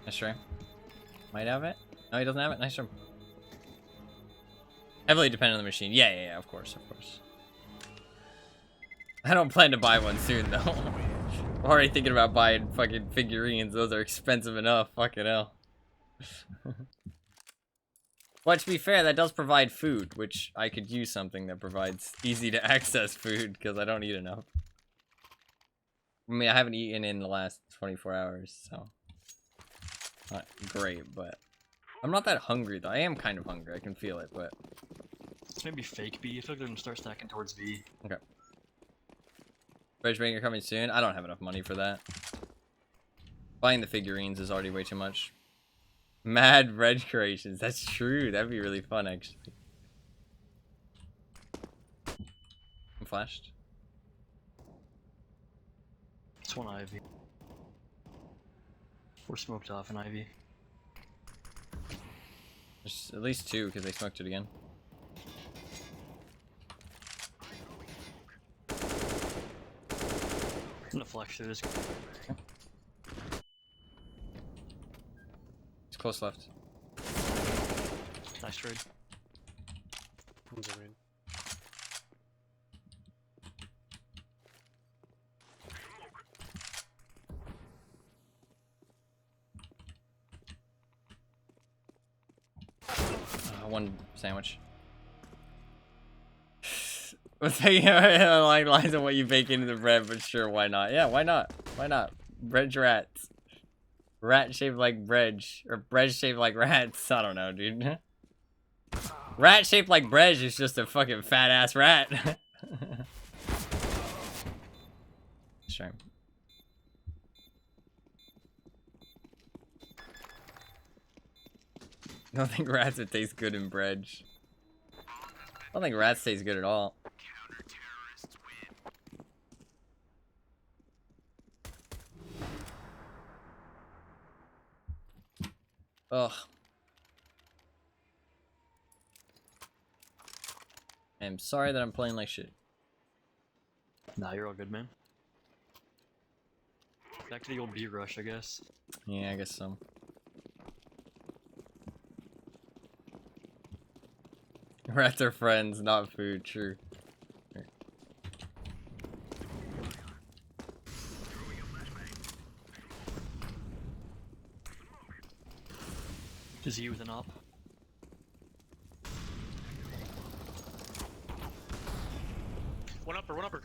Nice try. Might have it. No, he doesn't have it. Nice try. Heavily dependent on the machine. Yeah, of course, of course. I don't plan to buy one soon, though. I'm already thinking about buying fucking figurines. Those are expensive enough. Fucking hell. But to be fair, that does provide food, which I could use something that provides easy to access food, because I don't eat enough. I mean, I haven't eaten in the last 24 hours, so... Not great, but... I'm not that hungry, though. I am kind of hungry. I can feel it, but... It's maybe fake B. I feel like they're gonna start stacking towards B. Okay. Bridge Banger coming soon? I don't have enough money for that. Buying the figurines is already way too much. Mad Reg creations. That's true. That'd be really fun, actually. I'm flashed. It's one Ivy. We're smoked off an Ivy. There's at least two, because they smoked it again. I'm gonna flash through this. It's close left. Nice trade. One's in main. One sandwich. Let's take like lines on what you bake into the bread, but sure, why not? Yeah, why not? Why not? Bread rats. Rat shaped like bread, or bread shaped like rats. I don't know, dude. Rat shaped like bread is just a fucking fat ass rat. Sure. I don't think rats would taste good in bread. I don't think rats taste good at all. Ugh. I'm sorry that I'm playing like shit. Nah, you're all good, man. Back to the old B rush, I guess. Yeah, I guess so. Rats are friends, not food. True. Is he with an op? One upper, one upper.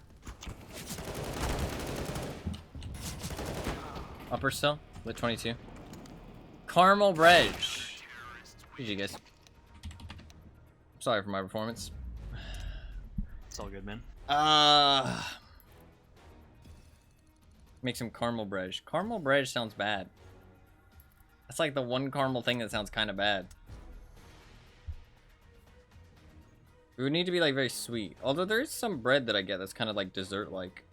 Upper still? With 22. Caramel bread. GG, guys. Sorry for my performance. It's all good, man. Make some caramel bread. Caramel bread sounds bad. That's like the one caramel thing that sounds kind of bad. It would need to be like very sweet. Although there is some bread that I get that's kind of like dessert-like.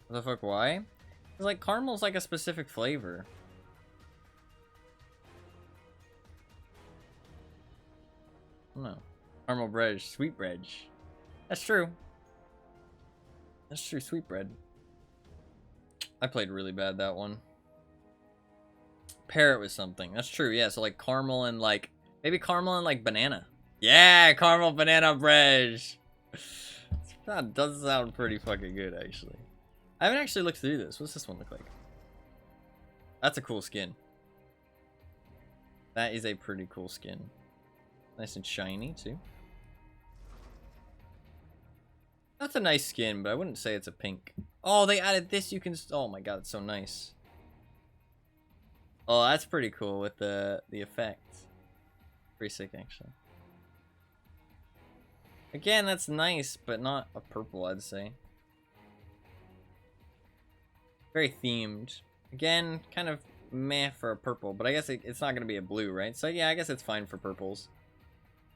What the fuck, why? Because like caramel's like a specific flavor. I don't know. Caramel bread, sweet bread. That's true. That's true, sweet bread. I played really bad that one. Pair it with something. That's true, yeah. So like caramel and like, maybe caramel and like banana. Yeah, caramel banana bread. That does sound pretty fucking good, actually. I haven't actually looked through this. What's this one look like? That's a cool skin. That is a pretty cool skin. Nice and shiny, too. That's a nice skin, but I wouldn't say it's a pink. Oh, they added this. You can... Oh my god, it's so nice. Oh, that's pretty cool with the effect. Pretty sick, actually. Again, that's nice, but not a purple, I'd say. Very themed. Again, kind of meh for a purple, but I guess it's not going to be a blue, right? So yeah, I guess it's fine for purples.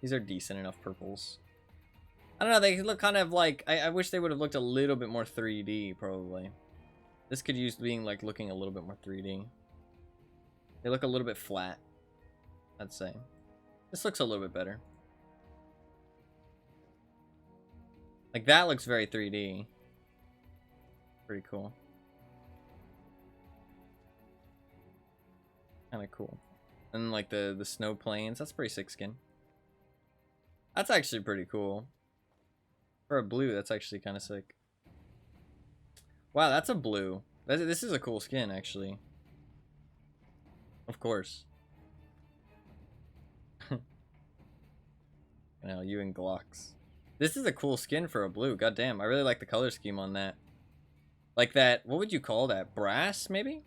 These are decent enough purples. I don't know, they look kind of like... I wish they would have looked a little bit more 3D, probably. This could use being, like, looking a little bit more 3D. They look a little bit flat, I'd say. This looks a little bit better. Like, that looks very 3D. Pretty cool. Kind of cool. And, like, the snow plains. That's pretty sick skin. That's actually pretty cool. For a blue, that's actually kind of sick. Wow, that's a blue. This is a cool skin, actually. Of course. You know, you and Glocks. This is a cool skin for a blue. God damn, I really like the color scheme on that. Like that, what would you call that? Brass, maybe?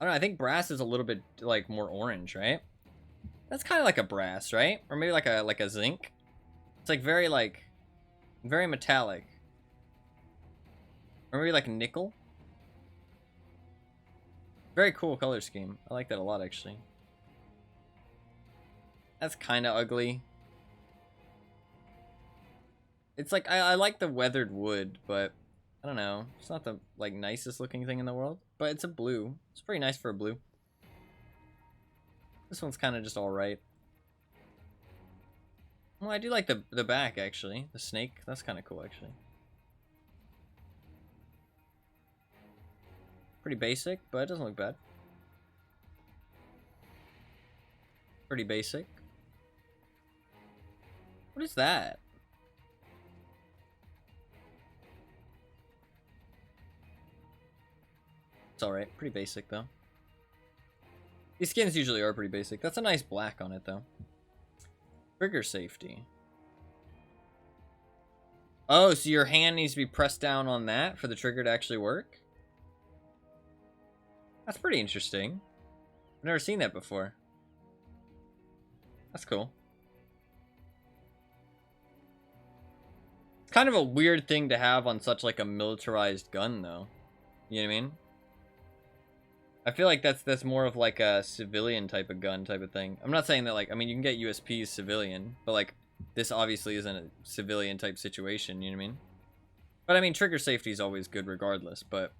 I don't know, I think brass is a little bit, like, more orange, right? That's kind of like a brass, right? Or maybe like a zinc. It's like very metallic. Or maybe like nickel. Very cool color scheme. I like that a lot, actually. That's kind of ugly. It's like, I like the weathered wood, but I don't know. It's not the, like, nicest looking thing in the world. But it's a blue. It's pretty nice for a blue. This one's kind of just alright. Well, I do like the back, actually. The snake. That's kind of cool, actually. Pretty basic, but it doesn't look bad. Pretty basic. What is that? It's alright. Pretty basic, though. These skins usually are pretty basic. That's a nice black on it, though. Trigger safety. Oh, so your hand needs to be pressed down on that for the trigger to actually work? That's pretty interesting. I've never seen that before. That's cool. It's kind of a weird thing to have on such, like, a militarized gun, though. You know what I mean? I feel like that's more of like a civilian type of gun type of thing. I'm not saying that, like, I mean, you can get USPs civilian, but, like, this obviously isn't a civilian type situation, you know what I mean? But I mean, trigger safety is always good regardless, but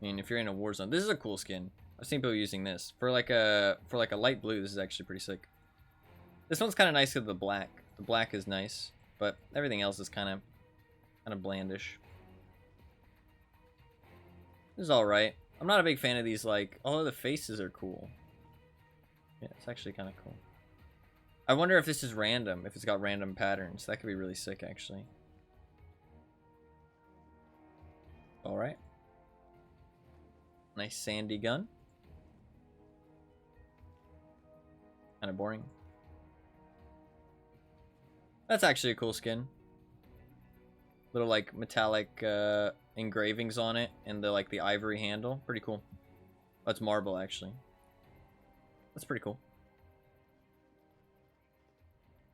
I mean, if you're in a war zone, this is a cool skin. I've seen people using this for like a light blue. This is actually pretty sick. This one's kind of nice with the black. The black is nice, but everything else is kind of blandish. This is all right. I'm not a big fan of these, like, oh, the faces are cool. Yeah, it's actually kind of cool. I wonder if this is random, if it's got random patterns. That could be really sick, actually. All right. Nice sandy gun. Kind of boring. That's actually a cool skin. Little, like, metallic engravings on it, and the ivory handle. Pretty cool. That's marble, actually. That's pretty cool.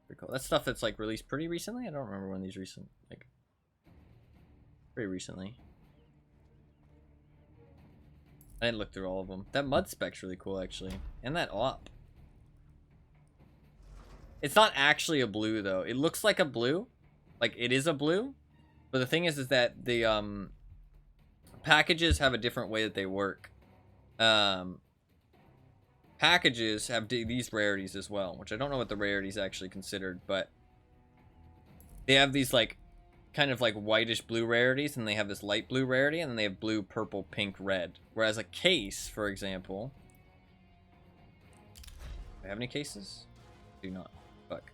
Pretty cool. That's stuff that's, like, released pretty recently. I don't remember when these like, pretty recently. I didn't look through all of them. That mud spec's really cool, actually. And that op. It's not actually a blue, though. It looks like a blue. Like, it is a blue. But the thing is that the packages have a different way that they work. Packages have these rarities as well, which I don't know what the rarities actually considered, but they have these, like, kind of like whitish blue rarities, and they have this light blue rarity, and then they have blue, purple, pink, red. Whereas a case, for example, do I have any cases? Do not. Fuck.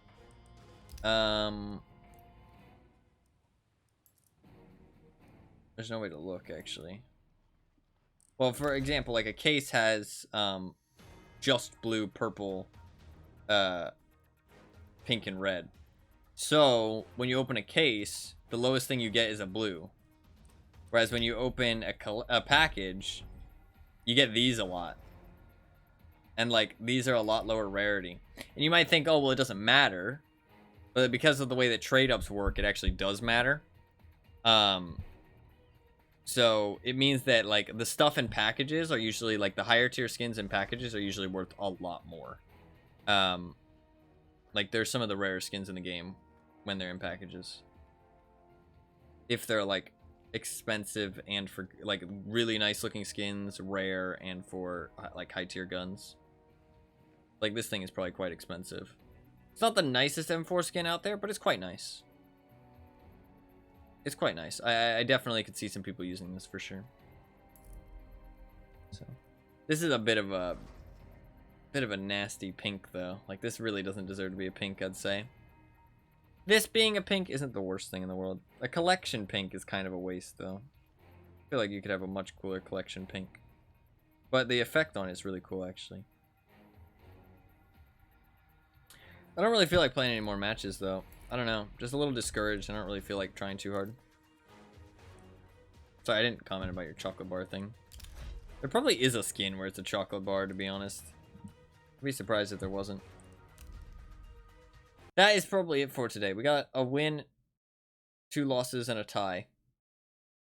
There's no way to look, actually. Well, for example, like a case has just blue, purple, pink, and red. So when you open a case, the lowest thing you get is a blue. Whereas when you open a package, you get these a lot. And like these are a lot lower rarity. And you might think, oh well, it doesn't matter. But because of the way that trade-ups work, it actually does matter. So it means that like the stuff in packages are usually like the higher tier skins in packages are usually worth a lot more. Like there's some of the rare skins in the game when they're in packages. If they're like expensive and for like really nice looking skins, rare, and for like high tier guns. Like this thing is probably quite expensive. It's not the nicest M4 skin out there, but it's quite nice. It's quite nice. I definitely could see some people using this for sure. So this is a bit of a nasty pink though. Like this really doesn't deserve to be a pink, I'd say. This being a pink isn't the worst thing in the world. A collection pink is kind of a waste though. I feel like you could have a much cooler collection pink. But the effect on it is really cool actually. I don't really feel like playing any more matches though. I don't know, just a little discouraged. I don't really feel like trying too hard. Sorry, I didn't comment about your chocolate bar thing. There probably is a skin where it's a chocolate bar, to be honest. I'd be surprised if there wasn't. That is probably it for today. We got a win, 2 losses, and a tie.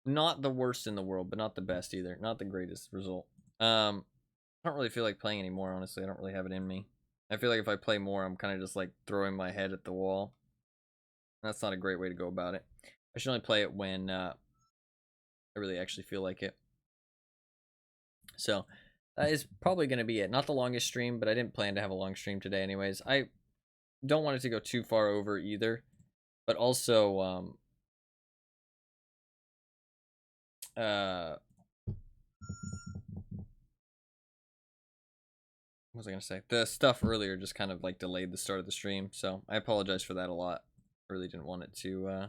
Not the worst in the world, but not the best either. Not the greatest result. I don't really feel like playing anymore, honestly. I don't really have it in me. I feel like if I play more, I'm kind of just like throwing my head at the wall. That's not a great way to go about it. I should only play it when I really actually feel like it. So that is probably going to be it. Not the longest stream, but I didn't plan to have a long stream today anyways. I don't want it to go too far over either. But also, what was I going to say? The stuff earlier just kind of like delayed the start of the stream. So I apologize for that a lot. I really didn't want it to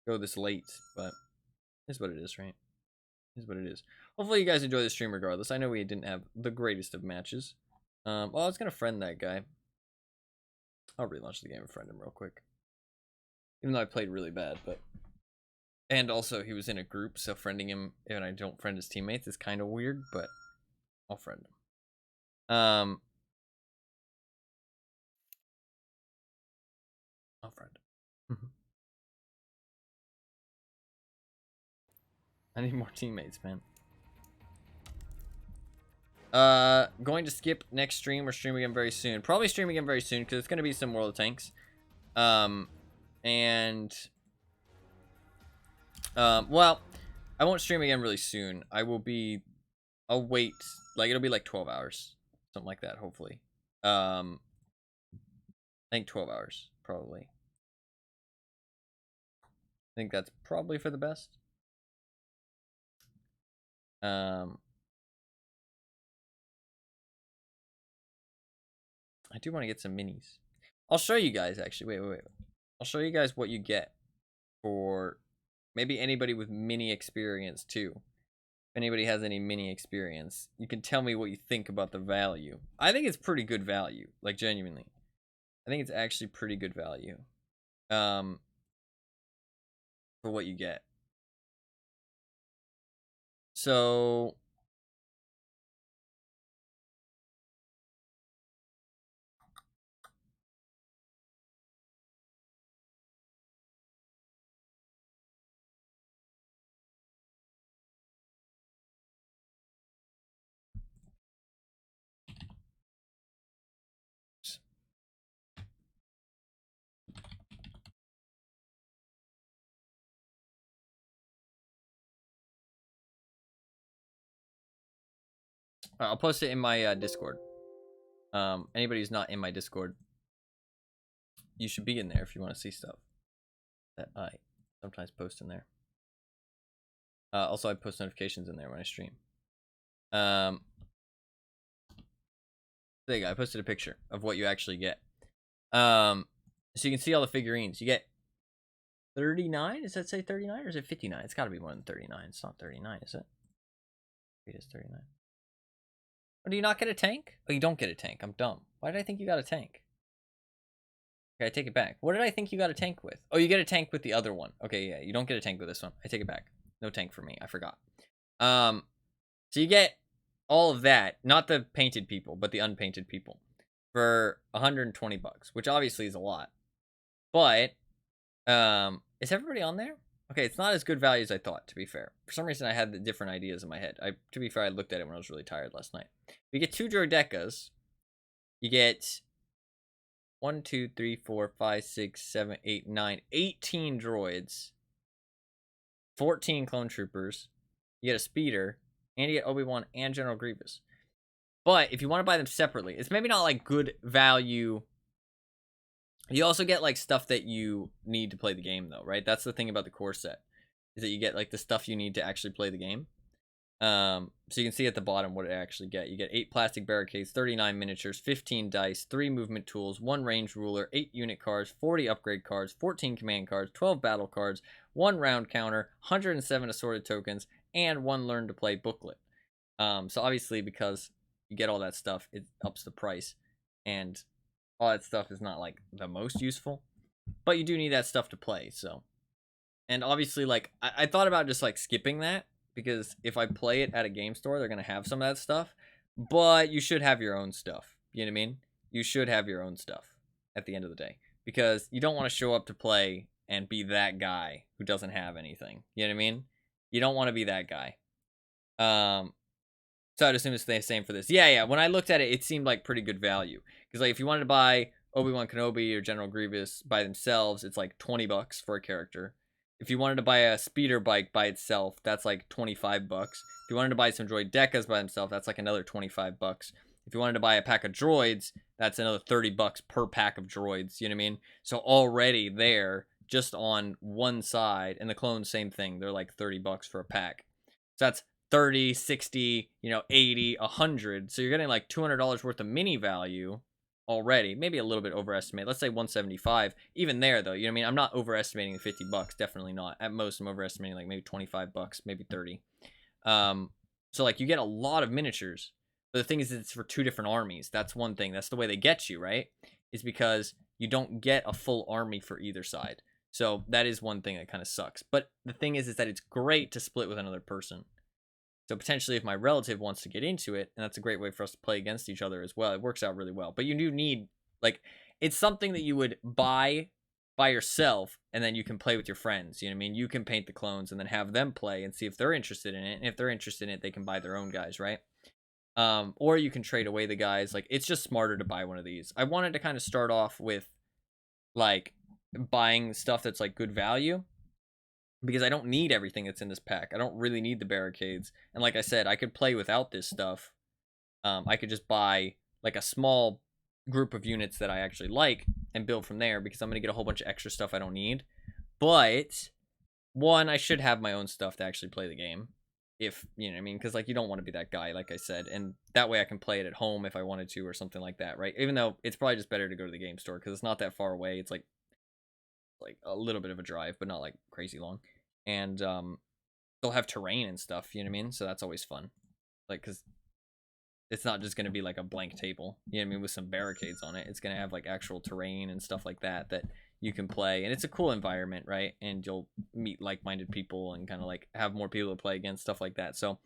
go this late, but it's what it is, right? Is what it is. Hopefully you guys enjoy the stream regardless. I know we didn't have the greatest of matches. Well, I was going to friend that guy. I'll relaunch the game and friend him real quick. Even though I played really bad, but... And also, he was in a group, so friending him and I don't friend his teammates is kind of weird, but I'll friend him. I'll friend him. I need more teammates, man. Going to skip next stream or stream again very soon. Probably stream again very soon because it's going to be some World of Tanks. Well, I won't stream again really soon. I'll wait. Like, it'll be like 12 hours. Something like that, hopefully. I think 12 hours, probably. I think that's probably for the best. I do want to get some minis. I'll show you guys, actually. Wait. I'll show you guys what you get for maybe anybody with mini experience, too. If anybody has any mini experience, you can tell me what you think about the value. I think it's pretty good value, like, genuinely. I think it's actually pretty good value. For what you get. So... I'll post it in my Discord. Anybody who's not in my Discord, you should be in there if you want to see stuff that I sometimes post in there. Also, I post notifications in there when I stream. There you go. I posted a picture of what you actually get. So you can see all the figurines. You get 39? Does that say 39 or is it 59? It's got to be more than 39. It's not 39, is it? Speed is 39. Oh, do you not get a tank? Oh, you don't get a tank. I'm dumb. Why did I think you got a tank? Okay, I take it back. What did I think you got a tank with? Oh, you get a tank with the other one. Okay, yeah, you don't get a tank with this one. I take it back. No tank for me. I forgot. So you get all of that, not the painted people, but the unpainted people, for 120 bucks, which obviously is a lot. But is everybody on there? Okay, it's not as good value as I thought, to be fair. For some reason, I had the different ideas in my head. To be fair, I looked at it when I was really tired last night. You get 2 droidecas. You get 1, 2, 3, 4, 5, 6, 7, 8, 9, 18 droids. 14 clone troopers. You get a speeder. And you get Obi-Wan and General Grievous. But if you want to buy them separately, it's maybe not like good value. You also get like stuff that you need to play the game though, right? That's the thing about the core set, is that you get like the stuff you need to actually play the game. So you can see at the bottom what it actually get. You get 8 plastic barricades, 39 miniatures, 15 dice, 3 movement tools, 1 range ruler, 8 unit cards, 40 upgrade cards, 14 command cards, 12 battle cards, 1 round counter, 107 assorted tokens, and 1 learn to play booklet. So obviously because you get all that stuff, it ups the price, and all that stuff is not like the most useful, but you do need that stuff to play. So, and obviously like I thought about just like skipping that, because if I play it at a game store, they're gonna have some of that stuff, but you should have your own stuff. You know what I mean? You should have your own stuff at the end of the day, because you don't want to show up to play and be that guy who doesn't have anything. You know what I mean? You don't want to be that guy. So I'd assume it's the same for this. Yeah. When I looked at it, it seemed like pretty good value. Because like if you wanted to buy Obi-Wan Kenobi or General Grievous by themselves, it's like 20 bucks for a character. If you wanted to buy a speeder bike by itself, that's like 25 bucks. If you wanted to buy some droid decas by themselves, that's like another 25 bucks. If you wanted to buy a pack of droids, that's another 30 bucks per pack of droids. You know what I mean? So already there, just on one side, and the clones, same thing. They're like 30 bucks for a pack. So that's 30, 60, 80, 100. So you're getting like $200 worth of mini value already. Maybe a little bit overestimate. Let's say 175. Even there though, you know what I mean? I'm not overestimating the 50 bucks. Definitely not. At most, I'm overestimating like maybe 25 bucks, maybe 30. So like you get a lot of miniatures. But the thing is, it's for 2 different armies. That's one thing. That's the way they get you, right? Is because you don't get a full army for either side. So that is one thing that kind of sucks. But the thing is that it's great to split with another person. So potentially if my relative wants to get into it, and that's a great way for us to play against each other as well, it works out really well. But you do need, like, it's something that you would buy by yourself, and then you can play with your friends. You know what I mean? You can paint the clones and then have them play and see if they're interested in it. And if they're interested in it, they can buy their own guys, right? Or you can trade away the guys. Like, it's just smarter to buy one of these. I wanted to kind of start off with, like, buying stuff that's, like, good value, because I don't need everything that's in this pack. I don't really need the barricades. And like I said, I could play without this stuff. I could just buy like a small group of units that I actually like and build from there, because I'm going to get a whole bunch of extra stuff I don't need. But one, I should have my own stuff to actually play the game. If, you know what I mean? Because like you don't want to be that guy, like I said. And that way I can play it at home if I wanted to or something like that, right? Even though it's probably just better to go to the game store because it's not that far away. It's like a little bit of a drive, but not like crazy long. And they'll have terrain and stuff, you know what I mean? So that's always fun. Like, because it's not just going to be like a blank table, you know what I mean, with some barricades on it. It's going to have like actual terrain and stuff like that that you can play. And it's a cool environment, right? And you'll meet like-minded people and kind of like have more people to play against, stuff like that. So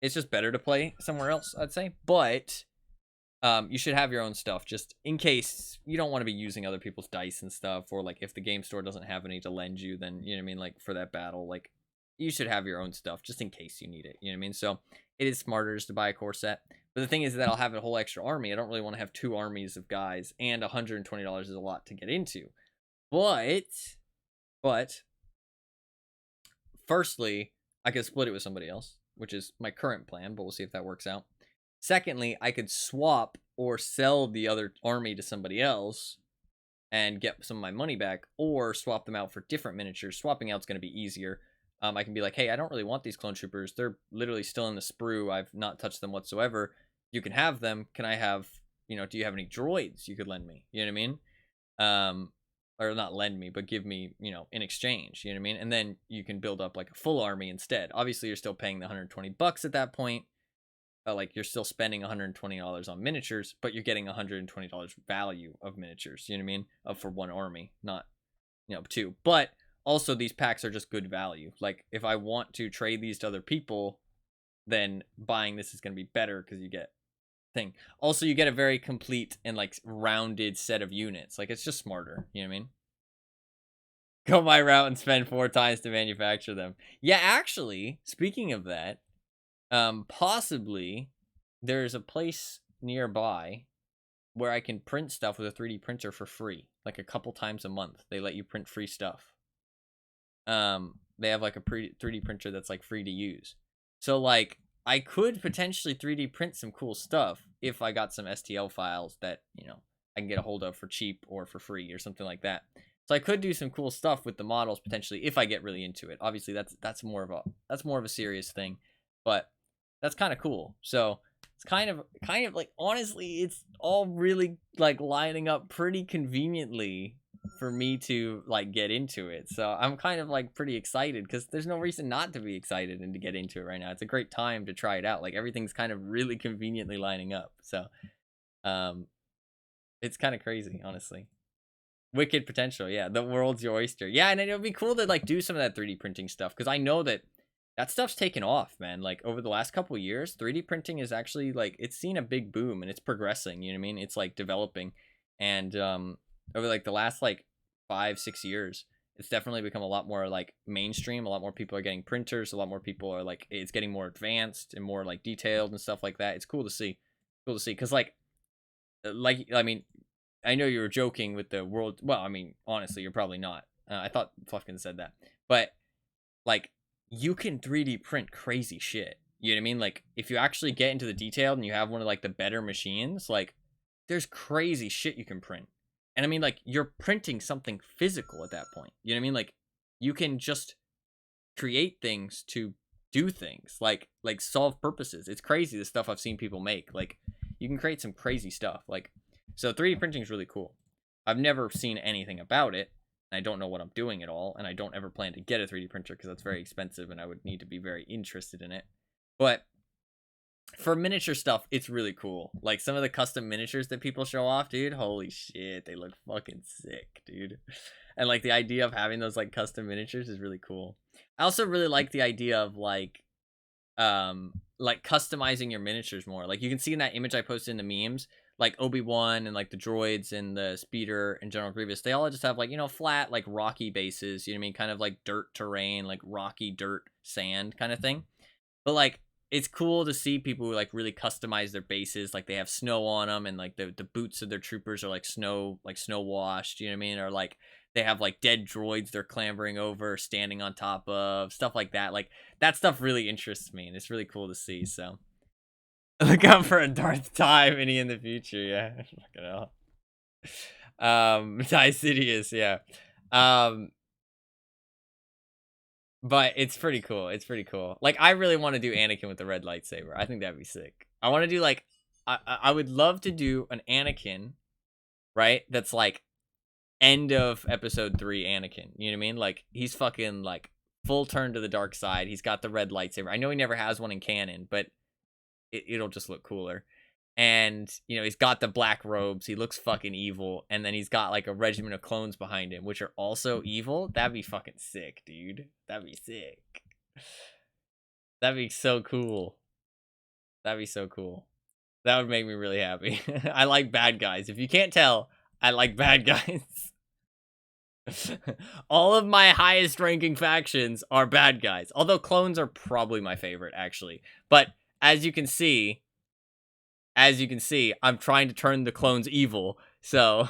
it's just better to play somewhere else, I'd say. But you should have your own stuff just in case you don't want to be using other people's dice and stuff, or like if the game store doesn't have any to lend you, then you know what I mean, like for that battle, like you should have your own stuff just in case you need it, you know what I mean? So it is smarter just to buy a core set. But the thing is that I'll have a whole extra army. I don't really want to have 2 armies of guys, and $120 is a lot to get into. But firstly, I could split it with somebody else, which is my current plan, but we'll see if that works out. Secondly, I could swap or sell the other army to somebody else and get some of my money back, or swap them out for different miniatures. Swapping out's going to be easier. I can be like, hey, I don't really want these clone troopers. They're literally still in the sprue. I've not touched them whatsoever. You can have them. Can I have, do you have any droids you could lend me? You know what I mean? or not lend me, but give me, you know, in exchange, you know what I mean? And then you can build up like a full army instead. Obviously, you're still paying the $120 at that point. Like you're still spending $120 on miniatures, but you're getting $120 value of miniatures, you know what I mean? For one army, not, you know, two. But also these packs are just good value. Like if I want to trade these to other people, then buying this is going to be better because you get thing. Also, you get a very complete and like rounded set of units. Like it's just smarter, you know what I mean? Go my route and spend 4 times to manufacture them. Yeah, actually, speaking of that, possibly there's a place nearby where I can print stuff with a 3D printer for free, like a couple times a month. They let you print free stuff. They have like a 3D printer that's like free to use. So like I could potentially 3D print some cool stuff if I got some STL files that, you know, I can get a hold of for cheap or for free or something like that. So I could do some cool stuff with the models potentially if I get really into it. Obviously that's more of a serious thing, but that's kind of cool. So it's kind of like, honestly, it's all really like lining up pretty conveniently for me to like get into it. So I'm kind of like pretty excited because there's no reason not to be excited and to get into it right now. It's a great time to try it out. Like everything's kind of really conveniently lining up. So it's kind of crazy, honestly. Wicked potential. Yeah, the world's your oyster. Yeah, and it would be cool to like do some of that 3D printing stuff because I know that stuff's taken off, man. Like over the last couple of years, 3D printing is actually like, it's seen a big boom and it's progressing, you know what I mean? It's like developing. And over like the last like 5-6 years, it's definitely become a lot more like mainstream. A lot more people are getting printers. A lot more people are like, it's getting more advanced and more like detailed and stuff like that. It's cool to see. Cool to see. Because like, I mean, I know you were joking with the world. Well, I mean, honestly, you're probably not. I thought Fluffkin said that. But like, you can 3D print crazy shit. You know what I mean? Like, if you actually get into the detail and you have one of like the better machines, like, there's crazy shit you can print. And I mean, like, you're printing something physical at that point. You know what I mean? Like, you can just create things to do things, like solve purposes. It's crazy the stuff I've seen people make. Like, you can create some crazy stuff. Like, so 3D printing is really cool. I've never seen anything about it. I don't know what I'm doing at all, and I don't ever plan to get a 3D printer because that's very expensive and I would need to be very interested in it. But for miniature stuff, it's really cool. Like some of the custom miniatures that people show off, dude, holy shit, they look fucking sick, dude. And like the idea of having those like custom miniatures is really cool. I also really like the idea of like customizing your miniatures more. Like you can see in that image I posted in the memes, like Obi-Wan and like the droids and the speeder and General Grievous, they all just have like, you know, flat like rocky bases, you know what I mean, kind of like dirt terrain, like rocky dirt sand kind of thing. But like it's cool to see people who like really customize their bases, like they have snow on them and like the boots of their troopers are like snow washed, you know what I mean, or like they have like dead droids they're clambering over, standing on top of, stuff like that. Like that stuff really interests me and it's really cool to see. So look out for a Darth Tie mini in the future, yeah. Fucking hell. Tie Sidious, yeah. But it's pretty cool. It's pretty cool. Like I really want to do Anakin with the red lightsaber. I think that'd be sick. I want to do like I would love to do an Anakin, right? That's like end of episode 3 Anakin. You know what I mean? Like he's fucking like full turn to the dark side. He's got the red lightsaber. I know he never has one in canon, but it'll just look cooler. And, you know, he's got the black robes. He looks fucking evil. And then he's got, like, a regiment of clones behind him, which are also evil. That'd be fucking sick, dude. That'd be sick. That'd be so cool. That'd be so cool. That would make me really happy. I like bad guys. If you can't tell, I like bad guys. All of my highest ranking factions are bad guys. Although clones are probably my favorite, actually. But as you can see, I'm trying to turn the clones evil. So,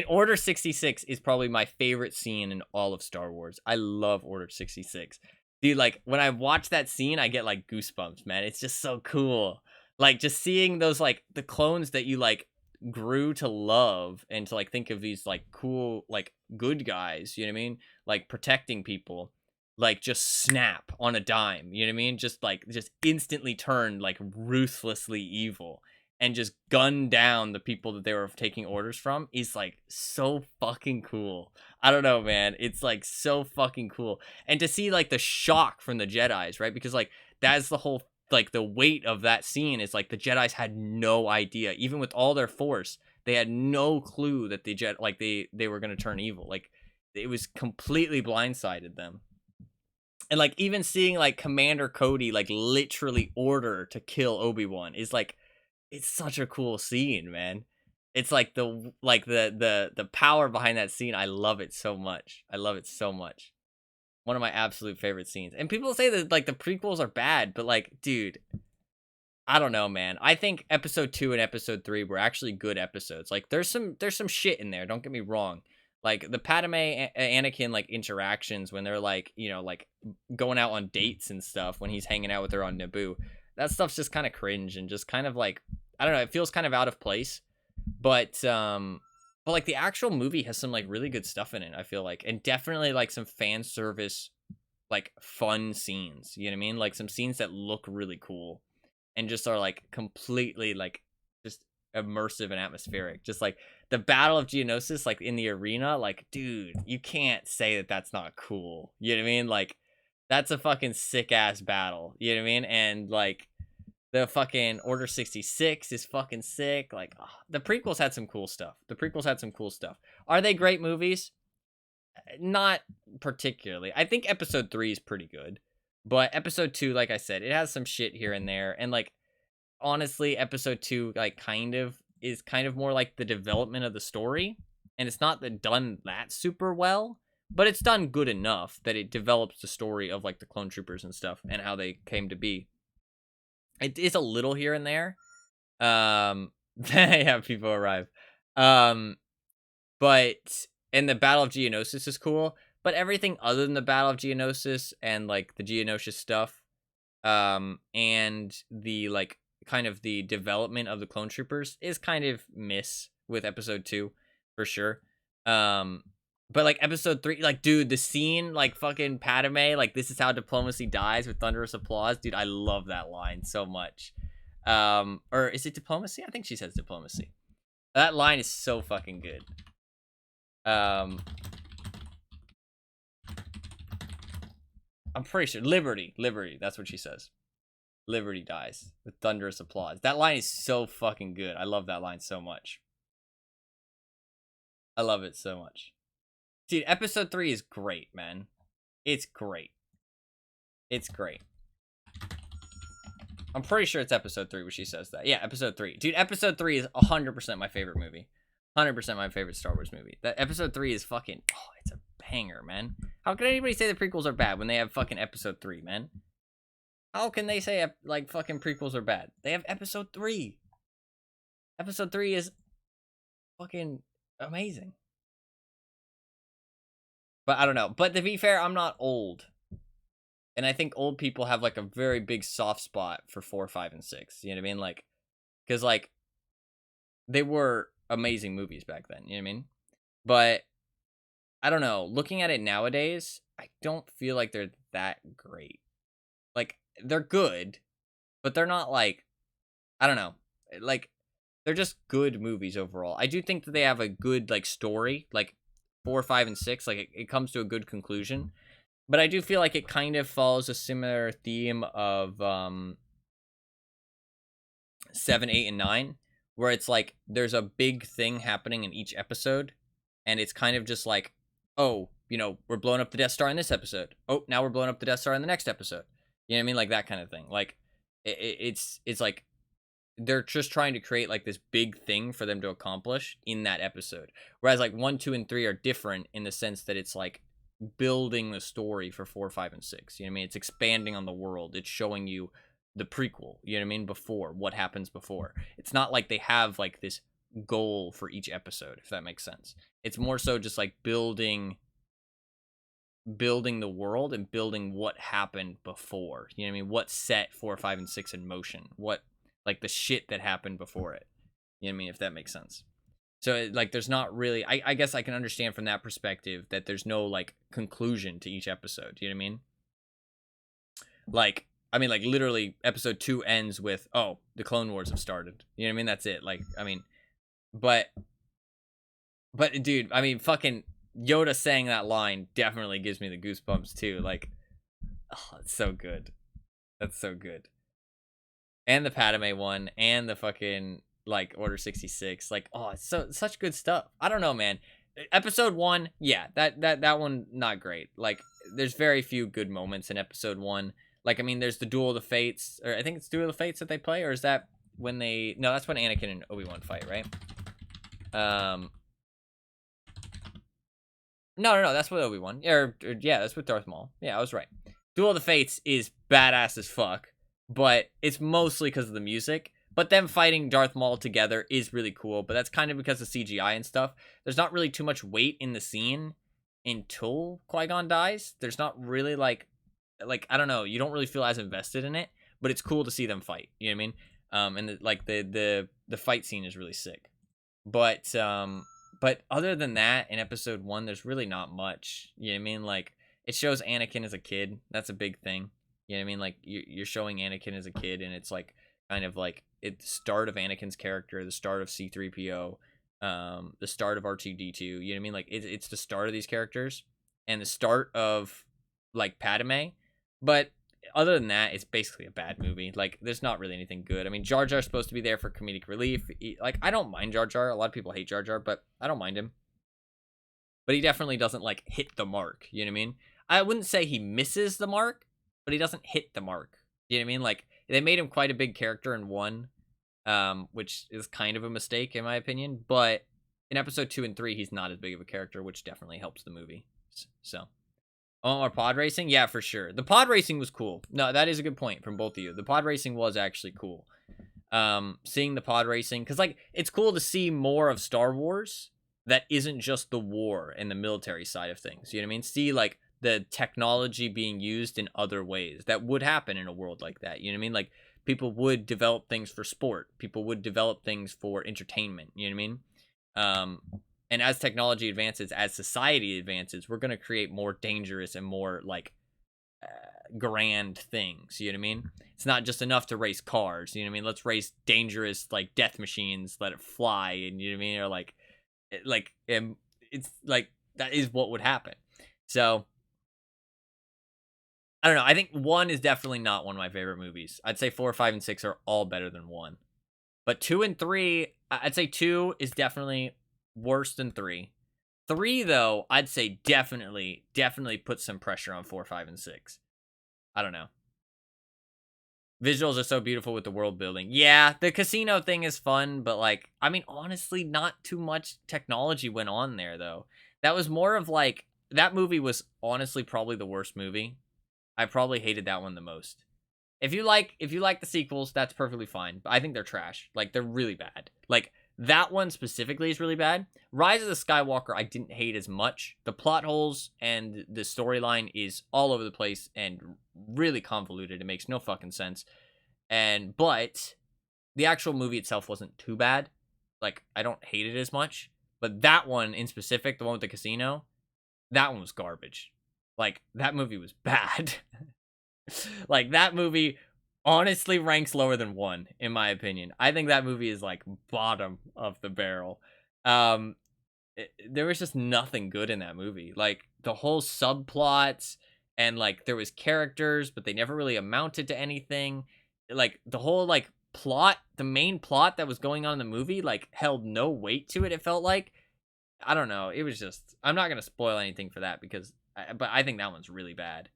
Order 66 is probably my favorite scene in all of Star Wars. I love Order 66. Dude, like, when I watch that scene, I get, like, goosebumps, man. It's just so cool. Like, just seeing those, like, the clones that you, like, grew to love and to, like, think of these, like, cool, like, good guys, you know what I mean? Like, protecting people. Like, just snap on a dime, you know what I mean? Just instantly turn, like, ruthlessly evil. and just gun down the people that they were taking orders from is like so fucking cool. I don't know, man. It's like so fucking cool. And to see like the shock from the Jedis, right? Because like that's the whole, like the weight of that scene is like the Jedis had no idea, even with all their force, they had no clue that they were going to turn evil. Like it was completely blindsided them. And like even seeing like Commander Cody like literally order to kill Obi-Wan is like, it's such a cool scene, man. It's like the power behind that scene. I love it so much. I love it so much. One of my absolute favorite scenes. And people say that like the prequels are bad, but like, dude, I don't know, man. I think episode 2 and episode 3 were actually good episodes. Like there's some shit in there, don't get me wrong. Like the Padme Anakin like interactions when they're like, you know, like going out on dates and stuff when he's hanging out with her on Naboo. That stuff's just kind of cringe and just kind of like, I don't know, it feels kind of out of place. But like the actual movie has some like really good stuff in it, I feel like, and definitely like some fan service like fun scenes, you know what I mean? Like some scenes that look really cool and just are like completely like just immersive and atmospheric. Just like the Battle of Geonosis like in the arena, like dude, you can't say that that's not cool. You know what I mean? Like that's a fucking sick ass battle, you know what I mean? And like the fucking Order 66 is fucking sick. Like the prequels had some cool stuff. Are they great movies? Not particularly. I think episode 3 is pretty good, but episode 2, like I said, it has some shit here and there. And like honestly, episode 2 like is kind of more like the development of the story, and it's not done that super well, but it's done good enough that it develops the story of like the clone troopers and stuff and how they came to be. It is a little here and there. They have people arrive. But and the Battle of Geonosis is cool, but everything other than the Battle of Geonosis and like the Geonosis stuff, and the like kind of the development of the clone troopers is kind of miss with episode 2 for sure. But like episode 3, like dude, the scene like fucking Padme, like this is how diplomacy dies with thunderous applause, dude. I love that line so much. Or is it diplomacy? I think she says diplomacy. That line is so fucking good. I'm pretty sure liberty. That's what she says. Liberty dies with thunderous applause. That line is so fucking good. I love that line so much. I love it so much. Dude, episode 3 is great, man. It's great. I'm pretty sure it's episode 3 where she says that. Yeah, episode 3. Dude, episode 3 is 100% my favorite movie. 100% my favorite Star Wars movie. That episode 3 is fucking... Oh, it's a banger, man. How can anybody say the prequels are bad when they have fucking episode 3, man? How can they say, like, fucking prequels are bad? They have episode 3. Episode 3 is fucking amazing. But I don't know. But to be fair, I'm not old. And I think old people have, like, a very big soft spot for 4, 5, and 6. You know what I mean? Like, because, like, they were amazing movies back then. You know what I mean? But, I don't know. Looking at it nowadays, I don't feel like they're that great. Like, they're good, but they're not, like, I don't know. Like, they're just good movies overall. I do think that they have a good, like, story. Like, 4, 5, and 6, like, it comes to a good conclusion. But I do feel like it kind of follows a similar theme of 7, 8, and 9, where it's like there's a big thing happening in each episode, and it's kind of just like, oh, you know, we're blowing up the Death Star in this episode. Oh, now we're blowing up the Death Star in the next episode. You know what I mean? Like that kind of thing. Like it's like they're just trying to create like this big thing for them to accomplish in that episode. Whereas like 1, 2, and 3 are different in the sense that it's like building the story for 4, 5, and 6. You know what I mean? It's expanding on the world. It's showing you the prequel. You know what I mean? Before, what happens before. It's not like they have like this goal for each episode, if that makes sense. It's more so just like building the world and building what happened before. You know what I mean? What set 4, 5, and 6 in motion. What, like the shit that happened before it. You know what I mean? If that makes sense. So, like, there's not really... I guess I can understand from that perspective that there's no, like, conclusion to each episode. You know what I mean? Like, I mean, like, literally, episode 2 ends with, oh, the Clone Wars have started. You know what I mean? That's it. Like, I mean, but, dude, I mean, fucking Yoda saying that line definitely gives me the goosebumps, too. Like, oh, it's so good. That's so good. And the Padme one, and the fucking, like, Order 66. Like, oh, it's such good stuff. I don't know, man. Episode 1, yeah, that one, not great. Like, there's very few good moments in episode 1. Like, I mean, there's the Duel of the Fates, or I think it's Duel of the Fates that they play, or is that when they... No, that's when Anakin and Obi-Wan fight, right? No, that's with Obi-Wan. Yeah, that's with Darth Maul. Yeah, I was right. Duel of the Fates is badass as fuck, but it's mostly because of the music. But them fighting Darth Maul together is really cool, but that's kind of because of CGI and stuff. There's not really too much weight in the scene until Qui-Gon dies. There's not really, like, I don't know, you don't really feel as invested in it, but it's cool to see them fight, you know what I mean? And the fight scene is really sick. But other than that, in episode 1, there's really not much, you know what I mean? Like, it shows Anakin as a kid. That's a big thing, you know what I mean? Like, you're showing Anakin as a kid, and it's like kind of like it's the start of Anakin's character, the start of C-3PO, the start of R2-D2, you know what I mean? Like, it's the start of these characters and the start of, like, Padme. But other than that, it's basically a bad movie. Like, there's not really anything good. I mean, Jar Jar's supposed to be there for comedic relief. Like, I don't mind Jar Jar. A lot of people hate Jar Jar, but I don't mind him. But he definitely doesn't, like, hit the mark, you know what I mean? I wouldn't say he misses the mark, but he doesn't hit the mark. You know what I mean? Like, they made him quite a big character in 1, which is kind of a mistake, in my opinion. But in episode 2 and 3, he's not as big of a character, which definitely helps the movie. So... Oh, our pod racing? Yeah, for sure. The pod racing was cool. No, that is a good point from both of you. The pod racing was actually cool. Seeing the pod racing, because, like, it's cool to see more of Star Wars that isn't just the war and the military side of things. You know what I mean? See, like, the technology being used in other ways that would happen in a world like that. You know what I mean? Like, people would develop things for sport. People would develop things for entertainment. You know what I mean? And as technology advances, as society advances, we're going to create more dangerous and more, like, grand things. You know what I mean? It's not just enough to race cars. You know what I mean? Let's race dangerous, like, death machines, let it fly. And you know what I mean? Or, it's like, that is what would happen. So, I don't know. I think 1 is definitely not one of my favorite movies. I'd say 4, 5, and 6 are all better than 1. But 2 and 3, I'd say 2 is definitely worse than 3. 3, though, I'd say definitely put some pressure on 4, 5, and 6. I don't know. Visuals are so beautiful with the world building. Yeah, the casino thing is fun, but, like, I mean, honestly, not too much technology went on there, though. That was more of, like, that movie was honestly probably the worst movie. I probably hated that one the most. If you like the sequels, that's perfectly fine. But I think they're trash. Like, they're really bad. Like, that one specifically is really bad. Rise of the Skywalker, I didn't hate as much. The plot holes and the storyline is all over the place and really convoluted. It makes no fucking sense. But the actual movie itself wasn't too bad. Like, I don't hate it as much. But that one in specific, the one with the casino, that one was garbage. Like, that movie was bad. Like, that movie honestly ranks lower than 1, in my opinion. I think that movie is, like, bottom of the barrel. There was just nothing good in that movie. Like, the whole subplots, and, like, there was characters, but they never really amounted to anything. Like, the whole, like, plot, the main plot that was going on in the movie, like, held no weight to it, it felt like. I don't know. It was just... I'm not going to spoil anything for that, but I think that one's really bad.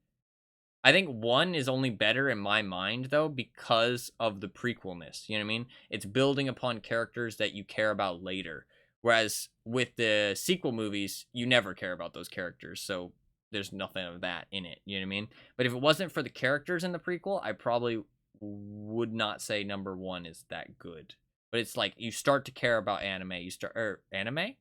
I think 1 is only better in my mind, though, because of the prequelness. You know what I mean? It's building upon characters that you care about later. Whereas with the sequel movies, you never care about those characters, so there's nothing of that in it. You know what I mean? But if it wasn't for the characters in the prequel, I probably would not say number 1 is that good. But it's like, you start to care about anime. Anime?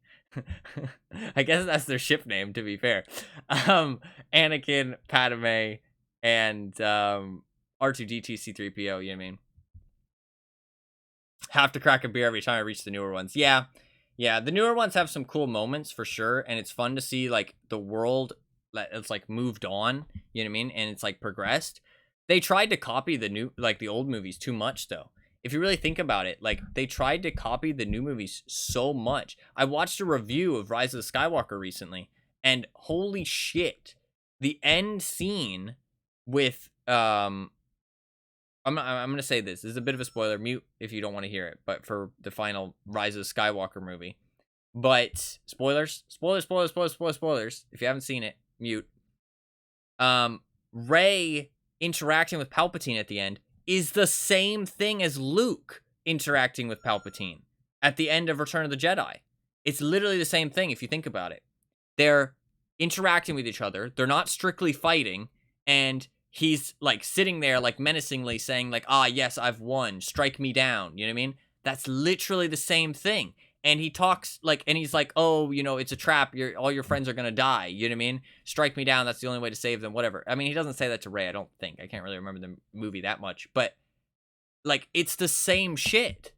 I guess that's their ship name, to be fair. Anakin, Padme, and R2-D2, C-3PO, you know what I mean? Have to crack a beer every time I reach the newer ones. Yeah, the newer ones have some cool moments, for sure, and it's fun to see, like, the world, it's, like, moved on, you know what I mean? And it's, like, progressed. They tried to copy the old movies too much, though. If you really think about it, like, they tried to copy the new movies so much. I watched a review of Rise of the Skywalker recently, and holy shit, the end scene with I'm gonna say this. This is a bit of a spoiler. Mute if you don't want to hear it. But for the final Rise of Skywalker movie, but spoilers. If you haven't seen it, mute. Rey interacting with Palpatine at the end is the same thing as Luke interacting with Palpatine at the end of Return of the Jedi. It's literally the same thing if you think about it. They're interacting with each other. They're not strictly fighting, and he's like sitting there like menacingly saying like, "Ah, yes, I've won. Strike me down." You know what I mean? That's literally the same thing. And he talks like, and he's like, "Oh, you know, it's a trap. All your friends are gonna die." You know what I mean? Strike me down. That's the only way to save them. Whatever. I mean, he doesn't say that to Rey. I don't think. I can't really remember the movie that much, but like, it's the same shit.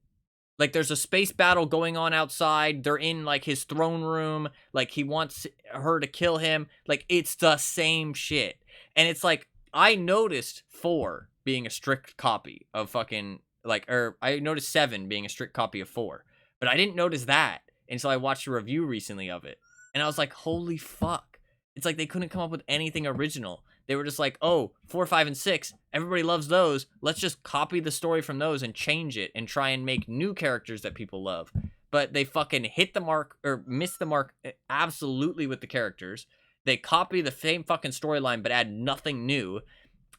Like, there's a space battle going on outside. They're in like his throne room. Like, he wants her to kill him. Like, it's the same shit. And it's like, I noticed 4 being a strict copy of fucking like, or I noticed 7 being a strict copy of 4. But I didn't notice that until I watched a review recently of it. And I was like, holy fuck. It's like they couldn't come up with anything original. They were just like, oh, 4, 5, and 6, everybody loves those. Let's just copy the story from those and change it and try and make new characters that people love. But they fucking hit the mark, or missed the mark absolutely with the characters. They copy the same fucking storyline but add nothing new.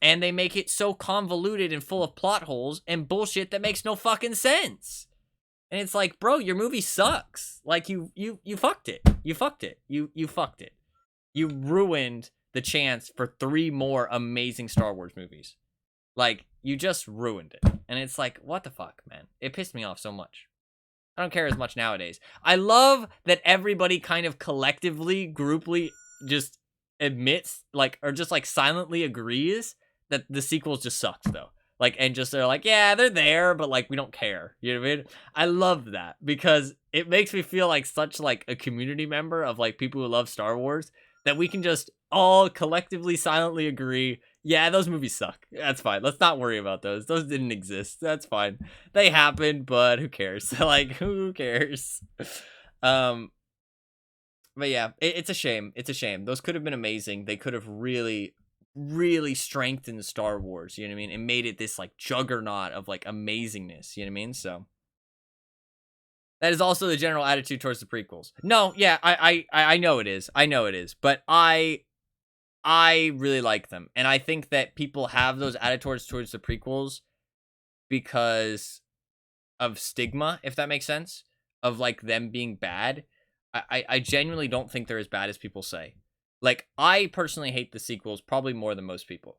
And they make it so convoluted and full of plot holes and bullshit that makes no fucking sense. And it's like, bro, your movie sucks. Like, you fucked it. You fucked it. You fucked it. You ruined the chance for 3 more amazing Star Wars movies. Like, you just ruined it. And it's like, what the fuck, man? It pissed me off so much. I don't care as much nowadays. I love that everybody kind of collectively, grouply, just admits, like, or just like silently agrees that the sequels just sucked, though. Like, and just they're like, yeah, they're there, but like, we don't care. You know what I mean? I love that because it makes me feel like such like a community member of like people who love Star Wars, that we can just all collectively silently agree, yeah, those movies suck. That's fine. Let's not worry about those. Those didn't exist. That's fine. They happened, but who cares? Like, who cares? But yeah, it's a shame. It's a shame. Those could have been amazing. They could have really, really strengthened Star Wars, you know what I mean? And made it this like juggernaut of like amazingness, you know what I mean? So that is also the general attitude towards the prequels. No, yeah, I know it is. I know it is. But I really like them. And I think that people have those attitudes towards the prequels because of stigma, if that makes sense, of like them being bad. I genuinely don't think they're as bad as people say. Like, I personally hate the sequels probably more than most people.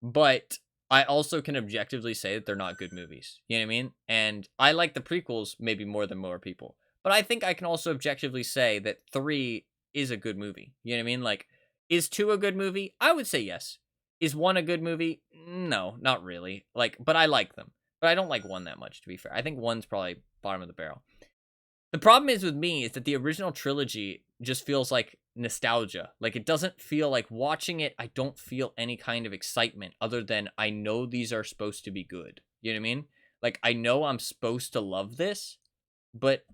But I also can objectively say that they're not good movies. You know what I mean? And I like the prequels maybe more than more people. But I think I can also objectively say that 3 is a good movie. You know what I mean? Like, is 2 a good movie? I would say yes. Is 1 a good movie? No, not really. Like, but I like them. But I don't like 1 that much, to be fair. I think 1's probably bottom of the barrel. The problem is with me is that the original trilogy just feels like nostalgia. Like, it doesn't feel like watching it. I don't feel any kind of excitement other than I know these are supposed to be good. You know what I mean? Like, I know I'm supposed to love this, but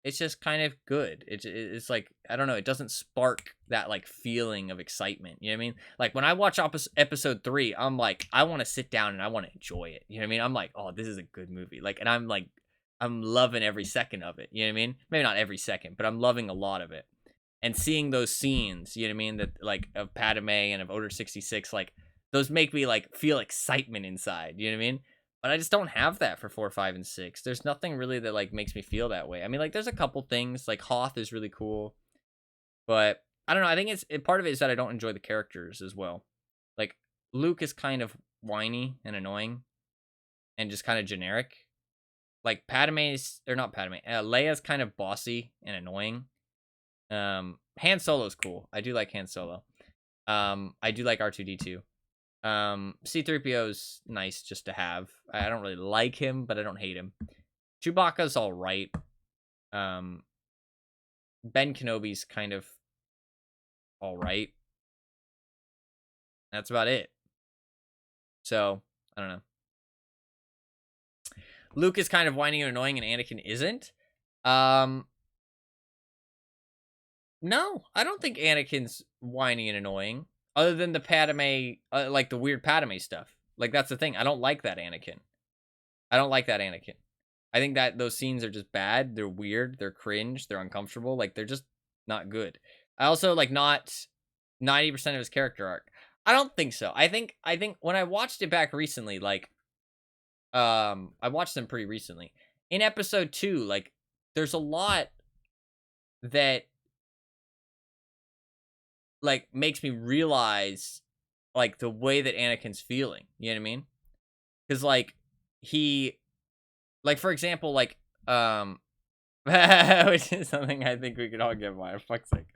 it's just kind of good. It's like, I don't know. It doesn't spark that like feeling of excitement. You know what I mean? Like, when I watch episode 3, I'm like, I want to sit down and I want to enjoy it. You know what I mean? I'm like, oh, this is a good movie. Like, and I'm like, I'm loving every second of it. You know what I mean? Maybe not every second, but I'm loving a lot of it. And seeing those scenes, you know what I mean, that like of Padme and of Order 66, like those make me like feel excitement inside. You know what I mean? But I just don't have that for 4, 5, and 6. There's nothing really that like makes me feel that way. I mean, like, there's a couple things, like Hoth is really cool, but I don't know. I think part of it is that I don't enjoy the characters as well. Like, Luke is kind of whiny and annoying, and just kind of generic. Like, Leia's kind of bossy and annoying. Han Solo's cool. I do like Han Solo. I do like R2-D2. C-3PO's nice just to have. I don't really like him, but I don't hate him. Chewbacca's all right. Ben Kenobi's kind of all right. That's about it. So, I don't know. Luke is kind of whiny and annoying, and Anakin isn't. No, I don't think Anakin's whiny and annoying. Other than the Padme, like the weird Padme stuff. Like, that's the thing. I don't like that Anakin. I don't like that Anakin. I think that those scenes are just bad. They're weird. They're cringe. They're uncomfortable. Like, they're just not good. I also, like, not 90% of his character arc. I don't think so. I think when I watched it back recently, like, I watched them pretty recently. In episode 2, like, there's a lot that, like, makes me realize, like, the way that Anakin's feeling. You know what I mean? Because, like, he, like, for example, like, which is something I think we could all get by, for fuck's sake.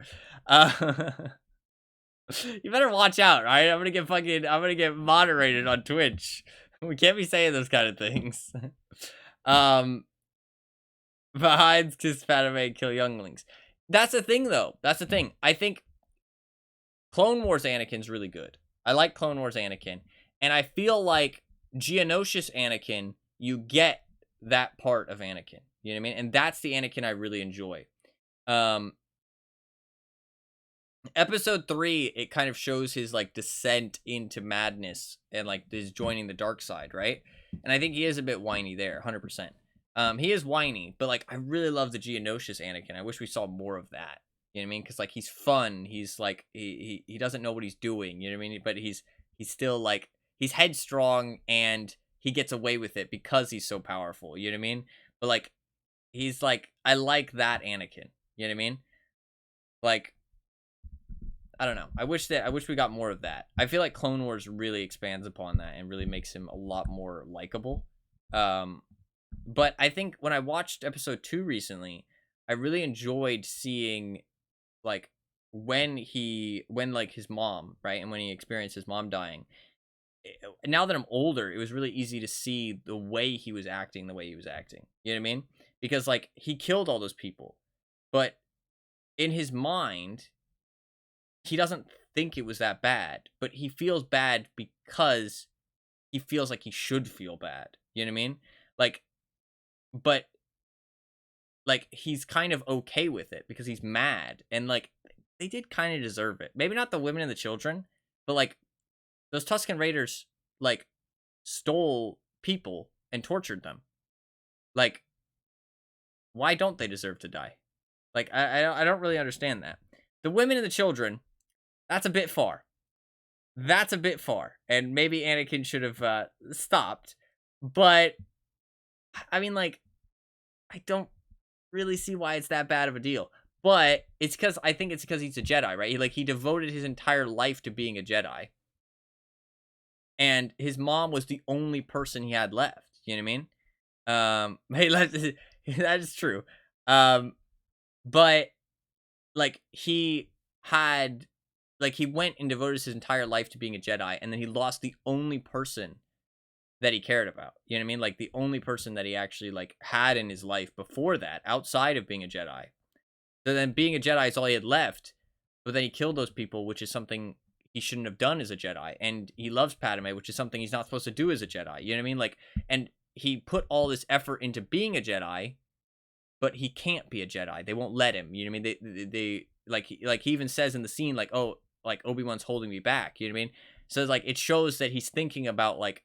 You better watch out, right? I'm gonna get moderated on Twitch. We can't be saying those kind of things. Behind kiss Padme, kill younglings. That's the thing, though. That's the thing. I think Clone Wars Anakin's really good. I like Clone Wars Anakin. And I feel like Geonosis Anakin, you get that part of Anakin. You know what I mean? And that's the Anakin I really enjoy. Episode 3, it kind of shows his, like, descent into madness and, like, his joining the dark side, right? And I think he is a bit whiny there, 100%. He is whiny, but, like, I really love the Geonosis Anakin. I wish we saw more of that. You know what I mean? Because, like, he's fun. He's, like, he doesn't know what he's doing. You know what I mean? But he's still, like, he's headstrong, and he gets away with it because he's so powerful. You know what I mean? But, like, he's, like, I like that Anakin. You know what I mean? Like, I don't know. I wish we got more of that. I feel like Clone Wars really expands upon that and really makes him a lot more likable. But I think when I watched episode 2 recently, I really enjoyed seeing, like, when like his mom, right? And when he experienced his mom dying. Now that I'm older, it was really easy to see the way he was acting. You know what I mean? Because, like, he killed all those people, but in his mind, he doesn't think it was that bad, but he feels bad because he feels like he should feel bad. You know what I mean? Like, but, like, he's kind of okay with it because he's mad, and, like, they did kind of deserve it. Maybe not the women and the children, but, like, those Tusken Raiders, like, stole people and tortured them. Like, why don't they deserve to die? Like, I don't really understand that. The women and the children, that's a bit far. That's a bit far. And maybe Anakin should have stopped. But, I mean, like, I don't really see why it's that bad of a deal. But it's because, I think it's because he's a Jedi, right? He devoted his entire life to being a Jedi. And his mom was the only person he had left. You know what I mean? Hey, that is true. But, like, he had, like, he went and devoted his entire life to being a Jedi, and then he lost the only person that he cared about. You know what I mean? Like, the only person that he actually, like, had in his life before that, outside of being a Jedi. So then being a Jedi is all he had left, but then he killed those people, which is something he shouldn't have done as a Jedi. And he loves Padme, which is something he's not supposed to do as a Jedi. You know what I mean? Like, and he put all this effort into being a Jedi, but he can't be a Jedi. They won't let him. You know what I mean? They like he even says in the scene, like, oh, like, Obi-Wan's holding me back. You know what I mean? So it's like, it shows that he's thinking about, like,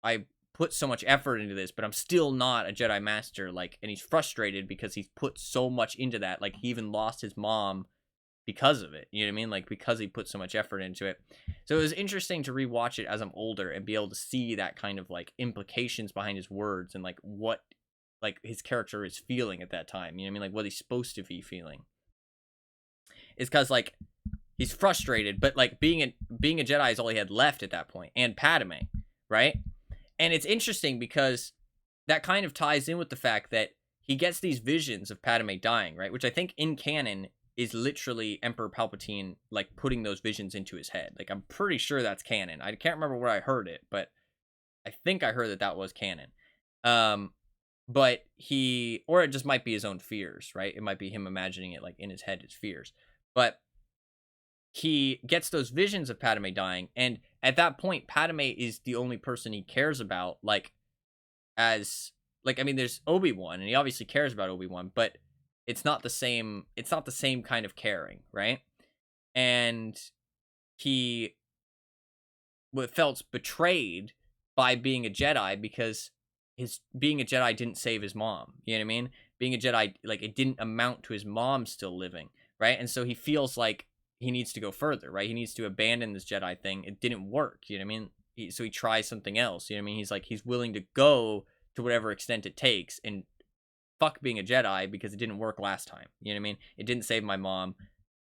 I put so much effort into this, but I'm still not a Jedi Master. Like, and he's frustrated because he's put so much into that. Like, he even lost his mom because of it. You know what I mean? Like, because he put so much effort into it. So it was interesting to rewatch it as I'm older and be able to see that kind of, like, implications behind his words and, like, what, like, his character is feeling at that time. You know what I mean? Like, what he's supposed to be feeling. It's because, like, he's frustrated, but, like, being a Jedi is all he had left at that point, and Padme, right? And it's interesting because that kind of ties in with the fact that he gets these visions of Padme dying, right? Which I think in canon is literally Emperor Palpatine, like, putting those visions into his head. Like, I'm pretty sure that's canon. I can't remember where I heard it, but I think I heard that was canon. But or it just might be his own fears, right? It might be him imagining it, like, in his head, his fears. But he gets those visions of Padme dying, and at that point, Padme is the only person he cares about. Like, as like, I mean, there's Obi-Wan, and he obviously cares about Obi-Wan, but it's not the same. It's not the same kind of caring, right? And he felt betrayed by being a Jedi because his being a Jedi didn't save his mom. You know what I mean? Being a Jedi, like, it didn't amount to his mom still living, right? And so he feels like he needs to go further, right? He needs to abandon this Jedi thing. It didn't work, you know what I mean? So he tries something else, you know what I mean? He's like, he's willing to go to whatever extent it takes, and fuck being a Jedi because it didn't work last time, you know what I mean? It didn't save my mom,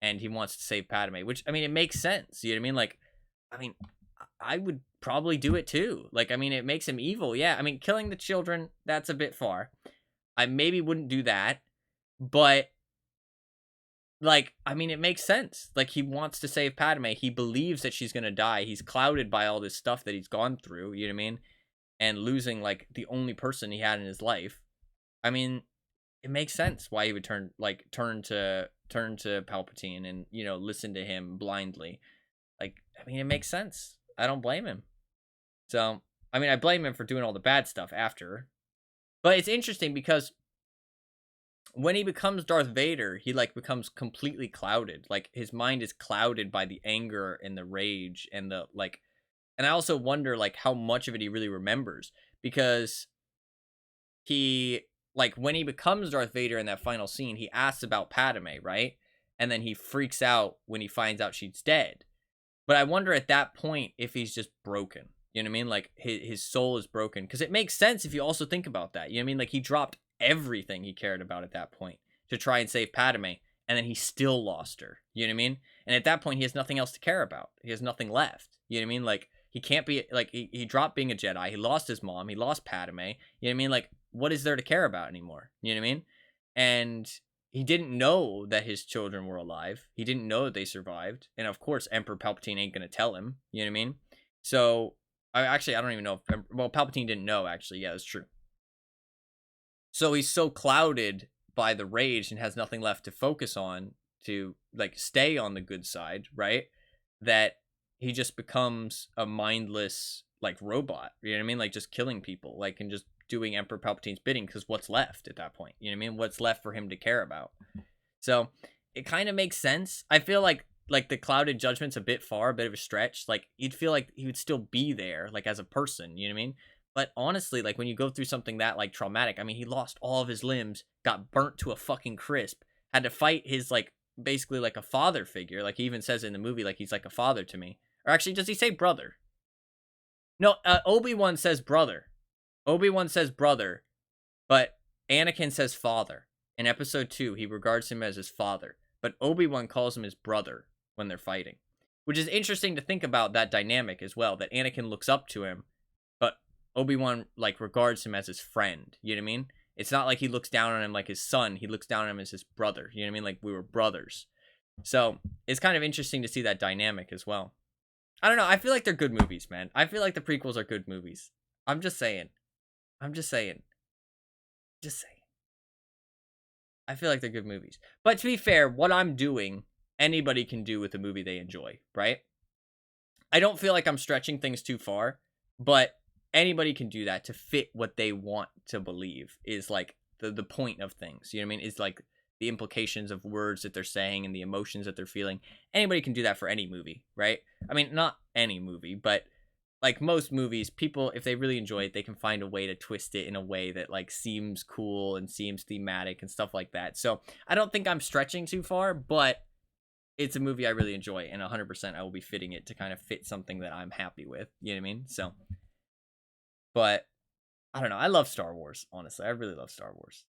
and he wants to save Padme, which, I mean, it makes sense, you know what I mean? Like, I mean, I would probably do it too. Like, I mean, it makes him evil, yeah. I mean, killing the children, that's a bit far. I maybe wouldn't do that, but, like, I mean, it makes sense. Like, he wants to save Padme. He believes that she's gonna die. He's clouded by all this stuff that he's gone through, you know what I mean? And losing, like, the only person he had in his life. I mean, it makes sense why he would turn to Palpatine and, you know, listen to him blindly. Like, I mean, it makes sense. I don't blame him. So, I mean, I blame him for doing all the bad stuff after. But it's interesting because when he becomes Darth Vader, he, like, becomes completely clouded. Like, his mind is clouded by the anger and the rage and the, like... And I also wonder, like, how much of it he really remembers. Because he... Like, when he becomes Darth Vader in that final scene, he asks about Padme, right? And then he freaks out when he finds out she's dead. But I wonder at that point if he's just broken. You know what I mean? Like, his soul is broken. Because it makes sense if you also think about that. You know what I mean? Like, he dropped everything he cared about at that point to try and save Padme. And then he still lost her. You know what I mean? And at that point, he has nothing else to care about. He has nothing left. You know what I mean? Like, he can't be... Like, he dropped being a Jedi. He lost his mom. He lost Padme. You know what I mean? Like, what is there to care about anymore? You know what I mean? And he didn't know that his children were alive. He didn't know that they survived. And of course, Emperor Palpatine ain't going to tell him. You know what I mean? So, I don't even know if... Well, Palpatine didn't know, actually. Yeah, that's true. So he's so clouded by the rage and has nothing left to focus on to, like, stay on the good side, right? That he just becomes a mindless, like, robot. You know what I mean? Like, just killing people. Like, and just doing Emperor Palpatine's bidding, because what's left at that point? You know what I mean? What's left for him to care about? So it kind of makes sense. I feel like the clouded judgment's a bit far, a bit of a stretch. Like, you'd feel like he would still be there, like, as a person, you know what I mean? But honestly, like, when you go through something that, like, traumatic, I mean, he lost all of his limbs, got burnt to a fucking crisp, had to fight his, like, basically like a father figure. Like, he even says in the movie, like, he's like a father to me. Or actually, does he say brother? No, Obi-Wan says brother. Obi-Wan says brother, but Anakin says father. In episode 2, he regards him as his father, but Obi-Wan calls him his brother when they're fighting. Which is interesting to think about that dynamic as well, that Anakin looks up to him, but Obi-Wan, like, regards him as his friend, you know what I mean? It's not like he looks down on him like his son, he looks down on him as his brother, you know what I mean? Like, we were brothers. So, it's kind of interesting to see that dynamic as well. I don't know, I feel like they're good movies, man. I feel like the prequels are good movies. I'm just saying. Just saying. I feel like they're good movies. But to be fair, what I'm doing, anybody can do with a movie they enjoy, right? I don't feel like I'm stretching things too far, but anybody can do that to fit what they want to believe is, like, the point of things. You know what I mean? Is, like, the implications of words that they're saying and the emotions that they're feeling. Anybody can do that for any movie, right? I mean, not any movie, but... Like, most movies, people, if they really enjoy it, they can find a way to twist it in a way that, like, seems cool and seems thematic and stuff like that. So, I don't think I'm stretching too far, but it's a movie I really enjoy, and 100% I will be fitting it to kind of fit something that I'm happy with. You know what I mean? So, but, I don't know. I love Star Wars, honestly. I really love Star Wars.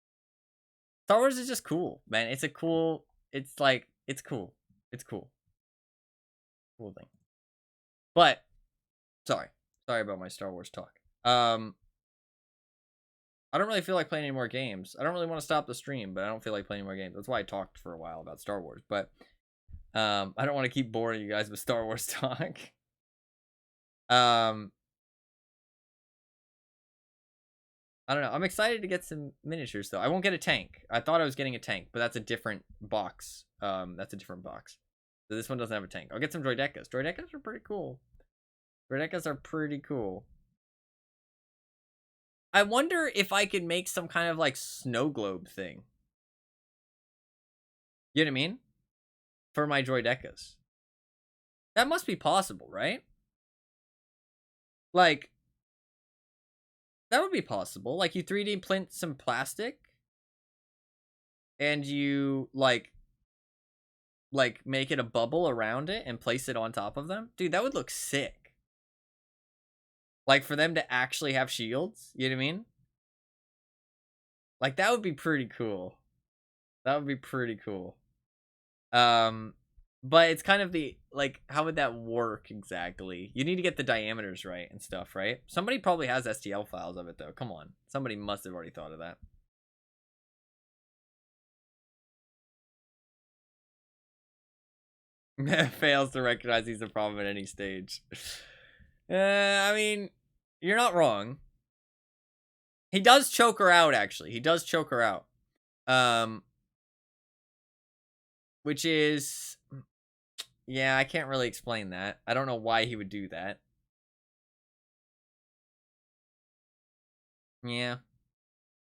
Star Wars is just cool, man. It's cool. It's cool. It's cool. Cool thing. But... Sorry about my Star Wars talk. I don't really feel like playing any more games. I don't really want to stop the stream, but I don't feel like playing any more games. That's why I talked for a while about Star Wars. But I don't want to keep boring you guys with Star Wars talk. I don't know. I'm excited to get some miniatures, though. I won't get a tank. I thought I was getting a tank, but that's a different box. So this one doesn't have a tank. I'll get some Droidekas. Droidekas are pretty cool. Droidekas are pretty cool. I wonder if I could make some kind of like snow globe thing. You know what I mean? For my Droidekas. That must be possible, right? Like, that would be possible. Like, you 3D print some plastic, and you, like, make it a bubble around it and place it on top of them. Dude, that would look sick. Like, for them to actually have shields, you know what I mean? Like, that would be pretty cool. That would be pretty cool. But it's kind of the, like, how would that work exactly? You need to get the diameters right and stuff, right? Somebody probably has STL files of it, though. Come on. Somebody must have already thought of that. Fails to recognize he's a problem at any stage. I mean, you're not wrong. He does choke her out, actually. He does choke her out. Which is... Yeah, I can't really explain that. I don't know why he would do that. Yeah.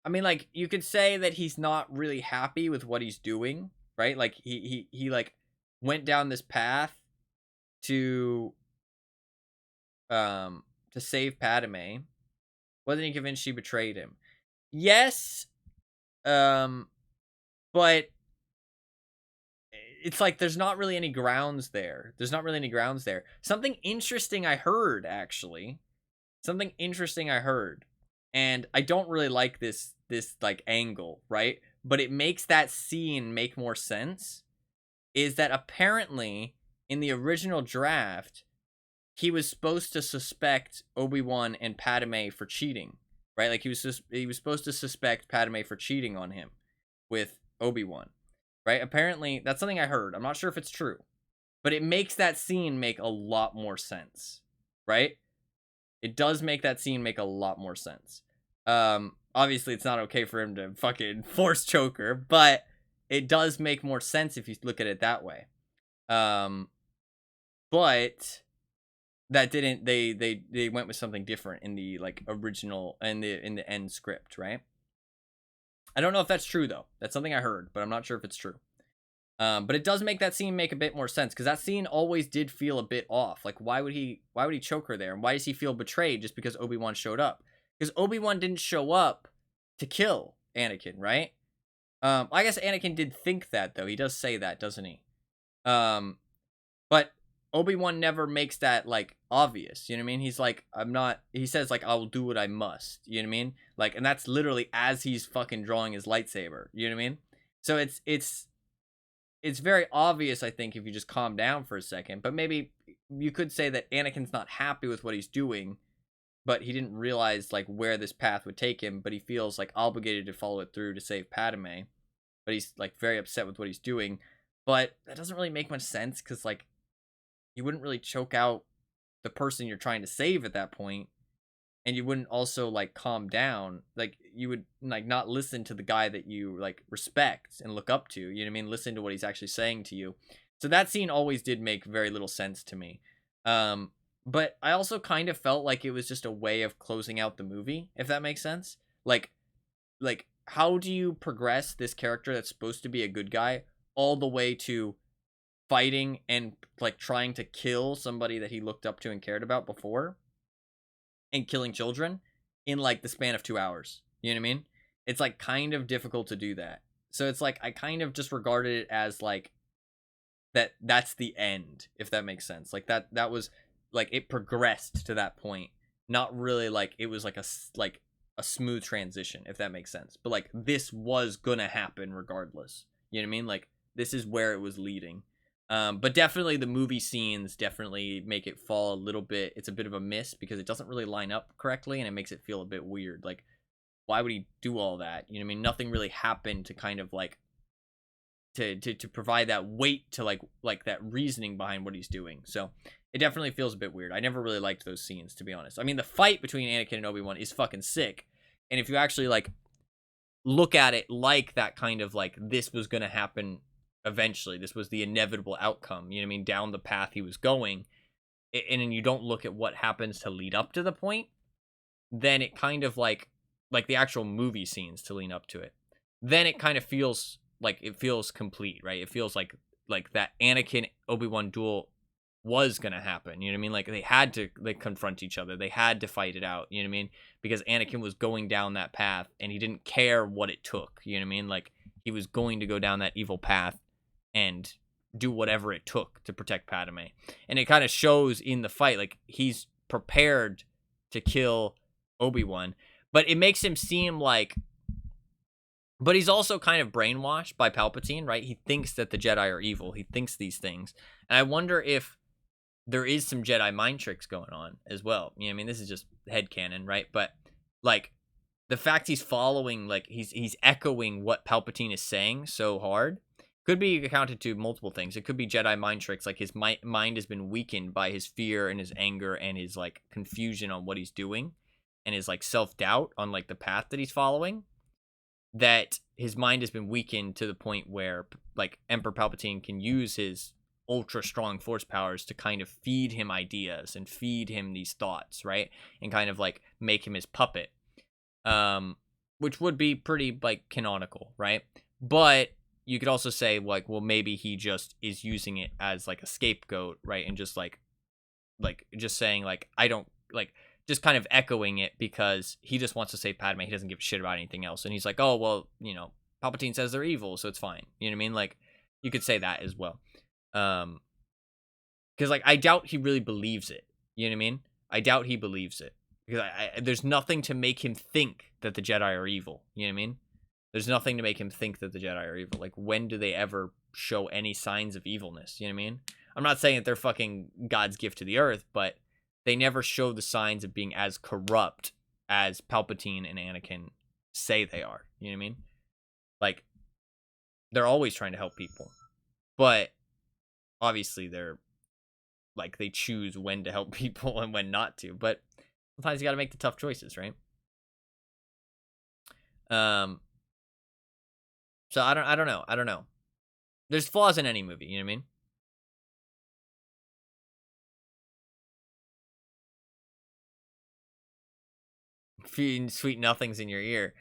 I mean, like, you could say that he's not really happy with what he's doing, right? Like, he like, went down this path to save Padme. Wasn't he convinced she betrayed him? Yes. But it's like there's not really any grounds there. Something interesting I heard, actually. And I don't really like this like angle, right? But it makes that scene make more sense. Is that apparently in the original draft, he was supposed to suspect Obi-Wan and Padme for cheating, right? Like he was supposed to suspect Padme for cheating on him with Obi-Wan, right? Apparently, that's something I heard. I'm not sure if it's true, but it makes that scene make a lot more sense, right? It does make that scene make a lot more sense. Obviously, it's not okay for him to fucking force choke her, but it does make more sense if you look at it that way. But that didn't. They went with something different in the like original and in the end script, right? I don't know if that's true though. That's something I heard, but I'm not sure if it's true. But it does make that scene make a bit more sense because that scene always did feel a bit off. Like why would he choke her there? And why does he feel betrayed just because Obi-Wan showed up? Because Obi-Wan didn't show up to kill Anakin, right? I guess Anakin did think that though. He does say that, doesn't he? But Obi-Wan never makes that like obvious. You know what I mean? He's like, he says like, I will do what I must. You know what I mean? Like, and that's literally as he's fucking drawing his lightsaber. You know what I mean? So it's very obvious, I think, if you just calm down for a second. But maybe you could say that Anakin's not happy with what he's doing, but he didn't realize like where this path would take him. But he feels like obligated to follow it through to save Padme. But he's like very upset with what he's doing. But that doesn't really make much sense because like you wouldn't really choke out the person you're trying to save at that point, and you wouldn't also like calm down. Like you would like not listen to the guy that you like respect and look up to. You know what I mean? Listen to what he's actually saying to you. So that scene always did make very little sense to me. But I also kind of felt like it was just a way of closing out the movie, if that makes sense. Like how do you progress this character that's supposed to be a good guy all the way to fighting and like trying to kill somebody that he looked up to and cared about before and killing children in like the span of 2 hours? You know what I mean? It's like kind of difficult to do that. So it's like I kind of just regarded it as like that's the end, if that makes sense. Like that was like it progressed to that point, not really like it was like a smooth transition, if that makes sense. But like this was gonna happen regardless. You know what I mean? Like this is where it was leading. But definitely the movie scenes definitely make it fall a little bit. It's a bit of a miss because it doesn't really line up correctly, and it makes it feel a bit weird. Like, why would he do all that? You know what I mean? Nothing really happened to kind of like to provide that weight to like that reasoning behind what he's doing. So it definitely feels a bit weird. I never really liked those scenes, to be honest. I mean, the fight between Anakin and Obi-Wan is fucking sick, and if you actually like look at it like that kind of like this was gonna happen eventually. This was the inevitable outcome, you know what I mean, down the path he was going. And then you don't look at what happens to lead up to the point, then it kind of like the actual movie scenes to lean up to it. Then it kind of feels like it feels complete, right? It feels like that Anakin Obi-Wan duel was gonna happen, you know what I mean? Like they had to confront each other, they had to fight it out, you know what I mean? Because Anakin was going down that path and he didn't care what it took, you know what I mean? Like he was going to go down that evil path and do whatever it took to protect Padme. And it kind of shows in the fight, like he's prepared to kill Obi-Wan, but it makes him seem like, but he's also kind of brainwashed by Palpatine, right? He thinks that the Jedi are evil. He thinks these things. And I wonder if there is some Jedi mind tricks going on as well. You know what I mean? This is just headcanon, right? But like the fact he's following, like he's echoing what Palpatine is saying so hard could be accounted to multiple things. It could be Jedi mind tricks, like his mind has been weakened by his fear and his anger and his like confusion on what he's doing and his like self-doubt on like the path that he's following, that his mind has been weakened to the point where like Emperor Palpatine can use his ultra strong force powers to kind of feed him ideas and feed him these thoughts, right? And kind of like make him his puppet, which would be pretty like canonical, right? But you could also say like, well, maybe he just is using it as like a scapegoat, right? And just like just saying like, I don't like, just kind of echoing it because he just wants to save Padme. He doesn't give a shit about anything else. And he's like, oh, well, you know, Palpatine says they're evil, so it's fine. You know what I mean? Like, you could say that as well. Because, like, I doubt he really believes it. You know what I mean? I doubt he believes it. Because there's nothing to make him think that the Jedi are evil. You know what I mean? There's nothing to make him think that the Jedi are evil. Like, when do they ever show any signs of evilness? You know what I mean? I'm not saying that they're fucking God's gift to the earth, but they never show the signs of being as corrupt as Palpatine and Anakin say they are. You know what I mean? Like, they're always trying to help people. But, obviously, they're, like, they choose when to help people and when not to. But, sometimes you gotta make the tough choices, right? So, I don't know. There's flaws in any movie, you know what I mean? Feeding sweet nothings in your ear.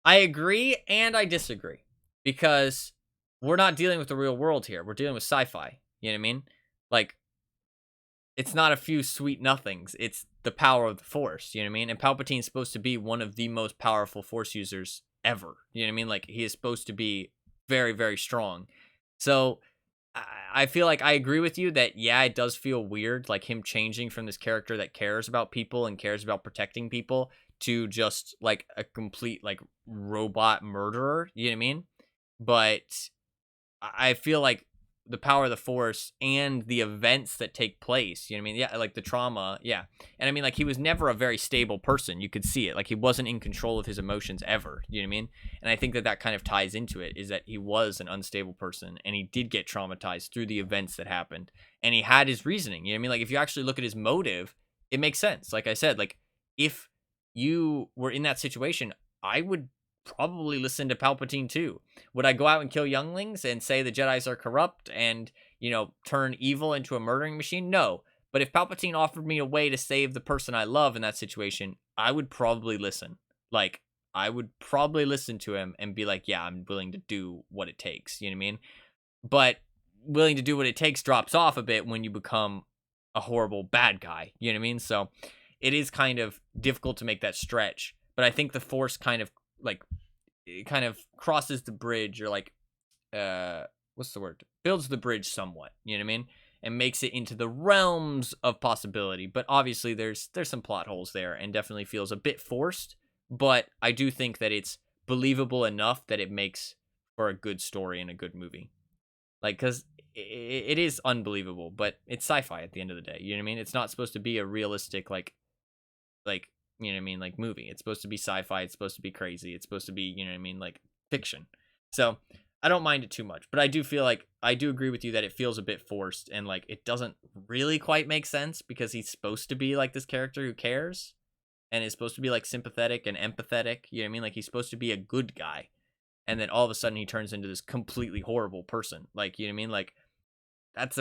I agree and I disagree, because we're not dealing with the real world here. We're dealing with sci-fi. You know what I mean? Like, it's not a few sweet nothings. It's the power of the Force. You know what I mean? And Palpatine's supposed to be one of the most powerful Force users ever. You know what I mean? Like, he is supposed to be very, very strong. So I feel like I agree with you that, yeah, it does feel weird, like him changing from this character that cares about people and cares about protecting people to just like a complete like robot murderer. You know what I mean? But I feel like the power of the Force and the events that take place, you know what I mean? Yeah, like the trauma, yeah. And I mean, like, he was never a very stable person. You could see it. Like, he wasn't in control of his emotions ever, you know what I mean? And I think that kind of ties into it, is that he was an unstable person, and he did get traumatized through the events that happened. And he had his reasoning, you know what I mean? Like, if you actually look at his motive, it makes sense. Like I said, like, if you were in that situation, I would probably listen to Palpatine too. Would I go out and kill younglings and say the Jedis are corrupt and, you know, turn evil into a murdering machine? No. But if Palpatine offered me a way to save the person I love in that situation, I would probably listen. Like, I would probably listen to him and be like, yeah, I'm willing to do what it takes. You know what I mean? But willing to do what it takes drops off a bit when you become a horrible bad guy. You know what I mean? So it is kind of difficult to make that stretch. But I think the Force kind of, like, it kind of crosses the bridge, or like, what's the word? Builds the bridge somewhat, you know what I mean? And makes it into the realms of possibility. But obviously there's some plot holes there, and definitely feels a bit forced. But I do think that it's believable enough that it makes for a good story and a good movie. Like, because it is unbelievable, but it's sci-fi at the end of the day, you know what I mean? It's not supposed to be a realistic, like, you know what I mean, like, movie. It's supposed to be sci-fi. It's supposed to be crazy. It's supposed to be, you know what I mean, like, fiction. So I don't mind it too much, but I do feel like, I do agree with you that it feels a bit forced, and like, it doesn't really quite make sense, because he's supposed to be like this character who cares and is supposed to be like sympathetic and empathetic. You know what I mean? Like, he's supposed to be a good guy. and then all of a sudden he turns into this completely horrible person. Like, you know what I mean? Like, that's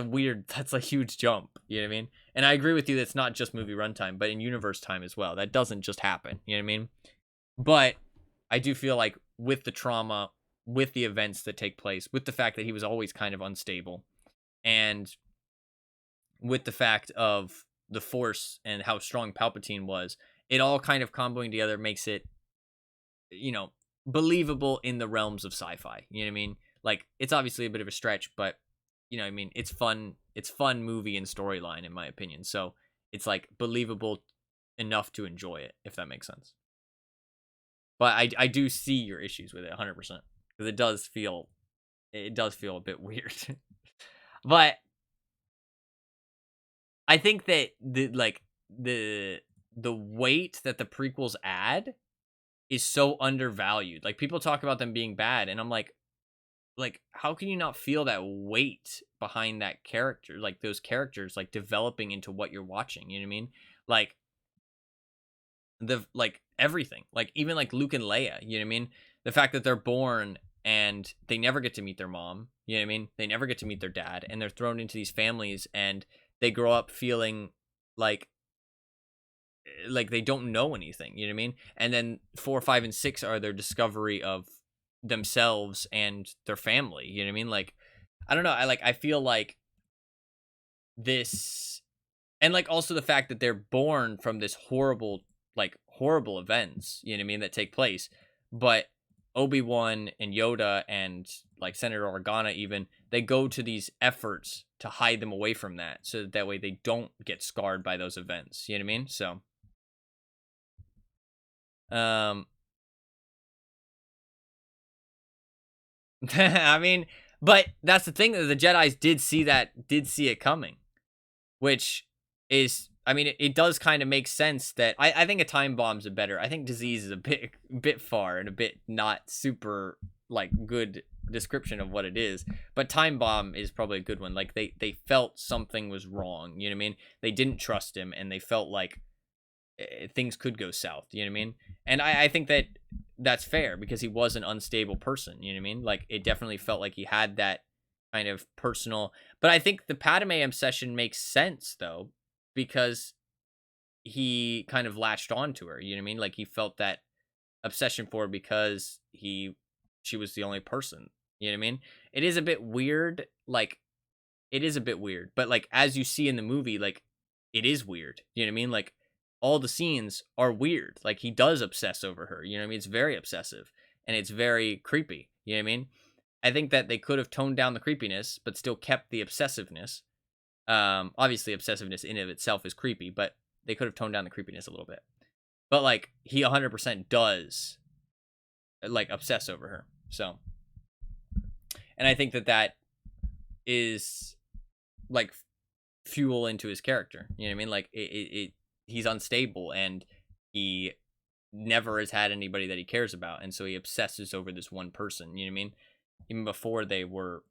a huge jump. You know what I mean? And I agree with you, that's not just movie runtime, but in universe time as well. That doesn't just happen. You know what I mean? But I do feel like with the trauma, with the events that take place, with the fact that he was always kind of unstable, and with the fact of the Force and how strong Palpatine was, it all kind of comboing together makes it, you know, believable in the realms of sci-fi. You know what I mean? Like, it's obviously a bit of a stretch, but you know what I mean? It's fun movie and storyline, in my opinion. So it's like believable enough to enjoy it, if that makes sense. But I do see your issues with it 100%, because it does feel a bit weird. But I think that the weight that the prequels add is so undervalued. Like, people talk about them being bad, and I'm like, how can you not feel that weight behind that character, like those characters like developing into what you're watching? You know what I mean? Like everything, like even like Luke and Leia, you know what I mean? The fact that they're born and they never get to meet their mom, you know what I mean? They never get to meet their dad, and they're thrown into these families, and they grow up feeling like they don't know anything, you know what I mean? And then 4, 5, and 6 are their discovery of themselves and their family, you know what I mean? Like, I don't know, I feel like this, and like also the fact that they're born from this horrible events, you know what I mean, that take place, but Obi-Wan and Yoda and like Senator Organa, even, they go to these efforts to hide them away from that, so that way they don't get scarred by those events, you know what I mean? So I mean, but that's the thing, that the Jedis did see it coming, which is, I mean, it does kind of make sense that I think a time bomb's a better. I think disease is a bit far and a bit not super like good description of what it is, but time bomb is probably a good one. Like, they felt something was wrong, you know what I mean? They didn't trust him, and they felt like things could go south, you know what I mean? And I think that that's fair, because he was an unstable person, you know what I mean? Like, it definitely felt like he had that kind of personal, but I think the Padme obsession makes sense though, because he kind of latched onto her, you know what I mean? Like, he felt that obsession for her because she was the only person, you know what I mean? It is a bit weird, but like, as you see in the movie, like, it is weird, you know what I mean? Like, all the scenes are weird. Like, he does obsess over her, you know what I mean? It's very obsessive, and it's very creepy, you know what I mean? I think that they could have toned down the creepiness, but still kept the obsessiveness. Obviously, obsessiveness in and of itself is creepy, but they could have toned down the creepiness a little bit. But like, he 100% does like obsess over her. So, and I think that is like fuel into his character. You know what I mean? Like, he's unstable, and he never has had anybody that he cares about, and so he obsesses over this one person, you know what I mean? Even before they were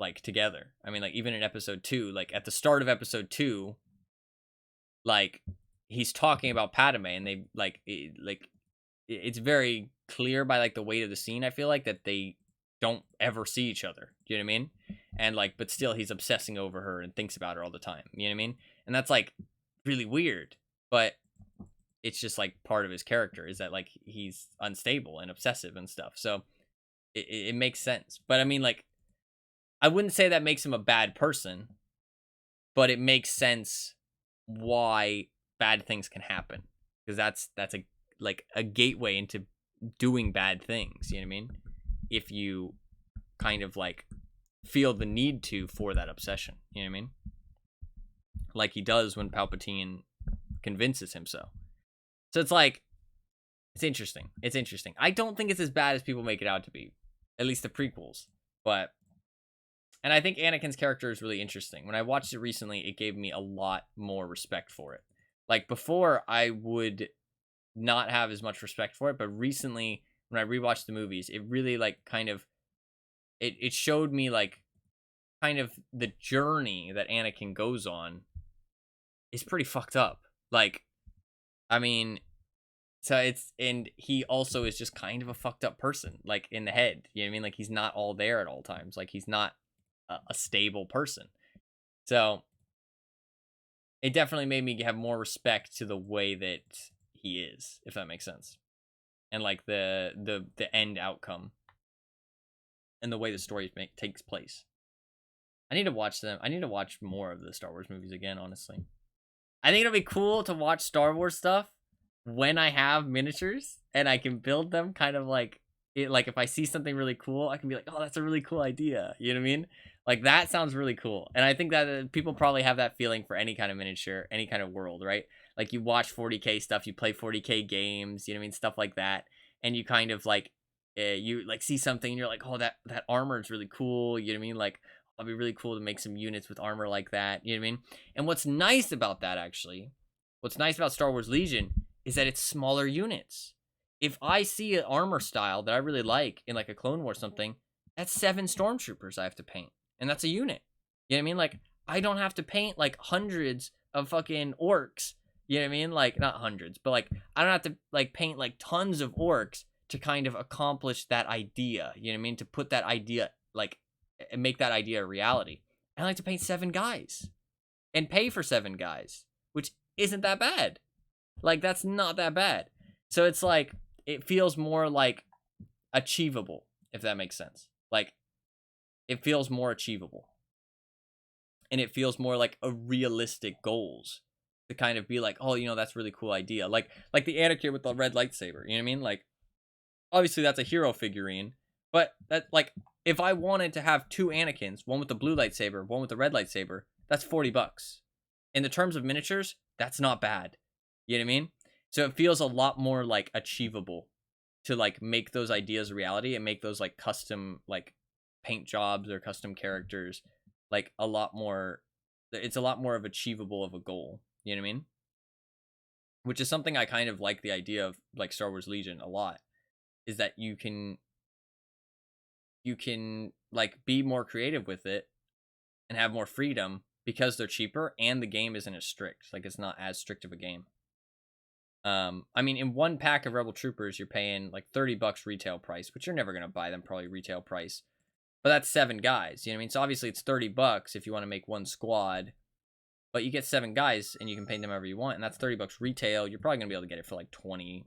like together. I mean, like, even in episode 2, like at the start of episode 2, like, he's talking about Padme, and they it's very clear by like the weight of the scene, I feel like, that they don't ever see each other, you know what I mean? And like, but still he's obsessing over her and thinks about her all the time, you know what I mean? And that's like really weird, but it's just like part of his character, is that like he's unstable and obsessive and stuff. So it makes sense. But I mean, like, I wouldn't say that makes him a bad person, but it makes sense why bad things can happen, because that's a gateway into doing bad things, you know what I mean? If you kind of like feel the need to for that obsession, you know what I mean? Like he does when Palpatine convinces him so. So it's like, it's interesting. It's interesting. I don't think it's as bad as people make it out to be, at least the prequels. But, and I think Anakin's character is really interesting. When I watched it recently, it gave me a lot more respect for it. Like before, I would not have as much respect for it, but recently, when I rewatched the movies, it really like kind of, it showed me like kind of the journey that Anakin goes on is pretty fucked up. Like, I mean, So and he also is just kind of a fucked up person, like in the head. You know what I mean? Like he's not all there at all times. Like he's not a stable person. So it definitely made me have more respect to the way that he is, if that makes sense. And like the end outcome and the way the story takes place. I need to watch them. I need to watch more of the Star Wars movies again, honestly. I think it'll be cool to watch Star Wars stuff when I have miniatures and I can build them kind of like like if I see something really cool, I can be like, oh, that's a really cool idea. You know what I mean? Like that sounds really cool. And I think that people probably have that feeling for any kind of miniature, any kind of world, right? Like you watch 40K stuff, you play 40K games, you know what I mean? Stuff like that. And you kind of like, you like see something and you're like, oh, that armor is really cool. You know what I mean? Like, it'd be really cool to make some units with armor like that. You know what I mean? And what's nice about that, actually, what's nice about Star Wars Legion is that it's smaller units. If I see an armor style that I really like in like a Clone War or something, that's 7 stormtroopers I have to paint. And that's a unit. You know what I mean? Like, I don't have to paint like hundreds of fucking orcs. You know what I mean? Like, not hundreds, but like, I don't have to like paint like tons of orcs to kind of accomplish that idea. You know what I mean? To put that idea, like, and make that idea a reality. I like to paint 7 guys and pay for 7 guys, which isn't that bad. Like, that's not that bad. So it's like, it feels more like achievable, if that makes sense. Like, it feels more achievable. And it feels more like a realistic goals to kind of be like, oh, you know, that's a really cool idea. Like the Anakin with the red lightsaber, you know what I mean? Like, obviously that's a hero figurine, but that, like, if I wanted to have 2 Anakins, one with the blue lightsaber, one with the red lightsaber, that's $40. In the terms of miniatures, that's not bad. You know what I mean? So it feels a lot more like achievable to like make those ideas a reality and make those like custom like paint jobs or custom characters like a lot more. It's a lot more of achievable of a goal. You know what I mean? Which is something I kind of like the idea of like Star Wars Legion a lot, is that you can like be more creative with it and have more freedom because they're cheaper and the game isn't as strict. Like, it's not as strict of a game. I mean, in one pack of Rebel Troopers, you're paying like $30 retail price, which you're never going to buy them probably retail price. But that's 7 guys, you know what I mean? So obviously it's $30 if you want to make one squad, but you get 7 guys and you can paint them however you want, and that's $30 retail. You're probably going to be able to get it for like 20,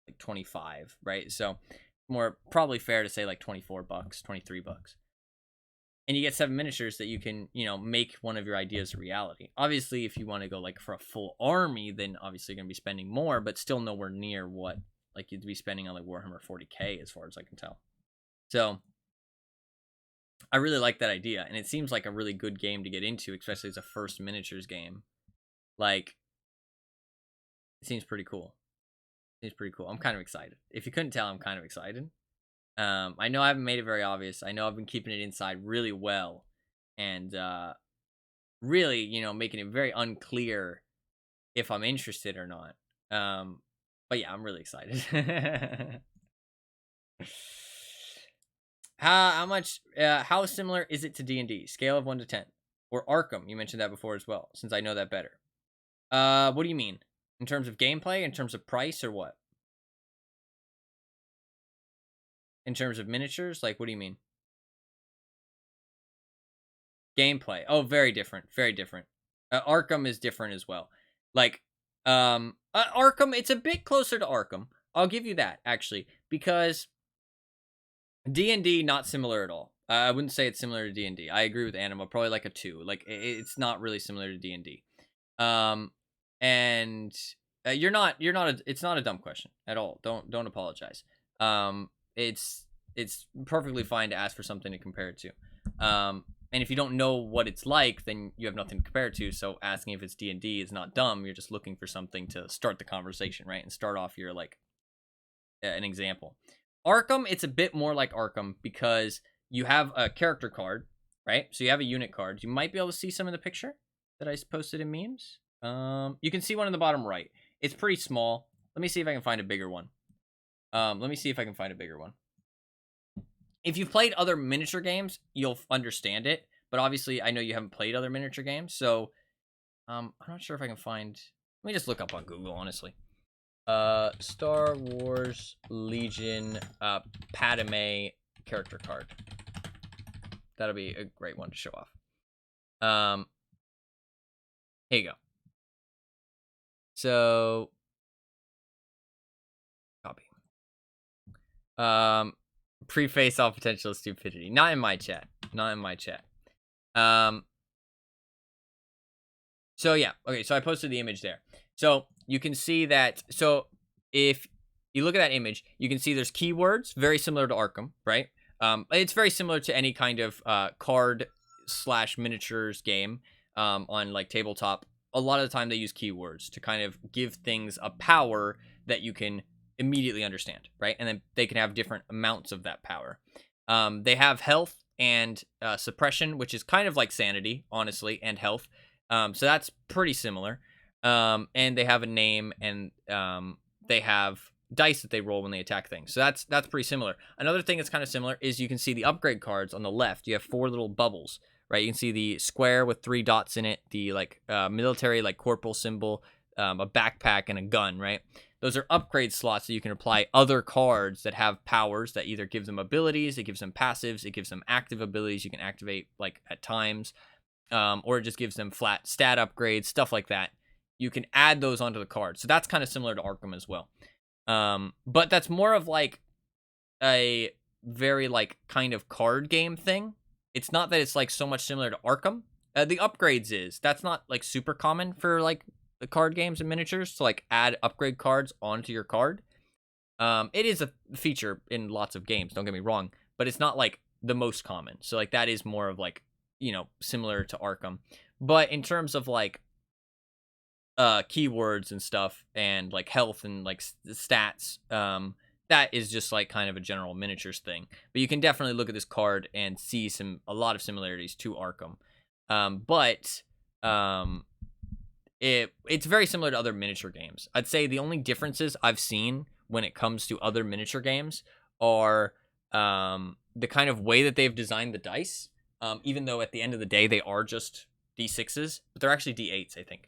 like 25, right? So more probably fair to say like $24, $23. And you get 7 miniatures that you can, you know, make one of your ideas a reality. Obviously, if you want to go like for a full army, then obviously you're going to be spending more, but still nowhere near what like you'd be spending on like Warhammer 40K as far as I can tell. So I really like that idea, and it seems like a really good game to get into, especially as a first miniatures game. Like, it seems pretty cool. It's pretty cool. I'm kind of excited. If you couldn't tell, I'm kind of excited. I know I haven't made it very obvious. I know I've been keeping it inside really well, and really, you know, making it very unclear if I'm interested or not. But yeah, I'm really excited. How similar is it to D&D? Scale of 1 to 10, or Arkham? You mentioned that before as well, since I know that better. What do you mean in terms of gameplay? In terms of price, or what? In terms of miniatures, like, what do you mean? Gameplay. Oh, very different. Very different. Arkham is different as well. Like, Arkham, it's a bit closer to Arkham. I'll give you that, actually, because D&D, not similar at all. I wouldn't say it's similar to D&D. I agree with Anima, probably like a 2. Like, it's not really similar to D&D. And you're not it's not a dumb question at all. Don't apologize. It's perfectly fine to ask for something to compare it to. And if you don't know what it's like, then you have nothing to compare it to. So asking if it's D&D is not dumb. You're just looking for something to start the conversation, right? And start off your, like, an example. Arkham, it's a bit more like Arkham because you have a character card, right? So you have a unit card. You might be able to see some in the picture that I posted in memes. You can see one in the bottom right. It's pretty small. Let me see if I can find a bigger one. If you've played other miniature games, you'll understand it. But obviously, I know you haven't played other miniature games, so I'm not sure if I can find. Let me just look up on Google, honestly. Star Wars Legion Padme character card. That'll be a great one to show off. Here you go. So copy. Preface all potential stupidity. Not in my chat. Not in my chat. So yeah, okay, so I posted the image there. So you can see that, so if you look at that image, you can see there's keywords, very similar to Arkham, right? It's very similar to any kind of card / miniatures game on like tabletop. A lot of the time they use keywords to kind of give things a power that you can immediately understand, right? And then they can have different amounts of that power. They have health and suppression, which is kind of like sanity, honestly, and health. So that's pretty similar. And they have a name, and they have dice that they roll when they attack things. So that's pretty similar. Another thing that's kind of similar is you can see the upgrade cards on the left. You have 4 little bubbles, right? You can see the square with 3 dots in it, the like military like corporal symbol, a backpack, and a gun, right? Those are upgrade slots that you can apply other cards that have powers that either give them abilities, it gives them passives, it gives them active abilities you can activate like at times. Or it just gives them flat stat upgrades, stuff like that. You can add those onto the card. So that's kind of similar to Arkham as well. But that's more of like a very like kind of card game thing. It's not that it's like so much similar to Arkham. The upgrades is. That's not like super common for like the card games and miniatures to like add upgrade cards onto your card. It is a feature in lots of games, don't get me wrong, but it's not like the most common. So like that is more of like, you know, similar to Arkham. But in terms of like keywords and stuff and like health and like stats, that is just like kind of a general miniatures thing. But you can definitely look at this card and see a lot of similarities to Arkham. It's very similar to other miniature games. I'd say the only differences I've seen when it comes to other miniature games are the kind of way that they've designed the dice. Even though at the end of the day they are just D6s, but they're actually D8s, I think.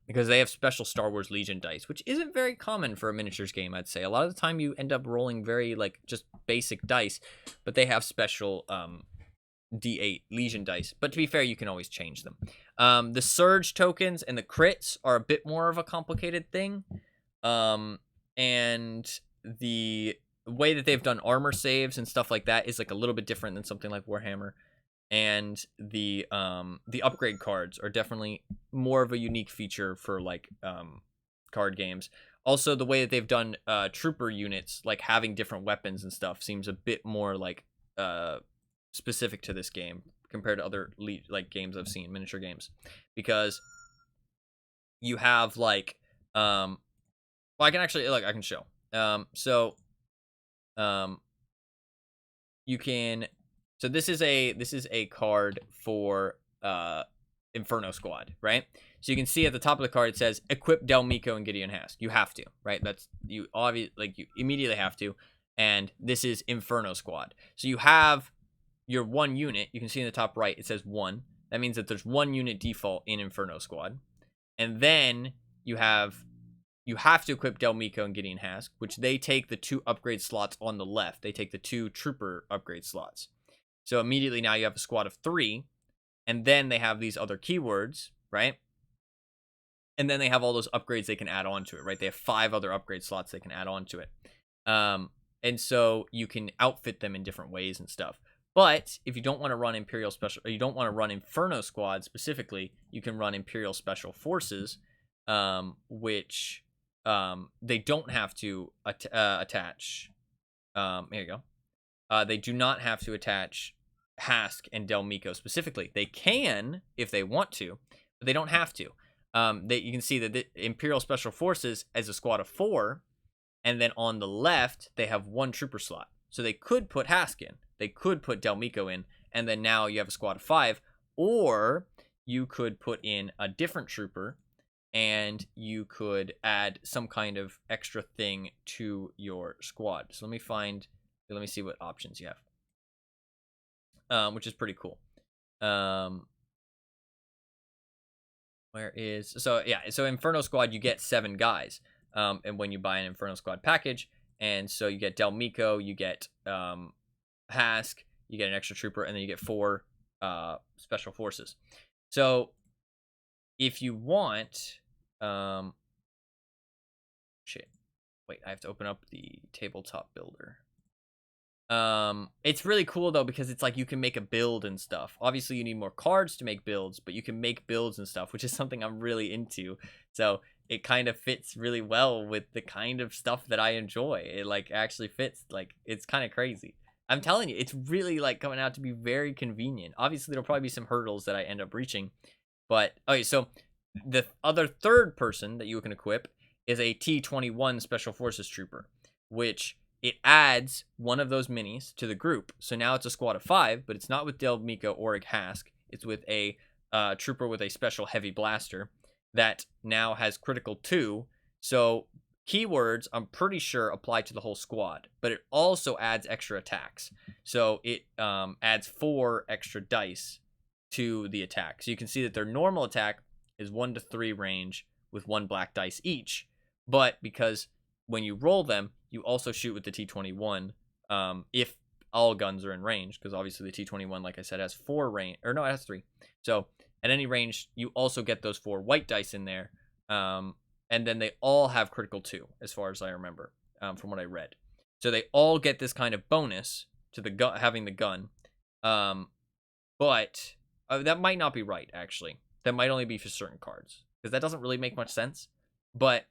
Because they have special Star Wars Legion dice, which isn't very common for a miniatures game, I'd say. A lot of the time you end up rolling very like just basic dice, but they have special D8 Legion dice. But to be fair, you can always change them. The surge tokens and the crits are a bit more of a complicated thing. And the way that they've done armor saves and stuff like that is like a little bit different than something like Warhammer. And the upgrade cards are definitely more of a unique feature for like card games. Also, the way that they've done trooper units, like having different weapons and stuff, seems a bit more like specific to this game compared to other like games I've seen, miniature games, because you have like well, I can actually I can show. You can. So this is a card for Inferno Squad, right? So you can see at the top of the card it says equip Del Meeko and Gideon Hask. You have to, right? That's you immediately have to. And this is Inferno Squad. So you have your 1 unit. You can see in the top right it says 1. That means that there's 1 unit default in Inferno Squad. And then you have to equip Del Meeko and Gideon Hask, which they take the 2 upgrade slots on the left. They take the 2 trooper upgrade slots. So immediately now you have a squad of 3, and then they have these other keywords, right? And then they have all those upgrades they can add on to it, right? They have 5 other upgrade slots they can add on to it. And so you can outfit them in different ways and stuff. But if you don't want to run Imperial Special, or you don't want to run Inferno Squad specifically, you can run Imperial Special Forces, which they don't have to attach. Here you go. They do not have to attach Hask and Del Meeko specifically. They can if they want to, but they don't have to. You can see that the Imperial Special Forces as a squad of 4, and then on the left they have 1 trooper slot. So they could put Hask in, they could put Del Meeko in, and then now you have a squad of 5, or you could put in a different trooper, and you could add some kind of extra thing to your squad. So let me see what options you have. Which is pretty cool. So Inferno Squad, you get 7 guys. and when you buy an Inferno Squad package. And so you get Del Miko, you get Hask, you get an extra trooper, and then you get 4 special forces. So if you want, shit, wait, I have to open up the tabletop builder. It's really cool though, because it's like you can make a build and stuff. Obviously you need more cards to make builds, but you can make builds and stuff, which is something I'm really into. So it kind of fits really well with the kind of stuff that I enjoy. It like actually fits, like it's kind of crazy. I'm telling you, it's really like coming out to be very convenient. Obviously there'll probably be some hurdles that I end up reaching, but okay, so the other third person that you can equip is a T-21 Special Forces Trooper, which it adds one of those minis to the group. So now it's a squad of 5, but it's not with Del Miko or a Hask. It's with a trooper with a special heavy blaster that now has critical 2. So keywords, I'm pretty sure, apply to the whole squad, but it also adds extra attacks. So it adds 4 extra dice to the attack. So you can see that their normal attack is 1 to 3 range with 1 black dice each. But because when you roll them, you also shoot with the T-21 if all guns are in range, because obviously the T-21, like I said, has 4 range, or no, it has 3. So at any range, you also get those 4 white dice in there, and then they all have critical 2, as far as I remember, from what I read. So they all get this kind of bonus to the gun, having the gun, but that might not be right, actually. That might only be for certain cards, because that doesn't really make much sense, but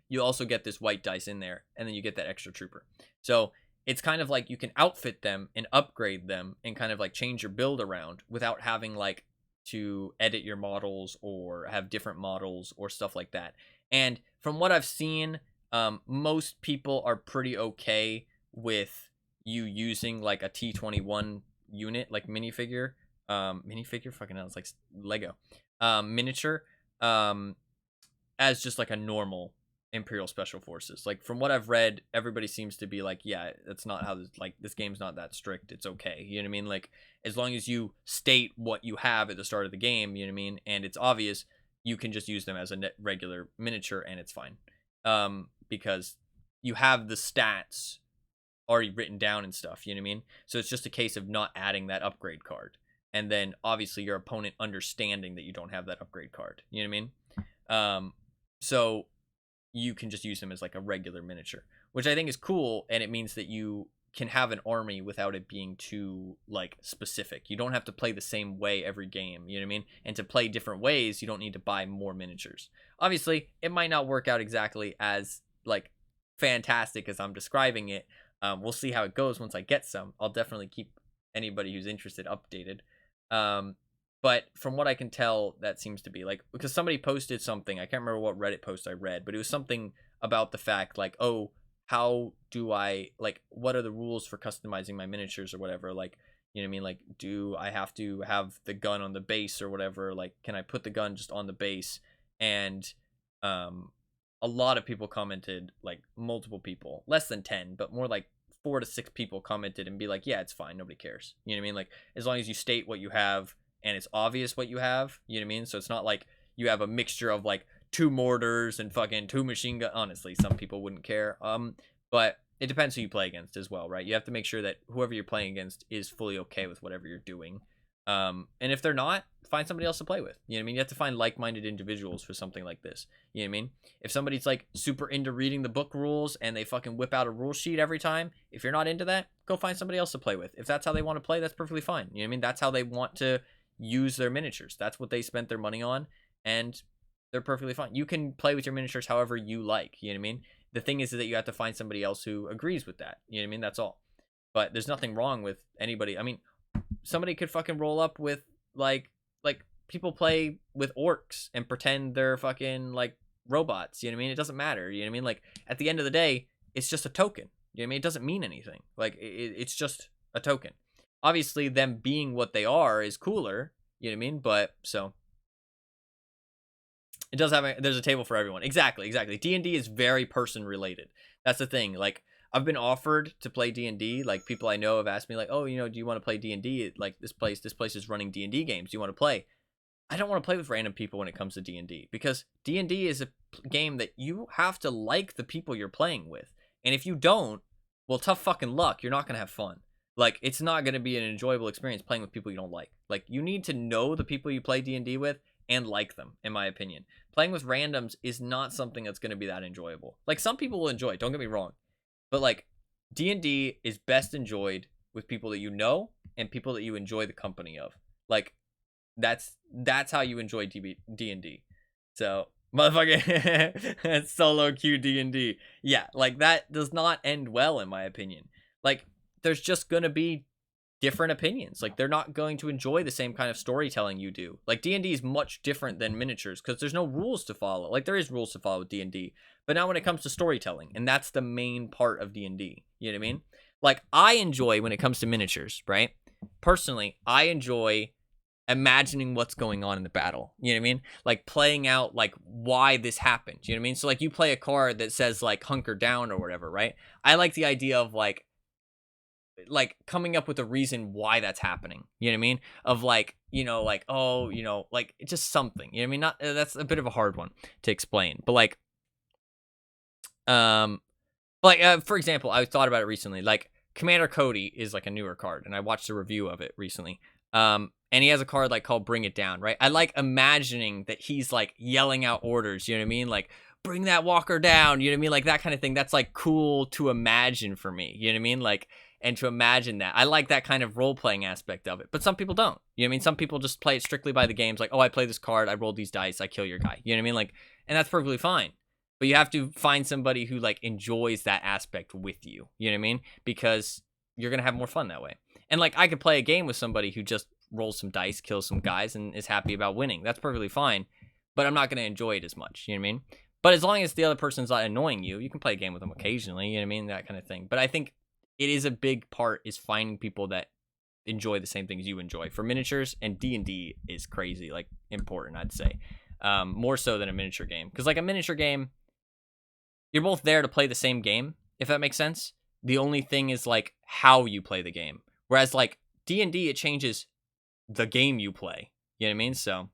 you also get this white dice in there, and then you get that extra trooper. So it's kind of like you can outfit them and upgrade them and kind of like change your build around without having like to edit your models or have different models or stuff like that. And from what I've seen, most people are pretty okay with you using like a T-21 unit, like minifigure, fucking hell, it's like Lego, miniature, as just like a normal Imperial Special Forces. Like from what I've read, everybody seems to be like, yeah, that's not how this game's not that strict. It's okay. You know what I mean? Like as long as you state what you have at the start of the game, you know what I mean, and it's obvious, you can just use them as a regular miniature and it's fine. Because you have the stats already written down and stuff, you know what I mean? So it's just a case of not adding that upgrade card. And then obviously your opponent understanding that you don't have that upgrade card. You know what I mean? So you can just use them as like a regular miniature, which I think is cool, and it means that you can have an army without it being too like specific. You don't have to play the same way every game, you know what I mean? And to play different ways, you don't need to buy more miniatures. Obviously, it might not work out exactly as like fantastic as I'm describing it. We'll see how it goes once I get some. I'll definitely keep anybody who's interested updated. But from what I can tell, that seems to be like, because somebody posted something, I can't remember what Reddit post I read, but it was something about the fact like, oh, how do I, like, what are the rules for customizing my miniatures or whatever? Like, you know what I mean? Like, do I have to have the gun on the base or whatever? Like, can I put the gun just on the base? And a lot of people commented, like multiple people, less than 10, but more like 4 to 6 people commented and be like, yeah, it's fine. Nobody cares. You know what I mean? Like, as long as you state what you have and it's obvious what you have, you know what I mean? So it's not like you have a mixture of like 2 mortars and fucking 2 machine gun. Honestly, some people wouldn't care. But it depends who you play against as well, right? You have to make sure that whoever you're playing against is fully okay with whatever you're doing. And if they're not, find somebody else to play with. You know what I mean? You have to find like-minded individuals for something like this. You know what I mean? If somebody's like super into reading the book rules and they fucking whip out a rule sheet every time, if you're not into that, go find somebody else to play with. If that's how they want to play, that's perfectly fine. You know what I mean? That's how they want to use their miniatures. That's what they spent their money on, and they're perfectly fine. You can play with your miniatures however you like. You know what I mean? The thing is that you have to find somebody else who agrees with that. You know what I mean? That's all. But there's nothing wrong with anybody. I mean, somebody could fucking roll up with like people play with orcs and pretend they're fucking like robots. You know what I mean? It doesn't matter. You know what I mean? Like at the end of the day, it's just a token. You know what I mean? It doesn't mean anything. Like it's just a token. Obviously, them being what they are is cooler. You know what I mean? But so it does have there's a table for everyone. Exactly. D&D is very person related. That's the thing. Like I've been offered to play D&D. Like people I know have asked me like, oh, you know, do you want to play D&D? Like this place is running D&D games. Do you want to play? I don't want to play with random people when it comes to D&D, because D&D is a game that you have to like the people you're playing with. And if you don't, well, tough fucking luck. You're not going to have fun. Like, it's not going to be an enjoyable experience playing with people you don't like. Like, you need to know the people you play D&D with and like them, in my opinion. Playing with randoms is not something that's going to be that enjoyable. Like, some people will enjoy it, don't get me wrong. But, like, D&D is best enjoyed with people that you know and people that you enjoy the company of. Like, that's how you enjoy D&D. So, motherfucker, solo queue D&D. Yeah, like, that does not end well, in my opinion. Like, there's just gonna be different opinions. Like, they're not going to enjoy the same kind of storytelling you do. Like, D&D is much different than miniatures because there's no rules to follow. Like, there is rules to follow with D&D, but not when it comes to storytelling, and that's the main part of D&D. You know what I mean? Like, I enjoy when it comes to miniatures, right? Personally, I enjoy imagining what's going on in the battle. You know what I mean? Like, playing out, like, why this happened. You know what I mean? So, like, you play a card that says, like, hunker down or whatever, right? I like the idea of, like coming up with a reason why that's happening. You know what I mean? Of, like, you know, like, oh, you know, like, just something. You know what I mean? Not that's a bit of a hard one to explain. But, like, for example, I thought about it recently. Like, Commander Cody is, like, a newer card, and I watched a review of it recently. And he has a card, like, called Bring It Down, right? I like imagining that he's, like, yelling out orders, you know what I mean? Like, bring that walker down, you know what I mean? Like, that kind of thing. That's, like, cool to imagine for me, you know what I mean? Like, and to imagine that. I like that kind of role-playing aspect of it. But some people don't, you know what I mean? Some people just play it strictly by the games. Like, oh, I play this card, I roll these dice, I kill your guy, you know what I mean? Like, and that's perfectly fine. But you have to find somebody who, like, enjoys that aspect with you, you know what I mean? Because you're going to have more fun that way. And, like, I could play a game with somebody who just rolls some dice, kills some guys, and is happy about winning. That's perfectly fine, but I'm not going to enjoy it as much, you know what I mean? But as long as the other person's not annoying you, you can play a game with them occasionally, you know what I mean? That kind of thing. But I think it is a big part is finding people that enjoy the same things you enjoy. For miniatures, and D&D is crazy, like, important, I'd say. More so than a miniature game. Because, like, a miniature game, you're both there to play the same game, if that makes sense. The only thing is, like, how you play the game. Whereas, like, D&D, it changes the game you play. You know what I mean? So,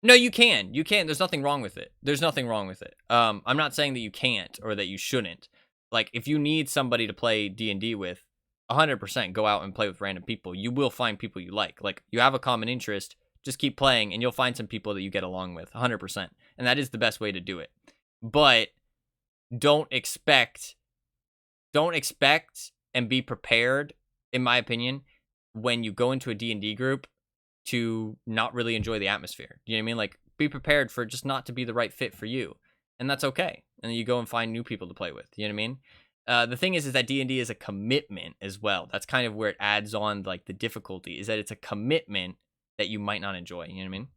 no, you can. You can. There's nothing wrong with it. There's nothing wrong with it. I'm not saying that you can't or that you shouldn't. Like, if you need somebody to play D&D with, 100% go out and play with random people. You will find people you like. Like, you have a common interest, just keep playing, and you'll find some people that you get along with, 100%. And that is the best way to do it. But don't expect and be prepared, in my opinion, when you go into a D&D group to not really enjoy the atmosphere. You know what I mean? Like, be prepared for just not to be the right fit for you. And that's okay. And then you go and find new people to play with. You know what I mean? The thing is that D&D is a commitment as well. That's kind of where it adds on, like, the difficulty, is that it's a commitment that you might not enjoy. You know what I mean?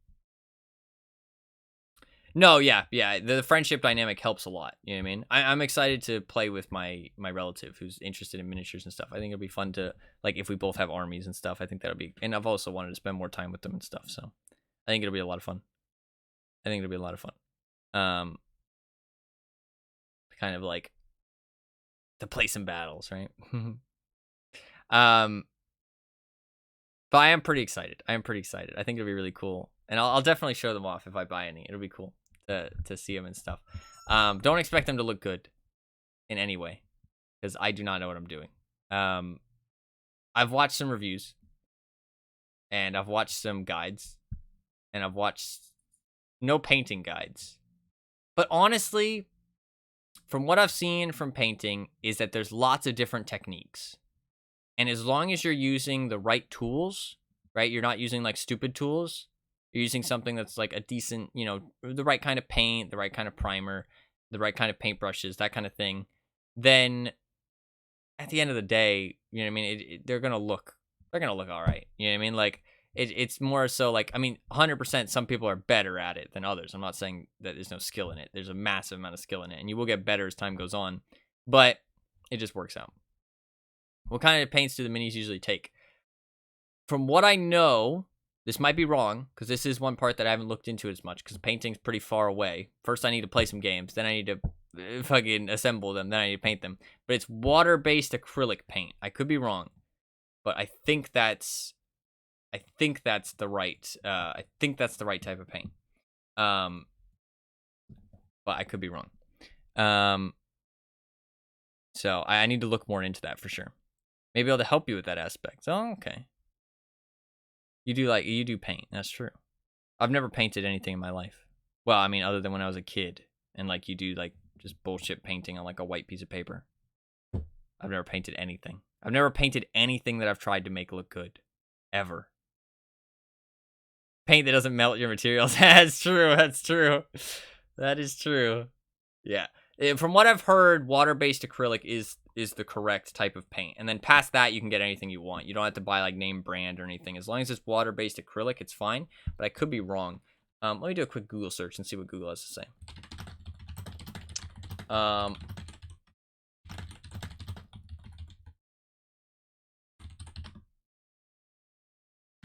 No, yeah. The friendship dynamic helps a lot. You know what I mean? I'm excited to play with my relative who's interested in miniatures and stuff. I think it'll be fun to, like, if we both have armies and stuff, I think that'll be, and I've also wanted to spend more time with them and stuff. So I think it'll be a lot of fun. Kind of like to play some battles, right? But I am pretty excited. I think it'll be really cool. And I'll definitely show them off if I buy any. It'll be cool to see them and stuff. Don't expect them to look good in any way, because I do not know what I'm doing. I've watched some reviews, and I've watched some guides, and I've watched no painting guides. But honestly, from what I've seen from painting, is that there's lots of different techniques. And as long as you're using the right tools, right? You're not using, like, stupid tools. You're using something that's, like, a decent, you know, the right kind of paint, the right kind of primer, the right kind of paintbrushes, that kind of thing. Then at the end of the day, you know what I mean? They're going to look all right. You know what I mean? Like, it's more so, like, I mean, 100% some people are better at it than others. I'm not saying that there's no skill in it. There's a massive amount of skill in it, and you will get better as time goes on. But it just works out. What kind of paints do the minis usually take? From what I know, this might be wrong, because this is one part that I haven't looked into as much, because painting's pretty far away. First, I need to play some games, then I need to fucking assemble them, then I need to paint them. But it's water-based acrylic paint. I could be wrong, but I think that's I think that's the right type of paint. But I could be wrong. So I need to look more into that for sure. Maybe able to help you with that aspect. Oh, okay. You do paint. That's true. I've never painted anything in my life. Well, I mean, other than when I was a kid, and like you do like just bullshit painting on like a white piece of paper. I've never painted anything. I've never painted anything that I've tried to make look good, ever. Paint that doesn't melt your materials. That's true. That's true. That is true. Yeah. From what I've heard, water-based acrylic is the correct type of paint. And then past that, you can get anything you want. You don't have to buy like name brand or anything. As long as it's water-based acrylic, it's fine. But I could be wrong. Let me do a quick Google search and see what Google has to say.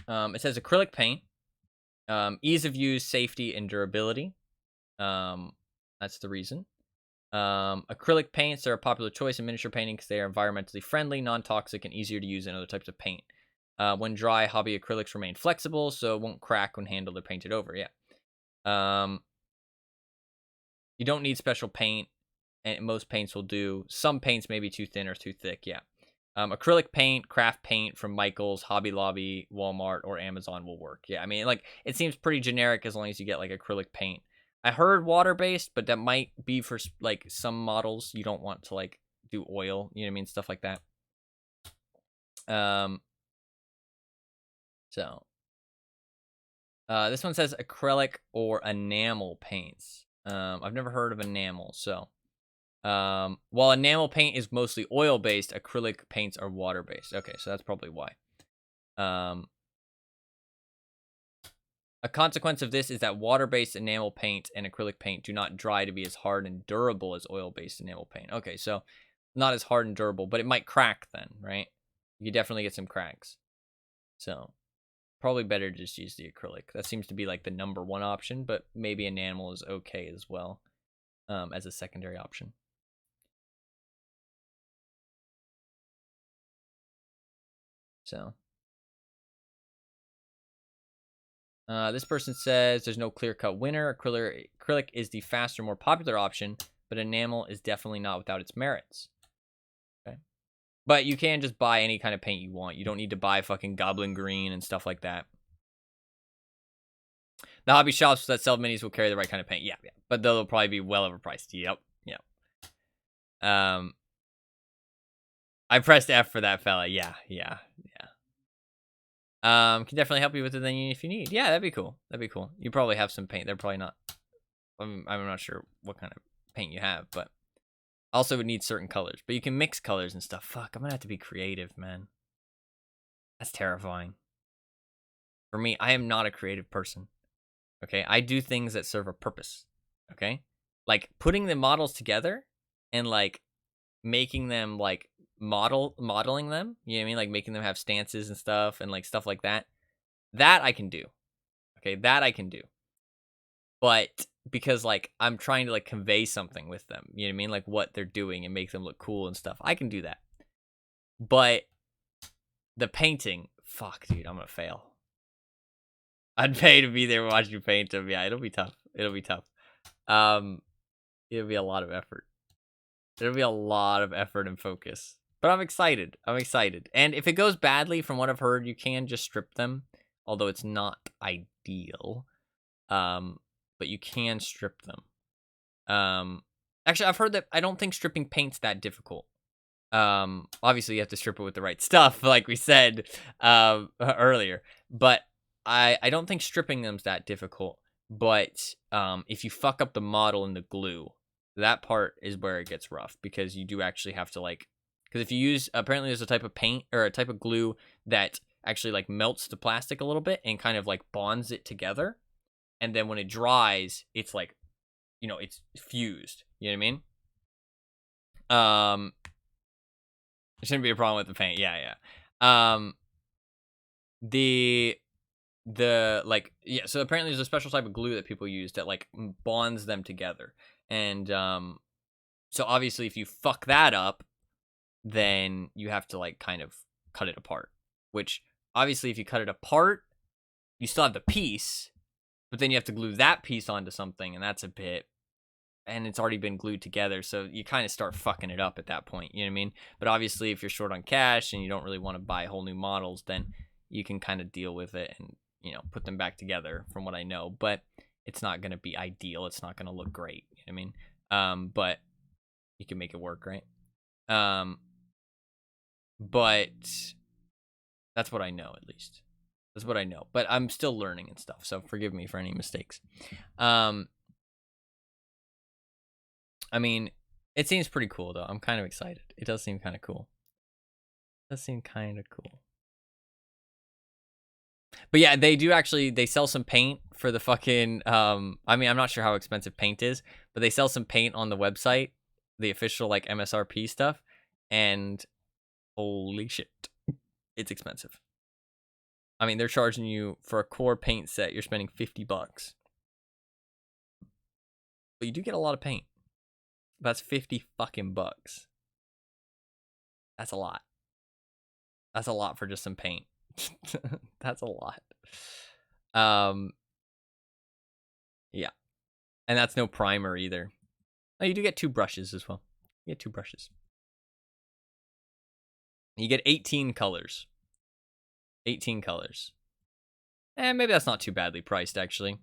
It says acrylic paint, ease of use, safety, and durability. That's the reason. Acrylic paints are a popular choice in miniature painting because they are environmentally friendly, non-toxic, and easier to use than other types of paint. When dry, hobby acrylics remain flexible, so it won't crack when handled or painted over. Yeah. You don't need special paint, and most paints will do. Some paints may be too thin or too thick. Yeah. Acrylic paint, craft paint from Michaels, Hobby Lobby, Walmart, or Amazon will work. Yeah, I mean, like, it seems pretty generic as long as you get, like, acrylic paint. I heard water-based, but that might be for, like, some models. You don't want to, like, do oil, you know what I mean? Stuff like that. This one says acrylic or enamel paints. I've never heard of enamel, so... while enamel paint is mostly oil-based, acrylic paints are water-based. Okay, so that's probably why. A consequence of this is that water-based enamel paint and acrylic paint do not dry to be as hard and durable as oil-based enamel paint. Okay, so not as hard and durable, but it might crack then, right? You definitely get some cracks. So probably better to just use the acrylic. That seems to be like the #1 option, but maybe enamel is okay as well, as a secondary option. So, this person says there's no clear-cut winner. Acrylic is the faster, more popular option, but enamel is definitely not without its merits. Okay, but you can just buy any kind of paint you want. You don't need to buy fucking goblin green and stuff like that. The hobby shops that sell minis will carry the right kind of paint. Yeah, but they'll probably be well overpriced. Yep. I pressed F for that fella. Yeah. Can definitely help you with it then if you need. Yeah, that'd be cool. You probably have some paint. They're probably not. I'm not sure what kind of paint you have, but also would need certain colors. But you can mix colors and stuff. Fuck, I'm gonna have to be creative, man. That's terrifying. For me, I am not a creative person. Okay, I do things that serve a purpose. Okay, like putting the models together and like making them like modeling them, you know what I mean, like making them have stances and stuff and like stuff like that I can do. Okay, that I can do. But because like I'm trying to like convey something with them, you know what I mean, like what they're doing and make them look cool and stuff, I can do that. But the painting, fuck dude, I'm gonna fail. I'd pay to be there watching you paint them. Yeah, it'll be tough. It'll be a lot of effort. There'll be a lot of effort and focus. But I'm excited. And if it goes badly, from what I've heard, you can just strip them. Although it's not ideal. But you can strip them. Actually, I've heard that I don't think stripping paint's that difficult. Obviously, you have to strip it with the right stuff, like we said earlier. But I don't think stripping them's that difficult. But if you fuck up the model and the glue, that part is where it gets rough, because you do actually have to like, because if you use, apparently there's a type of paint or a type of glue that actually like melts the plastic a little bit and kind of like bonds it together, and then when it dries, it's like, you know, it's fused. You know what I mean? There shouldn't be a problem with the paint. Yeah. So apparently there's a special type of glue that people use that like bonds them together. And so obviously if you fuck that up, then you have to like kind of cut it apart, which obviously if you cut it apart, you still have the piece, but then you have to glue that piece onto something, and that's a bit, and it's already been glued together, so you kind of start fucking it up at that point, you know what I mean? But obviously if you're short on cash and you don't really want to buy whole new models, then you can kind of deal with it and, you know, put them back together from what I know, but it's not going to be ideal. It's not going to look great, you know what I mean? But you can make it work, right? But that's what I know, at least. That's what I know. But I'm still learning and stuff, so forgive me for any mistakes. I mean, it seems pretty cool, though. I'm kind of excited. It does seem kind of cool. It does seem kind of cool. But yeah, they do actually, they sell some paint for the fucking, I mean, I'm not sure how expensive paint is, but they sell some paint on the website, the official, like, MSRP stuff, and holy shit, it's expensive. I mean, they're charging you for a core paint set, you're spending $50. But you do get a lot of paint. That's 50 fucking bucks. That's a lot. That's a lot for just some paint. That's a lot. Yeah. And that's no primer either. Oh, you do get 2 brushes as well. You get 2 brushes. You get 18 colors. 18 colors. And maybe that's not too badly priced, actually.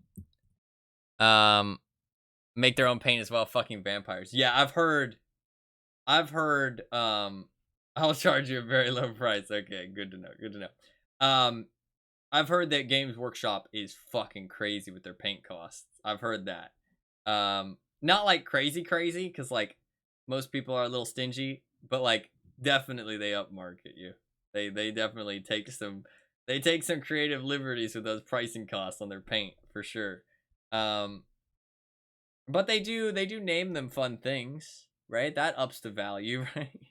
Make their own paint as well. Fucking vampires. Yeah, I've heard, I'll charge you a very low price. Okay, good to know. Good to know. I've heard that Games Workshop is fucking crazy with their paint costs. I've heard that. Not like crazy, because like most people are a little stingy, but like definitely they upmarket you. They definitely take some creative liberties with those pricing costs on their paint for sure. But they do name them fun things, right? That ups the value, right?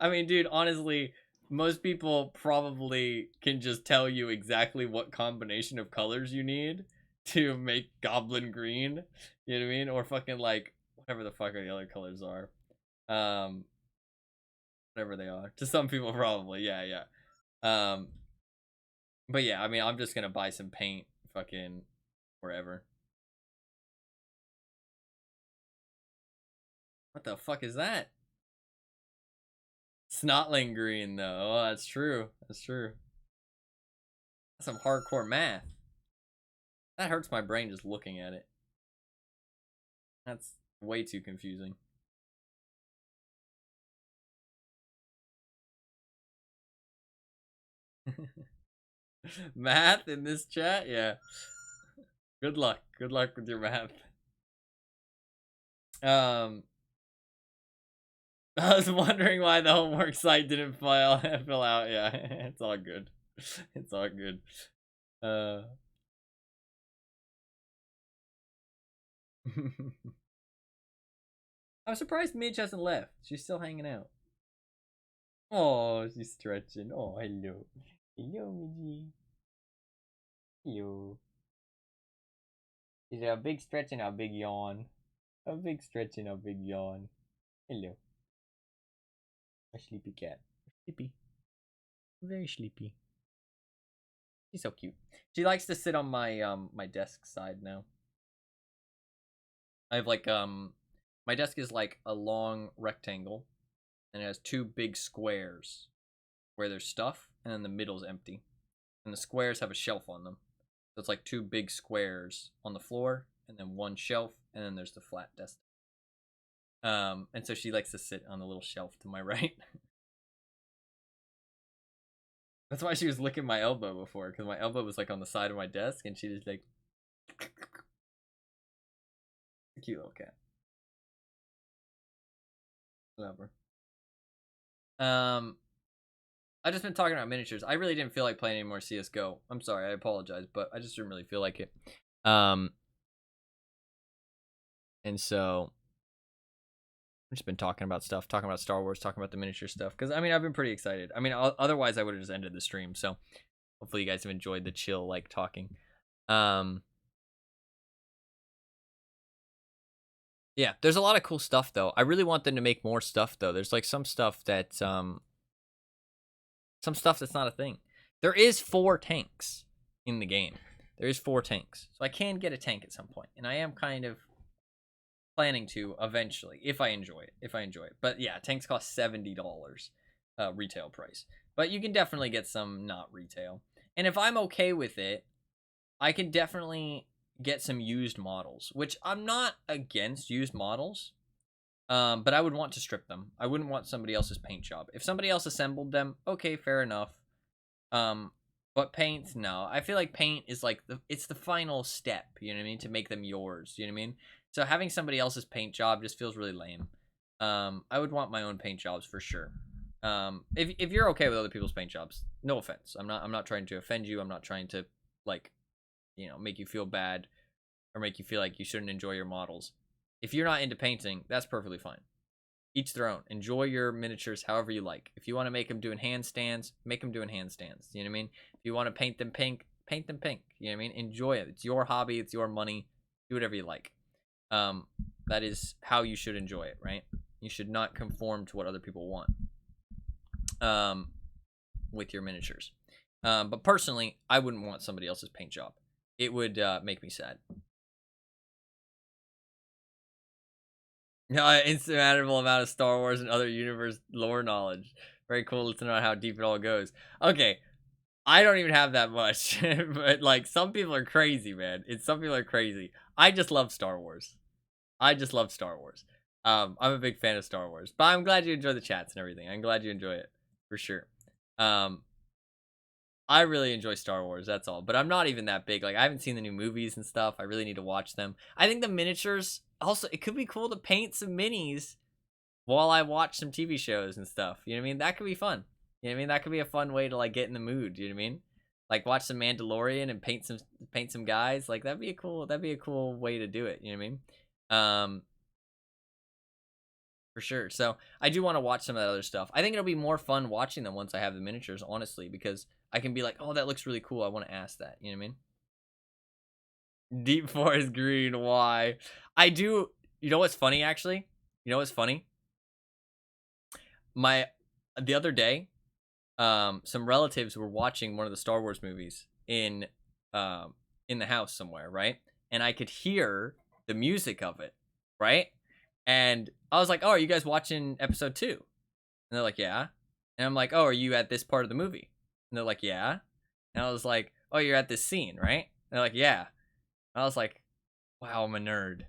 I mean, dude, honestly, most people probably can just tell you exactly what combination of colors you need to make goblin green. You know what I mean? Or fucking like whatever the fuck the other colors are. Whatever they are. To some people probably, yeah. But yeah, I mean, I'm just gonna buy some paint fucking wherever. What the fuck is that? Snotling green, though. Oh, that's true. That's true. That's some hardcore math. That hurts my brain just looking at it. That's way too confusing. Math in this chat? Yeah. Good luck. Good luck with your math. I was wondering why the homework site didn't fill out. Yeah, it's all good. It's all good. I'm surprised Midge hasn't left. She's still hanging out. Oh, she's stretching. Oh, hello. Hello, Midgie. Hello. Is there a big stretch and a big yawn? A big stretch and a big yawn. Hello. A sleepy cat. Sleepy. Very sleepy. She's so cute. She likes to sit on my my desk side now. I have like my desk is like a long rectangle and it has 2 big squares where there's stuff and then the middle's empty. And the squares have a shelf on them. So it's like 2 big squares on the floor and then 1 shelf and then there's the flat desk. And so she likes to sit on the little shelf to my right. That's why she was licking my elbow before, because my elbow was like on the side of my desk and she just like a cute little cat. Love her. I just been talking about miniatures. I really didn't feel like playing any more CS:GO. I'm sorry, I apologize, but I just didn't really feel like it. And so I've just been talking about stuff, talking about Star Wars, talking about the miniature stuff. Because I mean, I've been pretty excited. I mean, otherwise I would have just ended the stream. So hopefully you guys have enjoyed the chill, like talking. Yeah, there's a lot of cool stuff though. I really want them to make more stuff though. There's like some stuff that some stuff that's not a thing. There is 4 tanks in the game. There is 4 tanks. So I can get a tank at some point. And I am kind of planning to eventually, if I enjoy it. But yeah, tanks cost $70 retail price. But you can definitely get some not retail. And if I'm okay with it, I can definitely get some used models, which I'm not against used models. But I would want to strip them. I wouldn't want somebody else's paint job. If somebody else assembled them, okay, fair enough. But paint, no. I feel like paint is like it's the final step, you know what I mean, to make them yours, you know what I mean? So having somebody else's paint job just feels really lame. I would want my own paint jobs for sure. If you're okay with other people's paint jobs, no offense. I'm not trying to offend you. I'm not trying to like, you know, make you feel bad or make you feel like you shouldn't enjoy your models. If you're not into painting, that's perfectly fine. Each their own. Enjoy your miniatures however you like. If you want to make them doing handstands, make them doing handstands. You know what I mean? If you want to paint them pink, paint them pink. You know what I mean? Enjoy it. It's your hobby. It's your money. Do whatever you like. That is how you should enjoy it, right? You should not conform to what other people want with your miniatures. But personally, I wouldn't want somebody else's paint job. It would make me sad. Insurmountable amount of Star Wars and other universe lore knowledge. Very cool to know how deep it all goes. Okay, I don't even have that much, but like some people are crazy, man. Some people are crazy. I just love Star Wars. I'm a big fan of Star Wars, but I'm glad you enjoy the chats and everything. I'm glad you enjoy it for sure. I really enjoy Star Wars, that's all. But I'm not even that big. Like, I haven't seen the new movies and stuff. I really need to watch them. I think the miniatures, also, it could be cool to paint some minis while I watch some TV shows and stuff. You know what I mean? That could be fun. You know what I mean? That could be a fun way to, like, get in the mood. You know what I mean? Like, watch some Mandalorian and paint some guys. Like, that'd be a cool way to do it. You know what I mean? For sure. So, I do want to watch some of that other stuff. I think it'll be more fun watching them once I have the miniatures, honestly, because I can be like, oh, that looks really cool. I want to ask that. You know what I mean? Deep forest green. Why? I do. You know what's funny, actually? You know what's funny? The other day, some relatives were watching one of the Star Wars movies in the house somewhere, right? And I could hear the music of it, right? And I was like, oh, are you guys watching episode 2? And they're like, yeah. And I'm like, oh, are you at this part of the movie? And they're like, yeah. And I was like, oh, you're at this scene, right? And they're like, yeah. And I was like, wow, I'm a nerd.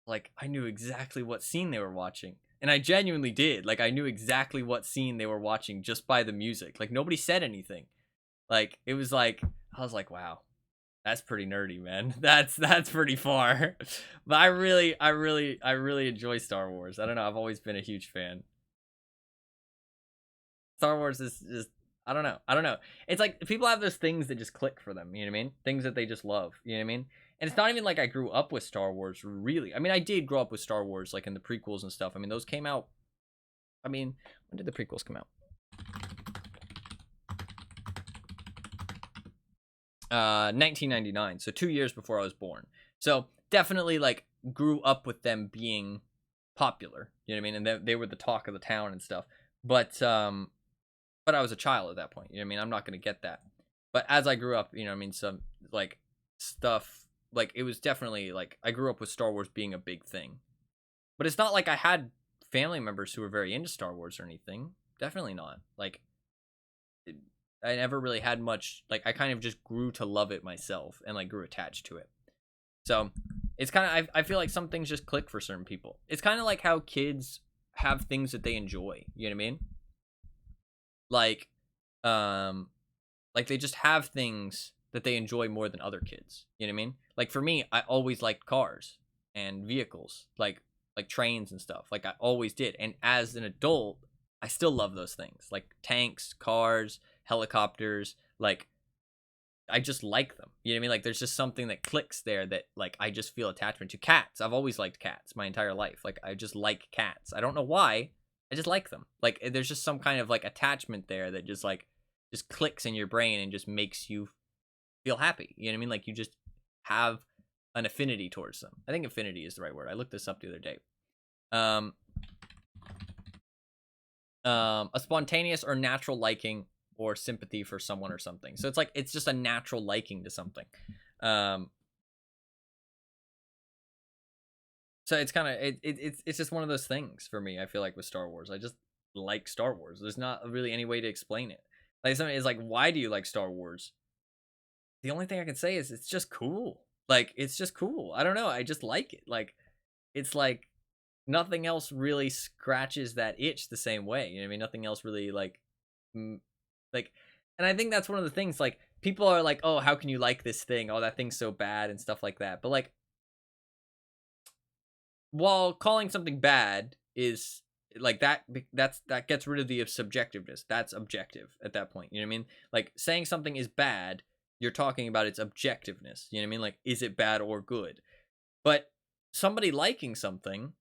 Like, I knew exactly what scene they were watching. And I genuinely did. Like, I knew exactly what scene they were watching just by the music. Like, nobody said anything. Like, it was like, I was like, wow. That's pretty nerdy, man. That's pretty far. But I really enjoy Star Wars. I don't know. I've always been a huge fan. Star Wars is just, I don't know. It's like people have those things that just click for them, you know what I mean? Things that they just love, you know what I mean? And it's not even like I grew up with Star Wars, really. I mean, I did grow up with Star Wars, like in the prequels and stuff. I mean, those came out, I mean, when did the prequels come out? 1999, so 2 years before I was born. So definitely like grew up with them being popular, you know what I mean? And they were the talk of the town and stuff. But I was a child at that point, you know what I mean? I'm not gonna get that. But as I grew up, you know what I mean, some like stuff, like it was definitely like I grew up with Star Wars being a big thing. But it's not like I had family members who were very into Star Wars or anything. Definitely not. Like I never really had much, like I kind of just grew to love it myself and like grew attached to it. So it's kind of, I feel like some things just click for certain people. It's kind of like how kids have things that they enjoy, you know what I mean? Like they just have things that they enjoy more than other kids, you know what I mean? Like for me, I always liked cars and vehicles, like trains and stuff. Like I always did. And as an adult, I still love those things, like tanks, cars, helicopters. Like I just like them, you know what I mean? Like there's just something that clicks there that like I just feel attachment to. Cats, I've always liked cats my entire life. Like I just like cats. I don't know why, I just like them. Like there's just some kind of like attachment there that just like just clicks in your brain and just makes you feel happy, you know what I mean? Like you just have an affinity towards them. I think affinity is the right word. I looked this up the other day. a spontaneous or natural liking or sympathy for someone or something. So it's like it's just a natural liking to something. So it's kind of it's just one of those things for me. I feel like with Star Wars, I just like Star Wars. There's not really any way to explain it. Like somebody is like, why do you like Star Wars? The only thing I can say is it's just cool. Like it's just cool. I don't know. I just like it. Like it's like nothing else really scratches that itch the same way. You know what I mean? Nothing else really like, like, and I think that's one of the things. Like people are like, oh, how can you like this thing? Oh, that thing's so bad and stuff like that. But like, while calling something bad is like that gets rid of the subjectiveness. That's objective at that point. You know what I mean? Like saying something is bad, you're talking about its objectiveness. You know what I mean? Like, is it bad or good? But somebody liking something,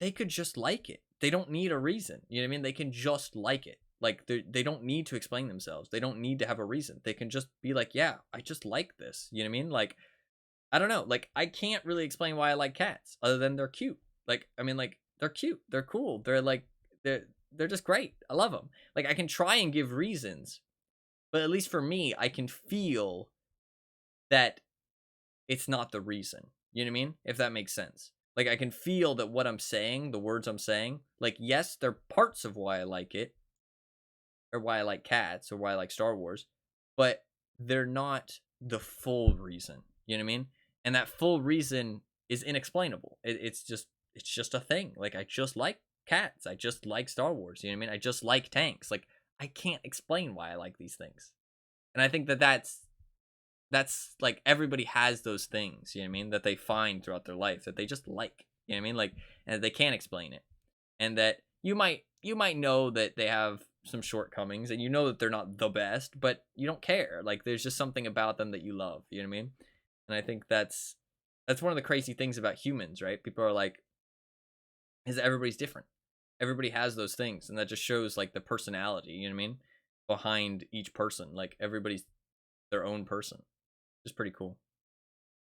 they could just like it. They don't need a reason. You know what I mean? They can just like it. Like they don't need to explain themselves. They don't need to have a reason. They can just be like, yeah, I just like this. You know what I mean? Like, I don't know. Like, I can't really explain why I like cats other than they're cute. Like, I mean, like, they're cute. They're cool. They're like, they're just great. I love them. Like, I can try and give reasons, but at least for me, I can feel that it's not the reason. You know what I mean? If that makes sense. Like, I can feel that what I'm saying, the words I'm saying, like, yes, they're parts of why I like it, or why I like cats, or why I like Star Wars, but they're not the full reason. You know what I mean? And that full reason is inexplainable. It's just a thing. Like, I just like cats. I just like Star Wars. You know what I mean? I just like tanks. Like, I can't explain why I like these things. And I think that that's like everybody has those things, you know what I mean, that they find throughout their life that they just like, you know what I mean, like, and they can't explain it, and that you might know that they have some shortcomings, and you know that they're not the best, but you don't care. Like, there's just something about them that you love, you know what I mean? And I think that's one of the crazy things about humans, right? People are like, is that everybody's different. Everybody has those things, and that just shows like the personality, you know what I mean, behind each person. Like, everybody's their own person. It's pretty cool.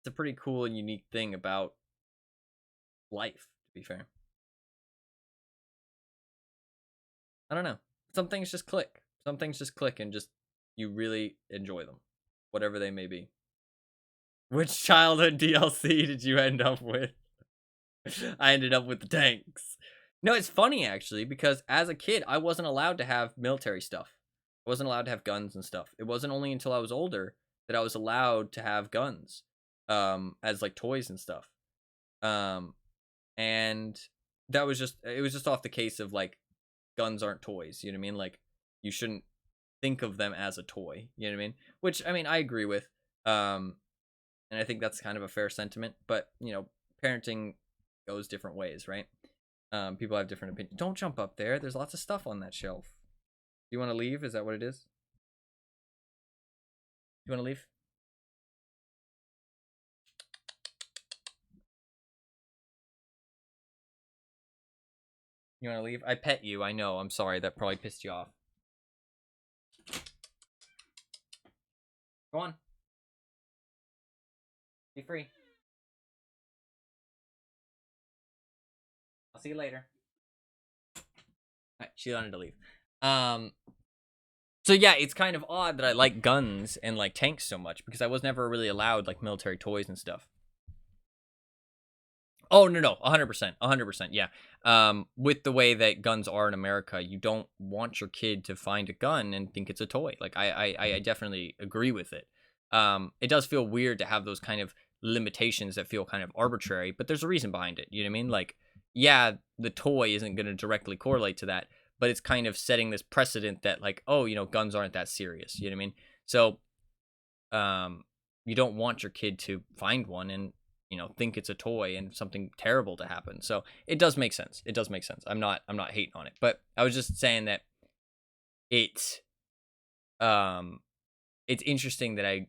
It's a pretty cool and unique thing about life, to be fair. I don't know. Some things just click. Some things just click and just you really enjoy them, whatever they may be. Which childhood DLC did you end up with? I ended up with the tanks. No, it's funny actually, because as a kid, I wasn't allowed to have military stuff. I wasn't allowed to have guns and stuff. It wasn't only until I was older that I was allowed to have guns, as like toys and stuff. And that was just, it was just off the case of like, guns aren't toys, you know what I mean? Like, you shouldn't think of them as a toy, you know what I mean? Which, I mean, I agree with, and I think that's kind of a fair sentiment, but, you know, parenting goes different ways, right? People have different opinions. Don't jump up there, there's lots of stuff on that shelf. Do you want to leave? Is that what it is? You want to leave? You want to leave? I pet you. I know. I'm sorry. That probably pissed you off. Go on. Be free. I'll see you later. Alright, she wanted to leave. So yeah, it's kind of odd that I like guns and like tanks so much, because I was never really allowed like military toys and stuff. Oh, no, 100%, yeah. With the way that guns are in America, you don't want your kid to find a gun and think it's a toy. Like, I definitely agree with it. It does feel weird to have those kind of limitations that feel kind of arbitrary, but there's a reason behind it, you know what I mean? Like, yeah, the toy isn't going to directly correlate to that, but it's kind of setting this precedent that, like, oh, you know, guns aren't that serious, you know what I mean? So, you don't want your kid to find one and, you know, think it's a toy and something terrible to happen. So it does make sense. It does make sense. I'm not hating on it, but I was just saying that it's interesting that I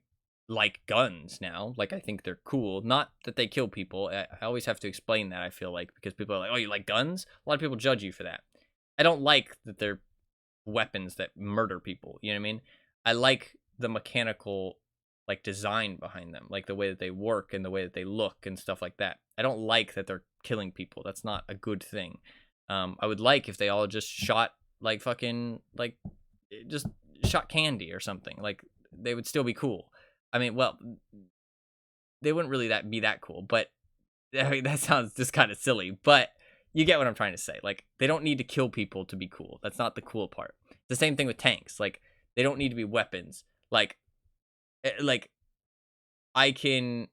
like guns now. Like, I think they're cool. Not that they kill people. I always have to explain that, I feel like, because people are like, oh, you like guns? A lot of people judge you for that. I don't like that they're weapons that murder people. You know what I mean? I like the mechanical, like, design behind them, like the way that they work and the way that they look and stuff like that. I don't like that they're killing people. That's not a good thing. I would like if they all just shot like fucking like just shot candy or something. Like they would still be cool. I mean, well, they wouldn't really be that cool, but I mean, that sounds just kind of silly, but you get what I'm trying to say. Like, they don't need to kill people to be cool. That's not the cool part. It's the same thing with tanks. Like, they don't need to be weapons. Like I can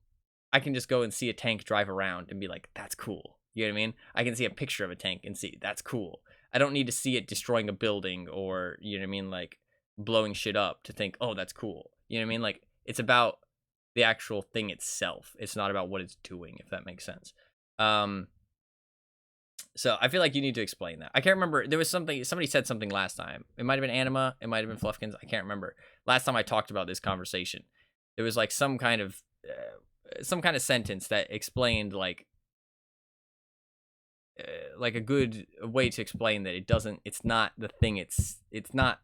just go and see a tank drive around and be like, that's cool. You know what I mean? I can see a picture of a tank and see, that's cool. I don't need to see it destroying a building or, you know what I mean, like, blowing shit up to think, oh, that's cool. You know what I mean? Like, it's about the actual thing itself. It's not about what it's doing, if that makes sense. So I feel like you need to explain that. I can't remember. There was somebody said something last time. It might have been Anima. It might have been Fluffkins. I can't remember. Last time I talked about this conversation, there was like some kind of sentence that explained like a good way to explain that it's not the thing. It's not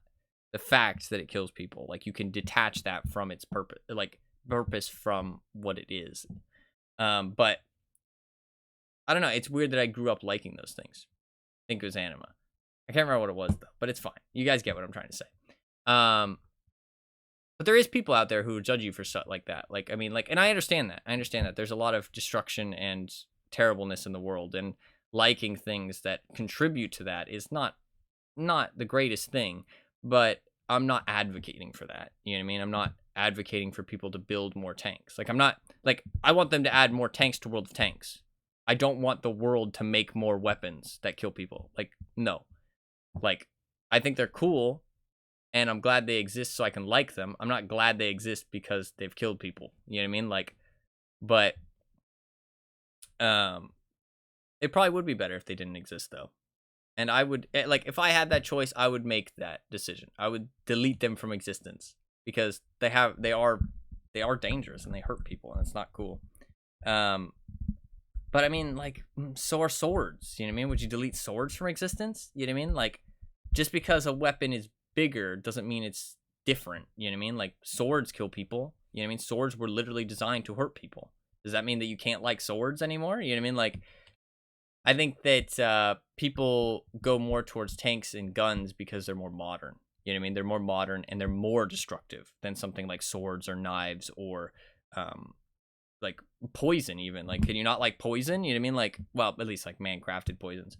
the fact that it kills people. Like, you can detach that from its purpose from what it is. But I don't know. It's weird that I grew up liking those things. I think it was Anima. I can't remember what it was though, but it's fine. You guys get what I'm trying to say. But there is people out there who judge you for stuff like that. Like, I mean, like, and I understand that. There's a lot of destruction and terribleness in the world, and liking things that contribute to that is not the greatest thing, but I'm not advocating for that. You know what I mean? I'm not advocating for people to build more tanks. Like, I want them to add more tanks to World of Tanks. I don't want the world to make more weapons that kill people. Like, no. Like, I think they're cool, and I'm glad they exist so I can like them. I'm not glad they exist because they've killed people. You know what I mean? Like, but it probably would be better if they didn't exist, though. And I would, like, if I had that choice, I would make that decision. I would delete them from existence because they are dangerous and they hurt people, and it's not cool. But I mean, like, so are swords. You know what I mean? Would you delete swords from existence? You know what I mean? Like, just because a weapon is bigger doesn't mean it's different. You know what I mean? Like, swords kill people. You know what I mean? Swords were literally designed to hurt people. Does that mean that you can't like swords anymore? You know what I mean? Like, I think that people go more towards tanks and guns because they're more modern. You know what I mean? They're more modern and they're more destructive than something like swords or knives or like poison even. Like, can you not like poison? You know what I mean? Like, well, at least like man-crafted poisons.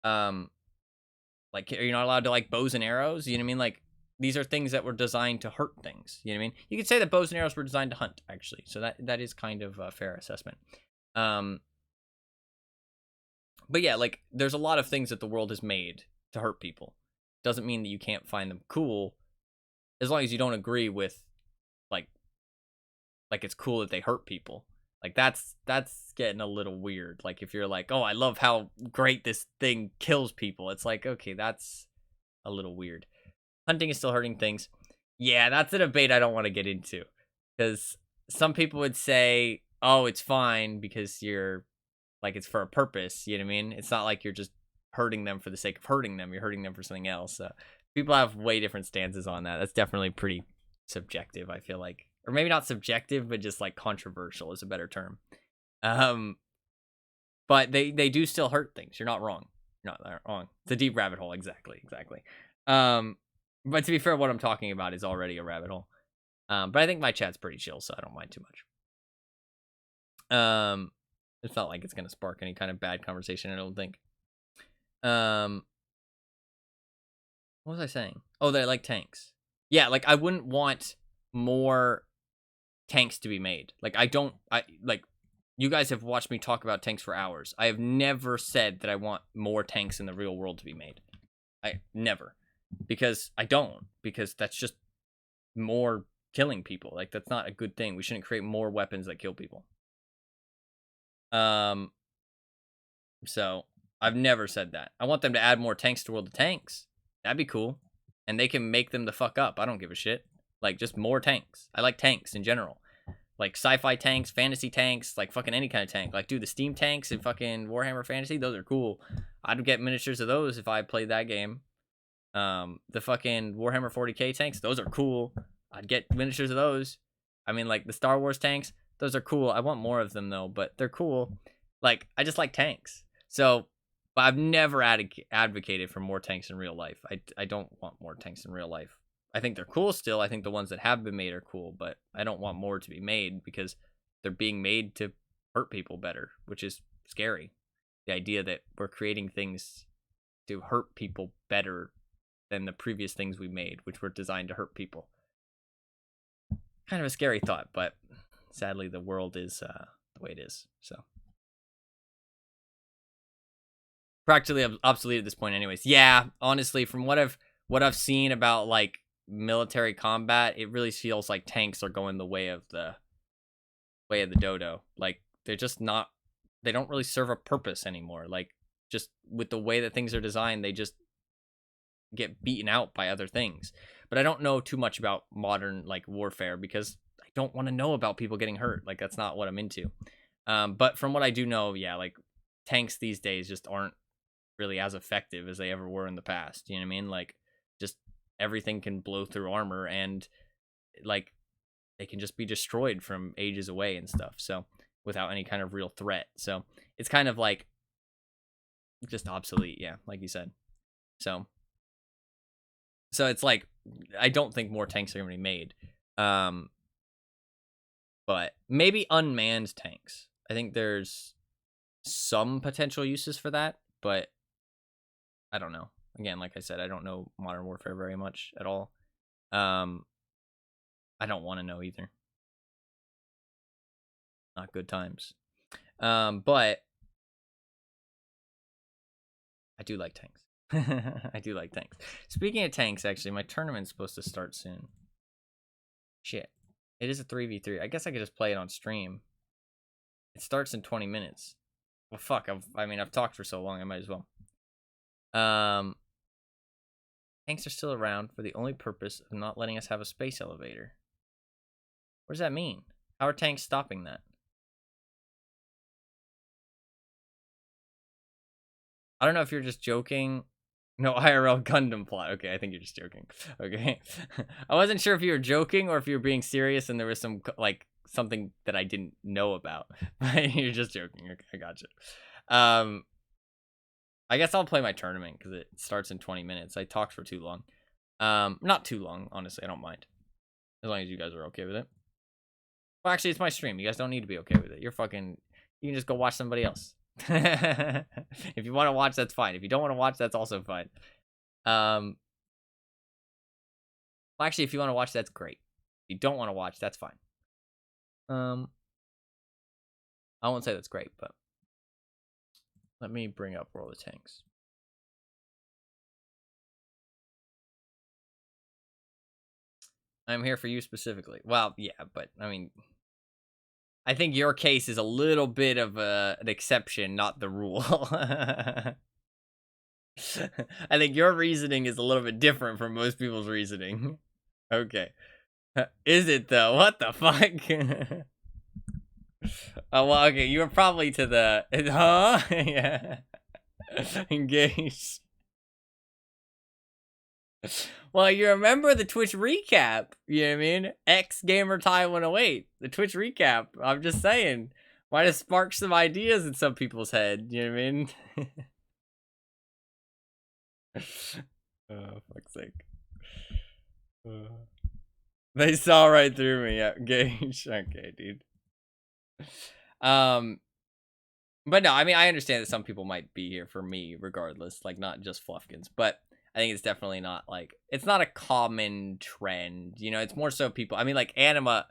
Like, are you not allowed to like bows and arrows? You know what I mean? Like, these are things that were designed to hurt things. You know what I mean? You could say that bows and arrows were designed to hunt, actually. So that is kind of a fair assessment. But yeah, like, there's a lot of things that the world has made to hurt people. Doesn't mean that you can't find them cool, as long as you don't agree with, like it's cool that they hurt people. Like, that's getting a little weird. Like, if you're like, oh, I love how great this thing kills people, it's like, okay, that's a little weird. Hunting is still hurting things. Yeah, that's a debate I don't want to get into, because some people would say, oh, it's fine because you're, like, it's for a purpose. You know what I mean? It's not like you're just hurting them for the sake of hurting them. You're hurting them for something else. So people have way different stances on that. That's definitely pretty subjective, I feel like. Or maybe not subjective, but just like controversial is a better term. But they do still hurt things. You're not wrong. You're not wrong. It's a deep rabbit hole. Exactly. But to be fair, what I'm talking about is already a rabbit hole. But I think my chat's pretty chill, so I don't mind too much. It's not like it's gonna spark any kind of bad conversation, I don't think. What was I saying? Oh, they like tanks. Yeah, like, I wouldn't want more tanks to be made. Like, you guys have watched me talk about tanks for hours. I have never said that I want more tanks in the real world to be made. I never. Because I don't. Because that's just more killing people. Like, that's not a good thing. We shouldn't create more weapons that kill people. So I've never said that. I want them to add more tanks to World of Tanks. That'd be cool. And they can make them the fuck up. I don't give a shit. Like, just more tanks. I like tanks in general. Like, sci-fi tanks, fantasy tanks, like, fucking any kind of tank. Like, dude, the Steam tanks in fucking Warhammer Fantasy, those are cool. I'd get miniatures of those if I played that game. The fucking Warhammer 40k tanks, those are cool. I'd get miniatures of those. I mean, like, the Star Wars tanks, those are cool. I want more of them, though, but they're cool. Like, I just like tanks. So, But I've never advocated for more tanks in real life. I don't want more tanks in real life. I think they're cool still. I think the ones that have been made are cool, but I don't want more to be made because they're being made to hurt people better, which is scary. The idea that we're creating things to hurt people better than the previous things we made, which were designed to hurt people. Kind of a scary thought, but sadly the world is the way it is. So practically obsolete at this point anyways. Yeah, honestly, from what I've seen about like military combat, it really feels like tanks are going the way of the dodo. Like they're just not, they don't really serve a purpose anymore. Like just with the way that things are designed, they just get beaten out by other things. But I don't know too much about modern like warfare because I don't want to know about people getting hurt. Like that's not what I'm into. But from what I do know, yeah, like tanks these days just aren't really as effective as they ever were in the past. You know what I mean? Like just everything can blow through armor and like they can just be destroyed from ages away and stuff. So without any kind of real threat. So it's kind of like just obsolete. Yeah. Like you said. So it's like, I don't think more tanks are going to be made. But maybe unmanned tanks. I think there's some potential uses for that, but I don't know. Again, like I said, I don't know Modern Warfare very much at all. I don't want to know either. Not good times. But I do like tanks. I do like tanks. Speaking of tanks, actually, my tournament's supposed to start soon. Shit. It is a 3v3. I guess I could just play it on stream. It starts in 20 minutes. Well, fuck. I've talked for so long, I might as well. Tanks are still around for the only purpose of not letting us have a space elevator. What does that mean? How are tanks stopping that? I don't know if you're just joking. No IRL Gundam plot. Okay, I think you're just joking. Okay. I wasn't sure if you were joking or if you were being serious and there was some, like, something that I didn't know about. You're just joking. Okay, I gotcha. I guess I'll play my tournament because it starts in 20 minutes. I talked for too long. Not too long, honestly. I don't mind. As long as you guys are okay with it. Well, actually, it's my stream. You guys don't need to be okay with it. You can just go watch somebody else. If you want to watch, that's fine. If you don't want to watch, that's also fine. Well, actually, if you want to watch, that's great. If you don't want to watch, that's fine. I won't say that's great, but let me bring up World of Tanks. I'm here for you specifically. Well, yeah, but I mean, I think your case is a little bit of an exception, not the rule. I think your reasoning is a little bit different from most people's reasoning. Okay. Is it though? What the fuck? Oh, well, okay, you were probably to the... Huh? Yeah. Engaged. Well, you remember the Twitch recap, you know what I mean? XGamerTie108, the Twitch recap. I'm just saying, might have sparked some ideas in some people's head, you know what I mean? Oh, fuck's sake. They saw right through me, yeah, Gage. Okay, dude. But no, I mean, I understand that some people might be here for me regardless, like not just Fluffkins, but I think it's definitely not like, it's not a common trend, you know, it's more so people, I mean, like Anima,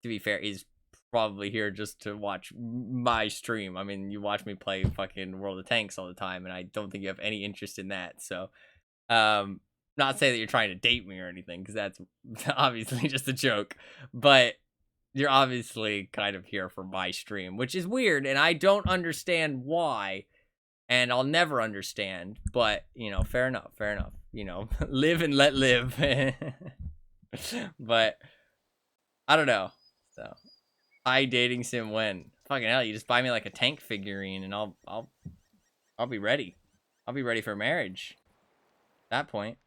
to be fair, is probably here just to watch my stream. I mean, you watch me play fucking World of Tanks all the time, and I don't think you have any interest in that, so, not say that you're trying to date me or anything, because that's obviously just a joke, but you're obviously kind of here for my stream, which is weird, and I don't understand why, and I'll never understand, but, you know, fair enough, you know, live and let live, but, I don't know, so, hi dating sim when? Fucking hell, you just buy me like a tank figurine, and I'll be ready. I'll be ready for marriage, at that point.